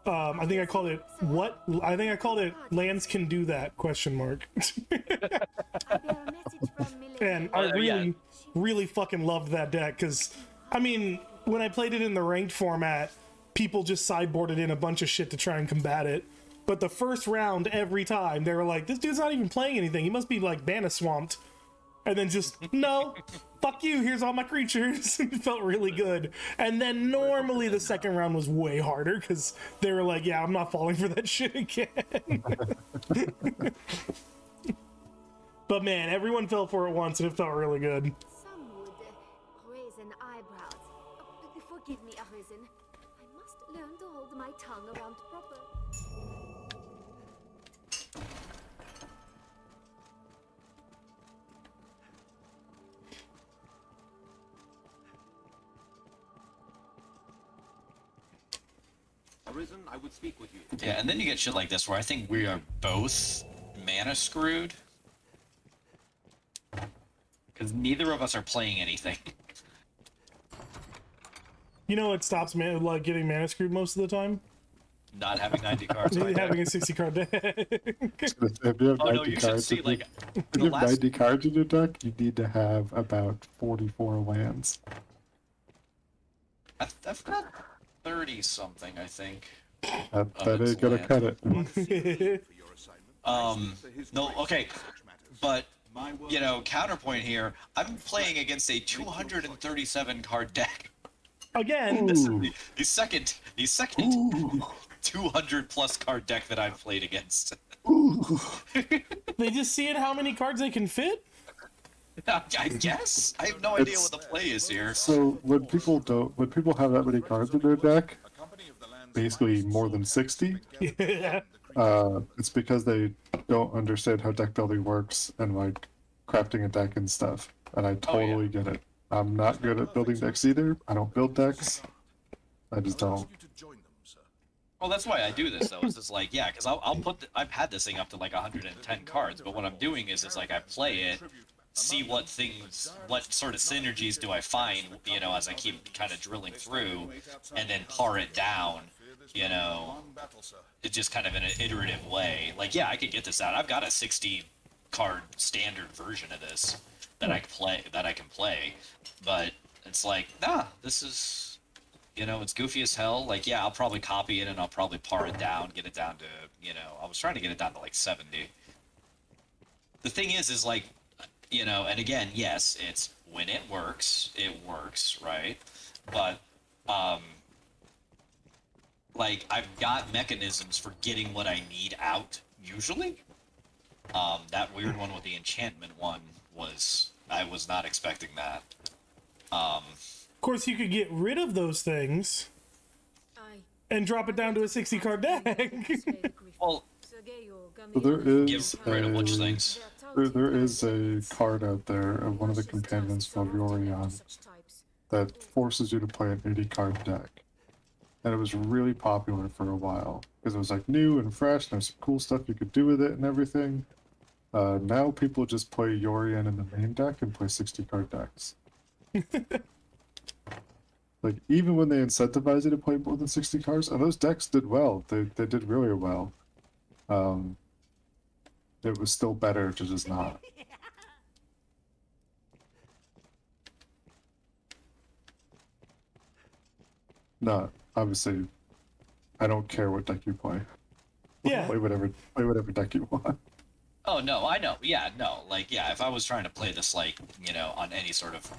I think I called it lands can do that ? And I really fucking loved that deck because, I mean, when I played it in the ranked format, people just sideboarded in a bunch of shit to try and combat it. But the first round, every time, they were like, this dude's not even playing anything. He must be like mana swamped. And then just, no, fuck you, here's all my creatures. It felt really good. And then normally the second round was way harder because they were like, yeah, I'm not falling for that shit again. But man, everyone fell for it once and it felt really good. Some would raise an eyebrows. Forgive me, Arisen. I must learn to hold my tongue around proper. Arisen, I would speak with you. Yeah, and then you get shit like this where I think we are both mana screwed. Because neither of us are playing anything. You know what stops getting mana screwed most of the time? Not having 90 cards. Having a 60 card deck. If you have 90 cards, if you have 90 cards in your deck, you need to have about 44 lands. I've got 30 something, I think. That ain't gonna cut it. No, okay, but counterpoint here. I'm playing against a 237 card deck. Again, this is the second 200 plus card deck that I've played against. They just seeing how many cards they can fit? I guess. I have no idea what the play is here. So when people have that many cards in their deck, basically more than 60, it's because they don't understand how deck building works and like crafting a deck and stuff. And I totally get it. I'm not good at building decks either. I don't build decks. I just don't. Well, that's why I do this though. Is just like, yeah, because I've had this thing up to like 110 cards, but what I'm doing is I play it, see what sort of synergies do I find, as I keep kind of drilling through, and then par it down, it's just kind of in an iterative way. Like, yeah, I could get this out. I've got a 60 card standard version of this that I can play, but it's like, this is, it's goofy as hell. Like, yeah, I'll probably copy it and I'll probably par it down, get it down to, I was trying to get it down to like 70. The thing is like, and again, yes, it's when it works, right? But, like, I've got mechanisms for getting what I need out, usually. That weird one with the enchantment one I was not expecting that. Of course, you could get rid of those things and drop it down to a 60 card deck. Well, so there is which things? There is a card out there of one of the companions called Yorion that forces you to play an 80 card deck. And it was really popular for a while because it was like new and fresh and there's some cool stuff you could do with it and everything. Now people just play Yorion in the main deck and play 60 card decks. Like, even when they incentivize you to play more than 60 cards, and those decks did well. They did really well. It was still better to just not. No, obviously, I don't care what deck you play. Yeah. Play whatever deck you want. Oh, no, I know. Yeah, no. Like, yeah, if I was trying to play this, like, on any sort of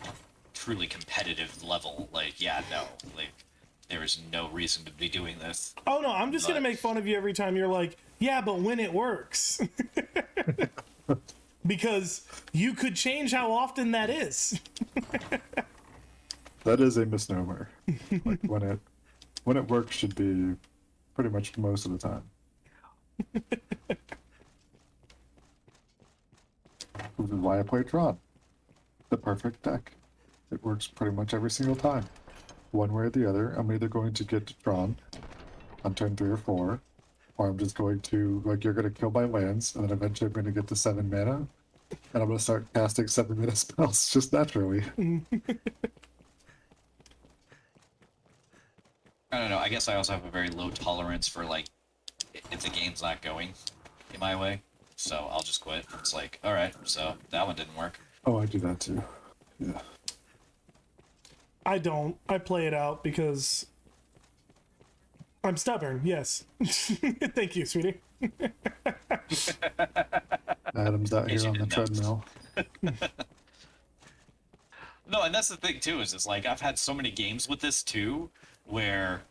truly competitive level, like, yeah, no. Like, there is no reason to be doing this. Oh, no, I'm just going to make fun of you every time you're like, yeah, but when it works. Because you could change how often that is. That is a misnomer. Like, when it works should be pretty much most of the time. which is why I play Tron. The perfect deck. It works pretty much every single time. One way or the other, I'm either going to get to Tron on turn 3 or 4, or I'm just going to, like, you're going to kill my lands, and then eventually I'm going to get to 7 mana, and I'm going to start casting 7 mana spells just naturally. I don't know. I guess I also have a very low tolerance for, like, if the game's not going in my way, so I'll just quit. It's like, alright, so that one didn't work. Oh, I do that too. Yeah. I don't. I play it out because I'm stubborn, yes. Thank you, sweetie. Adam's out here on the treadmill. No, and that's the thing too, is it's like I've had so many games with this too, where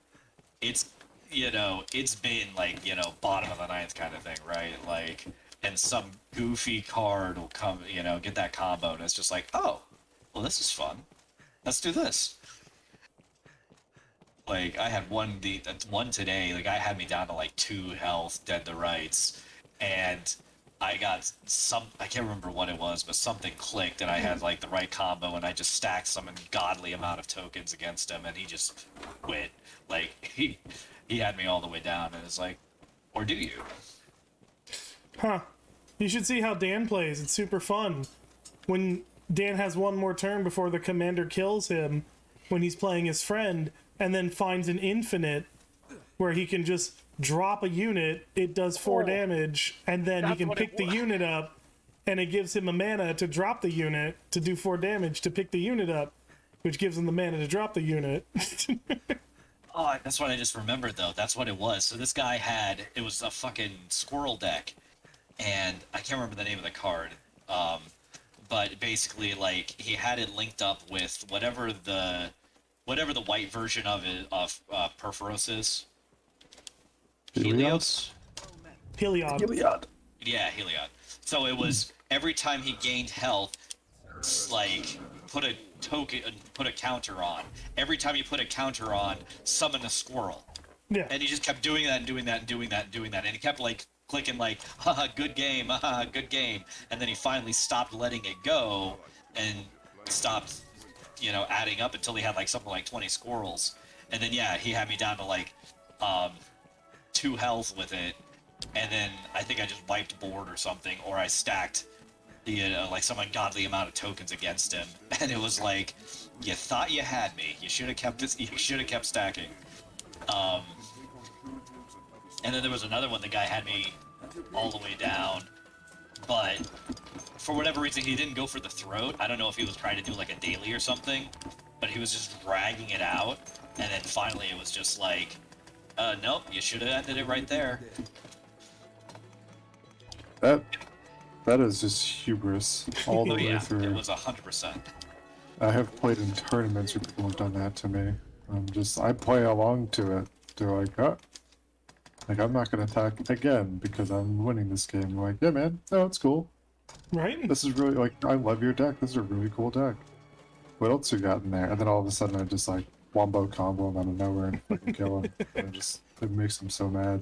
it's, you know, it's been like, you know, bottom of the ninth kind of thing, right? Like, and some goofy card will come, you know, get that combo, and it's just like, oh, well, this is fun. Let's do this. Like, I had one today, like, I had me down to like 2 health, dead to rights, and I got I can't remember what it was, but something clicked, and I had like the right combo, and I just stacked some ungodly amount of tokens against him, and he just quit. Like, he had me all the way down, and it's like, or do you? Huh. You should see how Dan plays. It's super fun. When Dan has one more turn before the commander kills him, when he's playing his friend, and then finds an infinite where he can just drop a unit, it does 4 damage, and then he can pick the unit up, and it gives him a mana to drop the unit to do 4 damage to pick the unit up, which gives him the mana to drop the unit. Oh, that's what I just remembered, though. That's what it was. So this guy it was a fucking squirrel deck, and I can't remember the name of the card, but basically, like, he had it linked up with whatever the white version of it, of Perforos is. Helios? Heliod. Yeah, Heliod. So it was every time he gained health, like, put a counter on. Every time you put a counter on, summon a squirrel. Yeah. And he just kept doing that and doing that and doing that and doing that. And he kept, like, clicking, like, haha, good game, haha, good game. And then he finally stopped letting it go and stopped, you know, adding up until he had, like, something like 20 squirrels. And then, yeah, he had me down to, like, 2 health with it. And then I think I just wiped board or something, or I stacked like some ungodly amount of tokens against him, and it was like, you thought you had me. You should have kept this. You should have kept stacking. And then there was another one. The guy had me all the way down, but for whatever reason he didn't go for the throat. I don't know if he was trying to do like a daily or something, but he was just dragging it out, and then finally it was just like, nope, you should have ended it right there. That is just hubris all the way through. It was 100%. I have played in tournaments where people have done that to me. I play along to it. They're like, oh, like, I'm not going to attack again because I'm winning this game. I'm like, yeah, man, no, it's cool. Right? This is really, like, I love your deck. This is a really cool deck. What else you got in there? And then all of a sudden I just, like, wombo combo him out of nowhere and fucking kill him. It makes them so mad.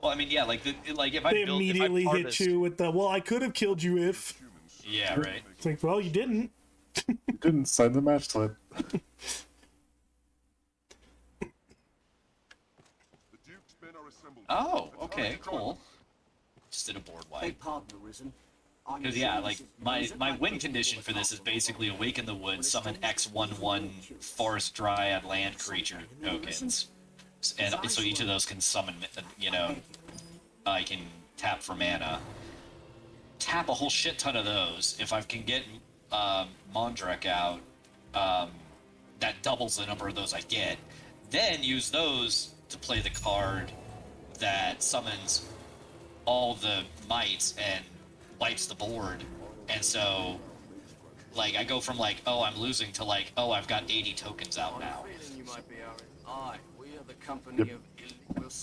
Well, I mean, yeah, like if they immediately hit you with the, well, I could have killed you if. Yeah, right. It's like, well, you didn't. You didn't sign the match slip. Oh, okay, cool. Just did a board wipe. Because yeah, like my win condition for this is basically Awaken the Woods, summon X11 Forest Dryad land creature tokens. And so each of those can summon, you know, I can tap for mana. Tap a whole shit ton of those. If I can get Mondrek out, that doubles the number of those I get. Then use those to play the card that summons all the mites and wipes the board. And so, like, I go from like, oh, I'm losing to like, oh, I've got 80 tokens out now.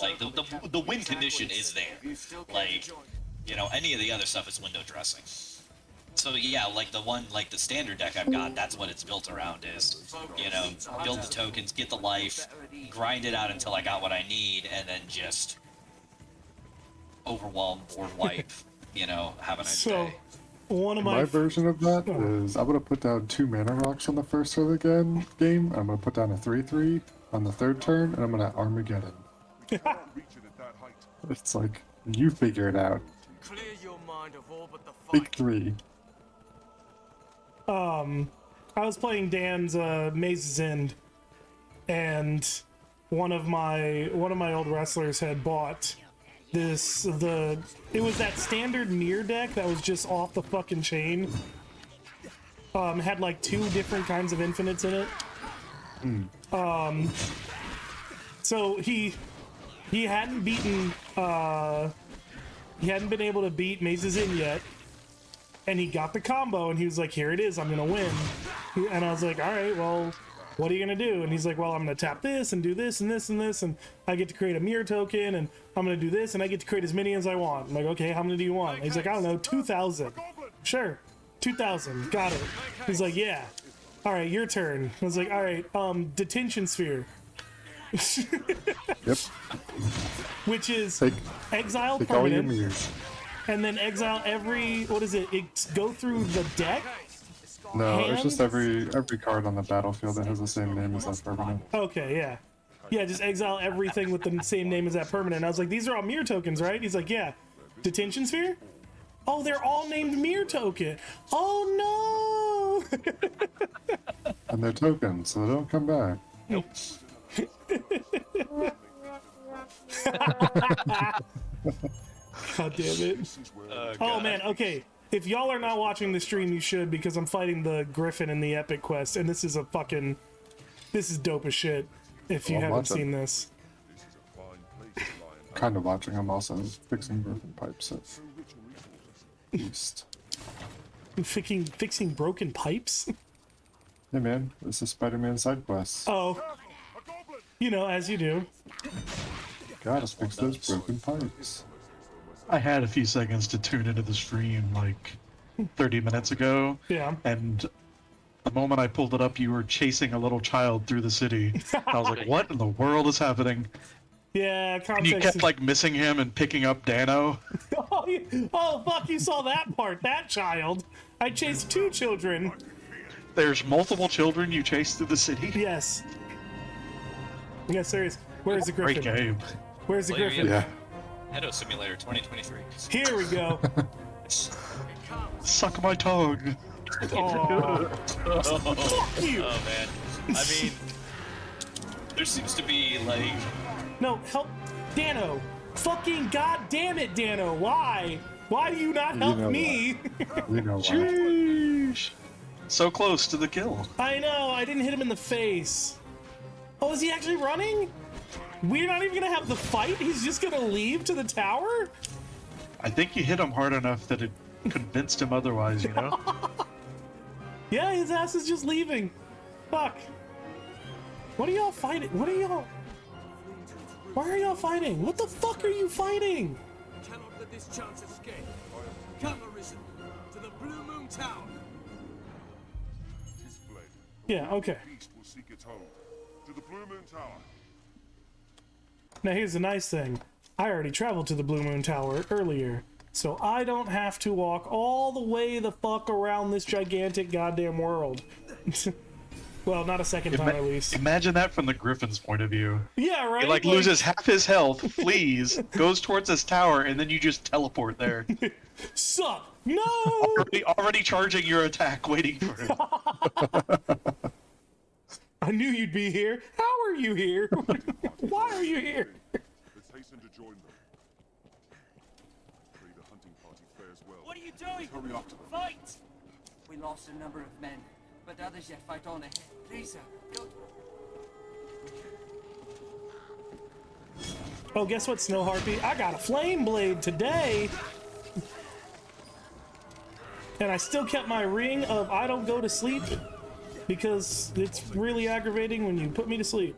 Like, the win condition is there. Like, you know, any of the other stuff is window dressing. So yeah, like the standard deck I've got, that's what it's built around is, you know, build the tokens, get the life, grind it out until I got what I need, and then just overwhelm, board wipe, you know, have a nice day. one of my version of that is I'm gonna put down 2 mana rocks on the first turn again game. I'm gonna put down a 3/3 on the third turn, and I'm gonna Armageddon. It's like you figure it out. Clear your mind of all but the Big 3. I was playing Dan's Maze's End, and one of my old wrestlers had bought it was that standard mirror deck that was just off the fucking chain. Had like 2 different kinds of infinites in it. So he hadn't beaten he hadn't been able to beat Maze's Inn yet, and he got the combo, and he was like, here it is, I'm gonna win. And I was like, all right, well, what are you gonna do? And he's like, well, I'm gonna tap this and do this and this and this, and I get to create a mirror token, and I'm gonna do this, and I get to create as many as I want. I'm like, okay, how many do you want? And he's like, I don't know, 2,000. Sure, 2,000, got it. He's like, yeah. All right, your turn. I was like, all right, detention sphere. Yep. Which is exile Take all your permanent, mirrors. and then exile every, what is it? It go through the deck? No, it's Hand? just every card on the battlefield that has the same name as that permanent. Okay, yeah. Yeah, just exile everything with the same name as that permanent. I was like, these are all mirror tokens, right? He's like, yeah. Detention sphere? Oh, they're all named mirror token. Oh, no! And they're tokens, so they don't come back. Nope. God damn it. Oh, man, okay. If y'all are not watching the stream, you should, because I'm fighting the Griffin in the Epic Quest, and this is this is dope as shit, if you I'm haven't watching. seen this. Kind of watching. I'm also fixing broken pipes at East. Fixing broken pipes? Hey man, this is Spider-Man side quest. Oh. You know, as you do. Gotta fix those broken pipes. I had a few seconds to tune into the stream like 30 minutes ago. Yeah. And the moment I pulled it up, you were chasing a little child through the city. I was like, what in the world is happening? Yeah, And you kept like missing him and picking up Dano. Oh, fuck, you saw that part, that child. I chased 2 children. There's multiple children you chased through the city? Yes. Yes, there is. Where's the Griffin? Great game. Where's the Player Griffin? Yeah. Edo Simulator 2023. Here we go. Suck my tongue. Oh. Fuck you. Oh man. I mean, there seems to be like. No, help, Dano. Fucking goddamn it, Dano. Why? Why do you not help me? You know why. Sheesh. So close to the kill. I know. I didn't hit him in the face. Oh, is he actually running? We're not even gonna have the fight? He's just gonna leave to the tower? I think you hit him hard enough that it convinced him otherwise, you know? Yeah, his ass is just leaving. Fuck. What are y'all fighting? What are y'all... Why are y'all fighting? What the fuck are you fighting? Cannot let this chance escape. Come, Arisen, to the Blue Moon Tower. Yeah, okay. Beast will seek its home. To the Blue Moon Tower. Now here's the nice thing. I already traveled to the Blue Moon Tower earlier, so I don't have to walk all the way the fuck around this gigantic goddamn world. Well, not a second time at least. Imagine that from the Griffin's point of view. Yeah, right? He like loses half his health, flees, goes towards his tower, and then you just teleport there. Sup? No! Already charging your attack, waiting for him. I knew you'd be here. How are you here? Why are you here? Let's hasten to join them. Pray the hunting party fares well. What are you doing? Hurry up to them. Fight! We lost a number of men, but others yet fight on ahead. Please, sir, go. Oh, guess what, Snow Harpy? I got a flame blade today! And I still kept my ring of I don't go to sleep because it's really aggravating when you put me to sleep.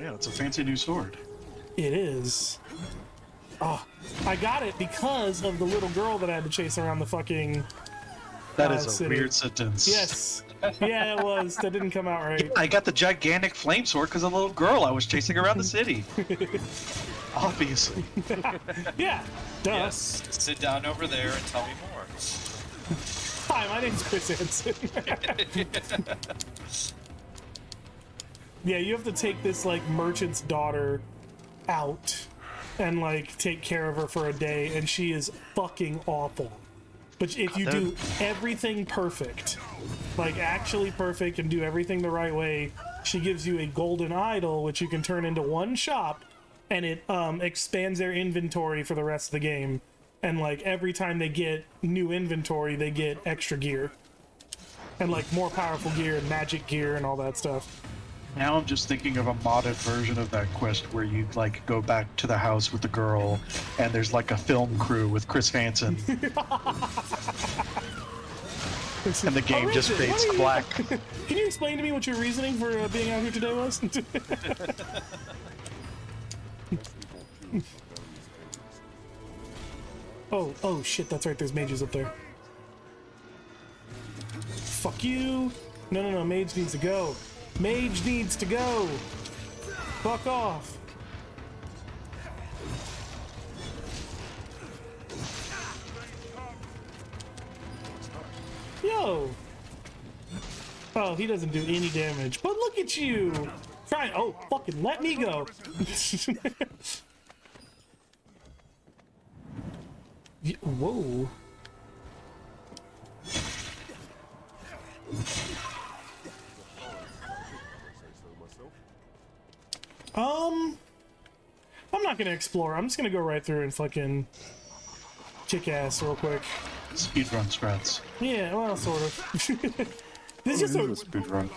Yeah, it's a fancy new sword. It is. Oh, I got it because of the little girl that I had to chase around the fucking That is a city. weird sentence. Yes. Yeah, it was. That didn't come out right. I got the gigantic flame sword because of the little girl I was chasing around the city. Obviously. Yeah. Duh. Yes. Sit down over there and tell me more. Hi, my name's Chris Hansen. Yeah, you have to take this like merchant's daughter out and like take care of her for a day, and she is fucking awful. But if you do everything perfect, like actually perfect, and do everything the right way, she gives you a golden idol, which you can turn into one shop, and it expands their inventory for the rest of the game. And like every time they get new inventory, they get extra gear. And like more powerful gear and magic gear and all that stuff. Now I'm just thinking of a modded version of that quest where you like go back to the house with the girl and there's like a film crew with Chris Hansen. And the game just fades to black. Can you explain to me what your reasoning for being out here today was? Oh shit, that's right, there's mages up there. Fuck you! No, mage needs to go. Mage needs to go! Fuck off! Yo! Oh, he doesn't do any damage. But look at you! Try. Oh, fucking let me go! Whoa. I'm not gonna explore. I'm just gonna go right through and fucking kick ass real quick. Speedrun strats. Yeah, well, sort of. This is just a speedrun.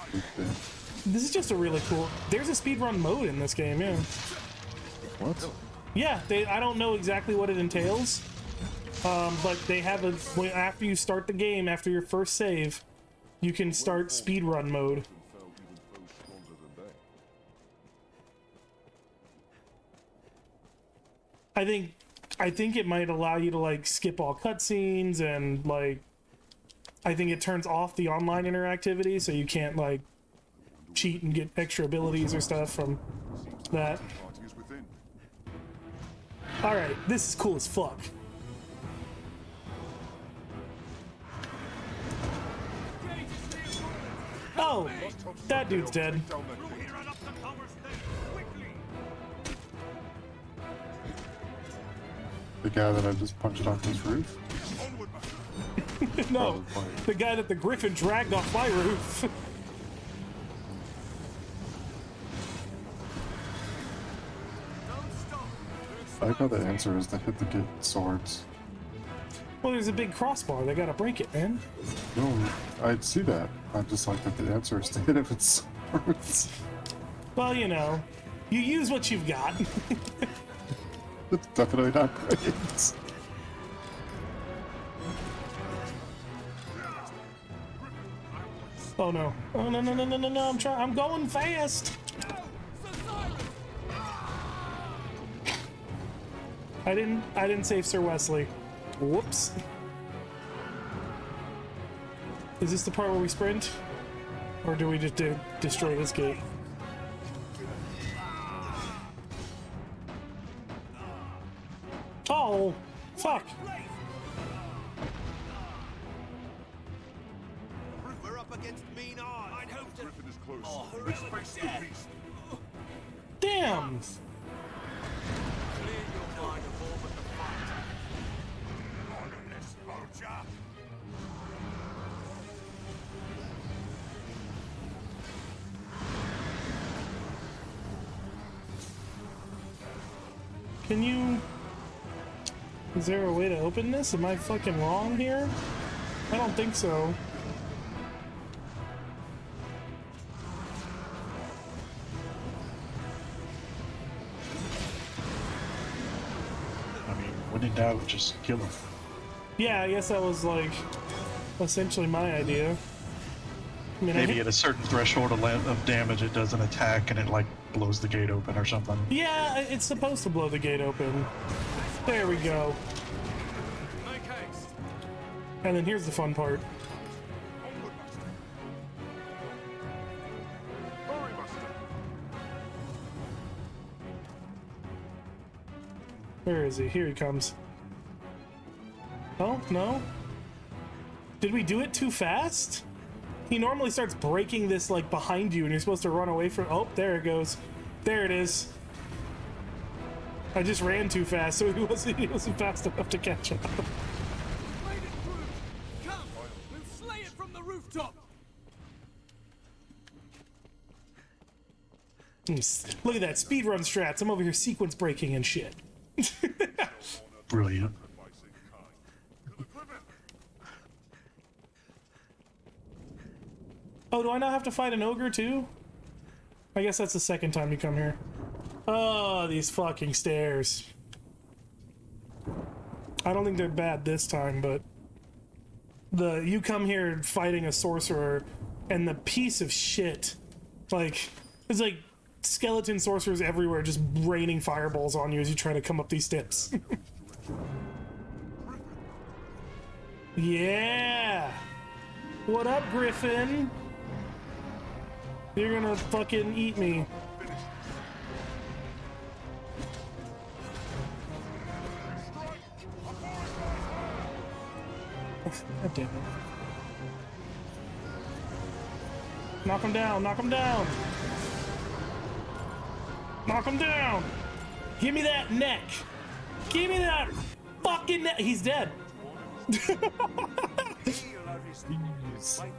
This is just a really cool. There's a speedrun mode in this game, yeah. What? Yeah, I don't know exactly what it entails, but they have a. After you start the game, after your first save, you can start speedrun mode. I think it might allow you to like skip all cutscenes and like. I think it turns off the online interactivity, so you can't like cheat and get extra abilities or stuff from that. All right, this is cool as fuck. Oh, that dude's dead. The guy that I just punched off his roof? No, the guy that the griffin dragged off my roof. I like how the answer is to hit the get swords. Well, there's a big crossbar. They gotta break it, man. No, I'd see that. I just like that the answer is to hit it with swords. Well, you know, you use what you've got. It's definitely not great. Oh no! Oh no! I'm going fast. I didn't save Sir Wesley. Whoops. Is this the part where we sprint? Or do we just destroy this gate? Oh, fuck. We're up against mean odds. I'd hope to. Griffin is close. Oh, Let's heroic face the death. beast. Damn. Clear your mind of all but the fight. Honorless vulture. Can you... Is there a way to open this? Am I fucking wrong here? I don't think so. I mean, when in doubt, just kill him. Yeah, I guess that was like essentially my idea. I mean, Maybe at a certain threshold of damage, it does an attack and it like blows the gate open or something. Yeah, it's supposed to blow the gate open. There we go. And then here's the fun part. Where is he? Here he comes. Oh, no? Did we do it too fast? He normally starts breaking this like behind you and you're supposed to run away from... Oh, there it goes. There it is. I just ran too fast, so he wasn't fast enough to catch up. Come, we'll slay it from the rooftop. Look at that speedrun strats. I'm over here sequence breaking and shit. Brilliant. Oh, do I not have to fight an ogre too? I guess that's the second time you come here. Oh, these fucking stairs. I don't think they're bad this time, but you come here fighting a sorcerer and the piece of shit, like, it's like skeleton sorcerers everywhere just raining fireballs on you as you try to come up these steps. Yeah! What up, Griffin? You're gonna fucking eat me. God damn it. Knock him down, knock him down! Knock him down! Give me that neck! Give me that fucking neck! He's dead!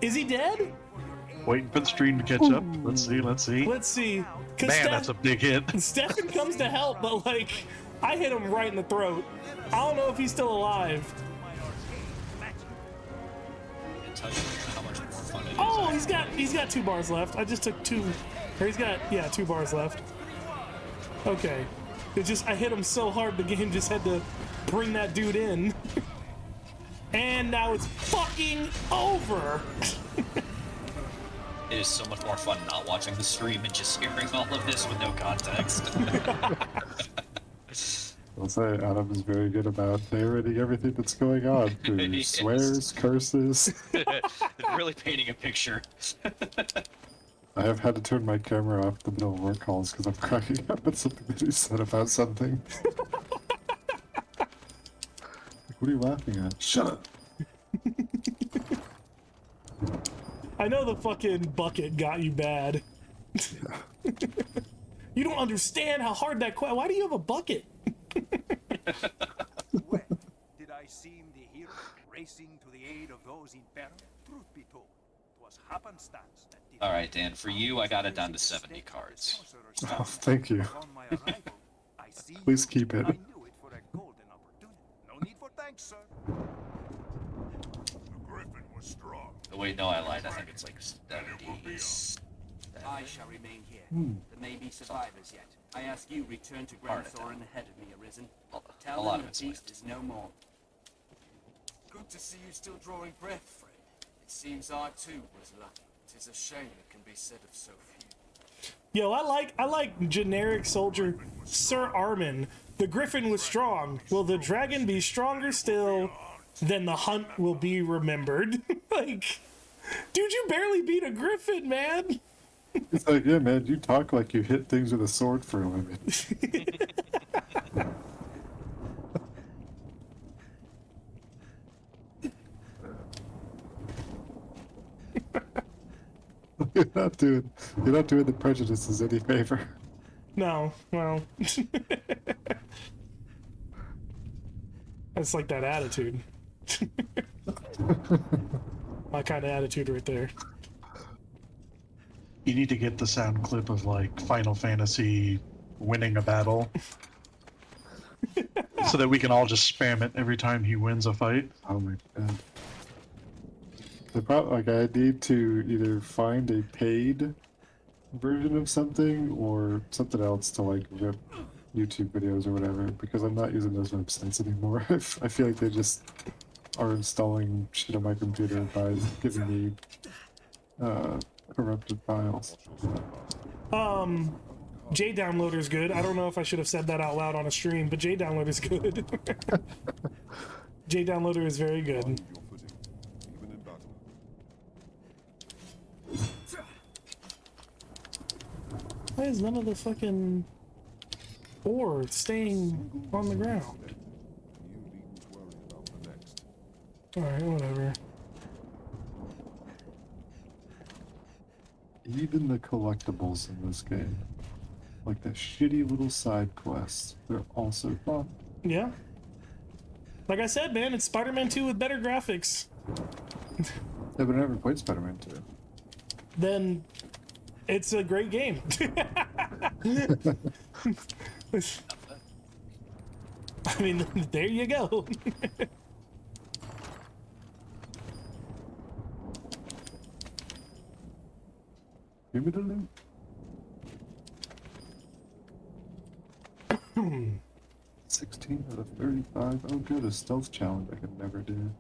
Is he dead? Waiting for the stream to catch up. Let's see, let's see. Let's see. Man, that's a big hit. Stefan comes to help, but like, I hit him right in the throat. I don't know if he's still alive. Oh, he's got 2 bars left. I just took 2, or he's got, yeah, 2 bars left. Okay. I hit him so hard the game just had to bring that dude in. And now it's fucking over. It is so much more fun not watching the stream and just hearing all of this with no context. I'll say Adam is very good about narrating everything that's going on through swears, curses. Really painting a picture. I have had to turn my camera off in the middle of work calls because I'm cracking up at something that he said about something. What are you laughing at? Shut up! I know the fucking bucket got you bad. You don't understand how hard that why do you have a bucket? Well, did I seem the hero racing to the aid of those in peril? Truth be told, it was happenstance that did. Alright, Dan, for you, I got it down to 70 cards. Oh, thank you. Please keep it. I knew it for a golden opportunity. No need for thanks, sir. The Griffin was strong. Oh, wait, no, I lied. I think it's like 70. I shall remain here. There may be survivors yet. I ask you, return to Grand Thorin ahead of me, Arisen. Tell them the beast is no more. Good to see you still drawing breath, friend. It seems I too was lucky. It is a shame it can be said of so few. Yo, I like generic soldier Sir Armin. The Griffin was strong. Will the dragon be stronger still? Then the hunt will be remembered. Like, dude, you barely beat a Griffin, man. It's like, yeah, man, you talk like you hit things with a sword for a living. You're not doing the prejudices any favor. No, well, that's like that attitude. My kind of attitude right there. You need to get the sound clip of like Final Fantasy winning a battle. So that we can all just spam it every time he wins a fight. Oh my god. Like, I need to either find a paid version of something or something else to like rip YouTube videos or whatever, because I'm not using those websites anymore. I feel like they just are installing shit on my computer by giving me corrupted files. JDownloader's good. I don't know if I should have said that out loud on a stream, but JDownloader's good. JDownloader is very good. Why is none of the fucking ore staying on the ground? Alright, whatever. even the collectibles in this game, like the shitty little side quests, they're also fun. Yeah. Like I said, man, it's Spider-Man 2 with better graphics. Yeah, but I never played Spider-Man 2. Then it's a great game. I mean, there you go. Give me the loot. 16 out of 35. Oh, good. A stealth challenge I could never do.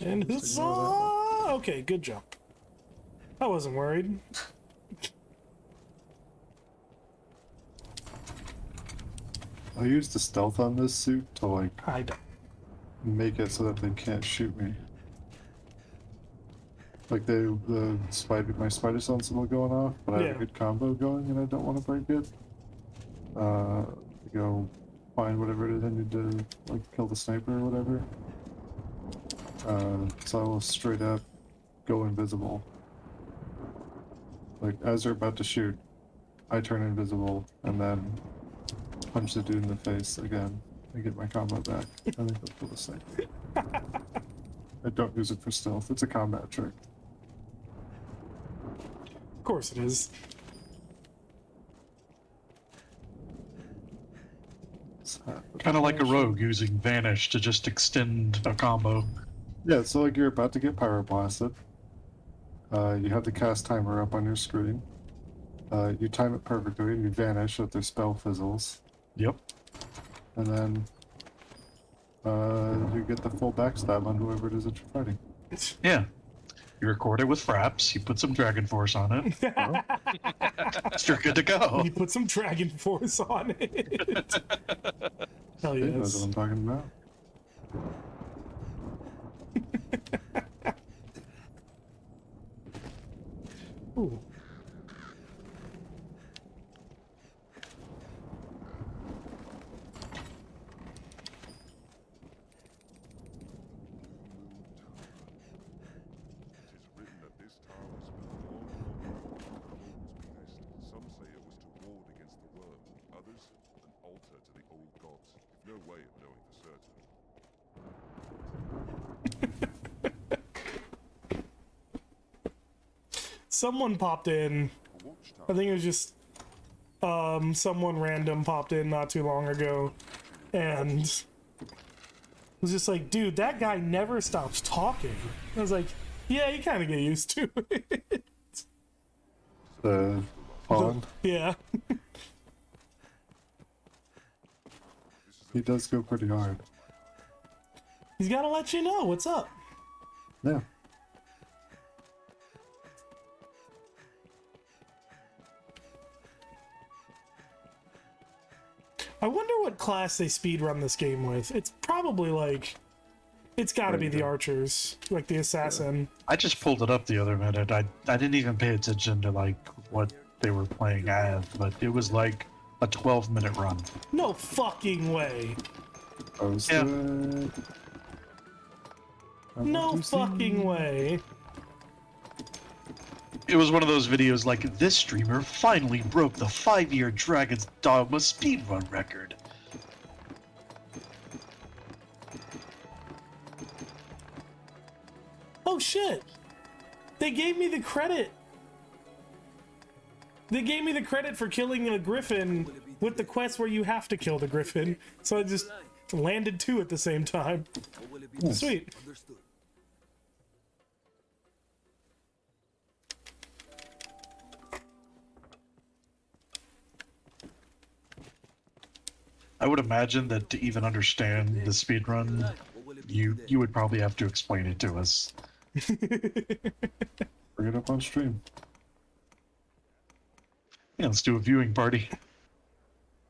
And huzzah! Okay, good jump. I wasn't worried. I used the stealth on this suit to, like, I make it so that they can't shoot me. Like, my spider sensible going off, but I have a good combo going and I don't want to break it. Go find whatever it is I need to, like, kill the sniper or whatever. So I will straight up go invisible. Like, as they're about to shoot, I turn invisible and then punch the dude in the face again and get my combo back. I think that's for the sniper. I don't use it for stealth, it's a combat trick. Of course it is. Kind of like a rogue using Vanish to just extend a combo. Yeah, so like you're about to get pyroblasted. You have the cast timer up on your screen. You time it perfectly and you vanish if their spell fizzles. Yep. And then you get the full backstab on whoever it is that you're fighting. Yeah. You record it with Fraps, you put some Dragon Force on it. You're good to go. You put some Dragon Force on it. Hell yes. That's what I'm talking about. Ooh. Some say it was to ward against the worm, others an altar to the old gods. No way of knowing for certain. Someone popped in. I think it was just someone random popped in not too long ago and was just like, dude, that guy never stops talking. I was like, yeah, you kind of get used to it. The pond? Yeah. He does go pretty hard. He's got to let you know what's up. Yeah. I wonder what class they speedrun this game with. It's probably like... It's gotta be the archers, like the assassin. I just pulled it up the other minute. I didn't even pay attention to like what they were playing as, but it was like a 12-minute run. No fucking way. Yeah. No fucking way. It was one of those videos like, this streamer finally broke the 5-year Dragon's Dogma speedrun record. Oh shit! They gave me the credit! They gave me the credit for killing a griffin with the quest where you have to kill the griffin. So I just landed 2 at the same time. Sweet. I would imagine that to even understand the speedrun, you would probably have to explain it to us. Bring it up on stream. Yeah, let's do a viewing party.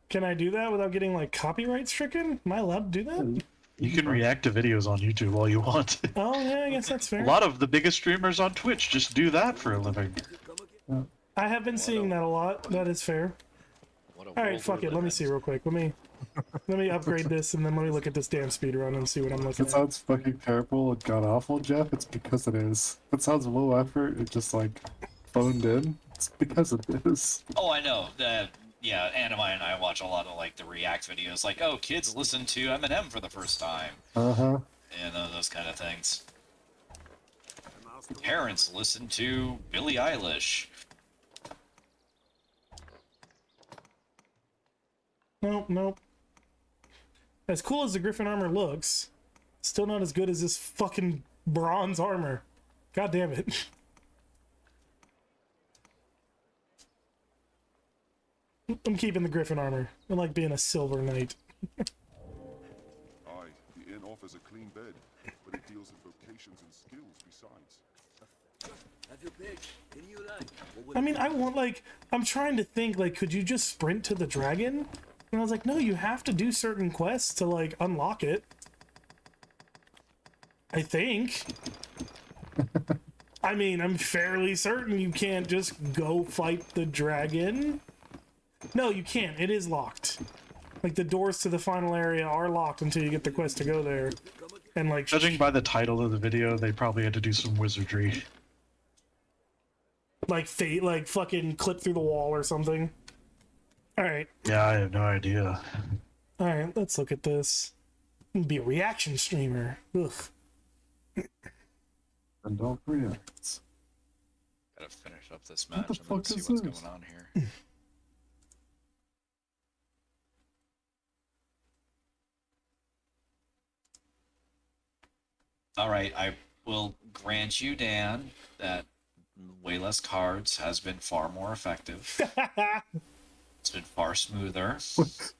Can I do that without getting like copyright stricken? Am I allowed to do that? You can react to videos on YouTube all you want. Oh yeah, I guess that's fair. A lot of the biggest streamers on Twitch just do that for a living. I have been seeing that a lot. That is fair. Alright, fuck it. Let me see real quick. Let me Let me upgrade this, and then let me look at this damn speedrun and see what I'm If looking it at. sounds fucking terrible and god awful, Jeff, it's because it is. If it sounds low effort, it just like phoned in. It's because it is. Oh, I know. Yeah, Anima and I watch a lot of like the React videos, like, oh, kids listen to Eminem for the first time, Uh-huh. and those kind of things. Parents listen to Billie Eilish. Nope. As cool as the Griffin armor looks, still not as good as this fucking bronze armor. God damn it. I'm keeping the Griffin armor. I like being a silver knight. Aye, the inn offers a clean bed, but it deals in vocations and skills besides. Have your pick. Any you like. I mean, I want, like, I'm trying to think, like, could you just sprint to the dragon? And I was like, no, you have to do certain quests to, like, unlock it. I think. I mean, I'm fairly certain you can't just go fight the dragon. No, you can't. It is locked. Like, the doors to the final area are locked until you get the quest to go there. And, like... Judging by the title of the video, they probably had to do some wizardry. Like, like, fucking clip through the wall or something. Alright. Yeah, I have no idea. Alright, let's look at this. Be a reaction streamer. Ugh. And don't react. Gotta finish up this match the and then fuck see is what's this? going on here. Alright, I will grant you, Dan, that way less cards has been far more effective. It's been far smoother.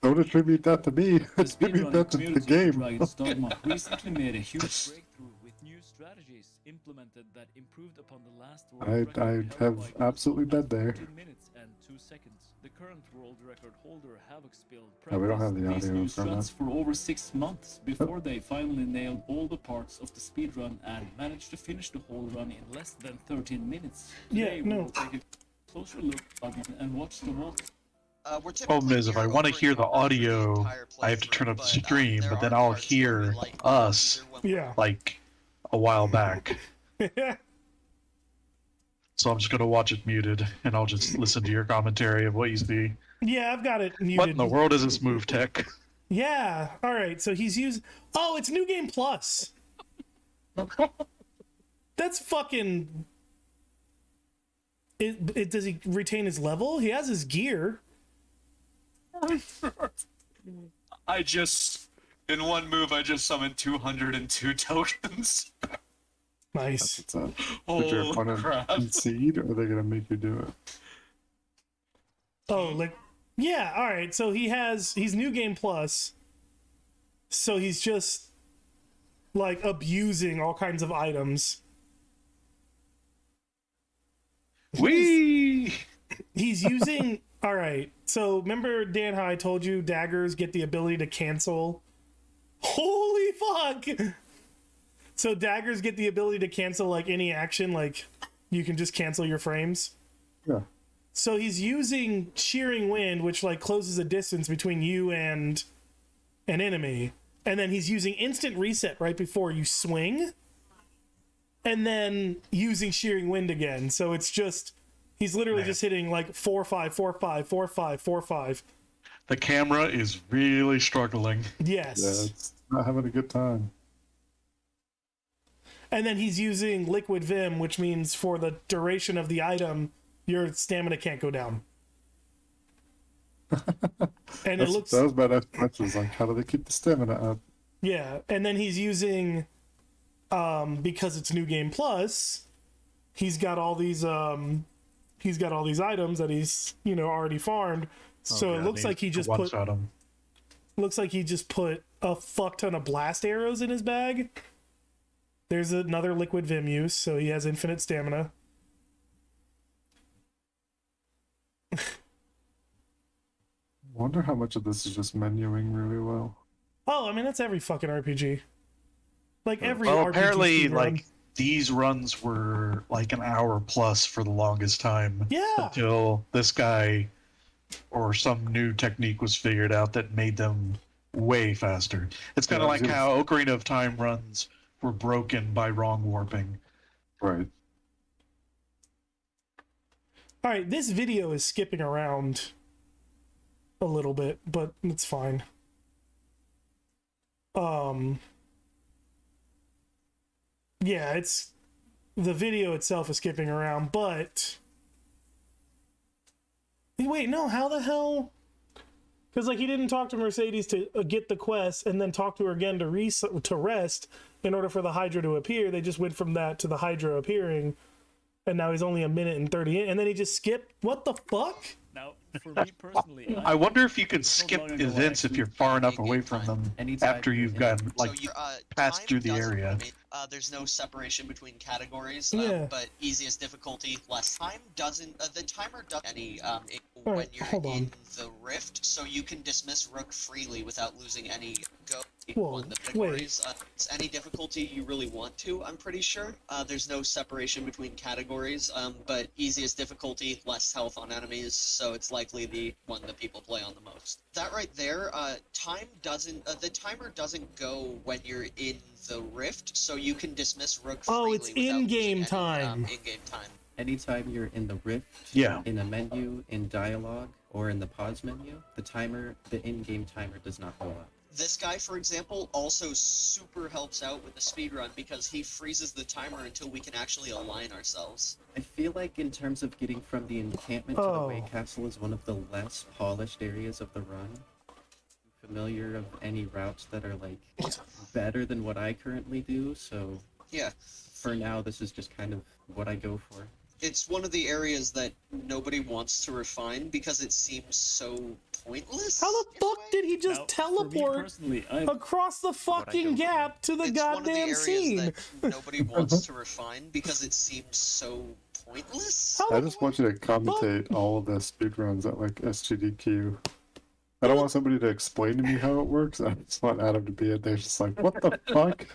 Don't attribute that to me. Attribute that to the game. Dragon's Dogma recently made a huge breakthrough with new strategies implemented that improved upon the last world record I held have by absolutely been there. 14 minutes and 2 seconds. The current world record holder Havoc spilled Yeah, we don't have the practiced these audio new for that. strats for over 6 months before they finally nailed all the parts of the speedrun and managed to finish the whole run in less than 13 minutes. Yeah, Today, no. we'll take a closer look and watch the walk. Problem is, if I want to hear the audio, I have to turn up the stream, but then I'll hear us, like, a while back. So I'm just going to watch it muted, and I'll just listen to your commentary of what you see. Yeah, I've got it muted. What in the world is this move tech? Yeah, alright, so he's used... Oh, it's New Game Plus! That's fucking... Does he retain his level? He has his gear. I just, in one move, I just summoned 202 tokens. Nice. Did your Holy opponent crap. concede, or are they gonna make you do it? Oh, like... Yeah, alright, so he's New Game Plus. So he's just, like, abusing all kinds of items. Whee! He's using... Alright, so remember, Dan, how I told you daggers get the ability to cancel? Holy fuck! So daggers get the ability to cancel, like, any action, like, you can just cancel your frames? Yeah. So he's using Shearing Wind, which, like, closes a distance between you and an enemy. And then he's using Instant Reset right before you swing. And then using Shearing Wind again. So it's just... He's literally just hitting like 4-5, 4-5, 4-5, 4-5. The camera is really struggling. Yes. Yeah, it's not having a good time. And then he's using Liquid Vim, which means for the duration of the item, your stamina can't go down. And it looks... That was my next question. Was like, how do they keep the stamina up? Yeah, and then he's using, because it's New Game Plus, he's got all these items that he's, already farmed. So it looks like he just put... Looks like he just put a fuck ton of blast arrows in his bag. There's another Liquid Vim use, so he has infinite stamina. Wonder how much of this is just menuing really well. Oh, I mean, that's every fucking RPG. Like, every Well, RPG apparently, speedrun. like, these runs were like an hour plus for the longest time. Yeah. Until this guy or some new technique was figured out that made them way faster. It's kind of like how Ocarina of Time runs were broken by wrong warping. Right. All right, this video is skipping around a little bit, but it's fine. Yeah, it's the video itself is skipping around, but wait, no, how the hell? Because like he didn't talk to Mercedes to get the quest and then talk to her again to rest in order for the Hydra to appear. They just went from that to the Hydra appearing, and now he's only 1 minute and 30 in, and then he just skipped. What the fuck? Now, for me personally, I wonder if you can skip events if you're far enough away from them after you've gotten passed through the area. There's no separation between categories, Yeah. but easiest difficulty, less time doesn't. The timer doesn't any when you're in the rift, so you can dismiss Rook freely without losing any go. Whoa, The categories, it's any difficulty you really want to. I'm pretty sure. There's no separation between categories, but easiest difficulty, less health on enemies, so it's likely the one that people play on the most. That right there, time doesn't. The timer doesn't go when you're in the rift, so you can dismiss Rook freely. Oh, it's in-game time. In-game time. Anytime you're in the rift, in a menu, in dialogue, or in the pause menu, the in-game timer does not go up. This guy, for example, also super helps out with the speedrun because he freezes the timer until we can actually align ourselves. I feel like in terms of getting from the encampment to the Way Castle is one of the less polished areas of the run. Familiar of any routes that are like better than what I currently do, so yeah, for now this is just kind of what I go for. It's one of the areas that nobody wants to refine because it seems so pointless. How the fuck did he just teleport across the fucking gap to the goddamn scene? That nobody wants to refine because it seems so pointless. I just want you to commentate all of the speedruns at like SGDQ. I don't want somebody to explain to me how it works. I just want Adam to be in there just like, what the fuck?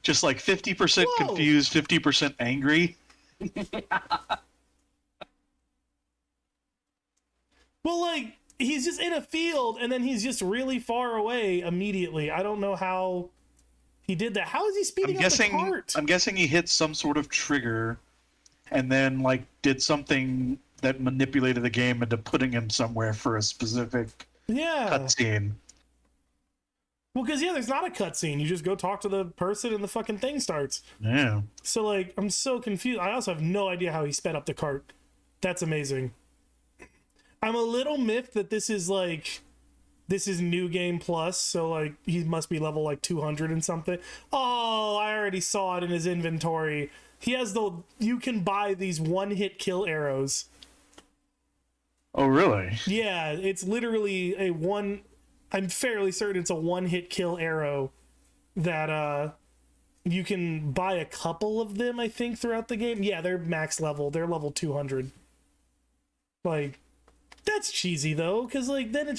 Just like 50% confused, 50% angry. Well, like, he's just in a field, and then he's just really far away immediately. I don't know how he did that. How is he speeding up the cart? I'm guessing he hit some sort of trigger, and then, like, did something that manipulated the game into putting him somewhere for a specific cutscene. Well, because, there's not a cutscene. You just go talk to the person, and the fucking thing starts. Yeah. So, like, I'm so confused. I also have no idea how he sped up the cart. That's amazing. I'm a little miffed that this is New Game Plus, so, like, he must be level, like, 200 and something. Oh, I already saw it in his inventory. He has you can buy these one-hit kill arrows. Oh, really? Yeah, it's literally I'm fairly certain it's a one-hit kill arrow that, you can buy a couple of them, I think, throughout the game. Yeah, they're max level. They're level 200. Like, that's cheesy, though, because, like, then the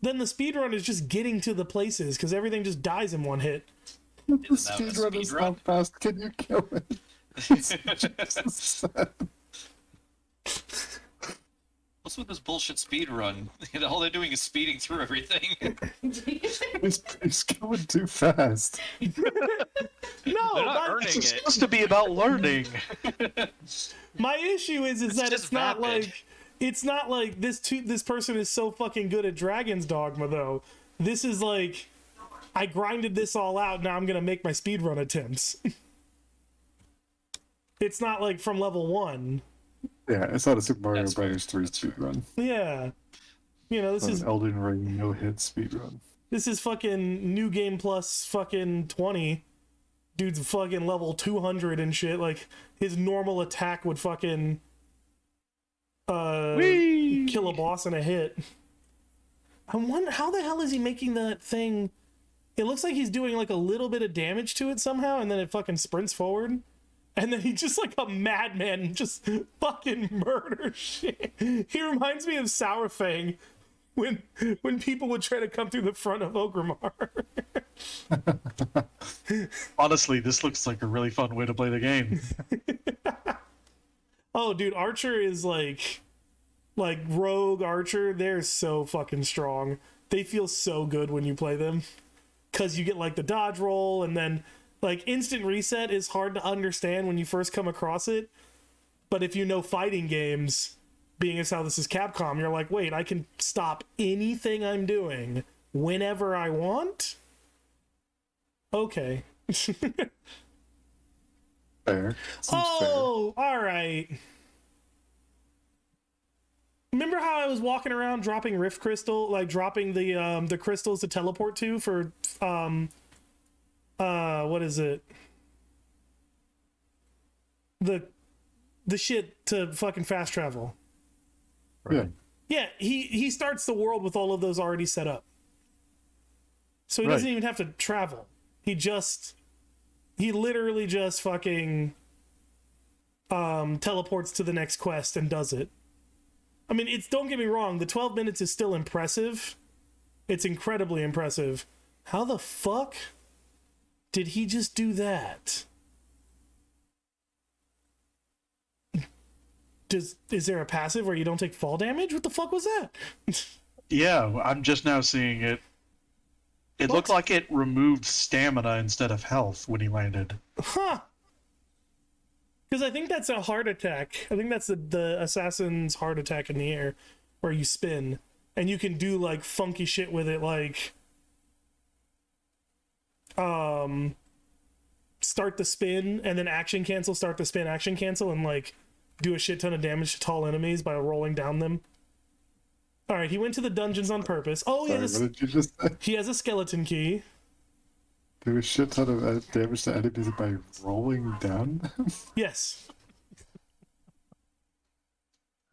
speedrun is just getting to the places, because everything just dies in one hit. The speedrun is how fast can you kill it? It's just sad. What's with this bullshit speed run? All they're doing is speeding through everything. He's going too fast. No, they're not earning it's supposed to be about learning. My issue is that it's not vapid. like this person is so fucking good at Dragon's Dogma though. This is like, I grinded this all out, now I'm gonna make my speedrun attempts. It's not like from level 1. Yeah, it's not a Super Mario Bros. 3 speedrun. Yeah. This is an Elden Ring no-hit speedrun. This is fucking New Game Plus fucking 20. Dude's fucking level 200 and shit. Like, his normal attack would fucking kill a boss in a hit. I wonder, how the hell is he making that thing? It looks like he's doing like a little bit of damage to it somehow, and then it fucking sprints forward. And then he just like a madman just fucking murders shit. He reminds me of Sourfang when people would try to come through the front of Ogrimmar. Honestly, this looks like a really fun way to play the game. Oh, dude, Archer is like like rogue archer, they're so fucking strong. They feel so good when you play them because you get like the dodge roll, and then like instant reset is hard to understand when you first come across it. But if you know fighting games, being as how this is Capcom, you're like, wait, I can stop anything I'm doing whenever I want? Okay. Fair. Oh, all right. Remember how I was walking around dropping Rift Crystal, like dropping the crystals to teleport to for what is it? The shit to fucking fast travel. Yeah. Yeah, he starts the world with all of those already set up. So he doesn't even have to travel. He literally just fucking teleports to the next quest and does it. I mean, don't get me wrong, the 12 minutes is still impressive. It's incredibly impressive. How the fuck did he just do that? Is there a passive where you don't take fall damage? What the fuck was that? Yeah, I'm just now seeing it. It looked like it removed stamina instead of health when he landed. Huh. Because I think that's a heart attack. I think that's the assassin's heart attack in the air, where you spin. And you can do like funky shit with it, like start the spin and then action cancel, start the spin, action cancel, and like do a shit ton of damage to tall enemies by rolling down them. All right, he went to the dungeons on purpose. Oh, Sorry, what did you just say? He has a skeleton key. Do a shit ton of damage to enemies by rolling down them? Yes.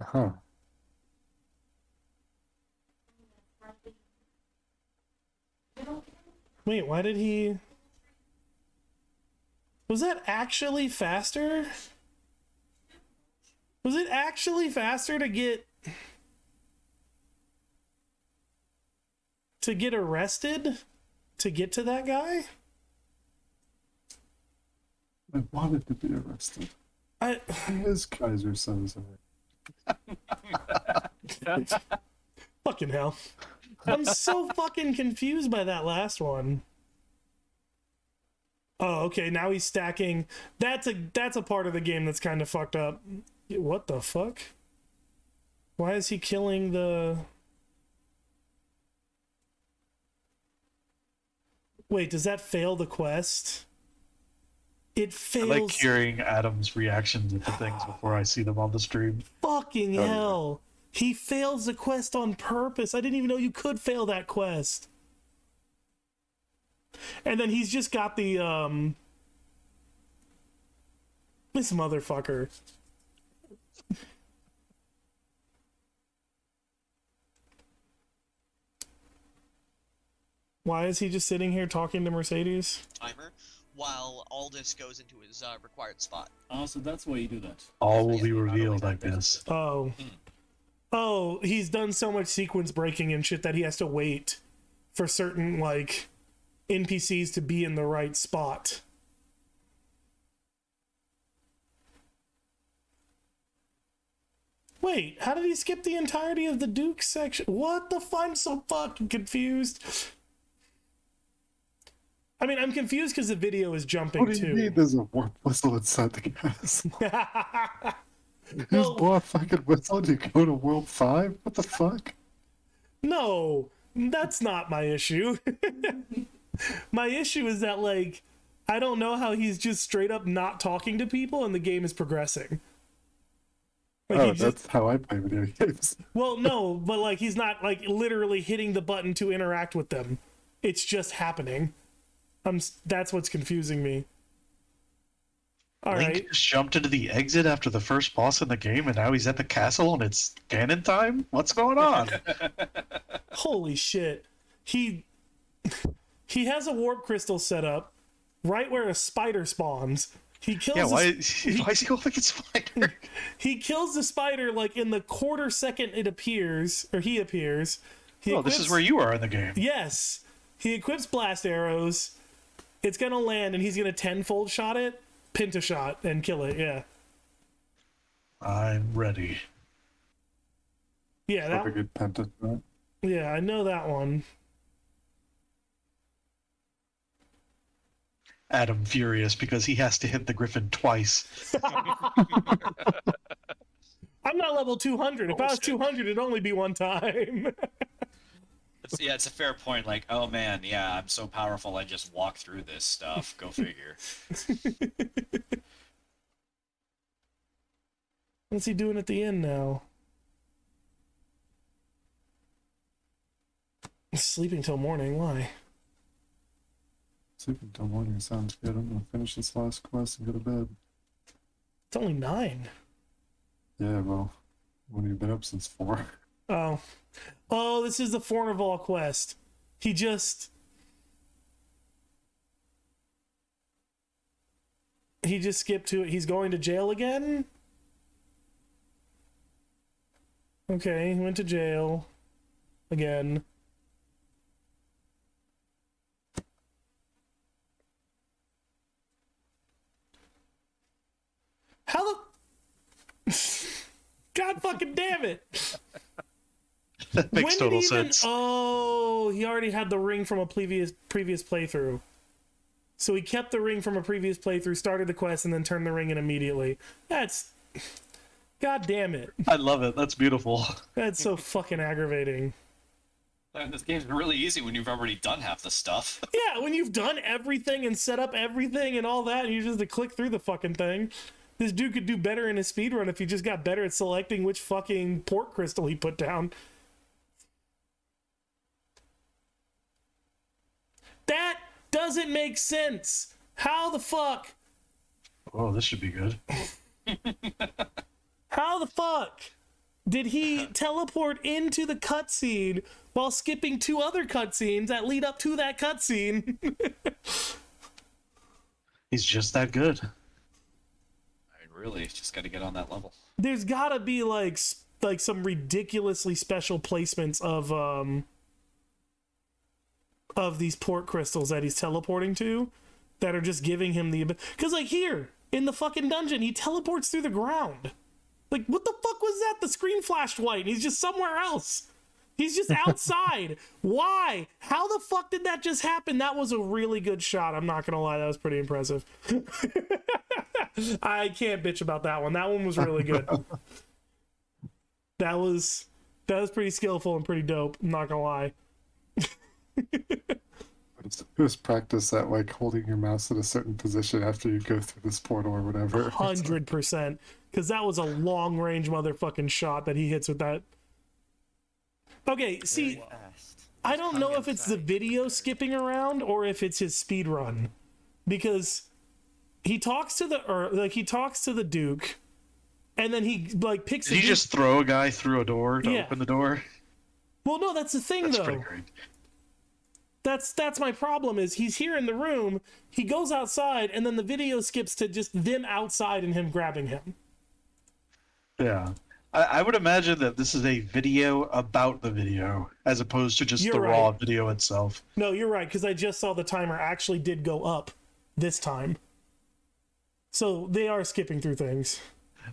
Huh. Wait, why did he... Was that actually faster? Was it actually faster to get arrested to get to that guy? I wanted to be arrested. He is Kaiser Soze. Fucking hell. I'm so fucking confused by that last one. Oh, okay, now he's stacking. That's a part of the game that's kind of fucked up. What the fuck? Why is he killing the... Wait, does that fail the quest? It fails... I like hearing Adam's reactions to things before I see them on the stream. Fucking hell. He fails the quest on purpose. I didn't even know you could fail that quest. And then he's just got the, this motherfucker. Why is he just sitting here talking to Mercedes? Timer, while Aldous goes into his required spot. Oh, so that's why you do that. All will be revealed, I guess. Oh. Oh, he's done so much sequence breaking and shit that he has to wait for certain, like, NPCs to be in the right spot. Wait, how did he skip the entirety of the Duke section? What the fuck? I'm so fucking confused. I mean, I'm confused because the video is jumping What do you too. mean there's a warp whistle inside the castle? You just blow a fucking whistle and you go to World 5? What the fuck? No, that's not my issue. My issue is that, like, I don't know how he's just straight up not talking to people and the game is progressing. Like, that's how I play video games. Well, no, but like he's not like literally hitting the button to interact with them. It's just happening. That's what's confusing me. All Link right. just jumped into the exit after the first boss in the game, and now he's at the castle and it's cannon time? What's going on? Holy shit. He has a warp crystal set up right where a spider spawns. He kills why is he going like a spider? He kills the spider like in the quarter second it appears, or he appears. This is where you are in the game. Yes. He equips blast arrows. It's gonna land and he's gonna tenfold shot it, pentashot, and kill it, yeah. I'm ready. Yeah, Like a good pendant, right? Yeah, I know that one. Adam furious because he has to hit the griffin twice. I'm not level 200. If I was 200, it'd only be one time. It's a fair point. Like, oh man, yeah, I'm so powerful. I just walk through this stuff. Go figure. What's he doing at the end now? He's sleeping till morning. Why? Sleeping till morning sounds good. I'm gonna finish this last quest and go to bed. It's only 9. Yeah, well, when you've been up since 4. Oh, this is the Fornival quest. He just skipped to it. He's going to jail again? Okay, he went to jail again. How the... God fucking damn it! That makes total sense. Oh, he already had the ring from a previous playthrough. So he kept the ring from a previous playthrough, started the quest, and then turned the ring in immediately. That's... God damn it. I love it. That's beautiful. That's so fucking aggravating. And this game's really easy when you've already done half the stuff. Yeah, when you've done everything and set up everything and all that, and you just have to click through the fucking thing. This dude could do better in his speedrun if he just got better at selecting which fucking port crystal he put down. That doesn't make sense. How the fuck? Oh, this should be good. How the fuck did he teleport into the cutscene while skipping 2 other cutscenes that lead up to that cutscene? He's just that good. Really, just got to get on that level. There's gotta be like some ridiculously special placements of these port crystals that he's teleporting to that are just giving him the... Because like here in the fucking dungeon, he teleports through the ground. Like, what the fuck was that? The screen flashed white and he's just somewhere else. He's just outside. Why? How the fuck did that just happen? That was a really good shot. I'm not gonna lie, that was pretty impressive. I can't bitch about that one. That one was really good. That was pretty skillful and pretty dope. I'm not gonna lie. It was practice at like holding your mouse in a certain position after you go through this portal or whatever. 100%. Because that was a long range motherfucking shot that he hits with that. Okay, see, I don't know if it's the video skipping around or if it's his speed run, because he talks to the Duke, and then he like picks. Did he just throw a guy through a door to open the door? Well, no, that's the thing though. Pretty great. That's my problem. Is he's here in the room, he goes outside, and then the video skips to just them outside and him grabbing him. Yeah. I would imagine that this is a video about the video, as opposed to just raw video itself. No, you're right, because I just saw the timer actually did go up this time. So they are skipping through things.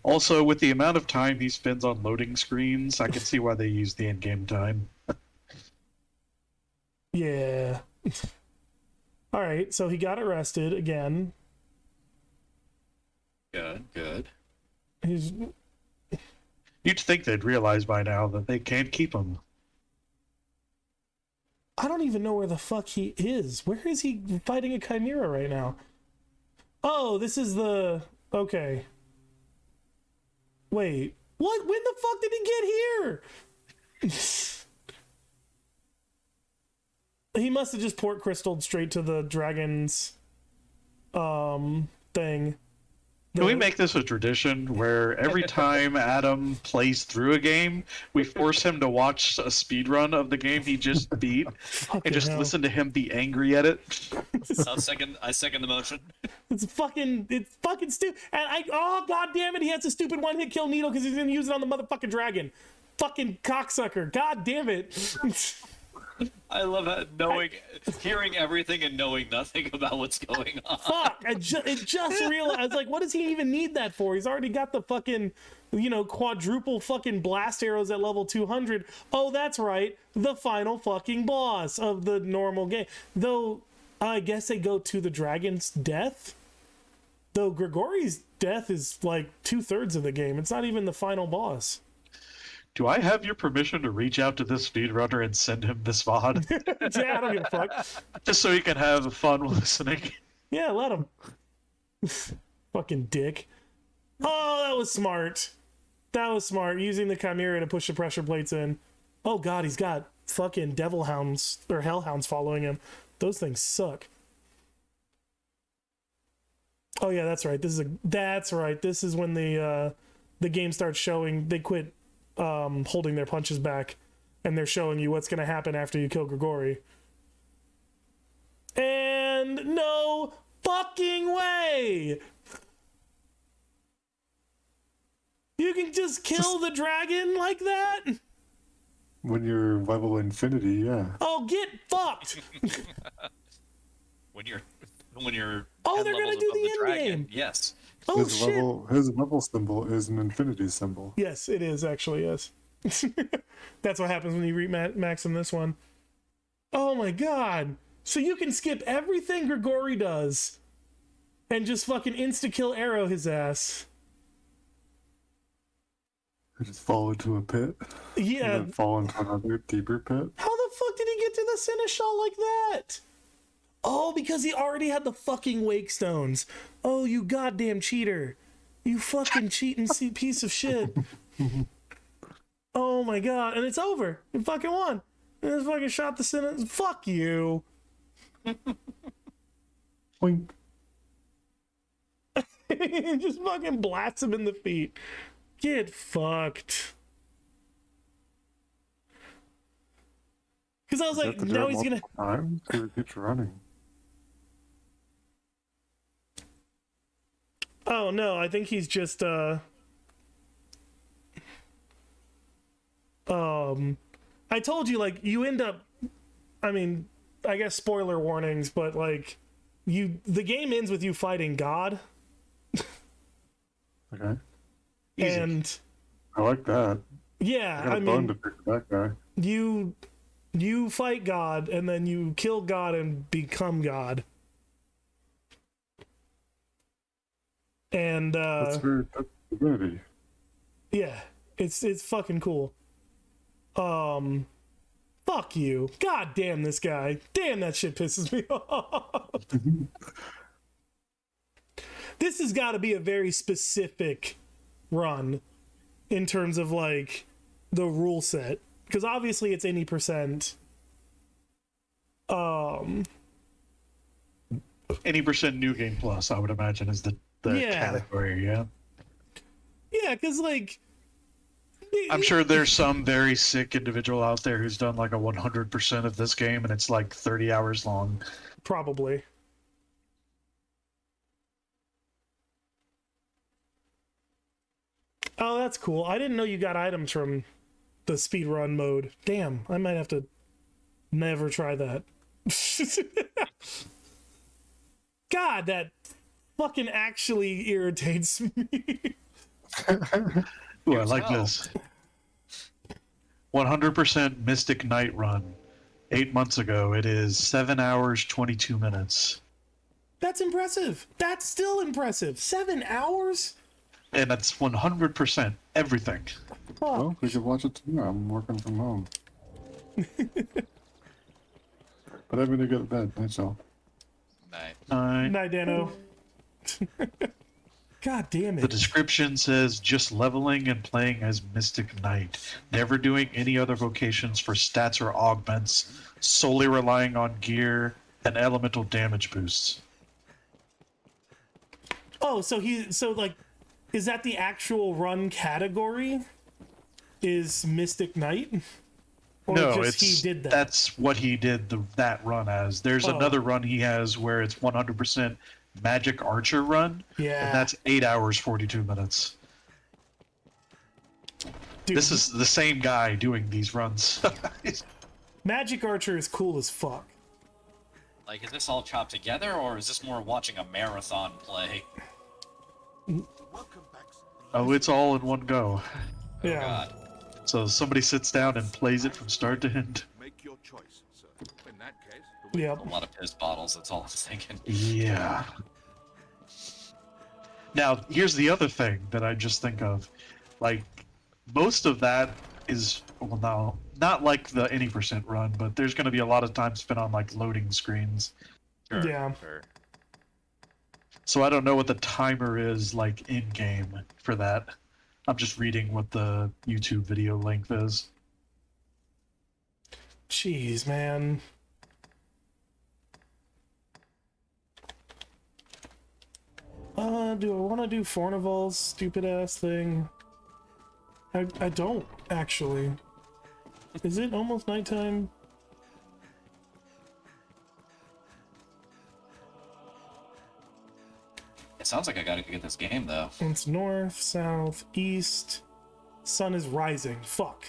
Also, with the amount of time he spends on loading screens, I can see why they use the in-game time. Yeah. All right, so he got arrested again. Good. You'd think they'd realize by now that they can't keep him. I don't even know where the fuck he is. Where is he fighting a chimera right now? Oh, this is the... Okay. Wait. What? When the fuck did he get here? He must have just port crystalled straight to the dragon's thing. Can we make this a tradition where every time Adam plays through a game, we force him to watch a speed run of the game he just beat and just listen to him be angry at it? I second the motion. It's fucking stupid. And oh god damn it, he has a stupid one-hit kill needle because he's gonna use it on the motherfucking dragon. Fucking cocksucker. God damn it. I love hearing everything and knowing nothing about what's going on. Fuck! It just realized. I was like, what does he even need that for? He's already got the fucking, quadruple fucking blast arrows at level 200. Oh, that's right, the final fucking boss of the normal game. Though, I guess they go to the dragon's death. Though Grigori's death is like 2/3 of the game. It's not even the final boss. Do I have your permission to reach out to this speedrunner and send him this VOD? Yeah, I don't give a fuck. Just so he can have fun listening. Yeah, let him. Fucking dick. Oh, that was smart. That was smart. Using the Chimera to push the pressure plates in. Oh god, he's got fucking devil hounds or hellhounds following him. Those things suck. Oh yeah, that's right. That's right. This is when the game starts showing they quit holding their punches back, and they're showing you what's going to happen after you kill Grigori. And no fucking way! You can just kill the dragon like that? When you're level infinity, yeah. Oh, get fucked! when you're Oh, 10 they're gonna levels do above the end dragon, game. yes. Oh, his shit. level symbol is an infinity symbol. Yes, it is actually, yes. That's what happens when you max in this one. Oh my god. So you can skip everything Grigori does and just fucking insta-kill arrow his ass. I just fall into a pit. Yeah. And then fall into another deeper pit. How the fuck did he get to the Seneschal like that? Oh, because he already had the fucking wake stones. Oh, you goddamn cheater. You fucking cheating piece of shit. Oh my god. And it's over. You fucking won. And it's fucking shot the Seneschal. Fuck you. Boink. Just fucking blasts him in the feet. Get fucked. Because I was like, now he's gonna. Times? He keeps running. Oh no, I think he's just I told you, like, you end up, I mean, I guess spoiler warnings, but like the game ends with you fighting God. Okay. And I like that. yeah, I got a bone to pick with that guy. You fight God and then you kill God and become God. And That's divinity. yeah, it's fucking cool. Fuck you. God damn this guy. Damn, that shit pisses me off. This has got to be a very specific run in terms of like the rule set, because obviously it's any percent. Any percent new game plus, I would imagine, is the category. Yeah. Yeah, because like I'm sure there's some very sick individual out there who's done like a 100% of this game, and it's like 30 hours long. Probably. Oh, that's cool. I didn't know you got items from the speedrun mode. Damn, I might have to never try that. God, that fucking actually irritates me. Ooh, I like this. 100% Mystic Night run. 8 months ago, it is 7 hours, 22 minutes. That's impressive. That's still impressive. 7 hours? And that's 100% everything. Well, we could watch it tomorrow. I'm working from home. But I'm gonna go to bed. That's all. Night. Night, Dano. God damn it. The description says just leveling and playing as Mystic Knight, never doing any other vocations for stats or augments, solely relying on gear and elemental damage boosts. Oh, so is that the actual run category? Is Mystic Knight? Or No, just he did that? That's what he did that run as. There's another run he has where it's 100% Magic Archer run. Yeah. And that's 8 hours, 42 minutes. Dude. This is the same guy doing these runs. Magic Archer is cool as fuck. Like, is this all chopped together, or is this more watching a marathon play? Oh, it's all in one go. Oh, God. So somebody sits down and plays it from start to end. Make your choice, sir. In that case, Yep. A lot of piss bottles, that's all I'm thinking. Yeah. Now, here's the other thing that I just think of. Like, most of that is, well, no, not like the any percent run, but there's going to be a lot of time spent on, like, loading screens. Sure, yeah. Sure. So I don't know what the timer is, like, in-game for that. I'm just reading what the YouTube video length is. Jeez, man. Do I want to do Fornival's stupid ass thing? I don't, actually. Is it almost nighttime? It sounds like I gotta get this game, though. It's north, south, east. Sun is rising. Fuck.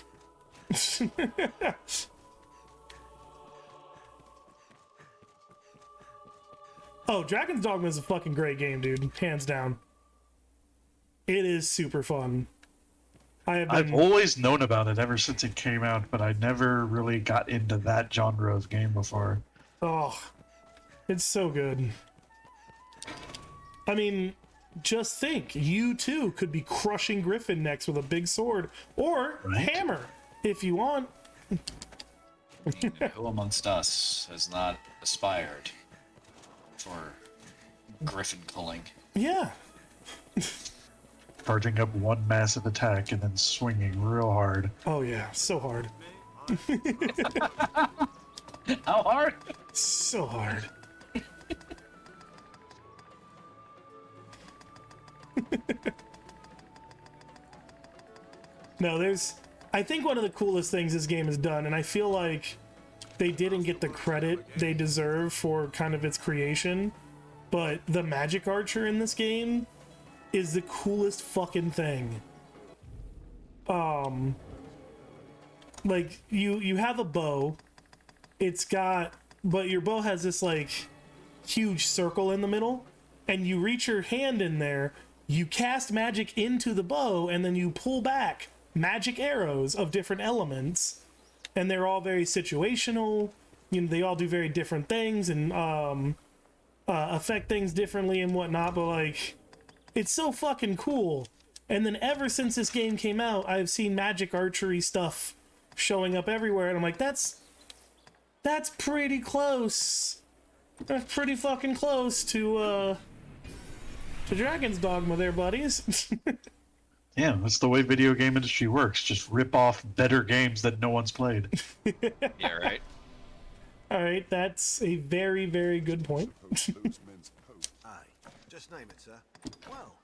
Oh, Dragon's Dogma is a fucking great game, dude. Hands down. It is super fun. I've always known about it ever since it came out, but I never really got into that genre of game before. Oh, it's so good. I mean, just think, you too could be crushing Griffin next with a big sword or hammer if you want. Who amongst us has not aspired for Griffin culling? Yeah. Charging up one massive attack and then swinging real hard. Oh yeah, so hard. How hard? So hard. No, I think one of the coolest things this game has done, and I feel like they didn't get the credit they deserve for kind of its creation, but the Magic Archer in this game is the coolest fucking thing. Like, you have a bow, but your bow has this, like, huge circle in the middle, and you reach your hand in there, you cast magic into the bow, and then you pull back magic arrows of different elements, and they're all very situational. You know, they all do very different things and affect things differently and whatnot, but like, it's so fucking cool. And then ever since this game came out, I've seen magic archery stuff showing up everywhere, and I'm like, that's pretty close. That's pretty fucking close to Dragon's Dogma there, buddies. Yeah, that's the way video game industry works. Just rip off better games that no one's played. Yeah, right. All right, that's a very, very good point. Aye. Just name it, sir. Well.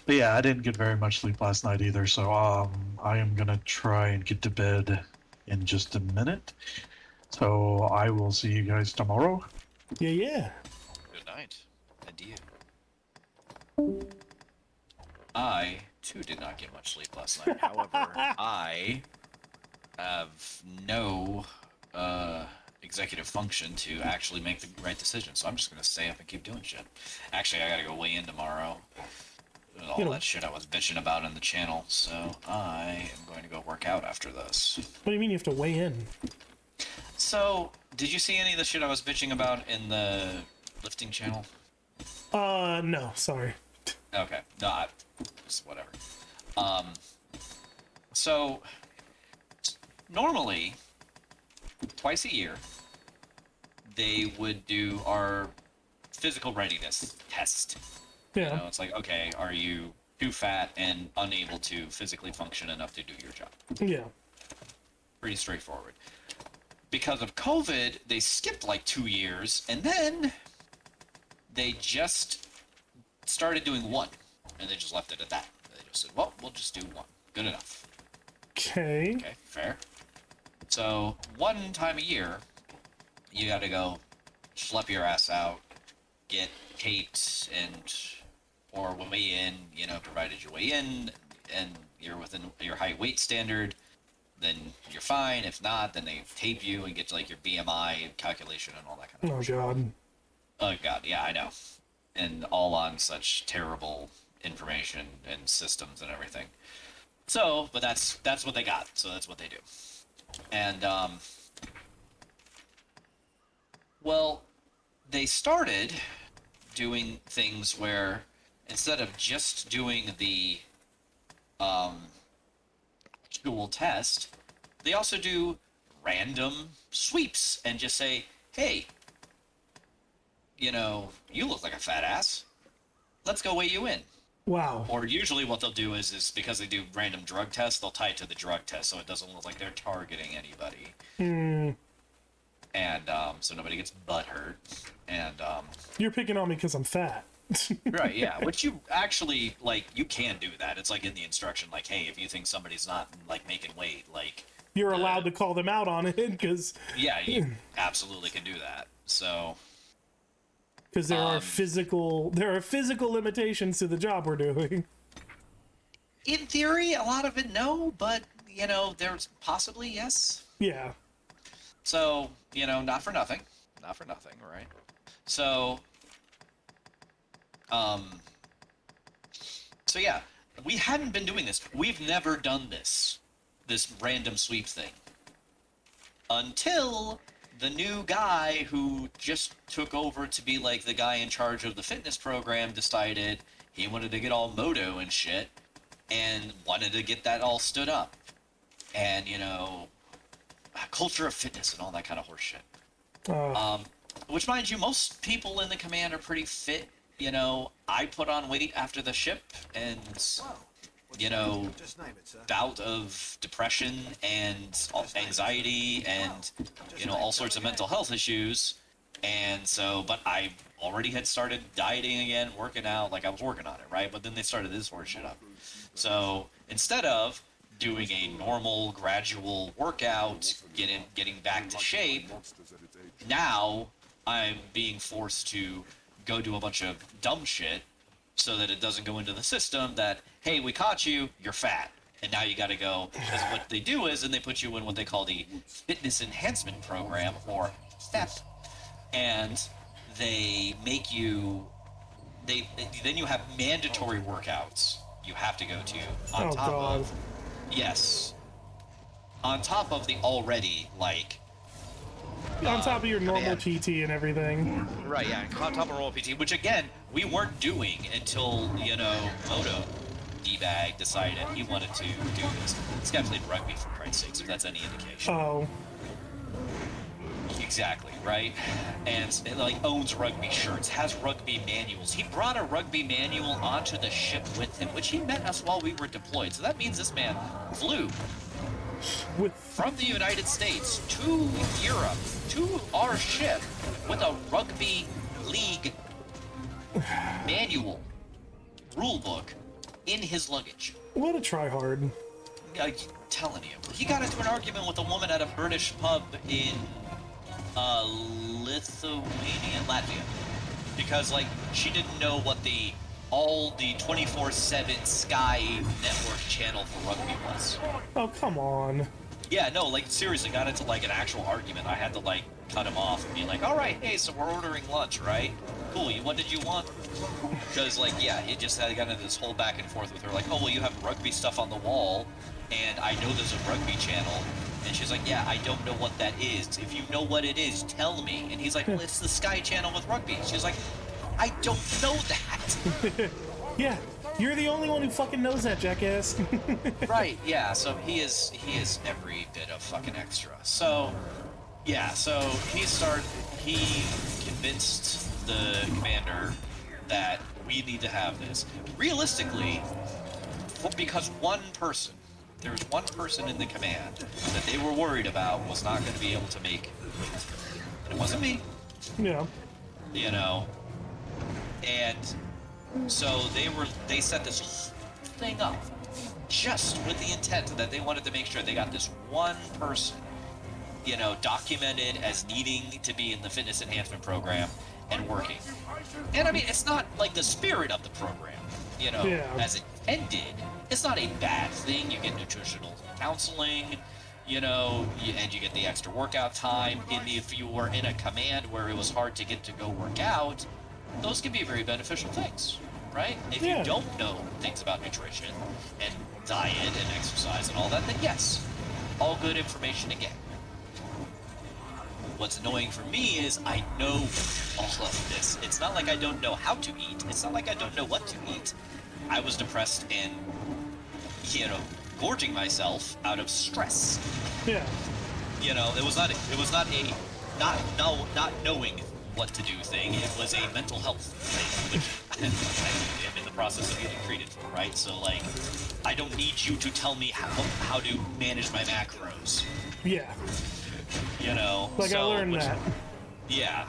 But yeah, I didn't get very much sleep last night either, so I am gonna try and get to bed in just a minute. So I will see you guys tomorrow. Yeah, yeah. Good night. Adieu. I, too, did not get much sleep last night. However, I have no executive function to actually make the right decision, so I'm just going to stay up and keep doing shit. Actually, I got to go weigh in tomorrow. All that shit I was bitching about in the channel, so I am going to go work out after this. What do you mean you have to weigh in? So, did you see any of the shit I was bitching about in the lifting channel? No, sorry. Okay, no, just whatever. So, normally, twice a year, they would do our physical readiness test. Yeah. You know, it's like, okay, are you too fat and unable to physically function enough to do your job? Yeah. Pretty straightforward. Because of COVID, they skipped like 2 years, and then they just started doing one, and they just left it at that. They just said, well, we'll just do one. Good enough. Okay. Okay, fair. So, one time a year, you gotta go schlep your ass out, get taped, or weigh in, you know, provided you weigh in, and you're within your height weight standard, then you're fine. If not, then they tape you and get like your BMI calculation and all that kind of Oh shit. god. Oh god, yeah, I know. And all on such terrible information and systems and everything. So, but that's what they got. So that's what they do. And well, they started doing things where instead of just doing the actual test, they also do random sweeps and just say, hey, you know, you look like a fat ass. Let's go weigh you in. Wow. Or usually what they'll do is because they do random drug tests, they'll tie it to the drug test so it doesn't look like they're targeting anybody. Hmm. And so nobody gets butthurt. And You're picking on me because I'm fat. right, yeah. Which you actually, like, you can do that. It's like in the instruction, like, hey, if you think somebody's not, like, making weight, like... You're allowed to call them out on it because... Yeah, you absolutely can do that. So... Because there are physical limitations to the job we're doing. In theory, a lot of it, no, but, you know, there's possibly, yes. Yeah. So, you know, not for nothing. Not for nothing, right? So, so yeah, we hadn't been doing this. We've never done this random sweep thing. Until the new guy who just took over to be like the guy in charge of the fitness program decided he wanted to get all moto and shit and wanted to get that all stood up. And, you know, culture of fitness and all that kind of horse shit. Which, mind you, most people in the command are pretty fit. You know, I put on weight after the ship and, you know, bout of depression and anxiety and, you know, all sorts of mental health issues. And so, but I already had started dieting again, working out, like I was working on it, right? But then they started this horse shit up. So instead of doing a normal, gradual workout, getting back to shape, now I'm being forced to go do a bunch of dumb shit so that it doesn't go into the system that, hey, we caught you, you're fat. And now you got to go, because what they do is, and they put you in what they call the Fitness Enhancement Program, or FEP, and they make you, then you have mandatory workouts you have to go to on top of, yes, on top of the already, like, on top of your normal PT and everything. Right, yeah, on top of normal PT, which again, we weren't doing until, you know, Moto D-Bag decided he wanted to do this. This guy played rugby, for Christ's sakes, if that's any indication. Oh. Exactly, right? And like owns rugby shirts, has rugby manuals. He brought a rugby manual onto the ship with him, which he met us while we were deployed. So that means this man flew from the United States to Europe, to our ship, with a rugby league manual, rule book, in his luggage. What a tryhard. I'm telling you. He got into an argument with a woman at a British pub in Latvia. Because, like, she didn't know what the 24/7 Sky network channel for rugby was. Oh, come on. Yeah, no, like, seriously, got into, like, an actual argument. I had to, like, cut him off and be like, alright, hey, so we're ordering lunch, right? Cool, what did you want? Because, like, yeah, he just had got into this whole back and forth with her, like, oh, well, you have rugby stuff on the wall, and I know there's a rugby channel. And she's like, yeah, I don't know what that is. If you know what it is, tell me. And he's like, well, it's the Sky Channel with rugby. She's like, I don't know that. Yeah, you're the only one who fucking knows that, jackass. Right, yeah, so he is every bit of fucking extra. So, yeah, so he convinced the commander that we need to have this. Realistically, because there was one person in the command that they were worried about was not going to be able to make it. And it wasn't me. Yeah. You know? And so they set this thing up just with the intent that they wanted to make sure they got this one person, you know, documented as needing to be in the fitness enhancement program and working. And I mean, it's not like the spirit of the program, you know, as intended. It's not a bad thing. You get nutritional counseling, you know, and you get the extra workout time. And if you were in a command where it was hard to get to go work out, those can be very beneficial things, right? If you don't know things about nutrition and diet and exercise and all that, then yes, all good information to get. What's annoying for me is I know all of this. It's not like I don't know how to eat. It's not like I don't know what to eat. I was depressed and, you know, gorging myself out of stress. Yeah. You know, it was not a not knowing what to do thing. It was a mental health thing, which I am in the process of getting treated for, right? So like, I don't need you to tell me how to manage my macros. Yeah. You know, like so, I learned that. Yeah.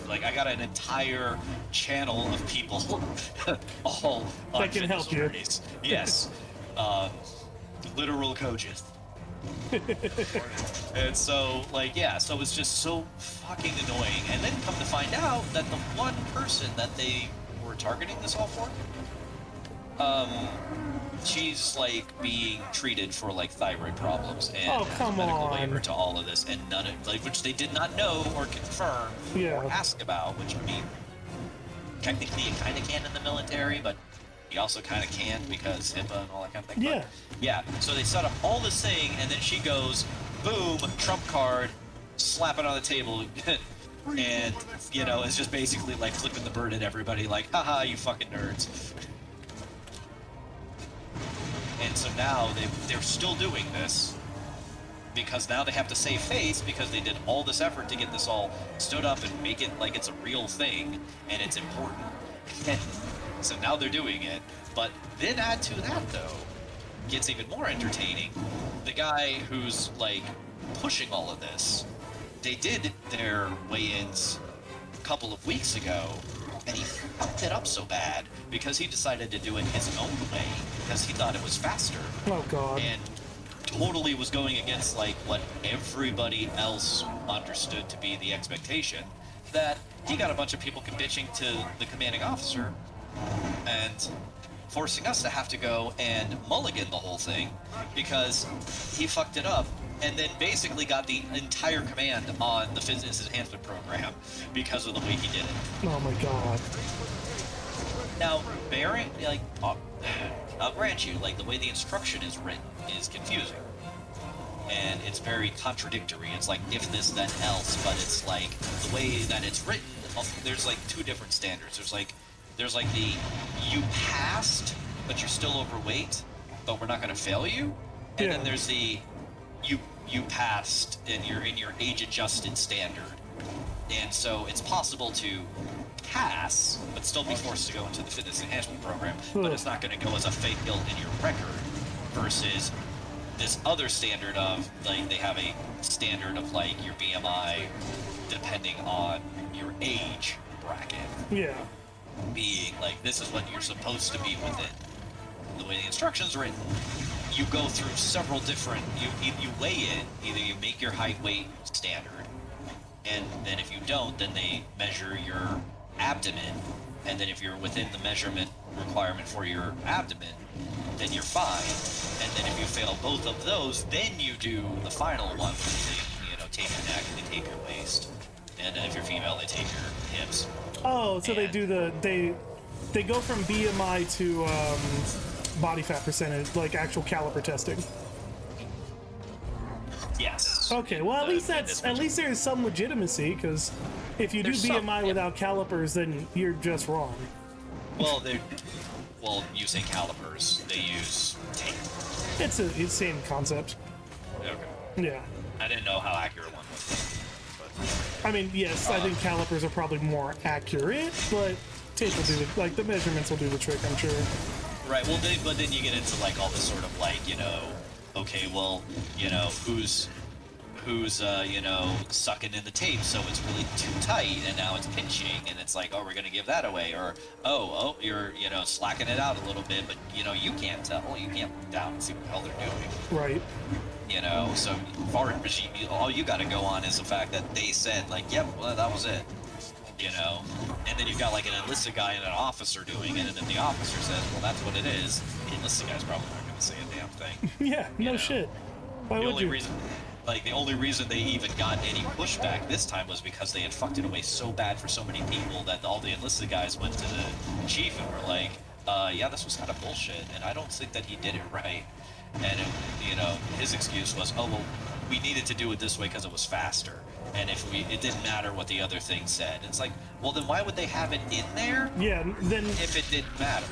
Like I got an entire channel of people, all on that can fitness help you. journeys. Yes. Literal coaches. And so, like, yeah, so it's just so fucking annoying. And then come to find out that the one person that they were targeting this all for, she's like being treated for like thyroid problems and come medical on. waiver to all of this, and none of like which they did not know or confirm or ask about. Which I mean, technically you kind of can in the military, but you also kind of can't because HIPAA and all that kind of thing. Yeah. But, yeah. So they set up all this thing, and then she goes, boom, trump card, slap it on the table. And, you know, it's just basically like flipping the bird at everybody, like, haha, you fucking nerds. And so now they're still doing this because now they have to save face because they did all this effort to get this all stood up and make it like it's a real thing and it's important. And so now they're doing it. But then add to that, though, gets even more entertaining. The guy who's like pushing all of this, they did their weigh-ins a couple of weeks ago, and he fucked it up so bad because he decided to do it his own way because he thought it was faster. Oh god. And totally was going against like what everybody else understood to be the expectation, that he got a bunch of people bitching to the commanding officer and forcing us to have to go and mulligan the whole thing because he fucked it up and then basically got the entire command on the fitness enhancement program because of the way he did it. Oh my god. Now, bearing, like, I'll grant you, like, the way the instruction is written is confusing. And it's very contradictory. It's like, if this, then else, but it's like, the way that it's written, there's like two different standards. There's like the, you passed, but you're still overweight, but we're not gonna fail you. And then there's the, you passed and you're in your age-adjusted standard. And so it's possible to pass, but still be forced to go into the fitness enhancement program, but it's not going to go as a fail in your record, versus this other standard of, like, they have a standard of, like, your BMI depending on your age bracket. Yeah. Being, like, this is what you're supposed to be within. The way the instructions are written, you go through several different, you weigh in, either you make your height weight standard, and then if you don't, then they measure your abdomen, and then if you're within the measurement requirement for your abdomen, then you're fine. And then if you fail both of those, then you do the final one, where they, tape your neck, they tape your waist, and then if you're female, they tape your hips. Oh, so they do they go from BMI to body fat percentage, like actual caliper testing. Yes. Okay, well, at least there's some legitimacy, because if you do BMI without calipers, then you're just wrong. Well, using calipers, they use tape. It's the same concept. Okay. Yeah. I didn't know how accurate one was. I mean, yes, I think calipers are probably more accurate, but tape will do the measurements will do the trick, I'm sure. Right. Well, but then you get into like all this sort of like, okay, well, who's sucking in the tape, so it's really too tight, and now it's pinching, and it's like, oh, we're gonna give that away, or oh, you're slacking it out a little bit, but you can't tell, you can't look down and see what the hell they're doing. Right. So far, all you got to go on is the fact that they said like, yep, well, that was it. And then you've got like an enlisted guy and an officer doing it, and then the officer says, well, that's what it is. The enlisted guy's probably not going to say a damn thing. Yeah, no shit. Why the would only you? reason, like the only reason they even got any pushback this time was because they had fucked it away so bad for so many people that all the enlisted guys went to the chief and were like, yeah, this was kind of bullshit, and I don't think that he did it right. And his excuse was, oh well, we needed to do it this way because it was faster, and it didn't matter what the other thing said. And it's like, well, then why would they have it in there? Yeah, then if it didn't matter.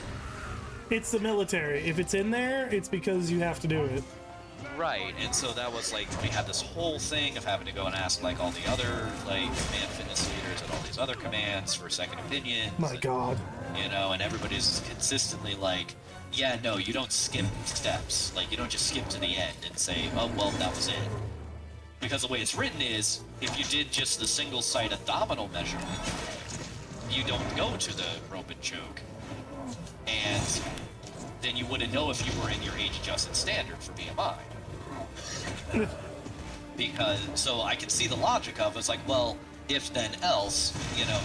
It's the military. If it's in there, it's because you have to do it. Right, and so that was like, we had this whole thing of having to go and ask like all the other like command fitness leaders at all these other commands for second opinions. My God. And everybody's consistently like, yeah, no, you don't skip steps. Like, you don't just skip to the end and say, oh, well, that was it. Because the way it's written is, if you did just the single site abdominal measurement, you don't go to the rope and choke. And then you wouldn't know if you were in your age-adjusted standard for BMI. So I can see the logic of it's like, well, if then else,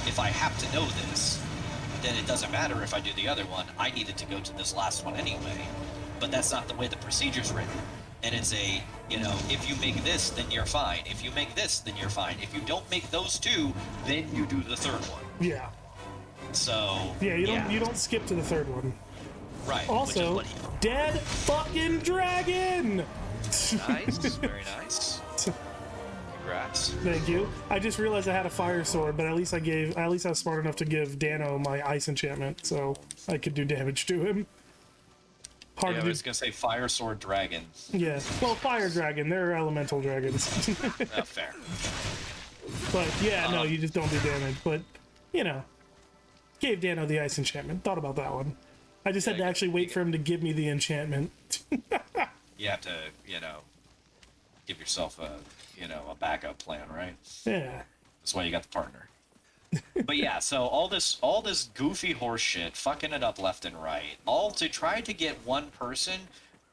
if I have to know this, then it doesn't matter if I do the other one. I needed to go to this last one anyway. But that's not the way the procedure's written. And it's if you make this, then you're fine. If you make this, then you're fine. If you don't make those two, then you do the third one. Yeah. So yeah, you don't skip to the third one. Right. Also, dead fucking dragon. Nice, very nice. Congrats. Thank you. I just realized I had a fire sword, but at least I was smart enough to give Dano my ice enchantment, so I could do damage to him. I was gonna say fire sword dragon. Yeah. Well, fire dragon. They're elemental dragons. Fair. But yeah, no, you just don't do damage. But gave Dano the ice enchantment. Thought about that one. I just had to actually wait for him to give me the enchantment. You have to, give yourself a backup plan, right? Yeah. That's why you got the partner. But yeah, so all this goofy horse shit, fucking it up left and right, all to try to get one person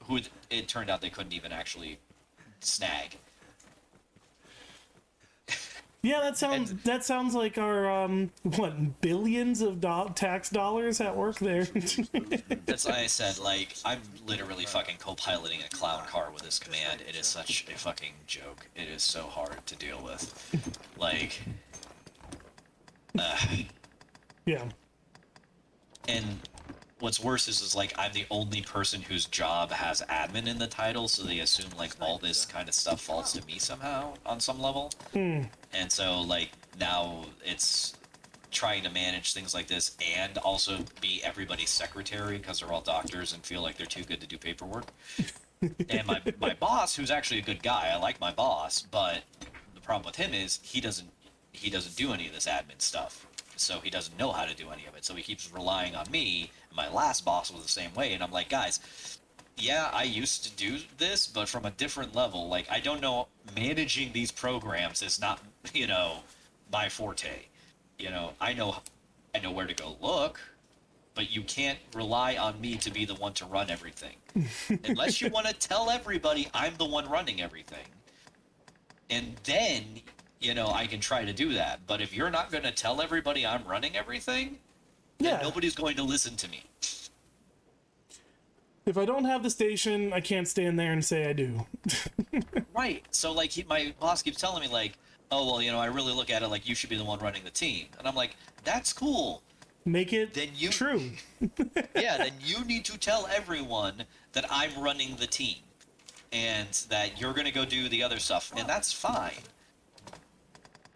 who it turned out they couldn't even actually snag. Yeah, that sounds like our billions of tax dollars at work there. That's why I said, like, I'm literally fucking co-piloting a clown car with this command. It is such a fucking joke. It is so hard to deal with. Like, yeah. And what's worse is like I'm the only person whose job has admin in the title, so they assume like all this kind of stuff falls to me somehow on some level. And so like now it's trying to manage things like this and also be everybody's secretary because they're all doctors and feel like they're too good to do paperwork. And my boss, who's actually a good guy, I like my boss, but the problem with him is he doesn't do any of this admin stuff. So he doesn't know how to do any of it. So he keeps relying on me. My last boss was the same way. And I'm like, guys, yeah, I used to do this, but from a different level. Like, I don't know, managing these programs is not, my forte. I know where to go look, but you can't rely on me to be the one to run everything. Unless you want to tell everybody I'm the one running everything. And then I can try to do that. But if you're not going to tell everybody I'm running everything, then nobody's going to listen to me. If I don't have the station, I can't stand there and say I do. Right. So, like, my boss keeps telling me, like, oh, well, I really look at it like you should be the one running the team. And I'm like, that's cool. Make it true. Yeah, then you need to tell everyone that I'm running the team. And that you're going to go do the other stuff. And that's fine.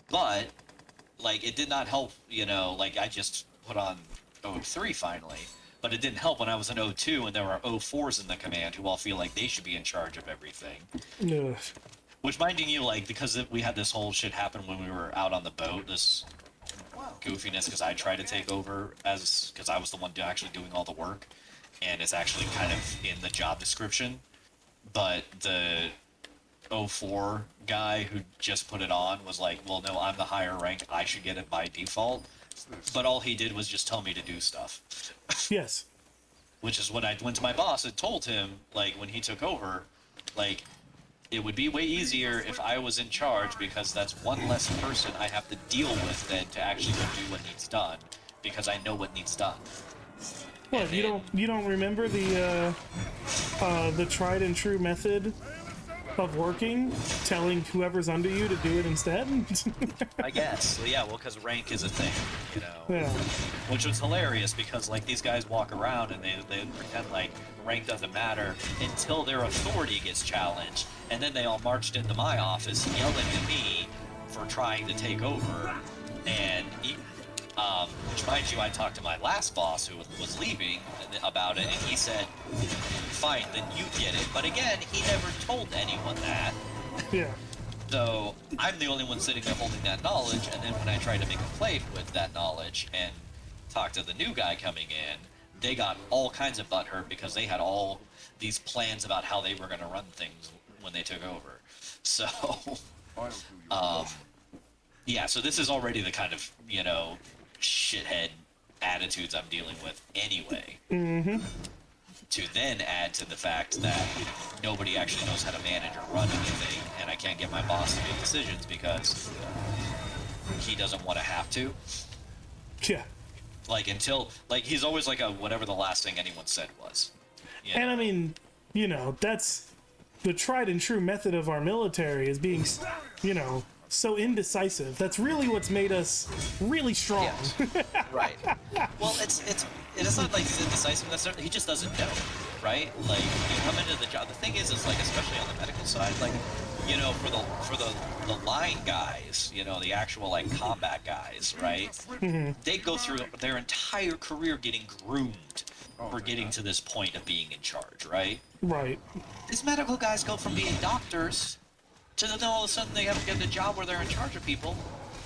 But, like, it did not help, like, I just put on 03 finally, but it didn't help when I was in 02 and there were 04s in the command who all feel like they should be in charge of everything. Yeah. Which, minding you, like, because we had this whole shit happen when we were out on the boat, this goofiness, because I tried to take over because I was the one actually doing all the work, and it's actually kind of in the job description, but the 04 guy who just put it on was like, well, no, I'm the higher rank, I should get it by default. But all he did was just tell me to do stuff. Yes. Which is when I went to my boss and told him, like, when he took over, like, it would be way easier if I was in charge because that's one less person I have to deal with than to actually go do what needs done because I know what needs done. What, you don't remember the tried and true method of working, telling whoever's under you to do it instead. I guess. Well, yeah, well, because rank is a thing, you know. Yeah. Which was hilarious because, like, these guys walk around and they pretend like rank doesn't matter until their authority gets challenged, and then they all marched into my office yelling at me for trying to take over. And, which, mind you, I talked to my last boss who was leaving about it, and he said, fine, then you get it. But again, he never told anyone that. Yeah. So I'm the only one sitting there holding that knowledge, and then when I tried to make a play with that knowledge and talk to the new guy coming in, they got all kinds of butthurt because they had all these plans about how they were going to run things when they took over. So, yeah, so this is already the kind of, you know, shithead attitudes I'm dealing with anyway. Mm-hmm. To then add to the fact that nobody actually knows how to manage or run anything, and I can't get my boss to make decisions because he doesn't want to have to. Yeah. Like, until, like, he's always like a whatever the last thing anyone said was. You And know? I mean, you know, that's the tried and true method of our military is being, you know, so indecisive. That's really what's made us really strong. Right. Well, it's not like he's indecisive necessarily. He just doesn't know, right? Like, you come into the job. The thing is like, especially on the medical side, like, you know, for the line guys, you know, the actual like combat guys, right? They go through their entire career getting groomed for getting to this point of being in charge, right? Right. These medical guys go from being doctors to then all of a sudden they have to get a job where they're in charge of people,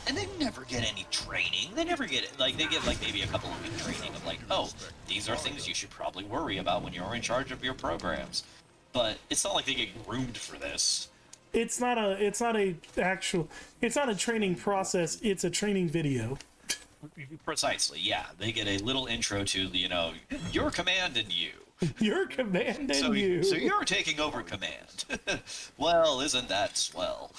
and they never get any training. They never get it. Like, they get like maybe a couple of week training of like, oh, these are things you should probably worry about when you're in charge of your programs. But it's not like they get groomed for this. It's not a training process. It's a training video. Precisely, yeah. They get a little intro to, you know, your command and you. Your command and So you. So you're taking over command. Well, isn't that swell?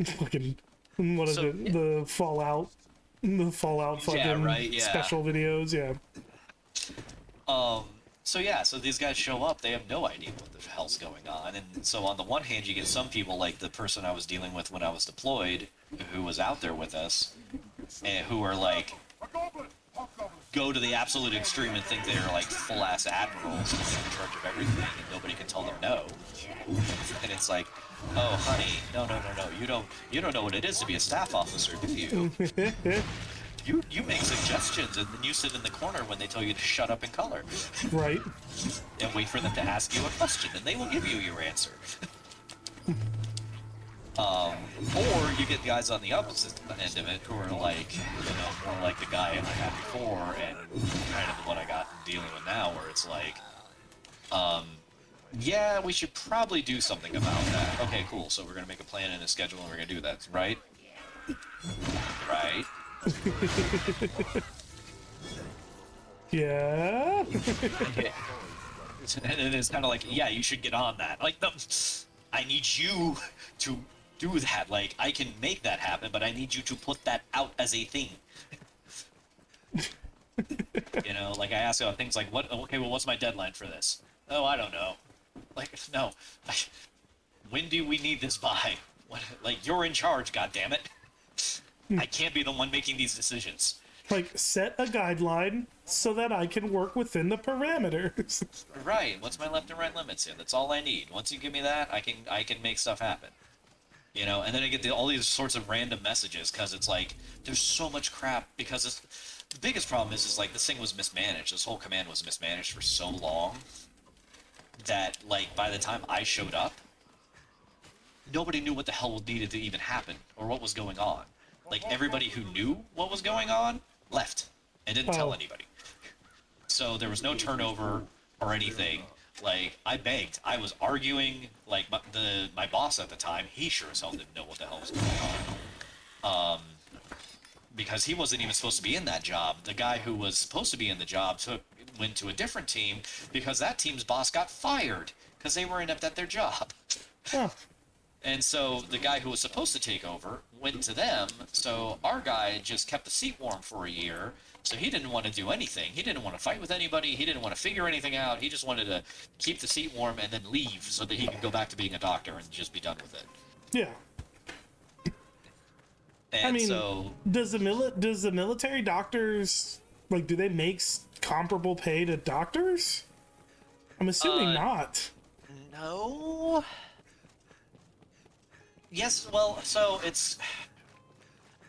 Fucking, what is So, it? The Fallout fucking Yeah, right, yeah. special videos. Yeah. So yeah, so these guys show up, they have no idea what the hell's going on. And so on the one hand, you get some people like the person I was dealing with when I was deployed, who was out there with us, and who are like, go to the absolute extreme and think they're like full-ass admirals and they're in charge of everything and nobody can tell them no. And it's like, oh honey, no, you don't know what it is to be a staff officer, do you? You make suggestions and then you sit in the corner when they tell you to shut up and color. Right. And wait for them to ask you a question and they will give you your answer. Or you get guys on the opposite end of it who are like, you know, more like the guy I had before and kind of what I got dealing with now, where it's like, yeah, we should probably do something about that. Okay, cool. So we're gonna make a plan and a schedule, and we're gonna do that, right? Right. Yeah. And it's kind of like, yeah, you should get on that. Like, no, I need you to do that. Like, I can make that happen, but I need you to put that out as a thing. You know, like I ask about things like, what? Okay, well, what's my deadline for this? Oh, I don't know. Like, no. When do we need this by? What, like, you're in charge, goddammit. I can't be the one making these decisions. Like, set a guideline so that I can work within the parameters. Right. What's my left and right limits here? That's all I need. Once you give me that, I can make stuff happen. You know, and then I get all these sorts of random messages because it's like there's so much crap because the biggest problem is like this thing was mismanaged. This whole command was mismanaged for so long that like by the time I showed up, nobody knew what the hell needed to even happen or what was going on. Like everybody who knew what was going on left and didn't tell anybody. So there was no turnover or anything. Like, I begged. I was arguing. Like, my boss at the time, he sure as hell didn't know what the hell was going on. Because he wasn't even supposed to be in that job. The guy who was supposed to be in the job went to a different team because that team's boss got fired because they were inept at their job. Huh. And so the guy who was supposed to take over went to them. So our guy just kept the seat warm for a year. So he didn't want to do anything. He didn't want to fight with anybody. He didn't want to figure anything out. He just wanted to keep the seat warm and then leave so that he could go back to being a doctor and just be done with it. Yeah. And I mean, so does the military doctors, like, do they make comparable pay to doctors? I'm assuming not. No. Yes, well, so it's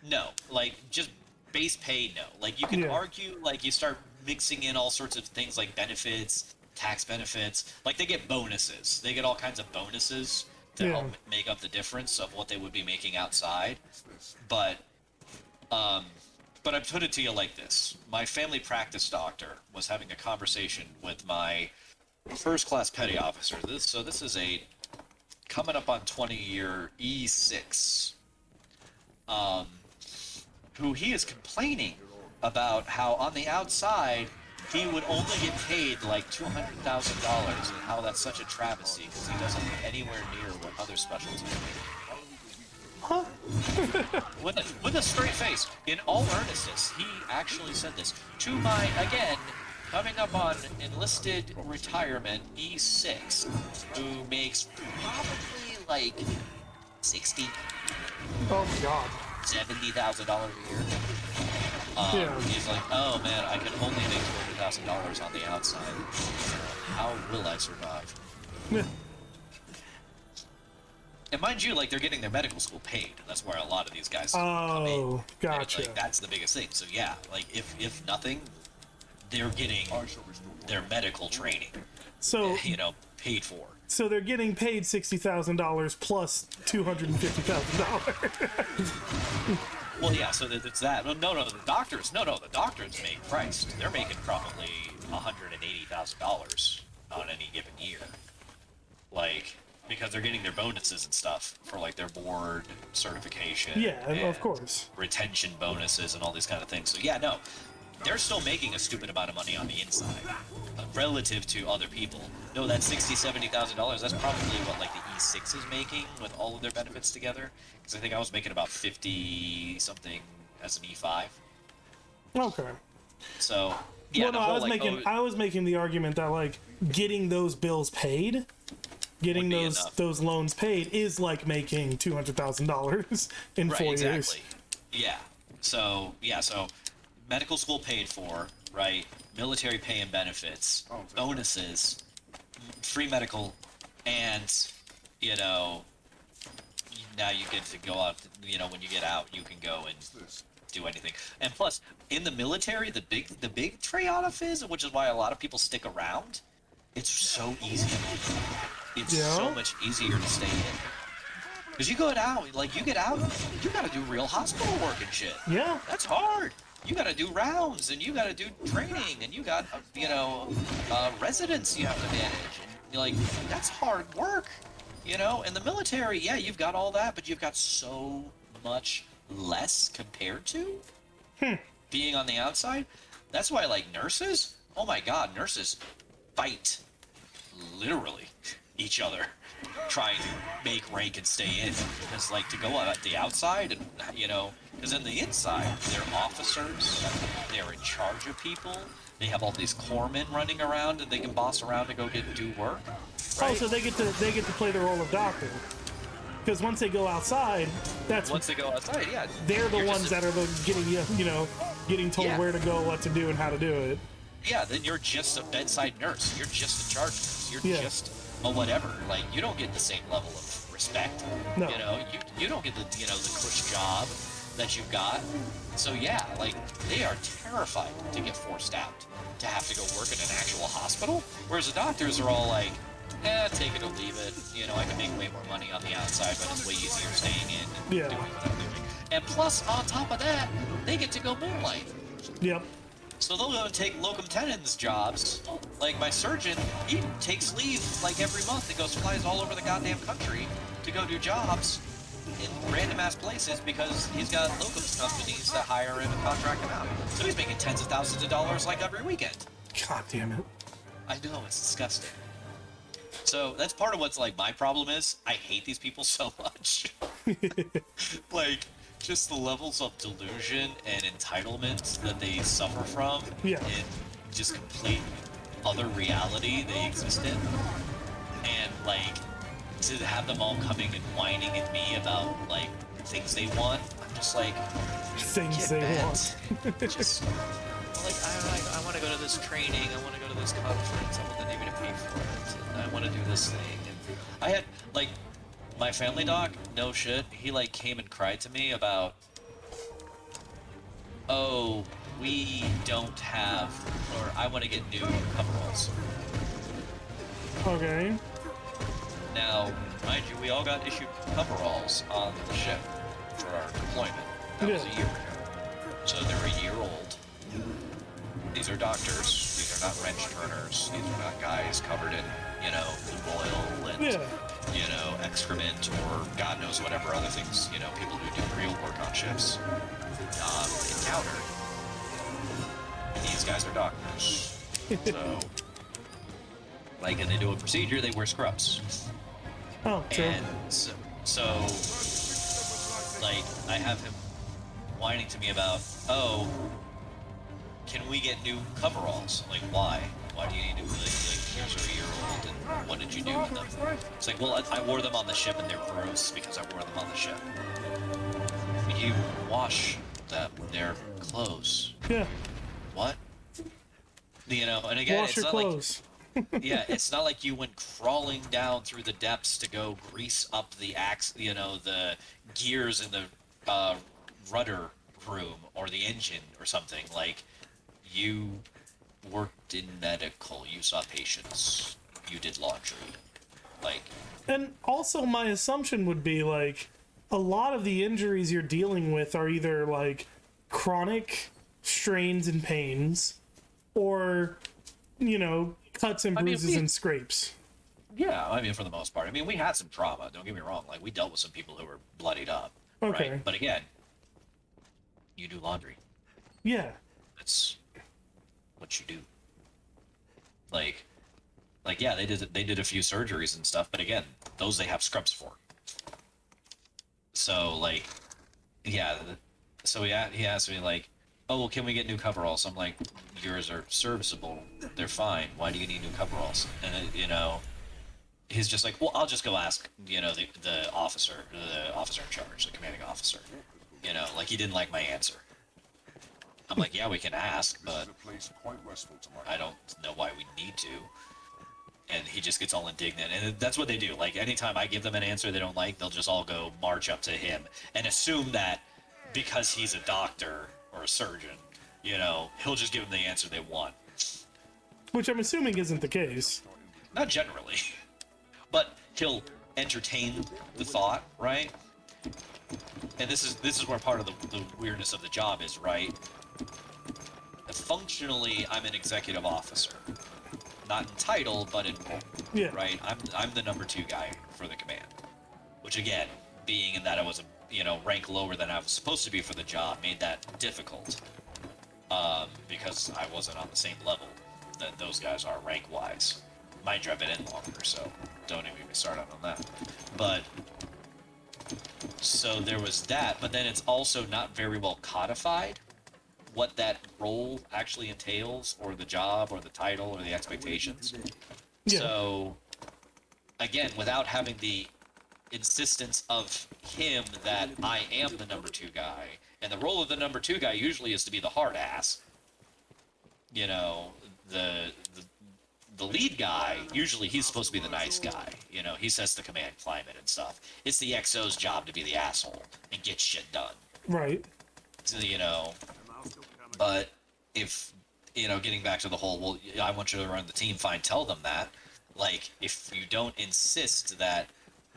no, like just base pay, no. Like you can argue, like you start mixing in all sorts of things like benefits, tax benefits. Like they get bonuses. They get all kinds of bonuses to help make up the difference of what they would be making outside. But I put it to you like this. My family practice doctor was having a conversation with my first class petty officer. This is a coming up on 20-year E6, who he is complaining about how on the outside he would only get paid like $200,000 and how that's such a travesty because he doesn't get anywhere near what other specialties make. Huh? with a straight face, in all earnestness, he actually said this to my, again, coming up on enlisted retirement E6, who makes probably like 60. Oh my god. $70,000 a year. He's like, oh man, I can only make $200,000 on the outside. How will I survive? And mind you, like they're getting their medical school paid. That's where a lot of these guys come in. Oh, gotcha. Like, that's the biggest thing. So yeah, like if nothing, they're getting their medical training. So paid for. So they're getting paid $60,000 plus $250,000. Well, yeah. So it's that. No, the doctors. No, the doctors make Christ. They're making probably $180,000 on any given year. Like, because they're getting their bonuses and stuff for like their board certification. Yeah, of course. Retention bonuses and all these kind of things. So yeah, no. They're still making a stupid amount of money on the inside relative to other people. No, that $60,000, $70,000, that's probably what like the E6 is making with all of their benefits together. Because I think I was making about 50 something as an E5. Okay. So yeah, well, no, I was making the argument that like getting those bills paid, getting those loans paid is like making $200,000 in 4 years. Yeah. So medical school paid for, right? Military pay and benefits, bonuses, free medical, and now you get to go out. When you get out, you can go and do anything. And plus, in the military, the big trade-off is, which is why a lot of people stick around. It's so easy. It's so much easier to stay in. Because you get out, you gotta do real hospital work and shit. Yeah. That's hard. You gotta do rounds, and you gotta do training, and you got, residents you have to manage. And, that's hard work, In the military, yeah, you've got all that, but you've got so much less compared to being on the outside. That's why, nurses, oh my god, nurses fight, literally, each other, trying to make rank and stay in. Because, to go out the outside and, because in the inside, they're officers, they're in charge of people, they have all these corpsmen running around, and they can boss around to go do work. Right? Oh, so they get to play the role of doctor. Because once they go outside, yeah, they're the ones that are getting told where to go, what to do, and how to do it. Yeah, then you're just a bedside nurse. You're just a charge nurse. You're just a whatever. You don't get the same level of respect. No. You don't get the cush job that you've got. So yeah, they are terrified to get forced out, to have to go work in an actual hospital. Whereas the doctors are all like, take it or leave it. I can make way more money on the outside, but it's way easier staying in and doing what I'm doing. And plus, on top of that, they get to go moonlight. Yep. So they'll go and take locum tenens jobs. Like my surgeon, he takes leave every month and goes flies all over the goddamn country to go do jobs in random ass places because he's got locums companies that hire him and contract him out. So he's making tens of thousands of dollars every weekend. God damn it. I know, it's disgusting. So that's part of what's like my problem is I hate these people so much. Like just the levels of delusion and entitlement that they suffer from in just complete other reality they exist in. And like to have them all coming and whining at me about like things they want, I'm just like things they want. Just like I want to go to this training, I want to go to this conference, I want the Navy to pay for it, and I want to do this thing. And I had like my family doc, no shit, he like came and cried to me about, oh, we don't have, or I want to get new coveralls. Okay. Now, mind you, we all got issued coveralls on the ship for our deployment. That was a year ago. So they're a year old. These are doctors. These are not wrench turners. These are not guys covered in, you know, blue oil and, you know, excrement or God knows whatever other things, you know, people who do real work on ships encounter. These guys are doctors. So, like, and they do a procedure, they wear scrubs. Oh, true. And so, like, I have him whining to me about, oh, can we get new coveralls? Like, why? Why do you need new, like yours are a year old, and what did you do with them? It's like, well, I wore them on the ship, and they're gross because I wore them on the ship. You wash them, they're clothes. Yeah. What? You know, and again, Wash it's your not clothes. yeah, it's not like you went crawling down through the depths to go grease up the you know, the gears in the rudder room or the engine or something. Like, you worked in medical, you saw patients, you did laundry. Like, and also my assumption would be like a lot of the injuries you're dealing with are either like chronic strains and pains or, you know, cuts and bruises and scrapes. yeah, I mean, for the most part. I mean, we had some trauma, don't get me wrong. Like, we dealt with some people who were bloodied up. Okay. Right? But again, you do laundry. Yeah. That's what you do. Like yeah, they did a few surgeries and stuff, but again, those they have scrubs for. So like, yeah, so he asked me like, oh, well, can we get new coveralls? I'm like, yours are serviceable, they're fine. Why do you need new coveralls? And you know, he's just like, well, I'll just go ask, you know, the officer in charge, the commanding officer. You know, like he didn't like my answer. I'm like, yeah, we can ask, but I don't know why we need to. And he just gets all indignant, and that's what they do. Like, anytime I give them an answer they don't like, they'll just all go march up to him and assume that because he's a doctor or a surgeon, you know, he'll just give them the answer they want. Which I'm assuming isn't the case. Not generally. But he'll entertain the thought, right? And this is where part of the weirdness of the job is, right? Functionally, I'm an executive officer. Not in title, but in role. Yeah. Right? I'm the number 2 guy for the command. Which again, being in that I was a, you know, rank lower than I was supposed to be for the job, made that difficult. Because I wasn't on the same level that those guys are rank-wise. Mind you, I've been in longer, so don't even get me started on that. But so there was that, but then it's also not very well codified what that role actually entails, or the job, or the title, or the expectations. Yeah. So, again, without having the insistence of him that I am the number 2 guy, and the role of the number 2 guy usually is to be the hard ass. You know, the lead guy, usually he's supposed to be the nice guy. You know, he sets the command climate and stuff. It's the XO's job to be the asshole and get shit done. Right. So, you know, but if, you know, getting back to the whole, well, I want you to run the team, fine, tell them that. Like, if you don't insist that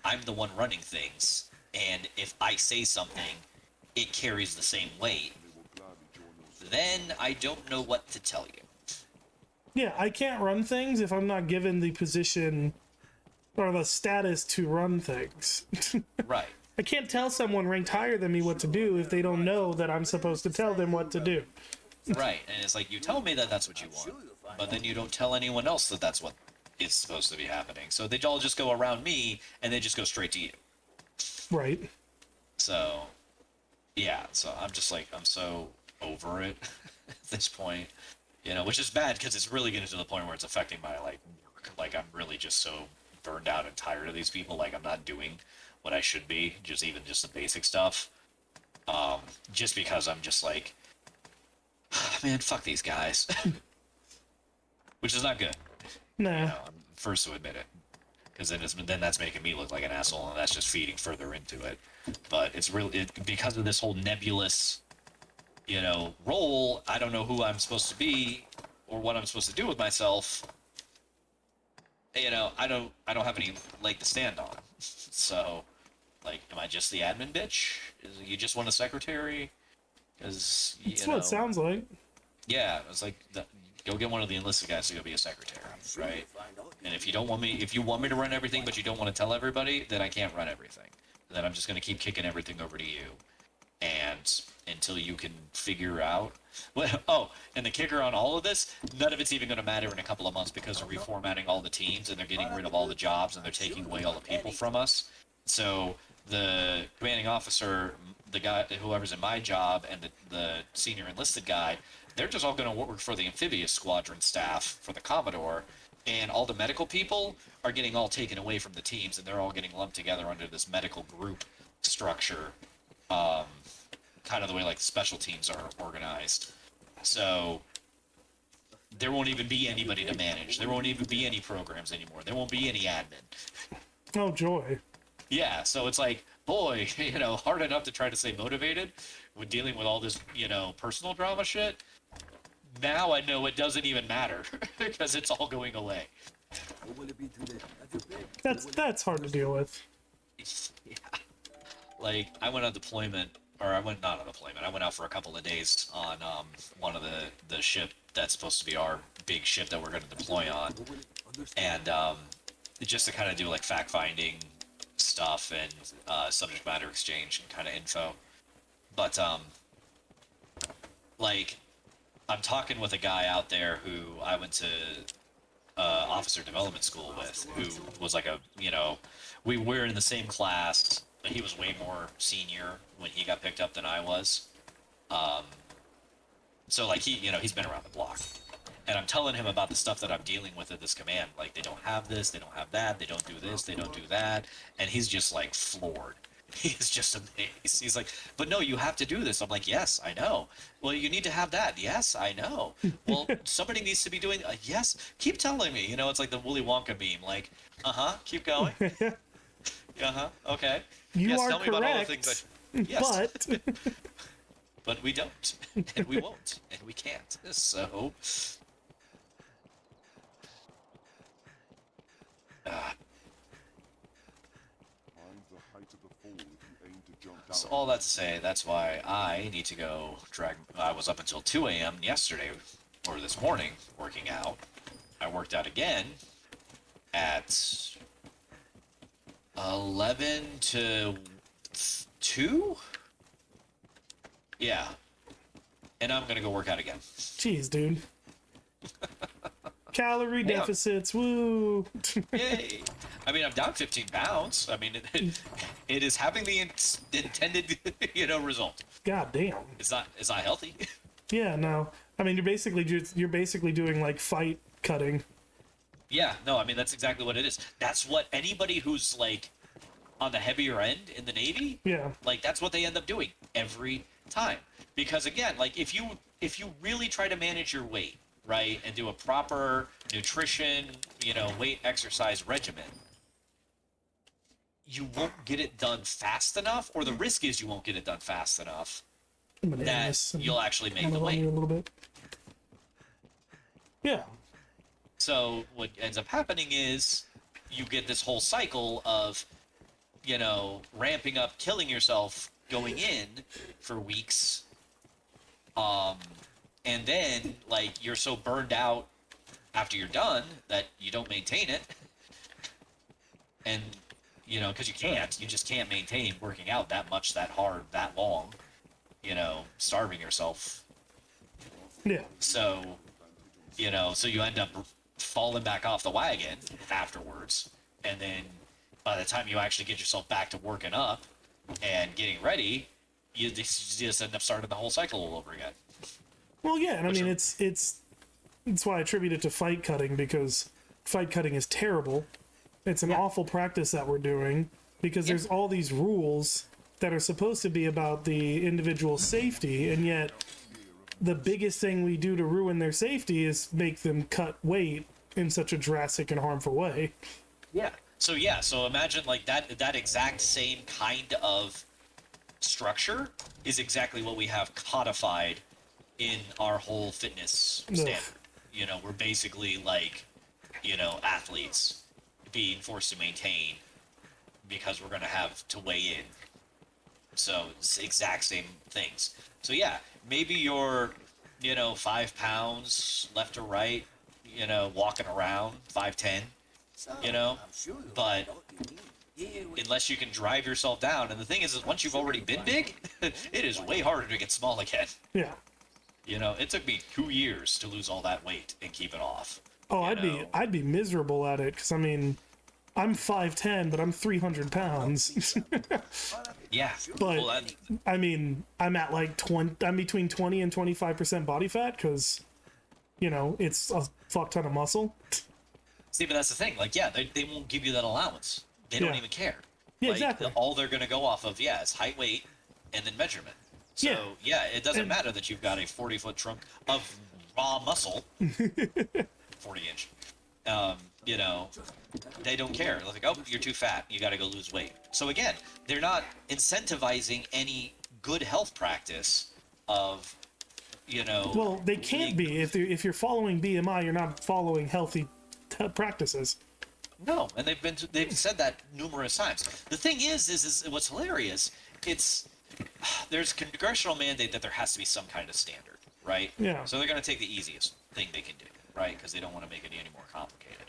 I'm the one running things, and if I say something, it carries the same weight, then I don't know what to tell you. Yeah, I can't run things if I'm not given the position or the status to run things. Right. I can't tell someone ranked higher than me what to do if they don't know that I'm supposed to tell them what to do. Right, and it's like, you tell me that that's what you want, but then you don't tell anyone else that that's what is supposed to be happening. So they all just go around me, and they just go straight to you. Right. So, yeah. So I'm just like, I'm so over it at this point, you know, which is bad because it's really getting to the point where it's affecting my like work. Like I'm really just so burned out and tired of these people. Like I'm not doing what I should be, just even just the basic stuff. Just because I'm just like, man, fuck these guys, which is not good. Nah. You know, I'm first to admit it, because then that's making me look like an asshole, and that's just feeding further into it. But it's really because of this whole nebulous, you know, role. I don't know who I'm supposed to be or what I'm supposed to do with myself. You know, I don't have any leg to stand on. So, like, am I just the admin bitch? You just want a secretary? Because That's what it sounds like. yeah, it's like go get one of the enlisted guys to go be a secretary, right? And if you want me to run everything, but you don't want to tell everybody, then I can't run everything. Then I'm just going to keep kicking everything over to you, and until you can figure out. Well, oh, and the kicker on all of this, none of it's even going to matter in a couple of months because they're reformatting all the teams and they're getting rid of all the jobs and they're taking away all the people from us. So the commanding officer, the guy, whoever's in my job, and the senior enlisted guy, they're just all going to work for the amphibious squadron staff for the Commodore, and all the medical people are getting all taken away from the teams, and they're all getting lumped together under this medical group structure, kind of the way like special teams are organized. So there won't even be anybody to manage. There won't even be any programs anymore. There won't be any admin. Oh, joy. Yeah, so it's like, boy, you know, hard enough to try to stay motivated when dealing with all this, you know, personal drama shit. Now I know it doesn't even matter because it's all going away. That's hard to deal with. Yeah. Like, I went on deployment, or I went not on deployment, I went out for a couple of days on one of the ship that's supposed to be our big ship that we're going to deploy on. And just to kind of do like fact-finding stuff and subject matter exchange and kind of info. But, like, I'm talking with a guy out there who I went to officer development school with, who was like a, you know, we were in the same class, but he was way more senior when he got picked up than I was. So like he, you know, he's been around the block. And I'm telling him about the stuff that I'm dealing with at this command. Like, they don't have this, they don't have that, they don't do this, they don't do that. And he's just like floored. He's just amazed. He's like, but no, you have to do this. I'm like, yes, I know. Well, you need to have that. Yes, I know. Well, somebody needs to be doing, yes, keep telling me. You know, it's like the Willy Wonka meme. Like, keep going. Okay. You yes, are tell me correct, about all the things yes. but... But we don't, and we won't, and we can't. So, so all that to say, that's why I need to go drag. I was up until 2 a.m. yesterday, or this morning, working out. I worked out again at 11 to 2? Yeah. And I'm gonna go work out again. Jeez, dude. Calorie deficits, woo! Yay! I mean, I'm down 15 pounds. I mean, it is having the intended, you know, result. God damn. It's not healthy. Yeah, no. I mean, you're basically doing like fight cutting. Yeah, no. I mean, that's exactly what it is. That's what anybody who's like on the heavier end in the Navy. Yeah. Like that's what they end up doing every time. Because again, like if you really try to manage your weight, right, and do a proper nutrition, you know, weight exercise regimen, you won't get it done fast enough, or the risk is you won't get it done fast enough that you'll actually make the weight. A little bit. Yeah. So what ends up happening is you get this whole cycle of, you know, ramping up, killing yourself, going in for weeks, and then like you're so burned out after you're done that you don't maintain it, and you know, because you just can't maintain working out that much, that hard, that long, you know, starving yourself. Yeah. So, you know, so you end up falling back off the wagon afterwards, and then by the time you actually get yourself back to working up and getting ready, you just end up starting the whole cycle all over again. Well, yeah, and I mean, it's why I attribute it to fight cutting, because fight cutting is terrible. It's an awful practice that we're doing, because there's all these rules that are supposed to be about the individual safety, and yet the biggest thing we do to ruin their safety is make them cut weight in such a drastic and harmful way. Yeah. So imagine like that exact same kind of structure is exactly what we have codified in our whole fitness standard. You know, we're basically like, you know, athletes being forced to maintain because we're going to have to weigh in. So it's the exact same things. So yeah, maybe you're, you know, 5 pounds left or right, you know, walking around 5'10", you know, but unless you can drive yourself down. And the thing is once you've already been big, it is way harder to get small again. Yeah. You know, it took me 2 years to lose all that weight and keep it off. Oh, I'd be miserable at it, because I mean, I'm 5'10", but I'm 300 pounds. Yeah. But well, I mean, I'm at like 20. I'm between 20 and 25% body fat, because, you know, it's a fuck ton of muscle. see, but that's the thing. Like, yeah, they won't give you that allowance. They don't even care. Yeah, like, exactly. All they're going to go off of, is height, weight, and then measurement. So, yeah, it doesn't matter that you've got a 40-foot trunk of raw muscle, 40-inch. You know, they don't care. They're like, oh, you're too fat. You got to go lose weight. So again, they're not incentivizing any good health practice of, you know. Well, they can't be. If you're following BMI, you're not following healthy practices. No, and they've said that numerous times. The thing is what's hilarious. There's congressional mandate that there has to be some kind of standard, right? Yeah. So they're going to take the easiest thing they can do, right? Because they don't want to make it any more complicated.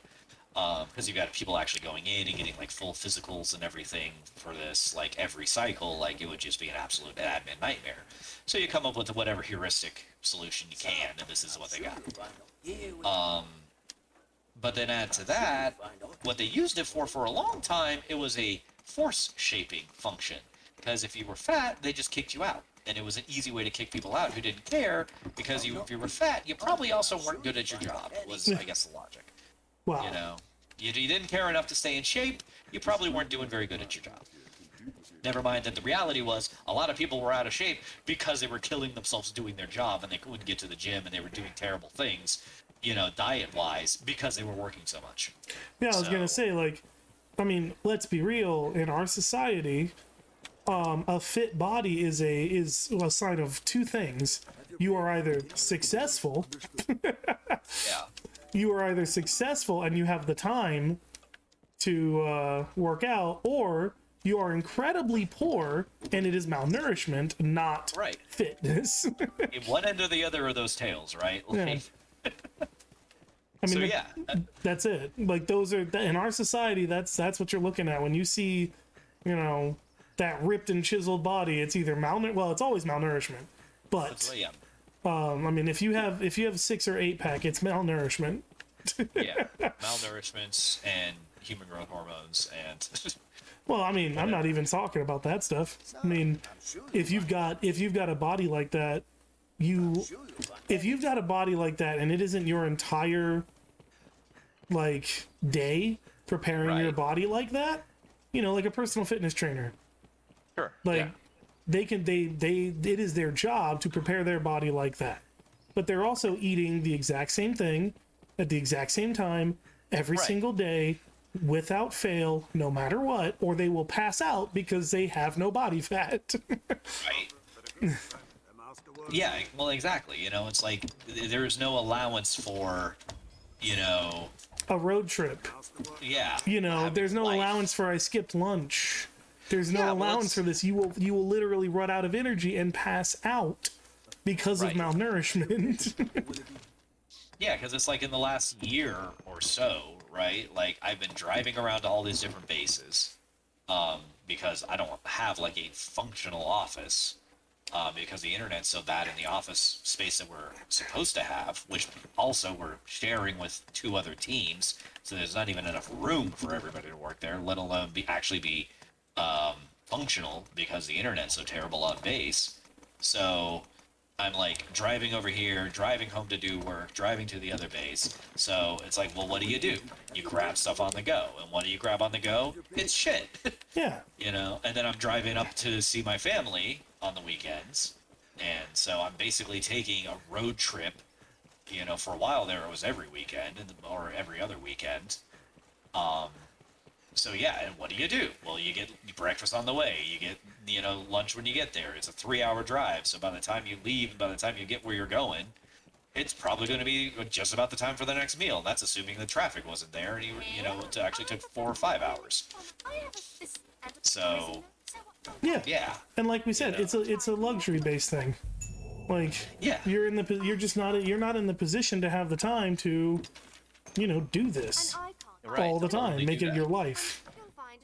Because you've got people actually going in and getting like full physicals and everything for this, like every cycle, like it would just be an absolute admin nightmare. So you come up with whatever heuristic solution you can, and this is what they got. But then add to that, what they used it for a long time, it was a force shaping function. Because if you were fat, they just kicked you out. And it was an easy way to kick people out who didn't care, because if you were fat, you probably also weren't good at your job, was, I guess, the logic. Wow. You know, you didn't care enough to stay in shape, you probably weren't doing very good at your job. Never mind that the reality was a lot of people were out of shape because they were killing themselves doing their job, and they couldn't get to the gym, and they were doing terrible things, you know, diet-wise, because they were working so much. Yeah, I was going to say, like, I mean, let's be real, in our society, a fit body is a sign of two things. You are either successful. You are either successful and you have the time to work out, or you are incredibly poor and it is malnourishment, not fitness. In one end or the other of those tails, right? Like, I mean, so, that's it. Like, those are in our society. That's what you're looking at when you see, you know, that ripped and chiseled body. It's either well, it's always malnourishment, but I mean, if you have 6 or 8 pack, it's malnourishment. Malnourishments and human growth hormones and. Well, I mean, I'm not even talking about that stuff. I mean, if you've got a body like that, if you've got a body like that and it isn't your entire like day preparing your body like that, you know, like a personal fitness trainer. Sure. Like it is their job to prepare their body like that. But they're also eating the exact same thing at the exact same time every single day without fail, no matter what, or they will pass out because they have no body fat. Yeah, well, exactly. You know, it's like there's no allowance for, you know, a road trip. Yeah. You know, there's no allowance for I skipped lunch. There's no allowance for this. You will literally run out of energy and pass out because of malnourishment. Yeah, because it's like in the last year or so, right? Like I've been driving around to all these different bases, because I don't have like a functional office. because the internet's so bad in the office space that we're supposed to have, which also we're sharing with 2 other teams. So there's not even enough room for everybody to work there, let alone be functional because the internet's so terrible on base. So I'm like driving over here, driving home to do work, driving to the other base. So it's like, well, what do? You grab stuff on the go. And what do you grab on the go? It's shit. Yeah. You know, and then I'm driving up to see my family on the weekends. And so I'm basically taking a road trip. You know, for a while there, it was every weekend or every other weekend. So yeah, and what do? Well, you get breakfast on the way. You get, you know, lunch when you get there. It's a 3-hour drive. So by the time you leave and by the time you get where you're going, it's probably going to be just about the time for the next meal. And that's assuming the traffic wasn't there and you know, it actually took 4 or 5 hours. So yeah. And like we said, it's a luxury based thing. Like, you're not in the position to have the time to, you know, do this all the time, make it your life.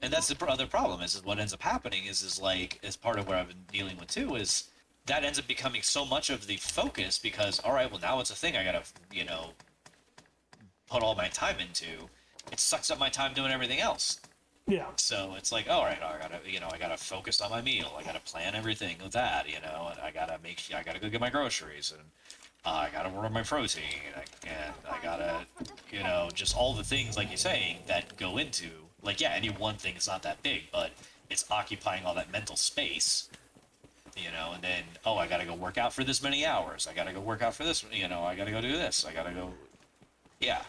And that's the other problem is what ends up happening is like, as part of what I've been dealing with too, is that ends up becoming so much of the focus because, all right, well, now it's a thing I gotta, you know, put all my time into. It sucks up my time doing everything else. Yeah. So it's like, all right, I gotta focus on my meal. I gotta plan everything with that, you know, and I gotta go get my groceries, and I gotta order my protein, and I gotta, you know, just all the things like you're saying that go into, like, yeah, any one thing is not that big, but it's occupying all that mental space, you know, and then, oh, I gotta go work out for this many hours. I gotta go work out for this, you know, I gotta go do this. I gotta go, yeah,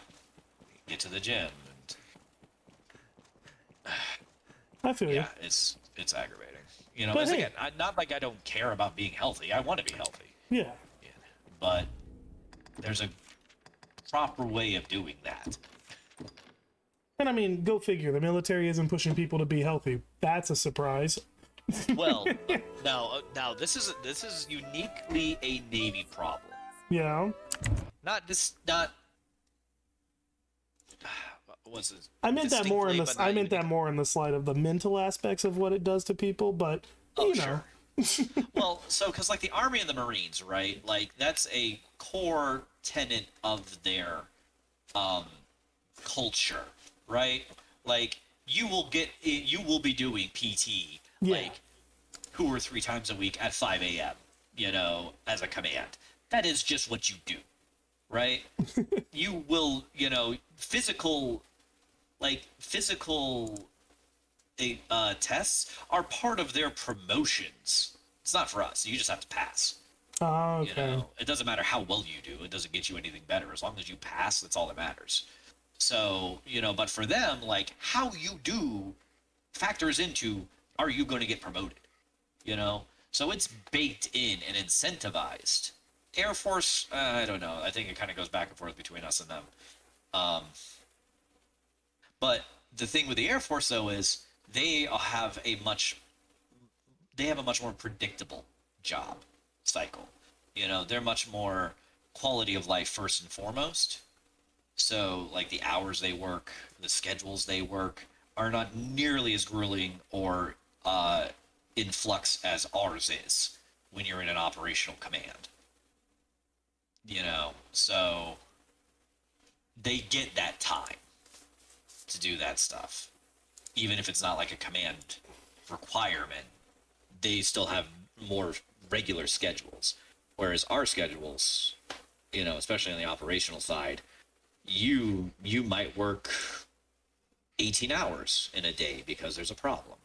get to the gym. I feel you. Yeah, it's aggravating. You know, But hey, again, not like I don't care about being healthy. I want to be healthy. Yeah. But there's a proper way of doing that. And I mean, go figure. The military isn't pushing people to be healthy. That's a surprise. Well, now this is uniquely a Navy problem. Yeah. Not what's this? I meant that more in distinctly, the but I not meant that more in the slide of the mental aspects of what it does to people, but you know. Sure. Well, so because like the Army and the Marines, right? Like that's a core tenet of their culture, right? Like you will be doing PT like 2 or 3 times a week at 5 a.m. You know, as a command. That is just what you do, right? You will, you know, physical tests are part of their promotions. It's not for us. You just have to pass. Oh, okay. You know, it doesn't matter how well you do. It doesn't get you anything better. As long as you pass, that's all that matters. So, you know, but for them, like, how you do factors into, are you going to get promoted? You know? So it's baked in and incentivized. Air Force, I don't know. I think it kind of goes back and forth between us and them. But the thing with the Air Force, though, is they have a much more predictable job cycle. You know, they're much more quality of life first and foremost. So, like, the hours they work, the schedules they work are not nearly as grueling or in flux as ours is when you're in an operational command. You know, so they get that time to do that stuff. Even if it's not like a command requirement, they still have more regular schedules. Whereas our schedules, you know, especially on the operational side, you might work 18 hours in a day because there's a problem.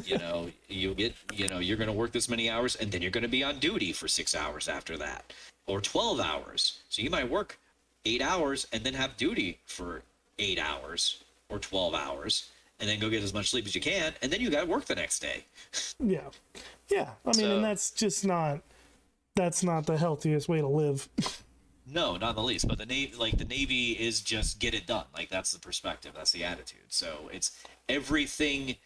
You know, you're going to work this many hours and then you're going to be on duty for 6 hours after that, or 12 hours. So you might work 8 hours and then have duty for 8 hours or 12 hours and then go get as much sleep as you can. And then you got to work the next day. Yeah. Yeah. I mean, and that's not the healthiest way to live. No, not in the least. But the Navy is just get it done. Like, that's the perspective. That's the attitude. So it's everything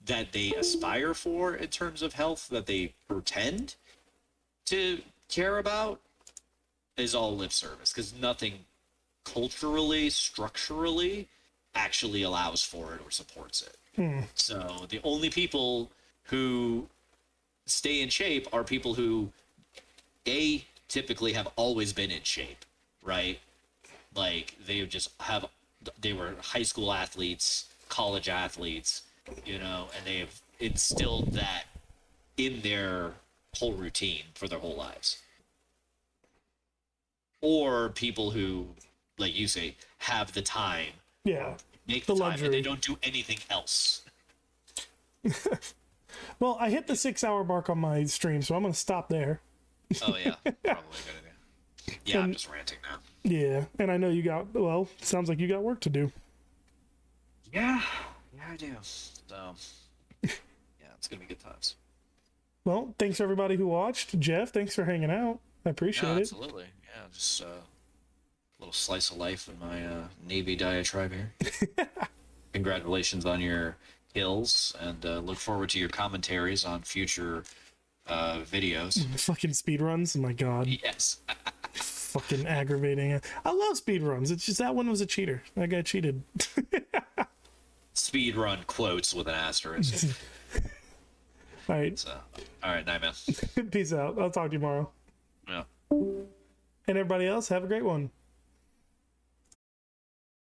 that they aspire for in terms of health that they pretend to care about is all lip service, because nothing culturally, structurally actually allows for it or supports it. So the only people who stay in shape are people who typically have always been in shape, right? Like they were high school athletes, college athletes, and they've instilled that in their whole routine for their whole lives. Or people who, like you say, have the time, Yeah, make the time, and they don't do anything else. Well, I hit the 6-hour mark on my stream, so I'm gonna stop there. Oh yeah, probably a good idea. Yeah, I'm just ranting now. Yeah, and I know you got, well, sounds like you got work to do. Yeah, I do. So, yeah, it's gonna be good times. Well, thanks everybody who watched. Jeff, thanks for hanging out. I appreciate it. Absolutely. Yeah, just a little slice of life in my Navy diatribe here. Congratulations on your kills, and look forward to your commentaries on future videos. Fucking speedruns, oh my god. Yes. Fucking aggravating. I love speedruns. It's just that one was a cheater. That guy cheated. Speedrun quotes with an asterisk. All right. So, all right, night, man. Peace out. I'll talk to you tomorrow. Yeah. And everybody else, have a great one.